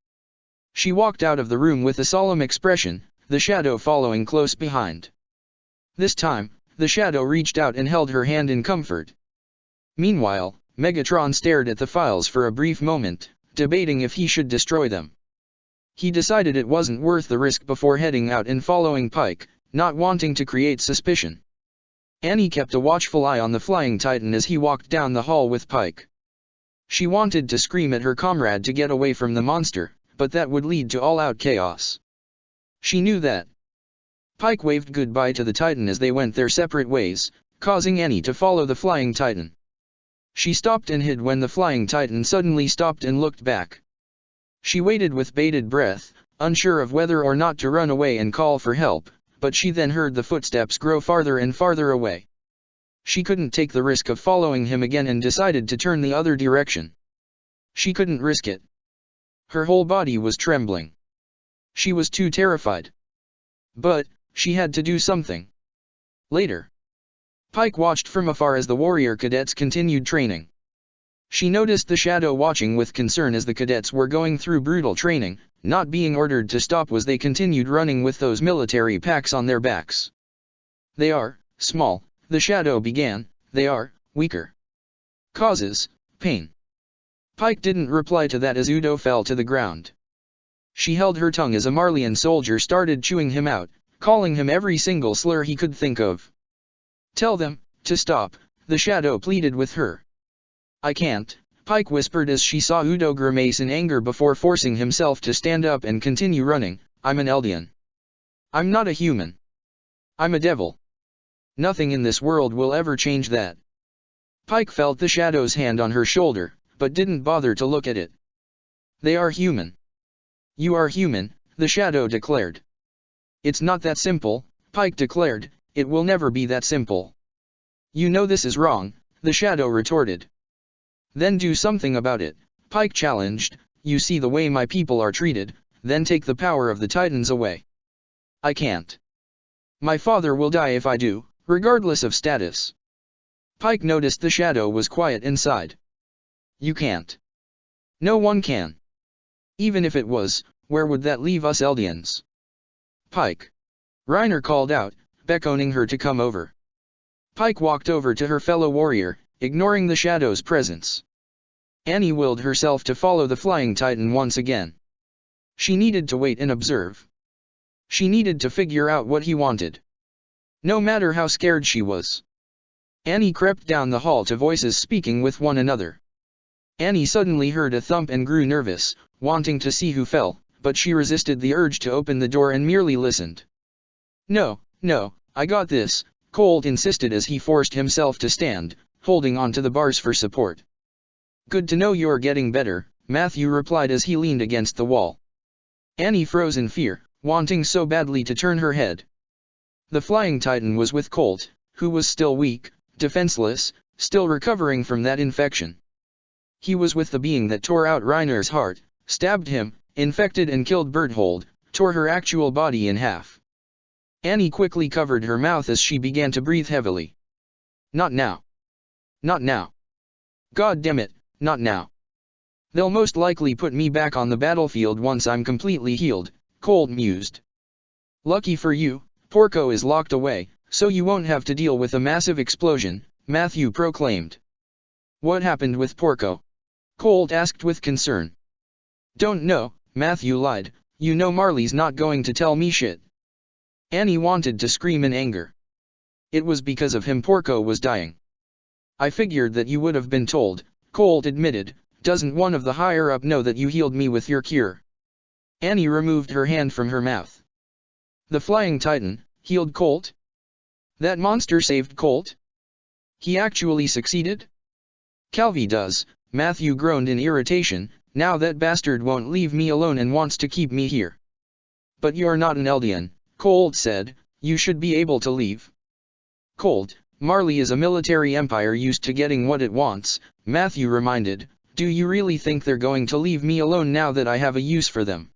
She walked out of the room with a solemn expression, the shadow following close behind. This time, the shadow reached out and held her hand in comfort. Meanwhile, Megatron stared at the files for a brief moment, debating if he should destroy them. He decided it wasn't worth the risk before heading out and following Pike, not wanting to create suspicion. Annie kept a watchful eye on the flying Titan as he walked down the hall with Pike. She wanted to scream at her comrade to get away from the monster, but that would lead to all-out chaos. She knew that. Pike waved goodbye to the Titan as they went their separate ways, causing Annie to follow the flying Titan. She stopped and hid when the flying Titan suddenly stopped and looked back. She waited with bated breath, unsure of whether or not to run away and call for help, but she then heard the footsteps grow farther and farther away. She couldn't take the risk of following him again and decided to turn the other direction. She couldn't risk it. Her whole body was trembling. She was too terrified. But she had to do something. Later, Pike watched from afar as the warrior cadets continued training. She noticed the shadow watching with concern as the cadets were going through brutal training, not being ordered to stop as they continued running with those military packs on their backs. They are small, the shadow began, they are weaker. Causes pain. Pike didn't reply to that as Udo fell to the ground. She held her tongue as a Marleyan soldier started chewing him out, calling him every single slur he could think of. Tell them to stop, the shadow pleaded with her. I can't, Pike whispered as she saw Udo grimace in anger before forcing himself to stand up and continue running. I'm an Eldian. I'm not a human. I'm a devil. Nothing in this world will ever change that. Pike felt the shadow's hand on her shoulder, but didn't bother to look at it. They are human. You are human, the shadow declared. It's not that simple, Pike declared, it will never be that simple. You know this is wrong, the shadow retorted. Then do something about it, Pike challenged. You see the way my people are treated, then take the power of the Titans away. I can't. My father will die if I do, regardless of status. Pike noticed the shadow was quiet inside. You can't. No one can. Even if it was, where would that leave us Eldians? Pike. Reiner called out, beckoning her to come over. Pike walked over to her fellow warrior, ignoring the shadow's presence. Annie willed herself to follow the flying titan once again. She needed to wait and observe. She needed to figure out what he wanted. No matter how scared she was. Annie crept down the hall to voices speaking with one another. Annie suddenly heard a thump and grew nervous, wanting to see who fell, but she resisted the urge to open the door and merely listened. No, I got this, Colt insisted as he forced himself to stand, holding onto the bars for support. Good to know you're getting better, Matthew replied as he leaned against the wall. Annie froze in fear, wanting so badly to turn her head. The flying titan was with Colt, who was still weak, defenseless, still recovering from that infection. He was with the being that tore out Reiner's heart, stabbed him, infected and killed Berthold, tore her actual body in half. Annie quickly covered her mouth as she began to breathe heavily. Not now. Not now. God damn it, not now. They'll most likely put me back on the battlefield once I'm completely healed, Colt mused. Lucky for you, Porco is locked away, so you won't have to deal with a massive explosion, Matthew proclaimed. What happened with Porco? Colt asked with concern. Don't know, Matthew lied, you know Marley's not going to tell me shit. Annie wanted to scream in anger. It was because of him Porco was dying. I figured that you would have been told, Colt admitted. Doesn't one of the higher up know that you healed me with your cure? Annie removed her hand from her mouth. The flying titan healed Colt? That monster saved Colt? He actually succeeded? Calvi does, Matthew groaned in irritation. Now that bastard won't leave me alone and wants to keep me here. But you're not an Eldian, Colt said, you should be able to leave. Colt, Marley is a military empire used to getting what it wants, Matthew reminded. Do you really think they're going to leave me alone now that I have a use for them?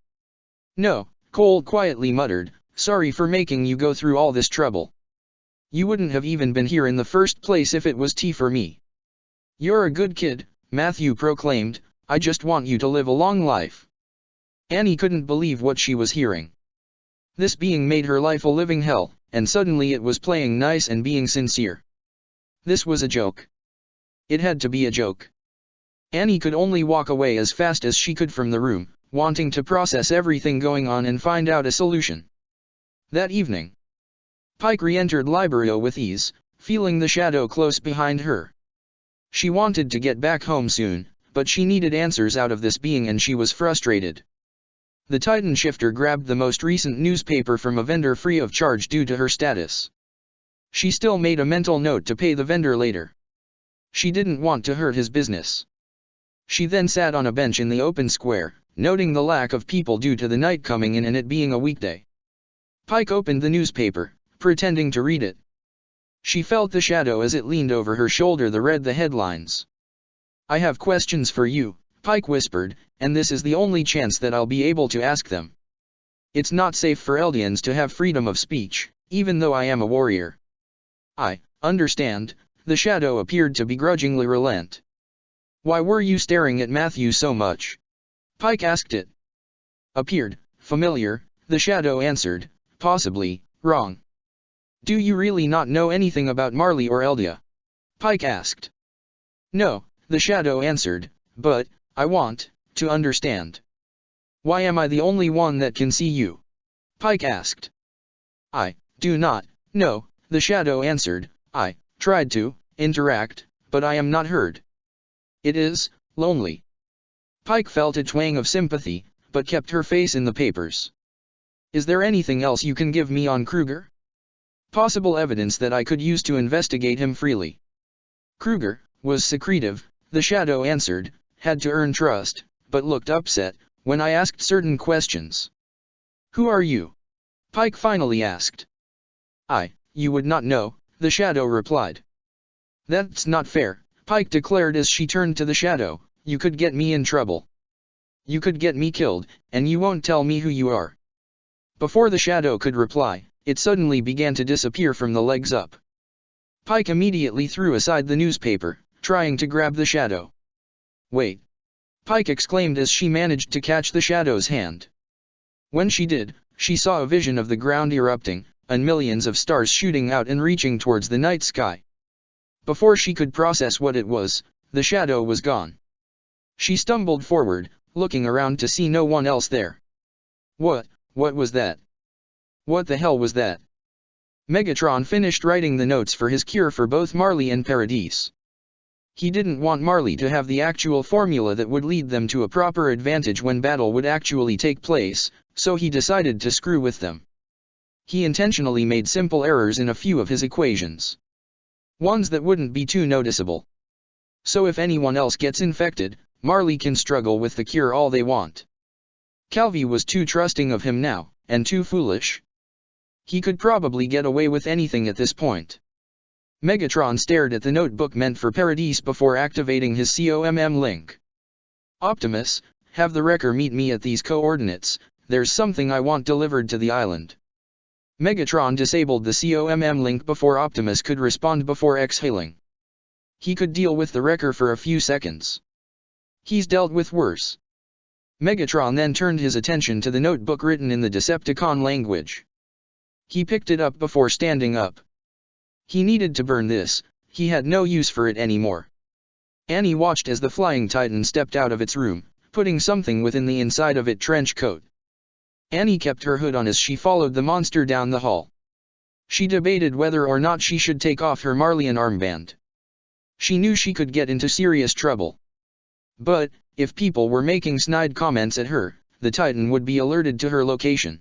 No, Colt quietly muttered, sorry for making you go through all this trouble. You wouldn't have even been here in the first place if it was tea for me. You're a good kid, Matthew proclaimed, I just want you to live a long life. Annie couldn't believe what she was hearing. This being made her life a living hell, and suddenly it was playing nice and being sincere. This was a joke. It had to be a joke. Annie could only walk away as fast as she could from the room, wanting to process everything going on and find out a solution. That evening, Pike re-entered Liberio with ease, feeling the shadow close behind her. She wanted to get back home soon, but she needed answers out of this being and she was frustrated. The Titan Shifter grabbed the most recent newspaper from a vendor free of charge due to her status. She still made a mental note to pay the vendor later. She didn't want to hurt his business. She then sat on a bench in the open square, noting the lack of people due to the night coming in and it being a weekday. Pike opened the newspaper, pretending to read it. She felt the shadow as it leaned over her shoulder that read the headlines. I have questions for you, Pike whispered, and this is the only chance that I'll be able to ask them. It's not safe for Eldians to have freedom of speech, even though I am a warrior. I understand, the shadow appeared to begrudgingly relent. Why were you staring at Matthew so much? Pike asked it. Appeared familiar, the shadow answered, possibly wrong. Do you really not know anything about Marley or Eldia? Pike asked. No, the shadow answered, but I want to understand. Why am I the only one that can see you? Pike asked. I do not know, the shadow answered. I tried to interact, but I am not heard. It is lonely. Pike felt a twang of sympathy, but kept her face in the papers. Is there anything else you can give me on Kruger? Possible evidence that I could use to investigate him freely. Kruger was secretive, the shadow answered, had to earn trust, but looked upset when I asked certain questions. Who are you? Pike finally asked. You would not know, the shadow replied. That's not fair, Pike declared as she turned to the shadow. You could get me in trouble. You could get me killed, and you won't tell me who you are. Before the shadow could reply, it suddenly began to disappear from the legs up. Pike immediately threw aside the newspaper, trying to grab the shadow. Wait! Pike exclaimed as she managed to catch the shadow's hand. When she did, she saw a vision of the ground erupting, and millions of stars shooting out and reaching towards the night sky. Before she could process what it was, the shadow was gone. She stumbled forward, looking around to see no one else there. What was that? What the hell was that? Megatron finished writing the notes for his cure for both Marley and Paradis. He didn't want Marley to have the actual formula that would lead them to a proper advantage when battle would actually take place, so he decided to screw with them. He intentionally made simple errors in a few of his equations. Ones that wouldn't be too noticeable. So if anyone else gets infected, Marley can struggle with the cure all they want. Calvi was too trusting of him now, and too foolish. He could probably get away with anything at this point. Megatron stared at the notebook meant for Paradis before activating his COMM link. Optimus, have the Wrecker meet me at these coordinates, there's something I want delivered to the island. Megatron disabled the COMM link before Optimus could respond before exhaling. He could deal with the Wrecker for a few seconds. He's dealt with worse. Megatron then turned his attention to the notebook written in the Decepticon language. He picked it up before standing up. He needed to burn this, he had no use for it anymore. Annie watched as the Flying Titan stepped out of its room, putting something within the inside of its trench coat. Annie kept her hood on as she followed the monster down the hall. She debated whether or not she should take off her Marleyan armband. She knew she could get into serious trouble. But, if people were making snide comments at her, the Titan would be alerted to her location.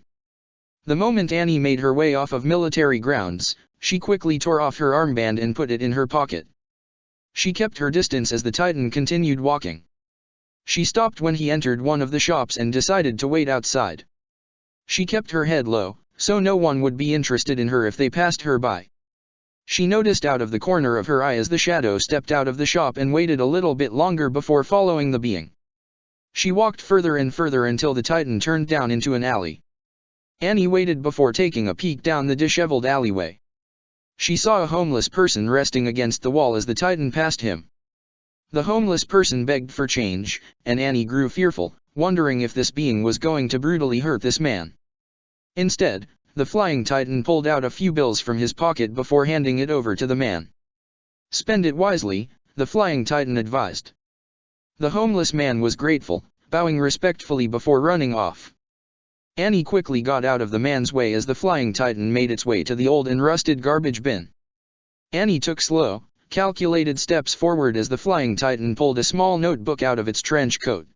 The moment Annie made her way off of military grounds, she quickly tore off her armband and put it in her pocket. She kept her distance as the Titan continued walking. She stopped when he entered one of the shops and decided to wait outside. She kept her head low, so no one would be interested in her if they passed her by. She noticed out of the corner of her eye as the shadow stepped out of the shop and waited a little bit longer before following the being. She walked further and further until the Titan turned down into an alley. Annie waited before taking a peek down the disheveled alleyway. She saw a homeless person resting against the wall as the Titan passed him. The homeless person begged for change, and Annie grew fearful, wondering if this being was going to brutally hurt this man. Instead, the Flying Titan pulled out a few bills from his pocket before handing it over to the man. Spend it wisely, the Flying Titan advised. The homeless man was grateful, bowing respectfully before running off. Annie quickly got out of the man's way as the Flying Titan made its way to the old and rusted garbage bin. Annie took slow, calculated steps forward as the Flying Titan pulled a small notebook out of its trench coat.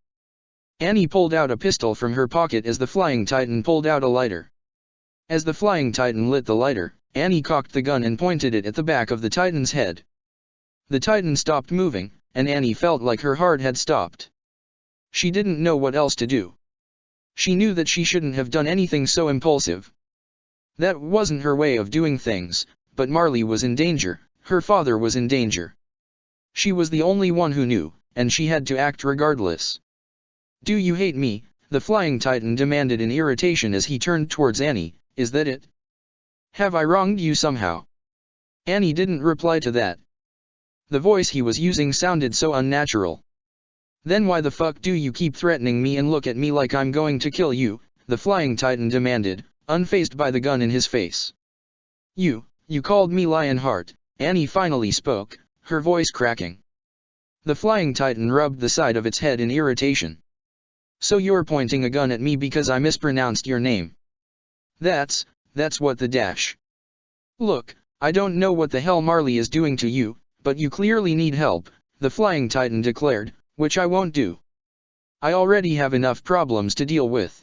Annie pulled out a pistol from her pocket as the Flying Titan pulled out a lighter. As the Flying Titan lit the lighter, Annie cocked the gun and pointed it at the back of the Titan's head. The Titan stopped moving, and Annie felt like her heart had stopped. She didn't know what else to do. She knew that she shouldn't have done anything so impulsive. That wasn't her way of doing things, but Marley was in danger, her father was in danger. She was the only one who knew, and she had to act regardless. Do you hate me? The Flying Titan demanded in irritation as he turned towards Annie. Is that it? Have I wronged you somehow? Annie didn't reply to that. The voice he was using sounded so unnatural. Then why the fuck do you keep threatening me and look at me like I'm going to kill you, the Flying Titan demanded, unfazed by the gun in his face. You called me Lionheart, Annie finally spoke, her voice cracking. The Flying Titan rubbed the side of its head in irritation. So you're pointing a gun at me because I mispronounced your name. That's what the dash. Look, I don't know what the hell Marley is doing to you, but you clearly need help, the Flying Titan declared, which I won't do. I already have enough problems to deal with.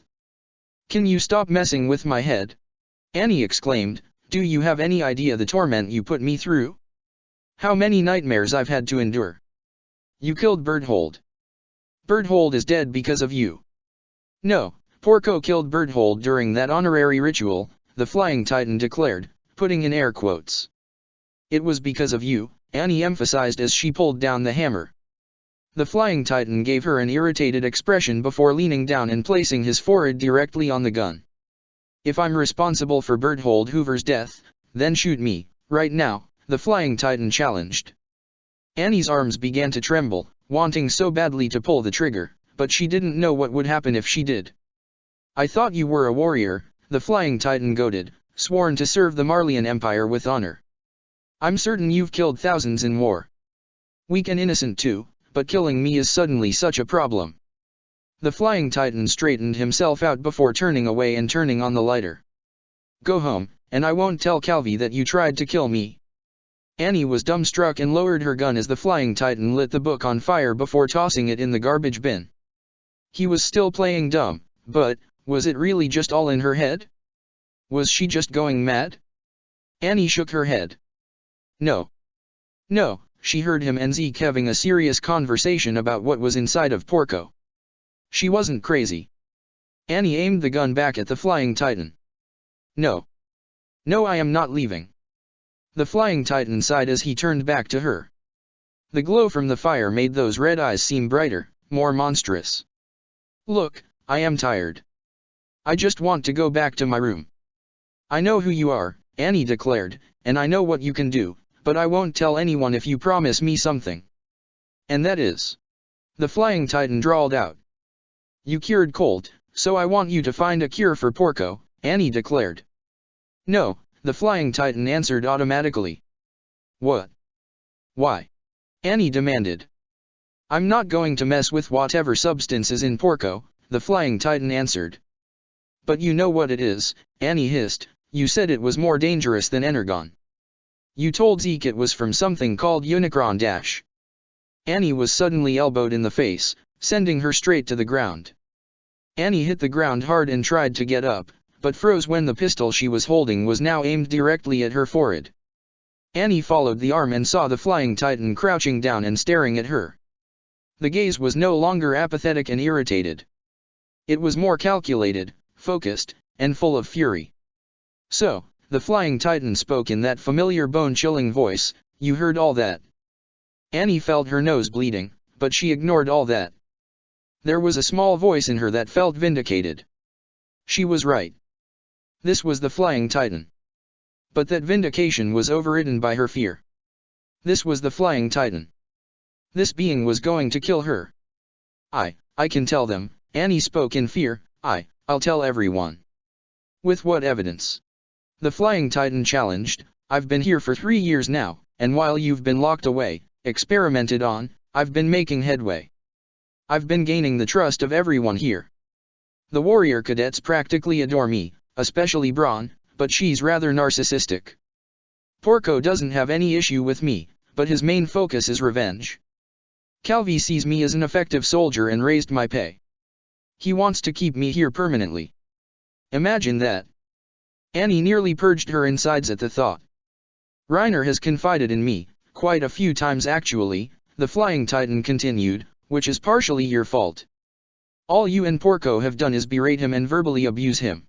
Can you stop messing with my head? Annie exclaimed, do you have any idea the torment you put me through? How many nightmares I've had to endure? You killed Berthold. Berthold is dead because of you. No, Porco killed Berthold during that honorary ritual, the Flying Titan declared, putting in air quotes. It was because of you, Annie emphasized as she pulled down the hammer. The Flying Titan gave her an irritated expression before leaning down and placing his forehead directly on the gun. If I'm responsible for Berthold Hoover's death, then shoot me, right now, the Flying Titan challenged. Annie's arms began to tremble, wanting so badly to pull the trigger, but she didn't know what would happen if she did. I thought you were a warrior, the Flying Titan goaded, sworn to serve the Marleyan Empire with honor. I'm certain you've killed thousands in war. Weak and innocent too, but killing me is suddenly such a problem. The Flying Titan straightened himself out before turning away and turning on the lighter. Go home, and I won't tell Calvi that you tried to kill me. Annie was dumbstruck and lowered her gun as the Flying Titan lit the book on fire before tossing it in the garbage bin. He was still playing dumb, but, was it really just all in her head? Was she just going mad? Annie shook her head. No. No, she heard him and Zeke having a serious conversation about what was inside of Porco. She wasn't crazy. Annie aimed the gun back at the Flying Titan. No. No, I am not leaving. The Flying Titan sighed as he turned back to her. The glow from the fire made those red eyes seem brighter, more monstrous. Look, I am tired. I just want to go back to my room. I know who you are, Annie declared, and I know what you can do, but I won't tell anyone if you promise me something. And that is. The Flying Titan drawled out. You cured Colt, so I want you to find a cure for Porco, Annie declared. No, the Flying Titan answered automatically. What? Why? Annie demanded. I'm not going to mess with whatever substance is in Porco, the Flying Titan answered. But you know what it is, Annie hissed, you said it was more dangerous than Energon. You told Zeke it was from something called Unicron Dash. Annie was suddenly elbowed in the face, sending her straight to the ground. Annie hit the ground hard and tried to get up, but froze when the pistol she was holding was now aimed directly at her forehead. Annie followed the arm and saw the Flying Titan crouching down and staring at her. The gaze was no longer apathetic and irritated. It was more calculated, focused, and full of fury. So, the Flying Titan spoke in that familiar bone-chilling voice, you heard all that. Annie felt her nose bleeding, but she ignored all that. There was a small voice in her that felt vindicated. She was right. This was the Flying Titan. But that vindication was overridden by her fear. This was the Flying Titan. This being was going to kill her. I can tell them, Annie spoke in fear, I'll tell everyone. With what evidence? The Flying Titan challenged, I've been here for 3 years now, and while you've been locked away, experimented on, I've been making headway. I've been gaining the trust of everyone here. The warrior cadets practically adore me, especially Braun, but she's rather narcissistic. Porco doesn't have any issue with me, but his main focus is revenge. Calvi sees me as an effective soldier and raised my pay. He wants to keep me here permanently. Imagine that. Annie nearly purged her insides at the thought. Reiner has confided in me, quite a few times actually, the Flying Titan continued, which is partially your fault. All you and Porco have done is berate him and verbally abuse him.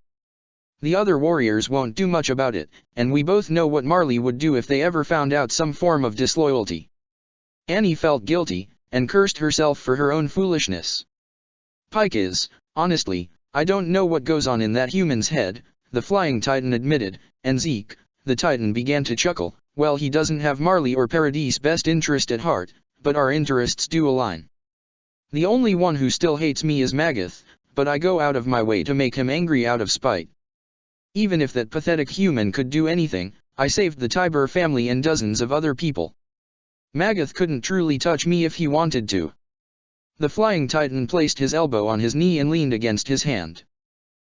The other warriors won't do much about it, and we both know what Marley would do if they ever found out some form of disloyalty. Annie felt guilty, and cursed herself for her own foolishness. Pike is, honestly, I don't know what goes on in that human's head, the Flying Titan admitted, and Zeke, the Titan began to chuckle, well he doesn't have Marley or Paradis' best interest at heart, but our interests do align. The only one who still hates me is Magath, but I go out of my way to make him angry out of spite. Even if that pathetic human could do anything, I saved the Tiber family and dozens of other people. Magath couldn't truly touch me if he wanted to. The Flying Titan placed his elbow on his knee and leaned against his hand.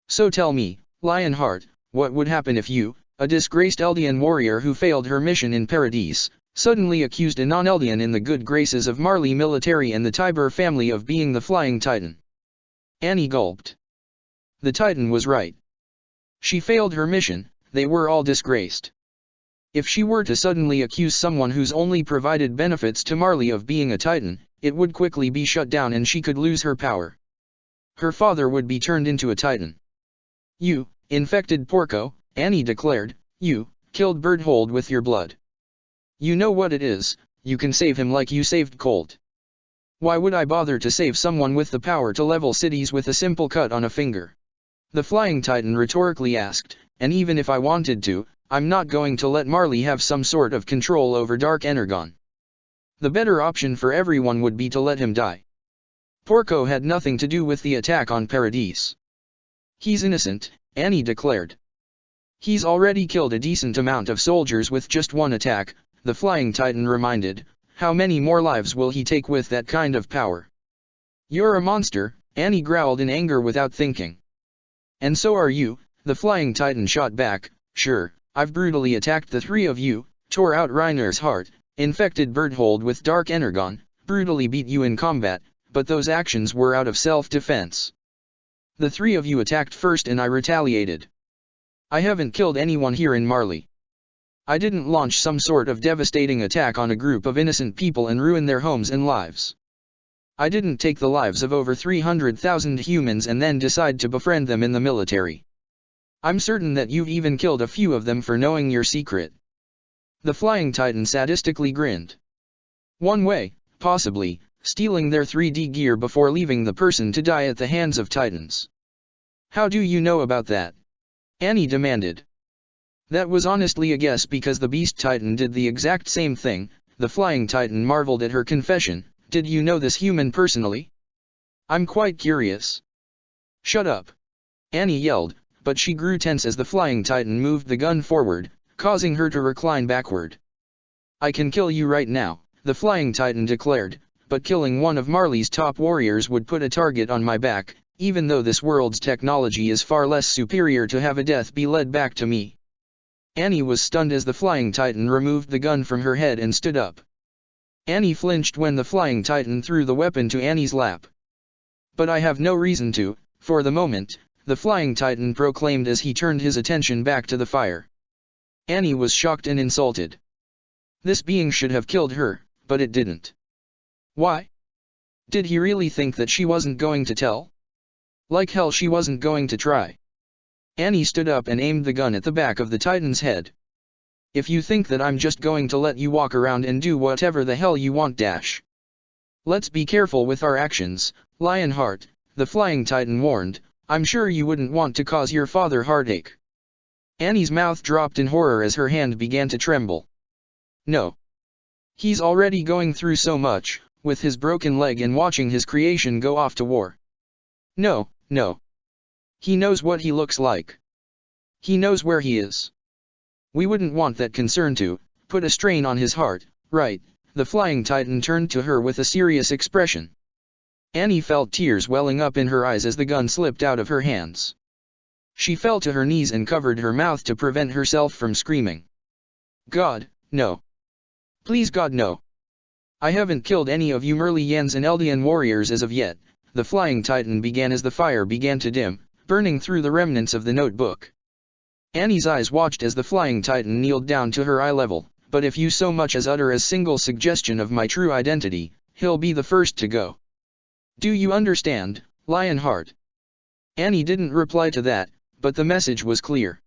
So tell me, Lionheart, what would happen if you, a disgraced Eldian warrior who failed her mission in Paradise, suddenly accused a non-Eldian in the good graces of Marley military and the Tiber family of being the Flying Titan? Annie gulped. The Titan was right. She failed her mission, they were all disgraced. If she were to suddenly accuse someone who's only provided benefits to Marley of being a Titan, it would quickly be shut down and she could lose her power. Her father would be turned into a Titan. You, infected Porco, Annie declared, you, killed Berthold with your blood. You know what it is, you can save him like you saved Colt. Why would I bother to save someone with the power to level cities with a simple cut on a finger? The Flying Titan rhetorically asked, and even if I wanted to, I'm not going to let Marley have some sort of control over Dark Energon. The better option for everyone would be to let him die. Porco had nothing to do with the attack on Paradise. He's innocent, Annie declared. He's already killed a decent amount of soldiers with just one attack, the Flying Titan reminded. How many more lives will he take with that kind of power? You're a monster, Annie growled in anger without thinking. And so are you, the Flying Titan shot back. Sure, I've brutally attacked the three of you, tore out Reiner's heart, infected Berthold with Dark Energon, brutally beat you in combat, but those actions were out of self-defense. The three of you attacked first and I retaliated. I haven't killed anyone here in Marley. I didn't launch some sort of devastating attack on a group of innocent people and ruin their homes and lives. I didn't take the lives of over 300,000 humans and then decide to befriend them in the military. I'm certain that you've even killed a few of them for knowing your secret. The Flying Titan sadistically grinned. One way, possibly, stealing their 3D gear before leaving the person to die at the hands of Titans. How do you know about that? Annie demanded. That was honestly a guess because the Beast Titan did the exact same thing. The Flying Titan marveled at her confession. Did you know this human personally? I'm quite curious. Shut up. Annie yelled, but she grew tense as the Flying Titan moved the gun forward, causing her to recline backward. I can kill you right now, the Flying Titan declared, but killing one of Marley's top warriors would put a target on my back, even though this world's technology is far less superior to have a death be led back to me. Annie was stunned as the Flying Titan removed the gun from her head and stood up. Annie flinched when the Flying Titan threw the weapon to Annie's lap. But I have no reason to, for the moment, the Flying Titan proclaimed as he turned his attention back to the fire. Annie was shocked and insulted. This being should have killed her, but it didn't. Why? Did he really think that she wasn't going to tell? Like hell she wasn't going to try. Annie stood up and aimed the gun at the back of the Titan's head. If you think that I'm just going to let you walk around and do whatever the hell you want dash. Let's be careful with our actions, Lionheart, the Flying Titan warned. I'm sure you wouldn't want to cause your father heartache. Annie's mouth dropped in horror as her hand began to tremble. No. He's already going through so much, with his broken leg and watching his creation go off to war. No, no. He knows what he looks like. He knows where he is. We wouldn't want that concern to put a strain on his heart, right? The Flying Titan turned to her with a serious expression. Annie felt tears welling up in her eyes as the gun slipped out of her hands. She fell to her knees and covered her mouth to prevent herself from screaming. God, no. Please God no. I haven't killed any of you Merlians and Eldian warriors as of yet, the Flying Titan began as the fire began to dim, burning through the remnants of the notebook. Annie's eyes watched as the Flying Titan kneeled down to her eye level, but if you so much as utter a single suggestion of my true identity, he'll be the first to go. Do you understand, Lionheart? Annie didn't reply to that, but the message was clear.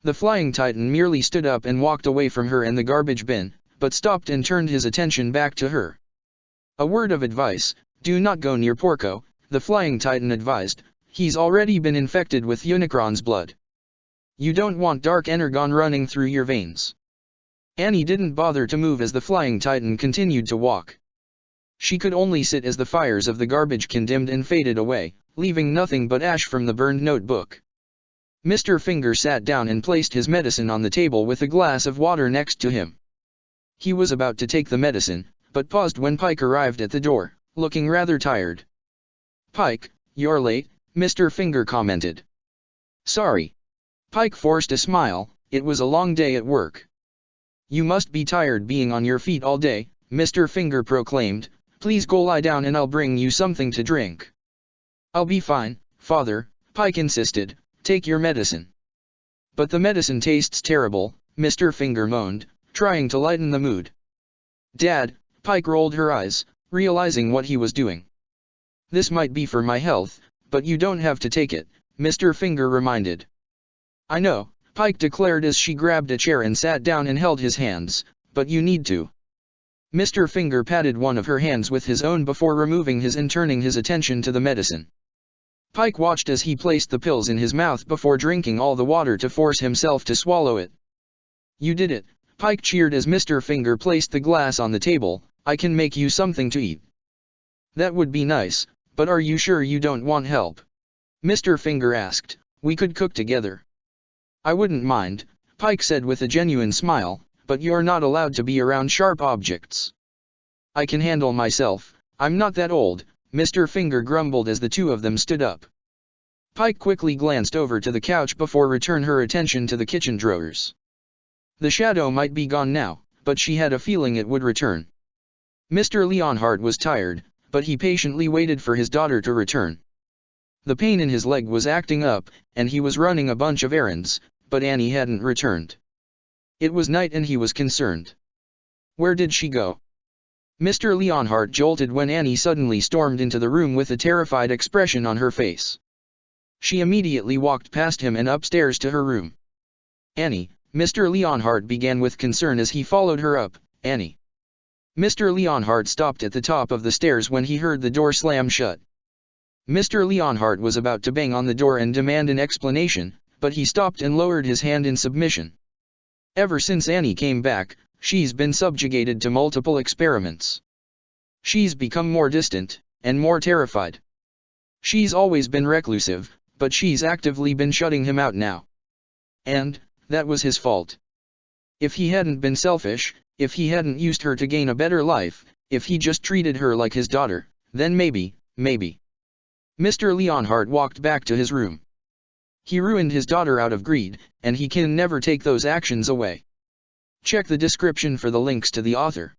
The Flying Titan merely stood up and walked away from her and the garbage bin, but stopped and turned his attention back to her. A word of advice, do not go near Porco, the Flying Titan advised. He's already been infected with Unicron's blood. You don't want Dark Energon running through your veins. Annie didn't bother to move as the Flying Titan continued to walk. She could only sit as the fires of the garbage can dimmed and faded away, leaving nothing but ash from the burned notebook. Mr. Finger sat down and placed his medicine on the table with a glass of water next to him. He was about to take the medicine, but paused when Pike arrived at the door, looking rather tired. "Pike, you're late," Mr. Finger commented. "Sorry." Pike forced a smile, it was a long day at work. "You must be tired being on your feet all day," Mr. Finger proclaimed. "Please go lie down and I'll bring you something to drink." "I'll be fine, Father," Pike insisted. "Take your medicine." "But the medicine tastes terrible," Mr. Finger moaned, trying to lighten the mood. "Dad," Pike rolled her eyes, realizing what he was doing. "This might be for my health, but you don't have to take it," Mr. Finger reminded. "I know," Pike declared as she grabbed a chair and sat down and held his hands, "but you need to." Mr. Finger patted one of her hands with his own before removing his and turning his attention to the medicine. Pike watched as he placed the pills in his mouth before drinking all the water to force himself to swallow it. "You did it," Pike cheered as Mr. Finger placed the glass on the table. "I can make you something to eat." "That would be nice, but are you sure you don't want help?" Mr. Finger asked. "We could cook together." "I wouldn't mind," Pike said with a genuine smile, "but you're not allowed to be around sharp objects." "I can handle myself, I'm not that old," Mr. Finger grumbled as the two of them stood up. Pike quickly glanced over to the couch before returning her attention to the kitchen drawers. The shadow might be gone now, but she had a feeling it would return. Mr. Leonhardt was tired, but he patiently waited for his daughter to return. The pain in his leg was acting up, and he was running a bunch of errands, but Annie hadn't returned. It was night and he was concerned. Where did she go? Mr. Leonhardt jolted when Annie suddenly stormed into the room with a terrified expression on her face. She immediately walked past him and upstairs to her room. "Annie," Mr. Leonhardt began with concern as he followed her up. "Annie." Mr. Leonhardt stopped at the top of the stairs when he heard the door slam shut. Mr. Leonhardt was about to bang on the door and demand an explanation, but he stopped and lowered his hand in submission. Ever since Annie came back, she's been subjugated to multiple experiments. She's become more distant, and more terrified. She's always been reclusive, but she's actively been shutting him out now. And that was his fault. If he hadn't been selfish, if he hadn't used her to gain a better life, if he just treated her like his daughter, then maybe. Mr. Leonhardt walked back to his room. He ruined his daughter out of greed, and he can never take those actions away. Check the description for the links to the author.